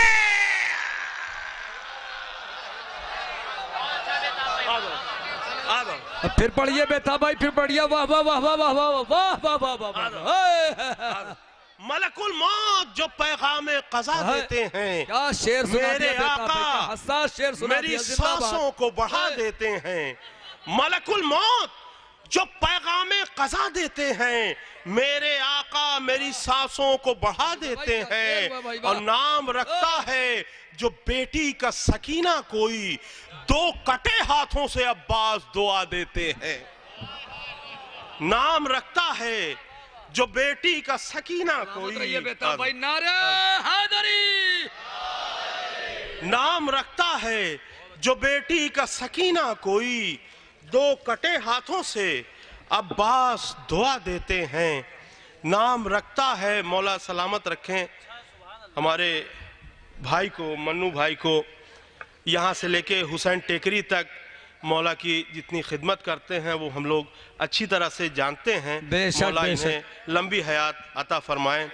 फिर पढ़िए बेताब भाई, फिर पढ़िए। वाह वाह वाह वाह वाह वाह वाह वाह वाह वाह। मलकुल मौत जो पैगामे क़ज़ा देते हैं, क्या शेर सुना मेरे दिया बेताब भाई, क्या आका हसास शेर सुना मेरी दिया। जिंदाबाद। सांसों को बढ़ा देते हैं। मलकुल मौत जो पैगामे क़ज़ा देते हैं, मेरे आका मेरी सांसों को बढ़ा देते हैं। और नाम रखता है जो बेटी का सकीना कोई, 2 कटे हाथों से अब्बास दुआ देते हैं। नाम रखता है जो बेटी का सकीना कोई, बेताब भाई नारे हैदरी। नाम रखता है जो बेटी का सकीना कोई, 2 कटे हाथों से अब्बास दुआ देते हैं। नाम रखता है, मौला सलामत रखें हमारे भाई को, मन्नू भाई को, यहाँ से लेके हुसैन टेकरी तक मौला की जितनी खिदमत करते हैं वो हम लोग अच्छी तरह से जानते हैं। बेशक, मौला बेशक। इन्हें लंबी हयात अता फरमाए।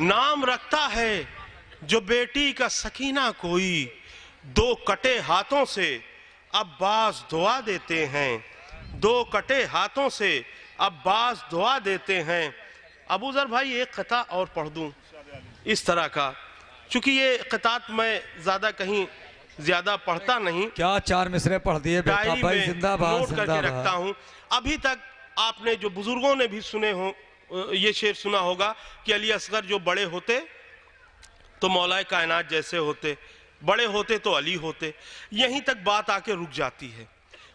नाम रखता है जो बेटी का सकीना कोई, 2 कटे हाथों से अब्बास दुआ देते हैं। 2 कटे हाथों से अब्बास दुआ देते हैं। अबू ज़र भाई एक क़ता और पढ़ दूं इस तरह का, चूंकि ये क़तात मैं ज्यादा कहीं ज्यादा पढ़ता नहीं। क्या 4 मिसरे पढ़ दिए बेताब डायरी भाई। में जिंदाबाद नोट करके रखता जिंदाबाद। हूं। अभी तक आपने जो बुजुर्गों ने भी सुने हो, ये शेर सुना होगा कि अली असगर जो बड़े होते तो मौलाए कायनात जैसे होते, बड़े होते तो अली होते। यहीं तक बात आके रुक जाती है।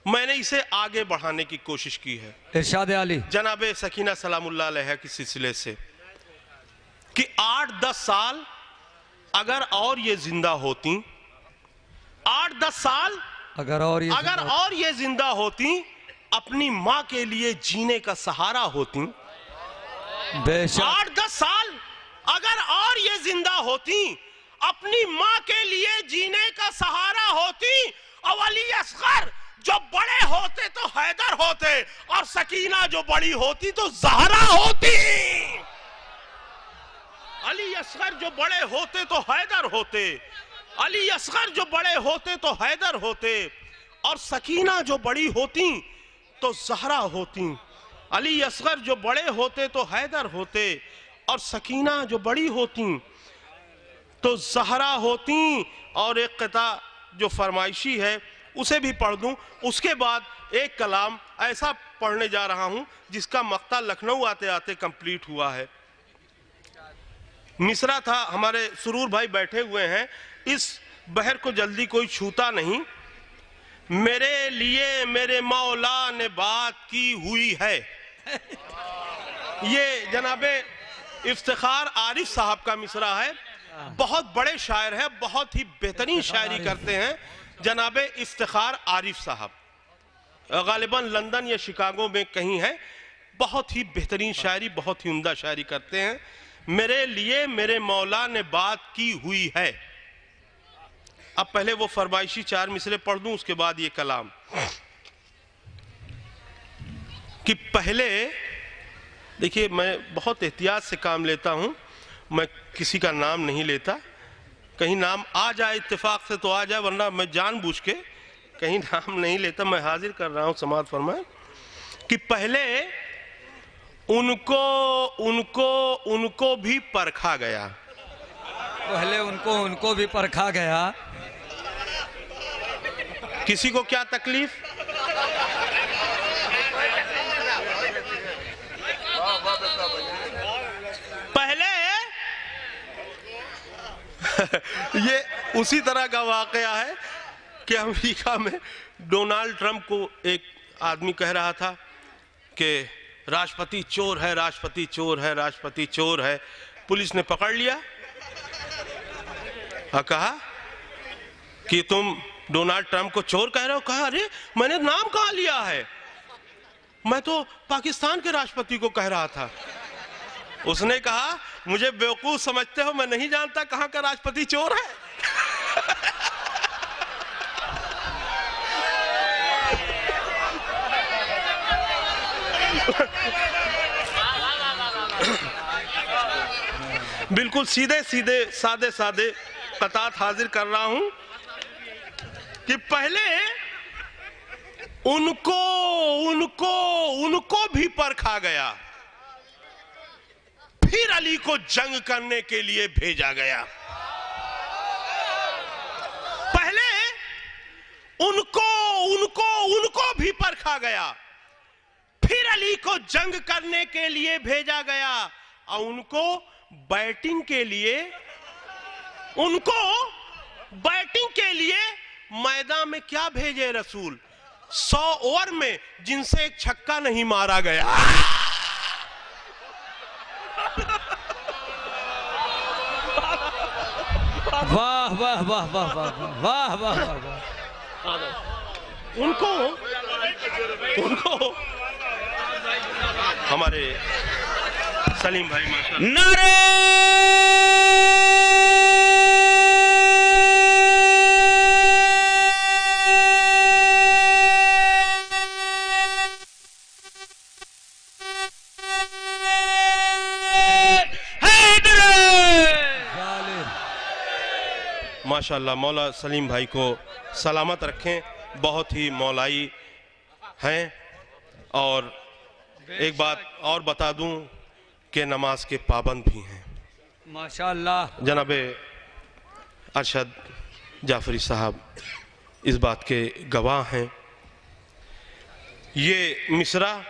मैंने इसे आगे बढ़ाने की कोशिश की है इरशाद अली जनाबे सकीना सलामुल्लाह अलैहा के सिलसिले से कि 8-10 साल अगर और ये जिंदा होती, 8-10 साल अगर और ये जिंदा होती, अपनी माँ के लिए जीने का सहारा होती। बेशक 8-10 साल अगर और ये जिंदा होती, अपनी माँ के लिए जीने का सहारा होती। और अली असगर जो बड़े होते तो हैदर होते, और सकीना जो बड़ी होती तो ज़हरा होती। अली असगर जो बड़े होते तो हैदर होते, अली असगर जो बड़े होते तो हैदर होते, और सकीना जो बड़ी होती तो ज़हरा होती। अली असगर जो बड़े होते तो हैदर होते, और सकीना जो बड़ी होती तो ज़हरा होती, और एक क़िता जो फरमाइशी है उसे भी पढ़ दूं। उसके बाद एक कलाम ऐसा पढ़ने जा रहा हूं जिसका मक्ता लखनऊ आते आते कंप्लीट हुआ है। मिसरा था, हमारे सुरूर भाई बैठे हुए हैं, इस बहर को जल्दी कोई छूता नहीं। मेरे लिए मेरे मौला ने बात की हुई है। ये जनाबे इफ्तिखार आरिफ साहब का मिसरा है। बहुत बड़े शायर हैं, बहुत ही बेहतरीन शायरी करते हैं जनाबे इफ्तिखार आरिफ साहब। गालिबन लंदन या शिकागो में कहीं है। बहुत ही बेहतरीन शायरी, बहुत ही उम्दा शायरी करते हैं। मेरे लिए मेरे मौला ने बात की हुई है। अब पहले वो फरमाइशी 4 मिसरे पढ़ दूं, उसके बाद ये कलाम। कि पहले देखिए, मैं बहुत एहतियात से काम लेता हूं, मैं किसी का नाम नहीं लेता। कहीं नाम आ जाए इत्तेफाक से तो आ जाए, वरना मैं जानबूझ के कहीं नाम नहीं लेता। मैं हाजिर कर रहा हूं, समाअत फरमाए। कि पहले उनको भी परखा गया। पहले उनको भी परखा गया। किसी को क्या तकलीफ? पहले ये उसी तरह का वाकया है कि अमेरिका में डोनाल्ड ट्रंप को एक आदमी कह रहा था कि राष्ट्रपति चोर है, राष्ट्रपति चोर है, राष्ट्रपति चोर है। पुलिस ने पकड़ लिया और कहा कि तुम डोनाल्ड ट्रंप को चोर कह रहे हो। कहा, अरे मैंने नाम कहाँ लिया है, मैं तो पाकिस्तान के राष्ट्रपति को कह रहा था। उसने कहा, मुझे बेवकूफ समझते हो, मैं नहीं जानता कहाँ का राष्ट्रपति चोर है। बिल्कुल सीधे सीधे सादे सादे कतात हाजिर कर रहा हूं कि पहले उनको भी परखा गया, फिर अली को जंग करने के लिए भेजा गया। पहले उनको भी परखा गया, फिर अली को जंग करने के लिए भेजा गया। और उनको बैटिंग के लिए मैदान में क्या भेजे रसूल? 100 ओवर में जिनसे एक छक्का नहीं मारा गया। वाह वाह वाह वाह वाह वाह वाह वाह। उनको हमारे सलीम भाई माशाल्लाह। नारे माशाल्लाह। मौला सलीम भाई को सलामत रखें, बहुत ही मौलाई हैं। और एक बात और बता दूं कि नमाज के पाबंद भी हैं माशाल्लाह। जनाबे अरशद जाफरी साहब इस बात के गवाह हैं। ये मिसरा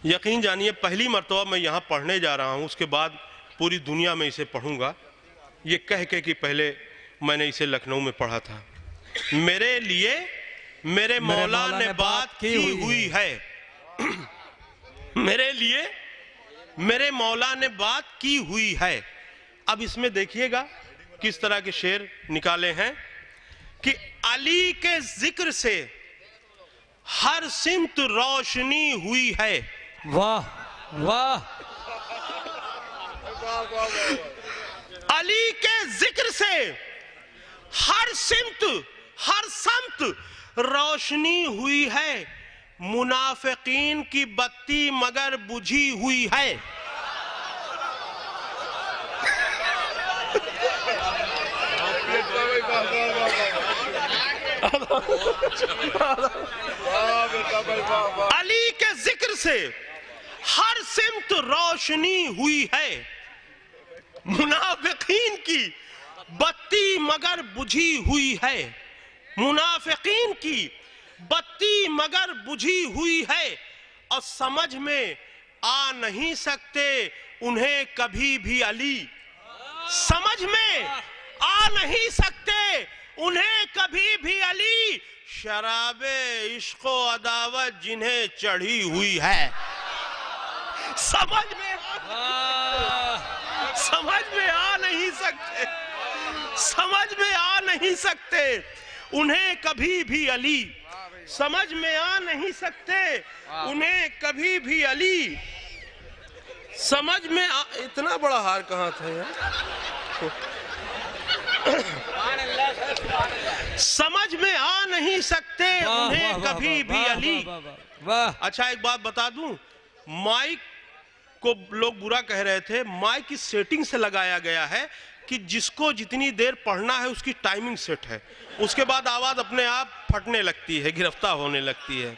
यकीन जानिए पहली मर्तबा मैं यहाँ पढ़ने जा रहा हूँ, उसके बाद पूरी दुनिया में इसे पढ़ूंगा। ये कह के कि पहले मैंने इसे लखनऊ में पढ़ा था। मेरे लिए मेरे मौला ने बात की हुई है। मेरे लिए मेरे मौला ने बात की हुई है। अब इसमें देखिएगा किस तरह के शेर निकाले हैं कि अली के जिक्र से हर सिमत रोशनी हुई है। वाह वाह। अली के जिक्र से हर सिमत हर समत रोशनी हुई है। मुनाफिकीन की बत्ती मगर बुझी हुई है। अली के जिक्र से हर सिमत रोशनी हुई है। मुनाफिकीन की बत्ती मगर बुझी हुई है, मुनाफिकीन की बत्ती मगर बुझी हुई है, और समझ में आ नहीं सकते उन्हें कभी भी अली। समझ में आ नहीं सकते उन्हें कभी भी अली, शराबे इश्को अदावत जिन्हें चढ़ी हुई है। समझ में आ नहीं सकते, समझ में आ नहीं सकते उन्हें कभी भी अली, समझ में आ नहीं सकते उन्हें कभी भी अली। समझ में इतना बड़ा हार कहाँ था यार? समझ में आ नहीं सकते उन्हें कभी भी अली। अच्छा एक बात बता दूं, माइक को लोग बुरा कह रहे थे, माइक की सेटिंग से लगाया गया है कि जिसको जितनी देर पढ़ना है उसकी टाइमिंग सेट है, उसके बाद आवाज अपने आप फटने लगती है, गिरफ्तार होने लगती है।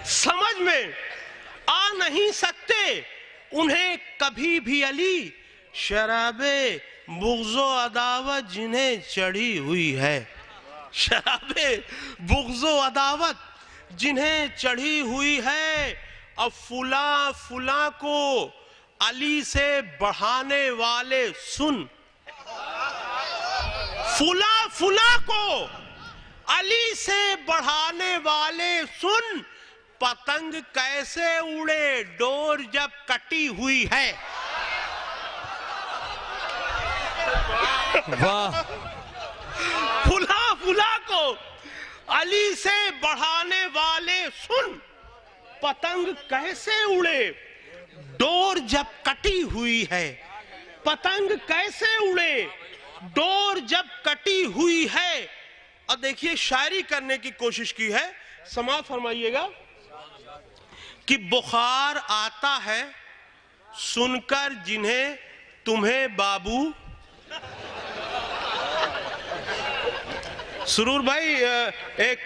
समझ में आ नहीं सकते उन्हें कभी भी अली, शराबे बुग़्ज़ो अदावत जिन्हें चढ़ी हुई है। शराबे बुग़्ज़ो अदावत जिन्हें चढ़ी हुई है, अब फुला फुला को अली से बढ़ाने वाले सुन। फुला फुला को अली से बढ़ाने वाले सुन, पतंग कैसे उड़े डोर जब कटी हुई है। वाह। फुला फुला को अली से बढ़ाने वाले सुन, पतंग कैसे उड़े डोर जब कटी हुई है। पतंग कैसे उड़े डोर जब कटी हुई है। और देखिए शायरी करने की कोशिश की है, समाप्त फरमाइएगा कि बुखार आता है सुनकर जिन्हें तुम्हें बाबू। सुरूर भाई एक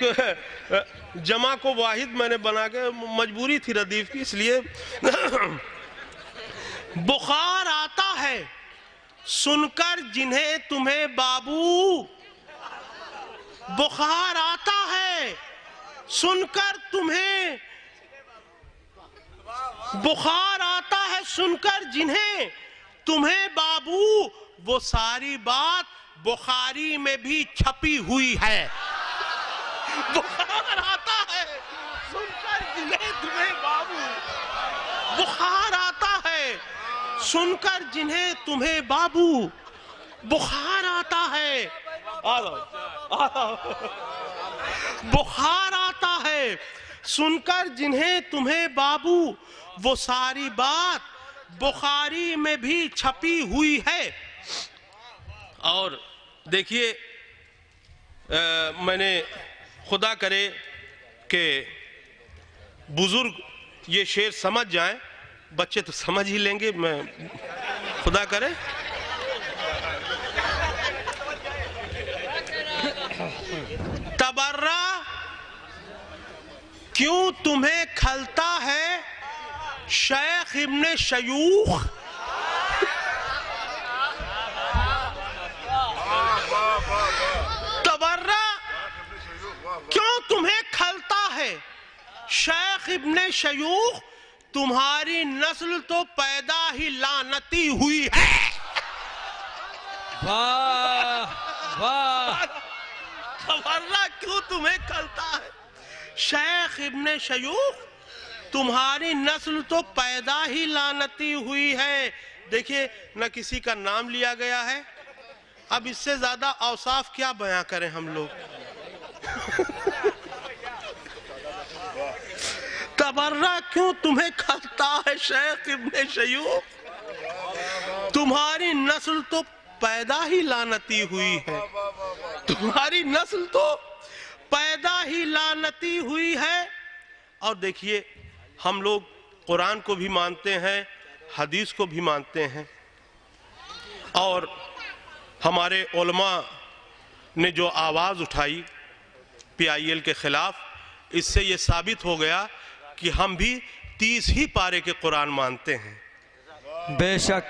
जमा को वाहिद मैंने बना के, मजबूरी थी रदीफ की इसलिए। बुखार आता है सुनकर जिन्हें तुम्हें बाबू, बुखार आता है सुनकर तुम्हें, बुखार आता है सुनकर जिन्हें तुम्हें बाबू, वो सारी बात बुखारी में भी छपी हुई है। बुखार आता है सुनकर जिन्हें तुम्हें बाबू, बुखार आता है सुनकर जिन्हें तुम्हें बाबू, बुखार आता है, बुखार आता है सुनकर जिन्हें तुम्हें बाबू, वो सारी बात बुखारी में भी छपी हुई है। और देखिए मैंने खुदा करे कि बुजुर्ग ये शेर समझ जाएं, बच्चे तो समझ ही लेंगे, मैं खुदा करे। तबर्रा क्यों तुम्हें खलता है शेख इब्ने शयूख। तबर्रा क्यों तुम्हें खलता है शेख इब्ने शयूख, तुम्हारी नस्ल तो पैदा ही लानती हुई है। वाह वाह। तबर्रा क्यों तुम्हें खलता है शेख इब्ने शयूख, तुम्हारी नस्ल तो पैदा ही लानती हुई है। देखिए न किसी का नाम लिया गया है, अब इससे ज्यादा औसाफ क्या बयां करें हम लोग। तबर्रा क्यों तुम्हें खलता है शेख इब्ने शयूख, तुम्हारी नस्ल तो पैदा ही लानती हुई है, तुम्हारी नस्ल तो पैदा ही लानती हुई है। और देखिए हम लोग कुरान को भी मानते हैं, हदीस को भी मानते हैं, और हमारे उलमा ने जो आवाज़ उठाई PIL के खिलाफ, इससे ये साबित हो गया कि हम भी 30 ही पारे के कुरान मानते हैं। बेशक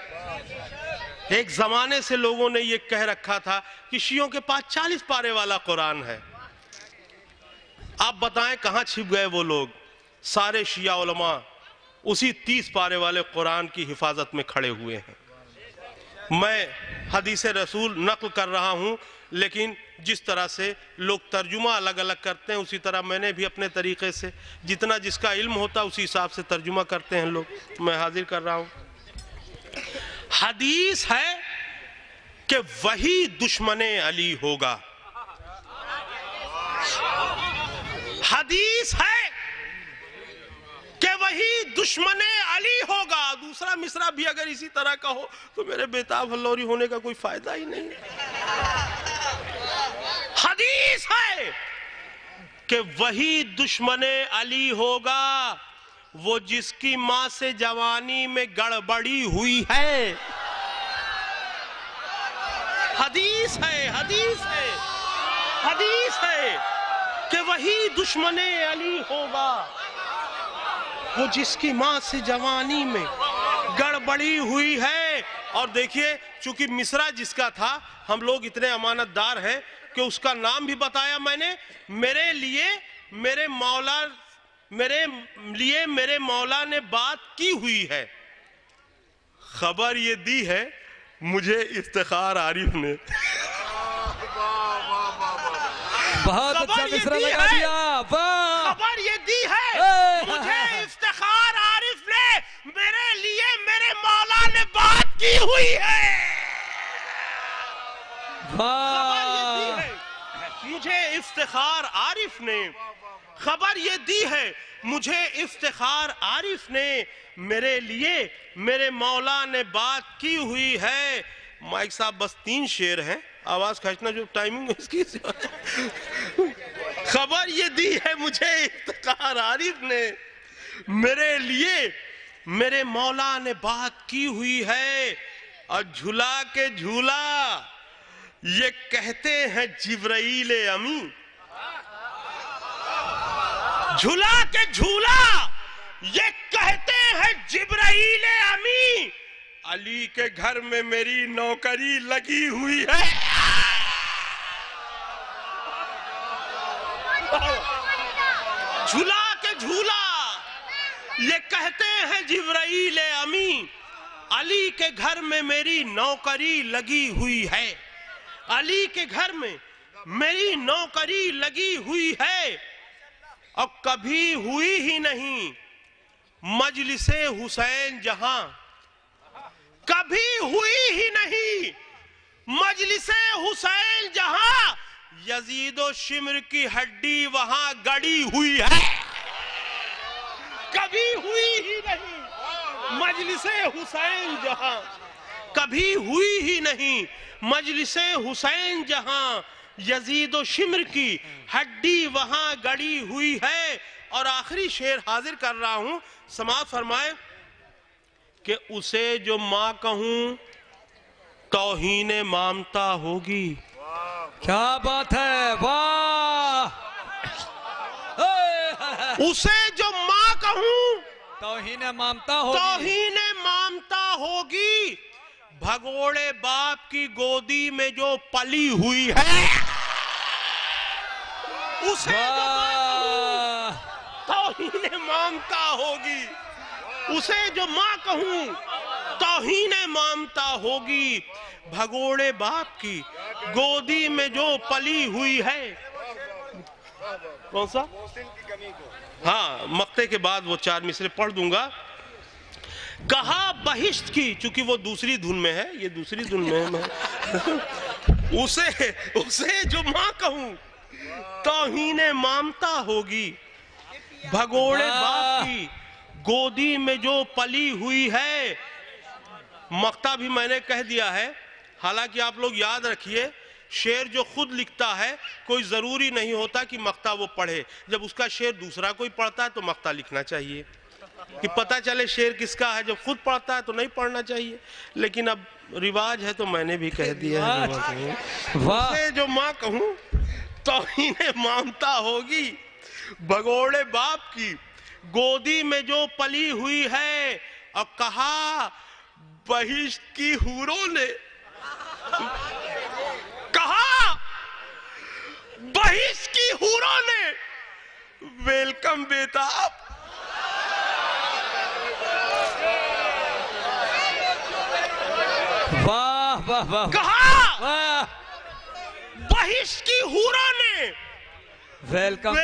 एक जमाने से लोगों ने ये कह रखा था कि शियों के पास 40 पारे वाला कुरान है। आप बताएं कहां छिप गए वो लोग? सारे शिया उलमा उसी 30 पारे वाले कुरान की हिफाजत में खड़े हुए हैं। मैं हदीस रसूल नकल कर रहा हूं, लेकिन जिस तरह से लोग तर्जुमा अलग अलग करते हैं उसी तरह मैंने भी अपने तरीके से जितना जिसका इल्म होता है उसी हिसाब से तर्जुमा करते हैं लोग। मैं हाजिर कर रहा हूं। हदीस है कि वही दुश्मने अली होगा। हदीस है कि वही दुश्मने अली होगा। दूसरा मिसरा भी अगर इसी तरह का हो तो मेरे बेताब हल्लौरी होने का कोई फायदा ही नहीं। हदीस है कि वही दुश्मने अली होगा वो जिसकी मां से जवानी में गड़बड़ी हुई है। हदीस है, हदीस है, हदीस है कि वही दुश्मने अली होगा वो जिसकी मां से जवानी में गड़बड़ी हुई है। और देखिए, चूंकि मिसरा जिसका था, हम लोग इतने अमानतदार हैं कि उसका नाम भी बताया मैंने। मेरे लिए मेरे मौला ने बात की हुई है। खबर ये दी है मुझे इफ्तिखार आरिफ ने। बहुत अच्छा मिसरा लगा दिया, वाह। खबर ये दी है मुझे इफ्तिखार आरिफ ने, मेरे लिए मेरे मौला ने बात की हुई है। वाह। मुझे इफ्तिखार आरिफ ने, खबर ये दी है मुझे इफ्तिखार आरिफ ने, मेरे लिए मेरे मौला ने बात की हुई है। माइक साहब बस 3 शेर हैं, आवाज खींचना जो टाइमिंग है इसकी। खबर ये दी है मुझे इफ्तिखार आरिफ ने, मेरे लिए मेरे मौला ने बात की हुई है। और झूला के झूला ये कहते हैं जिब्राइल अमी। झूला के झूला ये कहते हैं जिब्राइल अमी। अली के घर में मेरी नौकरी लगी हुई है। झूला के झूला ये कहते हैं जिब्राइल अमी। अली के घर में मेरी नौकरी लगी हुई है। अली के घर में मेरी नौकरी लगी हुई है। और कभी हुई ही नहीं मजलिसे हुसैन जहां, कभी हुई ही नहीं मजलिसे हुसैन जहां, यजीदो शिमर की हड्डी वहां गड़ी हुई है। कभी हुई ही नहीं मजलिसे हुसैन जहां, कभी हुई ही नहीं मजलिसे हुसैन जहां, यजीदो शिमर की हड्डी वहां गड़ी हुई है। और आखिरी शेर हाजिर कर रहा हूं, समाअत फरमाए कि उसे जो मां कहूं तौहीने मामता होगी। क्या बात है, वाह। उसे जो मां कहूं तौहीने मामता होगी, तौहीने मामता होगी। भगोड़े बाप की गोदी में जो पली हुई है उसे तौहीने मामता होगी। उसे जो मां कहूं तौहीने मामता होगी। भगोड़े बाप की गोदी में जो पली हुई है। कौन सा? हाँ, मक्ते के बाद वो 4 मिसरे पढ़ दूंगा। कहा बहिश्त की, चूंकि वो दूसरी धुन में है, ये दूसरी धुन में है। मैं उसे जो मां कहूं तौहीने मामता होगी। भगोड़े बाप की गोदी में जो पली हुई है। मक्ता भी मैंने कह दिया है। हालांकि आप लोग याद रखिए, शेर जो खुद लिखता है कोई जरूरी नहीं होता कि मक्ता वो पढ़े। जब उसका शेर दूसरा कोई पढ़ता है तो मक्ता लिखना चाहिए कि पता चले शेर किसका है। जब खुद पढ़ता है तो नहीं पढ़ना चाहिए, लेकिन अब रिवाज है तो मैंने भी कह दिया है। उसे जो मां कहूं तौहीने मामता होगी। भगोड़े बाप की गोदी में जो पली हुई है, और कहा बहिश्त की हूरों ने, कहा बहिश्त की हूरों ने वेलकम बेताब। वाह वाह वाह। कहा बहिश्त की हूरों ने वेलकम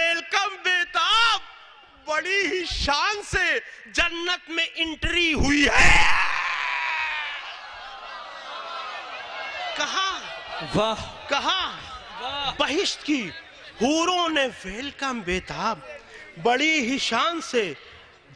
बेताब, बड़ी ही शान से जन्नत में एंट्री हुई है। कहा वाह, कहा बहिश्त की हूरों ने वेलकम बेताब, बड़ी ही शान से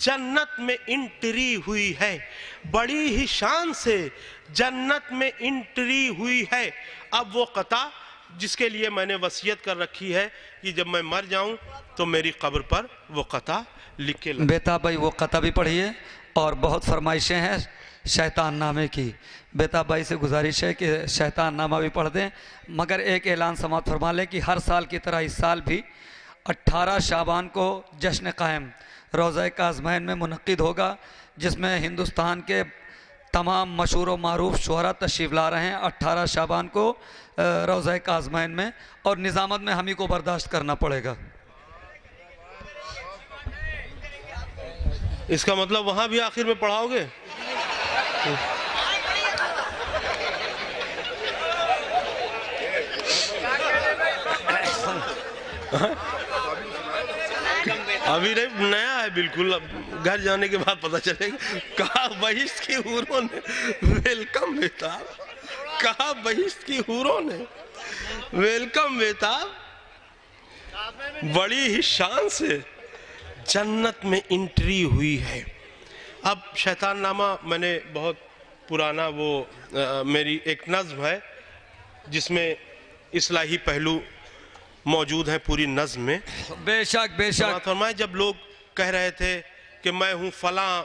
जन्नत में एंट्री हुई है, बड़ी ही शान से जन्नत में एंट्री हुई है। अब वो कता जिसके लिए मैंने वसीयत कर रखी है कि जब मैं मर जाऊं तो मेरी कब्र पर वो कता लिख के बेता भाई वो कता भी पढ़िए, और बहुत फरमाइशें हैं शैतान नामे की। बेता भाई से गुजारिश है कि शैतान नामा भी पढ़ दें, मगर एक ऐलान समात फरमा लें कि हर साल की तरह इस साल भी 18 शाबान को जश्न कायम रोज़ा काज़मैन में मुनक्किद होगा, जिसमें हिंदुस्तान के तमाम मशहूर व मारूफ शुहरा तशरीफ़ ला रहे हैं 18 शाबान को रोज़ा काज़मैन में, और निज़ामत में हम ही को बर्दाश्त करना पड़ेगा। इसका मतलब वहां भी आखिर में पढ़ाओगे? अभी नहीं, नया है बिल्कुल, अब घर जाने के बाद पता चलेगा। कहा बहिश्त की हूरों ने वेलकम बेताब, कहा बहिश्त की हूरों ने वेलकम बेताब, बड़ी ही शान से जन्नत में एंट्री हुई है। अब शैतान नामा मैंने बहुत पुराना वो मेरी एक नज़्म है जिसमें इस्लाही पहलू मौजूद है पूरी नज़्म में। बेशक बेशक फरमाए, जब लोग कह रहे थे कि मैं हूँ फलां,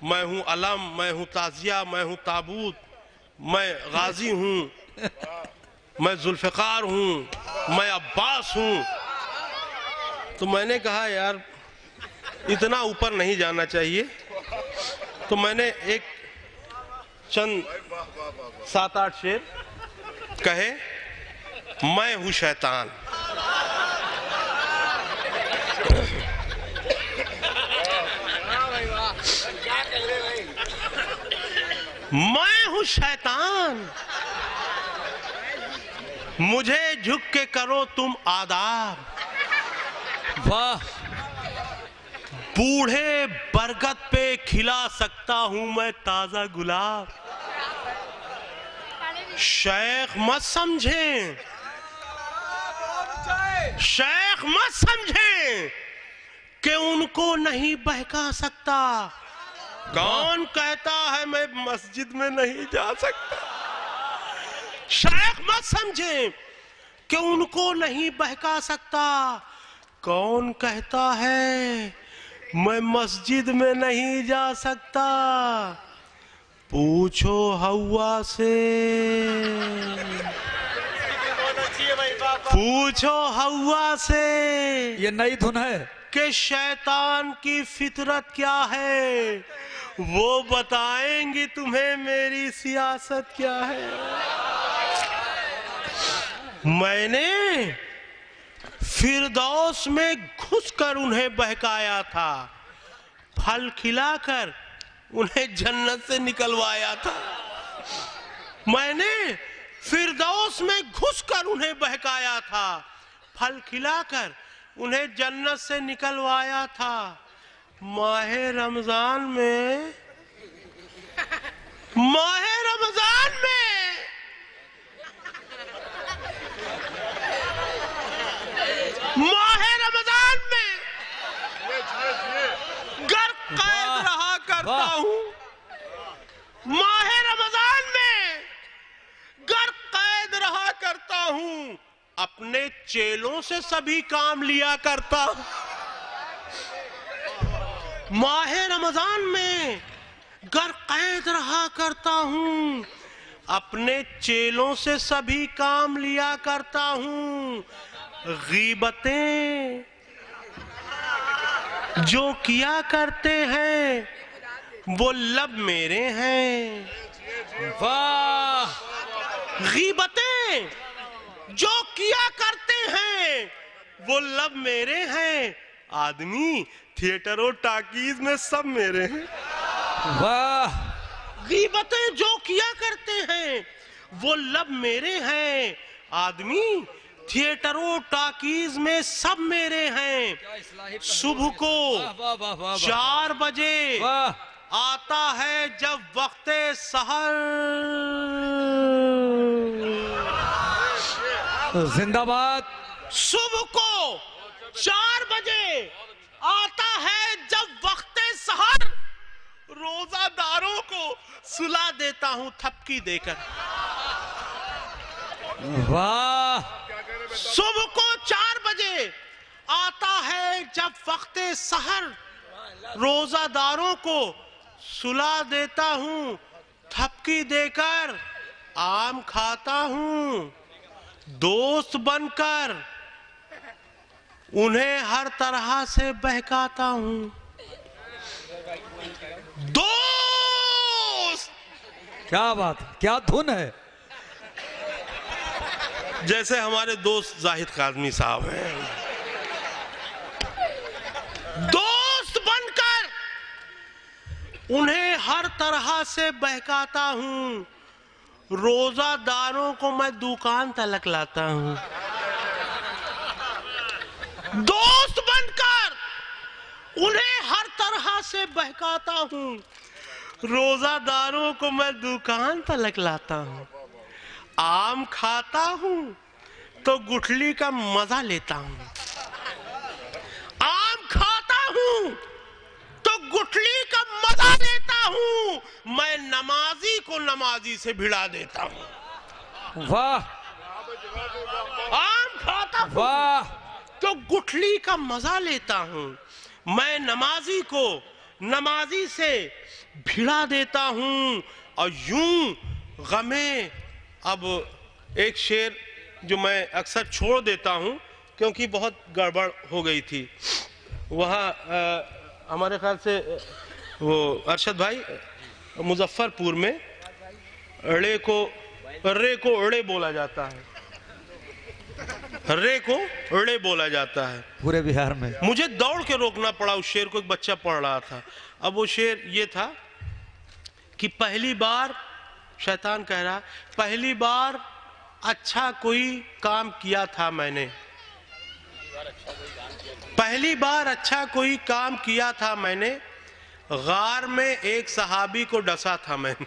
मैं हूँ अलम, मैं हूँ ताज़िया, मैं हूँ ताबूत, मैं गाजी हूँ, मैं जुल्फ़िकार हूँ, मैं अब्बास हूँ, तो मैंने कहा यार इतना ऊपर नहीं जाना चाहिए। तो मैंने एक चंद 7-8 शेर कहे, मैं हूँ शैतान, मैं हूँ शैतान, मुझे झुक के करो तुम आदाब। वाह। बूढ़े बरगद पे खिला सकता हूं मैं ताजा गुलाब। शेख मत समझें, शेख मत समझें कि उनको नहीं बहका सकता। कौन कहता है मैं मस्जिद में नहीं जा सकता? शेख मत समझें कि उनको नहीं बहका सकता। कौन कहता है मैं मस्जिद में नहीं जा सकता? पूछो हवा से, पूछो हवा से, ये नई धुन है, कि शैतान की फितरत क्या है, वो बताएंगे तुम्हें मेरी सियासत क्या है। मैंने फिरदौस में घुसकर उन्हें बहकाया था, फल खिलाकर उन्हें जन्नत से निकलवाया था। मैंने फिरदौस में घुसकर उन्हें बहकाया था, फल खिलाकर उन्हें जन्नत से निकलवाया था। माहे रमजान में, माहे रमजान में माहे रमजान में गर कैद रहा करता हूँ। माहे रमजान में गर कैद रहा करता हूँ, अपने चेलों से सभी काम लिया करता हूँ। माहे रमजान में गर कैद रहा करता हूँ, अपने चेलों से सभी काम लिया करता हूँ। गीबतें जो किया करते हैं वो लब मेरे हैं। वाह! गीबतें जो किया करते हैं वो लब मेरे हैं। आदमी थिएटर और टाकीज में सब मेरे हैं। वाह! गीबतें जो किया करते हैं वो लब मेरे हैं। आदमी थिएटरों टाकीज में सब मेरे हैं। सुबह को 4 बजे आता है जब वक्ते सहर। जिंदाबाद। सुबह को 4 बजे आता है जब वक्ते सहर। रोजादारों को सुला देता हूं थपकी देकर। वाह! सुबह को 4 बजे आता है जब वक्ते सहर। रोजादारों को सुला देता हूं थपकी देकर। आम खाता हूं दोस्त बनकर। उन्हें हर तरह से बहकाता हूं। दोस्त! क्या बात, क्या धुन है। जैसे हमारे दोस्त जाहिद काज़मी साहब हैं। दोस्त बनकर उन्हें हर तरह से बहकाता हूं। रोजादारों को मैं दुकान तलक लाता हूं। दोस्त बनकर उन्हें हर तरह से बहकाता हूं। रोजादारों को मैं दुकान तलक लाता हूं। आम खाता हूं तो गुठली का मजा लेता हूं। आम खाता हूं तो गुठली का मजा लेता हूं। मैं नमाजी को नमाजी से भिड़ा देता हूं। वाह! आम खाता हूं वाह! तो गुठली का मजा लेता हूं। मैं नमाजी को नमाजी से भिड़ा देता हूं। और यूं गमे। अब एक शेर जो मैं अक्सर छोड़ देता हूं क्योंकि बहुत गड़बड़ हो गई थी। वहाँ हमारे ख्याल से वो अरशद भाई मुजफ्फरपुर में रे को अड़े बोला जाता है। रे को अड़े बोला जाता है पूरे बिहार में। मुझे दौड़ के रोकना पड़ा उस शेर को। एक बच्चा पढ़ रहा था। अब वो शेर ये था कि पहली बार, शैतान कह रहा, पहली बार अच्छा कोई काम किया था मैंने। पहली बार अच्छा कोई काम किया था मैंने। गार में एक सहाबी को डसा था मैंने।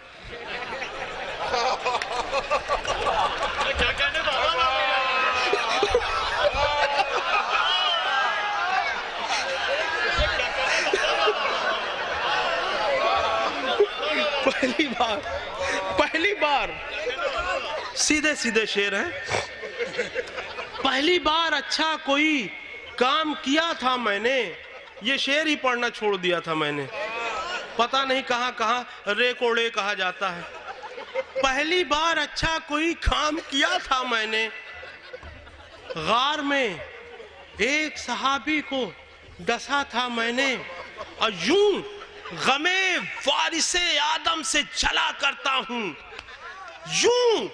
पहली बार सीधे सीधे शेर है। पहली बार अच्छा कोई काम किया था मैंने। ये शेर ही पढ़ना छोड़ दिया था मैंने। पता नहीं कहां कहां रे कोड़े कहा जाता है। पहली बार अच्छा कोई काम किया था मैंने। गार में एक सहाबी को डसा था मैंने। और यूं गमे वारिसे आदम से जला करता हूं। यूं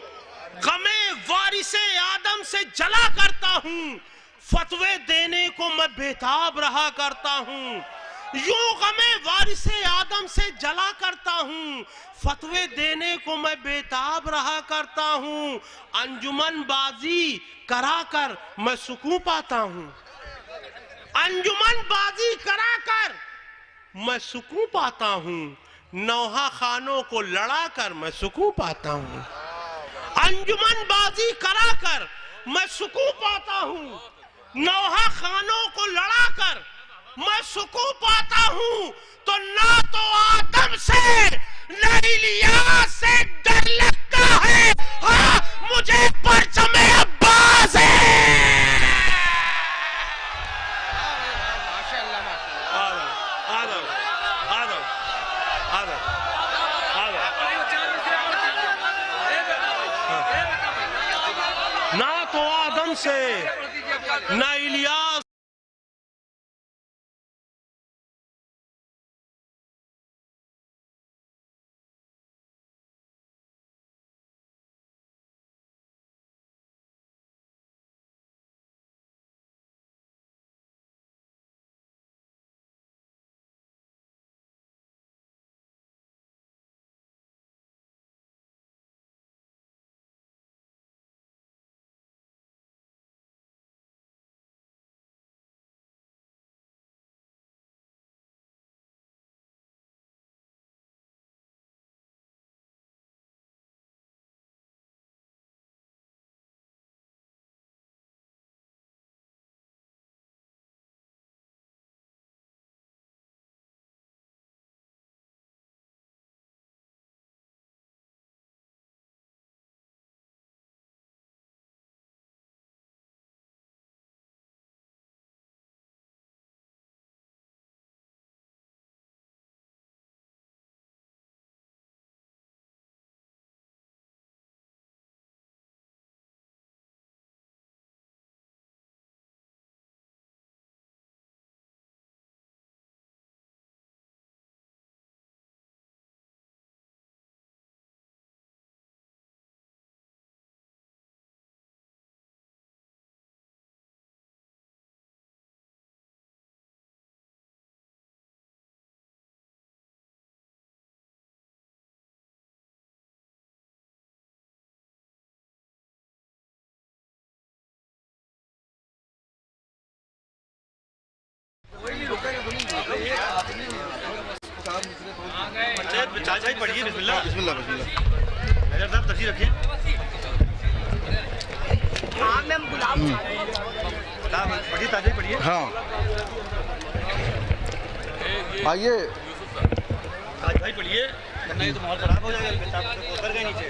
गमे वारिसे आदम से जला करता हूं। फतवे देने को मैं बेताब रहा करता हूं। यूं गमे वारिसे आदम से जला करता हूं। फतवे देने को मैं बेताब रहा करता हूं। अंजुमन बाजी कराकर मैं सुकून पाता हूं। अंजुमन बाजी कराकर मैं सुकून पाता हूं। नौहा खानों को लड़ाकर मैं सुकून पाता हूं। अंजुमन बाजी कराकर मैं सुकून पाता हूं। नौहा खानों को लड़ाकर मैं सुकून पाता हूं। तो ना तो आदम से न इलियास से डर लगता है। हाँ, मुझे परचमे अब्बास है। ना तो आदम से न इलियास ताज भाई पढ़िए बिस्मिल्लाह। बिस्मिल्लाह बिस्मिल्लाह। हैदर साहब तशरीफ रखिए। पढ़िए ताज भाई पढ़िए। हाँ आइए ताज भाई पढ़िए, वरना ये तो माहौल खराब हो जाएगा। उतर गए नीचे।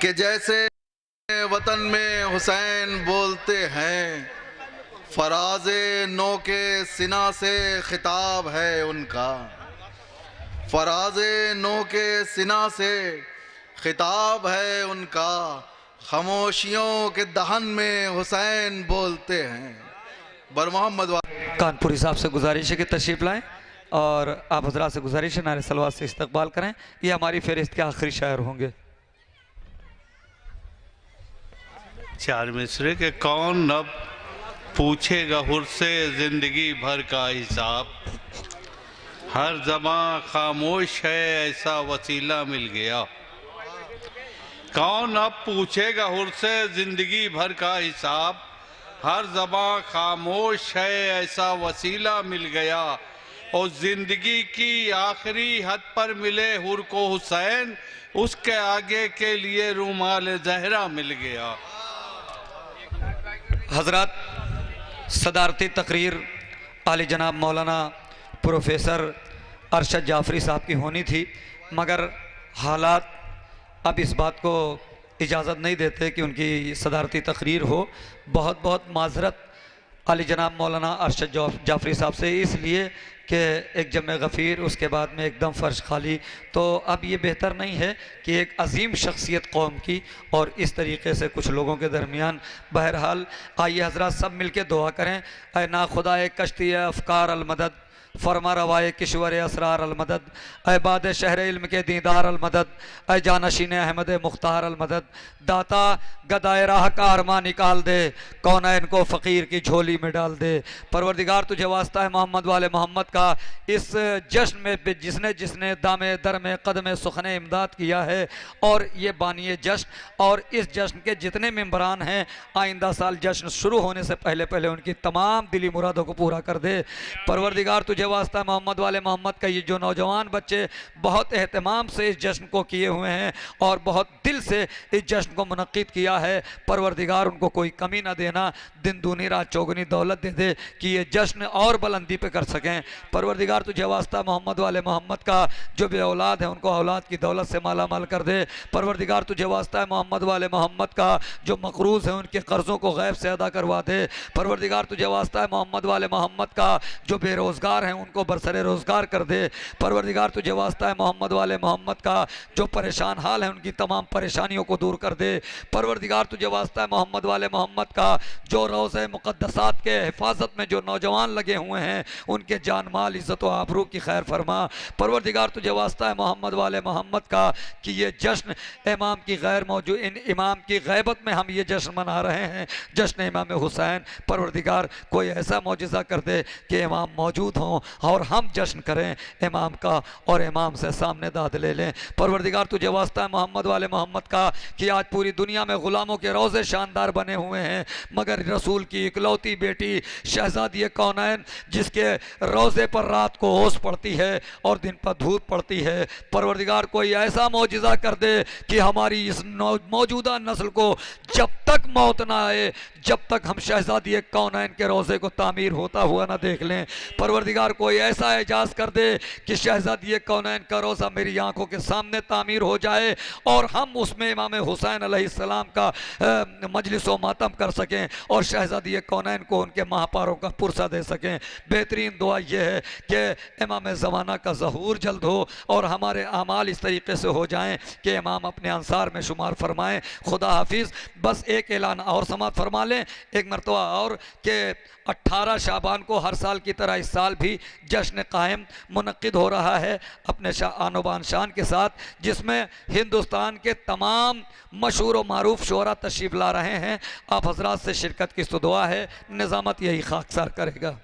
कि जैसे वतन में हुसैन बोलते हैं, फराज़े नो के सिना से खिताब है उनका। फराज़े नो के सिना से खिताब है उनका, खामोशियों के दहन में हुसैन बोलते हैं। बर मोहम्मद कानपुरी साहब से गुजारिश है कि तशरीफ़ लाएँ और आप हज़रात से गुजारिश है नारे सलवात से इस्तकबाल करें। ये हमारी फहरिस्त के आखिरी शायर होंगे। चार मिसरे के कौन अब पूछेगा हुर से जिंदगी भर का हिसाब। हर ज़बां खामोश है ऐसा वसीला मिल गया। कौन अब पूछेगा हुर से जिंदगी भर का हिसाब। हर ज़बां खामोश है ऐसा वसीला मिल गया। और जिंदगी की आखिरी हद पर मिले हुर को हुसैन, उसके आगे के लिए रुमाल ज़हरा मिल गया। हज़रात, सदारती तकरीर आली जनाब मौलाना प्रोफेसर अरशद जाफरी साहब की होनी थी, मगर हालात अब इस बात को इजाज़त नहीं देते कि उनकी सदारती तकरीर हो। बहुत बहुत माजरत आली जनाब मौलाना अरशद जाफरी साहब से, इसलिए कि एक जमे गफ़ीर, उसके बाद में एकदम फ़र्श खाली। तो अब ये बेहतर नहीं है कि एक अजीम शख्सियत कौम की और इस तरीके से कुछ लोगों के दरमियान। बहरहाल आइए हज़रात सब मिल के दुआ करें। ऐ ना खुदाए कश्ती अफ़कार अलमदद, फरमा रवाए किश्वर असरार अलमदद, अबाद शहर इल्म के दीदार अलमदद, अ जानशीन अहमद मुख्तार अलमदद। दाता गदाए राह का अरमा निकाल दे, कौन है इनको फ़कीर की झोली में डाल दे। परवरदिगार तुझे वास्ता है मोहम्मद वाले मोहम्मद का, इस जश्न में जिसने जिसने दामे दर में कदम सुखने इमदाद किया है, और ये बानिए जश्न और इस जश्न के जितने मेम्बरान हैं, आइंदा साल जश्न शुरू होने से पहले पहले उनकी तमाम दिली मुरादों को पूरा कर दे। परवरदिगार तुझे वास्ता मोहम्मद वाले मोहम्मद का ये जो नौजवान बच्चे बहुत एहतमाम से इस जश्न को किए हुए हैं और बहुत दिल से इस जश्न को मुनक्किद किया है, परवरदिगार उनको कोई कमी ना देना, दिन दूनी रात चौगुनी दौलत दे दे कि ये जश्न और बुलंदी पे कर सकें। परवरदिगार तुझे वास्ता मोहम्मद वाले मोहम्मद का जो बे औलाद है उनको औलाद की दौलत से माला माल कर दे। परवरदिगार तुझे वास्ता है मोहम्मद वाले मोहम्मद का जो मकरूज़ है उनके कर्ज़ों को गैब से अदा करवा दे। परवरदिगार तुझे वास्ता है मोहम्मद वाले मोहम्मद का जो बेरोज़गार हैं उनको बरसरे रोज़गार कर दे। परवरदिगार तुझे वास्ता है मोहम्मद वाले मोहम्मद का, जो परेशान हाल है उनकी तमाम परेशानियों को दूर कर दे। परवरदिगार तुझे वास्ता है मोहम्मद वाले मोहम्मद का, जो रोज़े मुक़द्दसात के हिफाजत में जो नौजवान लगे हुए हैं उनके जान माल इज़्ज़त व आबरू की खैर फरमा। परवरदिगार तुझे वास्ता है मोहम्मद वाले मोहम्मद का कि ये जश्न इमाम की गैर मौजूद, इन इमाम की गैबत में हम ये जश्न मना रहे हैं, जश्न इमाम हुसैन। परवरदिगार कोई ऐसा मौजज़ा कर दे कि इमाम मौजूद हों और हम जश्न करें इमाम का और इमाम से सामने दाद ले लें। परवरदिगार तुझे वास्ता है मोहम्मद वाले मोहम्मद का कि आज पूरी दुनिया में ग़ुलामों के रोज़े शानदार बने हुए हैं, मगर रसूल की इकलौती बेटी शहज़ादी कौनैन जिसके रोज़े पर रात को ओस पड़ती है और दिन पर धूप पड़ती है, परवरदिगार कोई ऐसा मौजज़ा कर दे कि हमारी इस मौजूदा नस्ल को जब तक मौत ना आए, जब तक हम शहज़ादी कौनैन के रोज़े को तामीर होता हुआ ना देख लें। परवरदिगार कोई ऐसा एजाज़ कर दे कि शहज़ादी कौनैन का रोज़ा मेरी आंखों के सामने तामीर हो जाए और हम उसमें इमाम हुसैन अलैहिस्सलाम का मजलिस व मातम कर सकें और शहज़ादी कौनैन को उनके महापारों का पुरसा दे सकें। बेहतरीन दुआ यह है कि इमाम ज़माना का ज़हूर जल्द हो और हमारे आमाल इस तरीके से हो जाएं कि इमाम अपने अंसार में शुमार फरमाएं। खुदा हाफिज़। बस एक ऐलान और समात फरमा लें एक मरतबा और कि 18 शाबान को हर साल की तरह इस साल भी जश्न कायम मुनक्किद हो रहा है अपने आनो बान शान के साथ, जिसमें हिंदुस्तान के तमाम मशहूर व मारूफ शोरा तशरीफ़ ला रहे हैं। आप हजरात से शिरकत की दुआ है, निज़ामत यही खाकसार करेगा।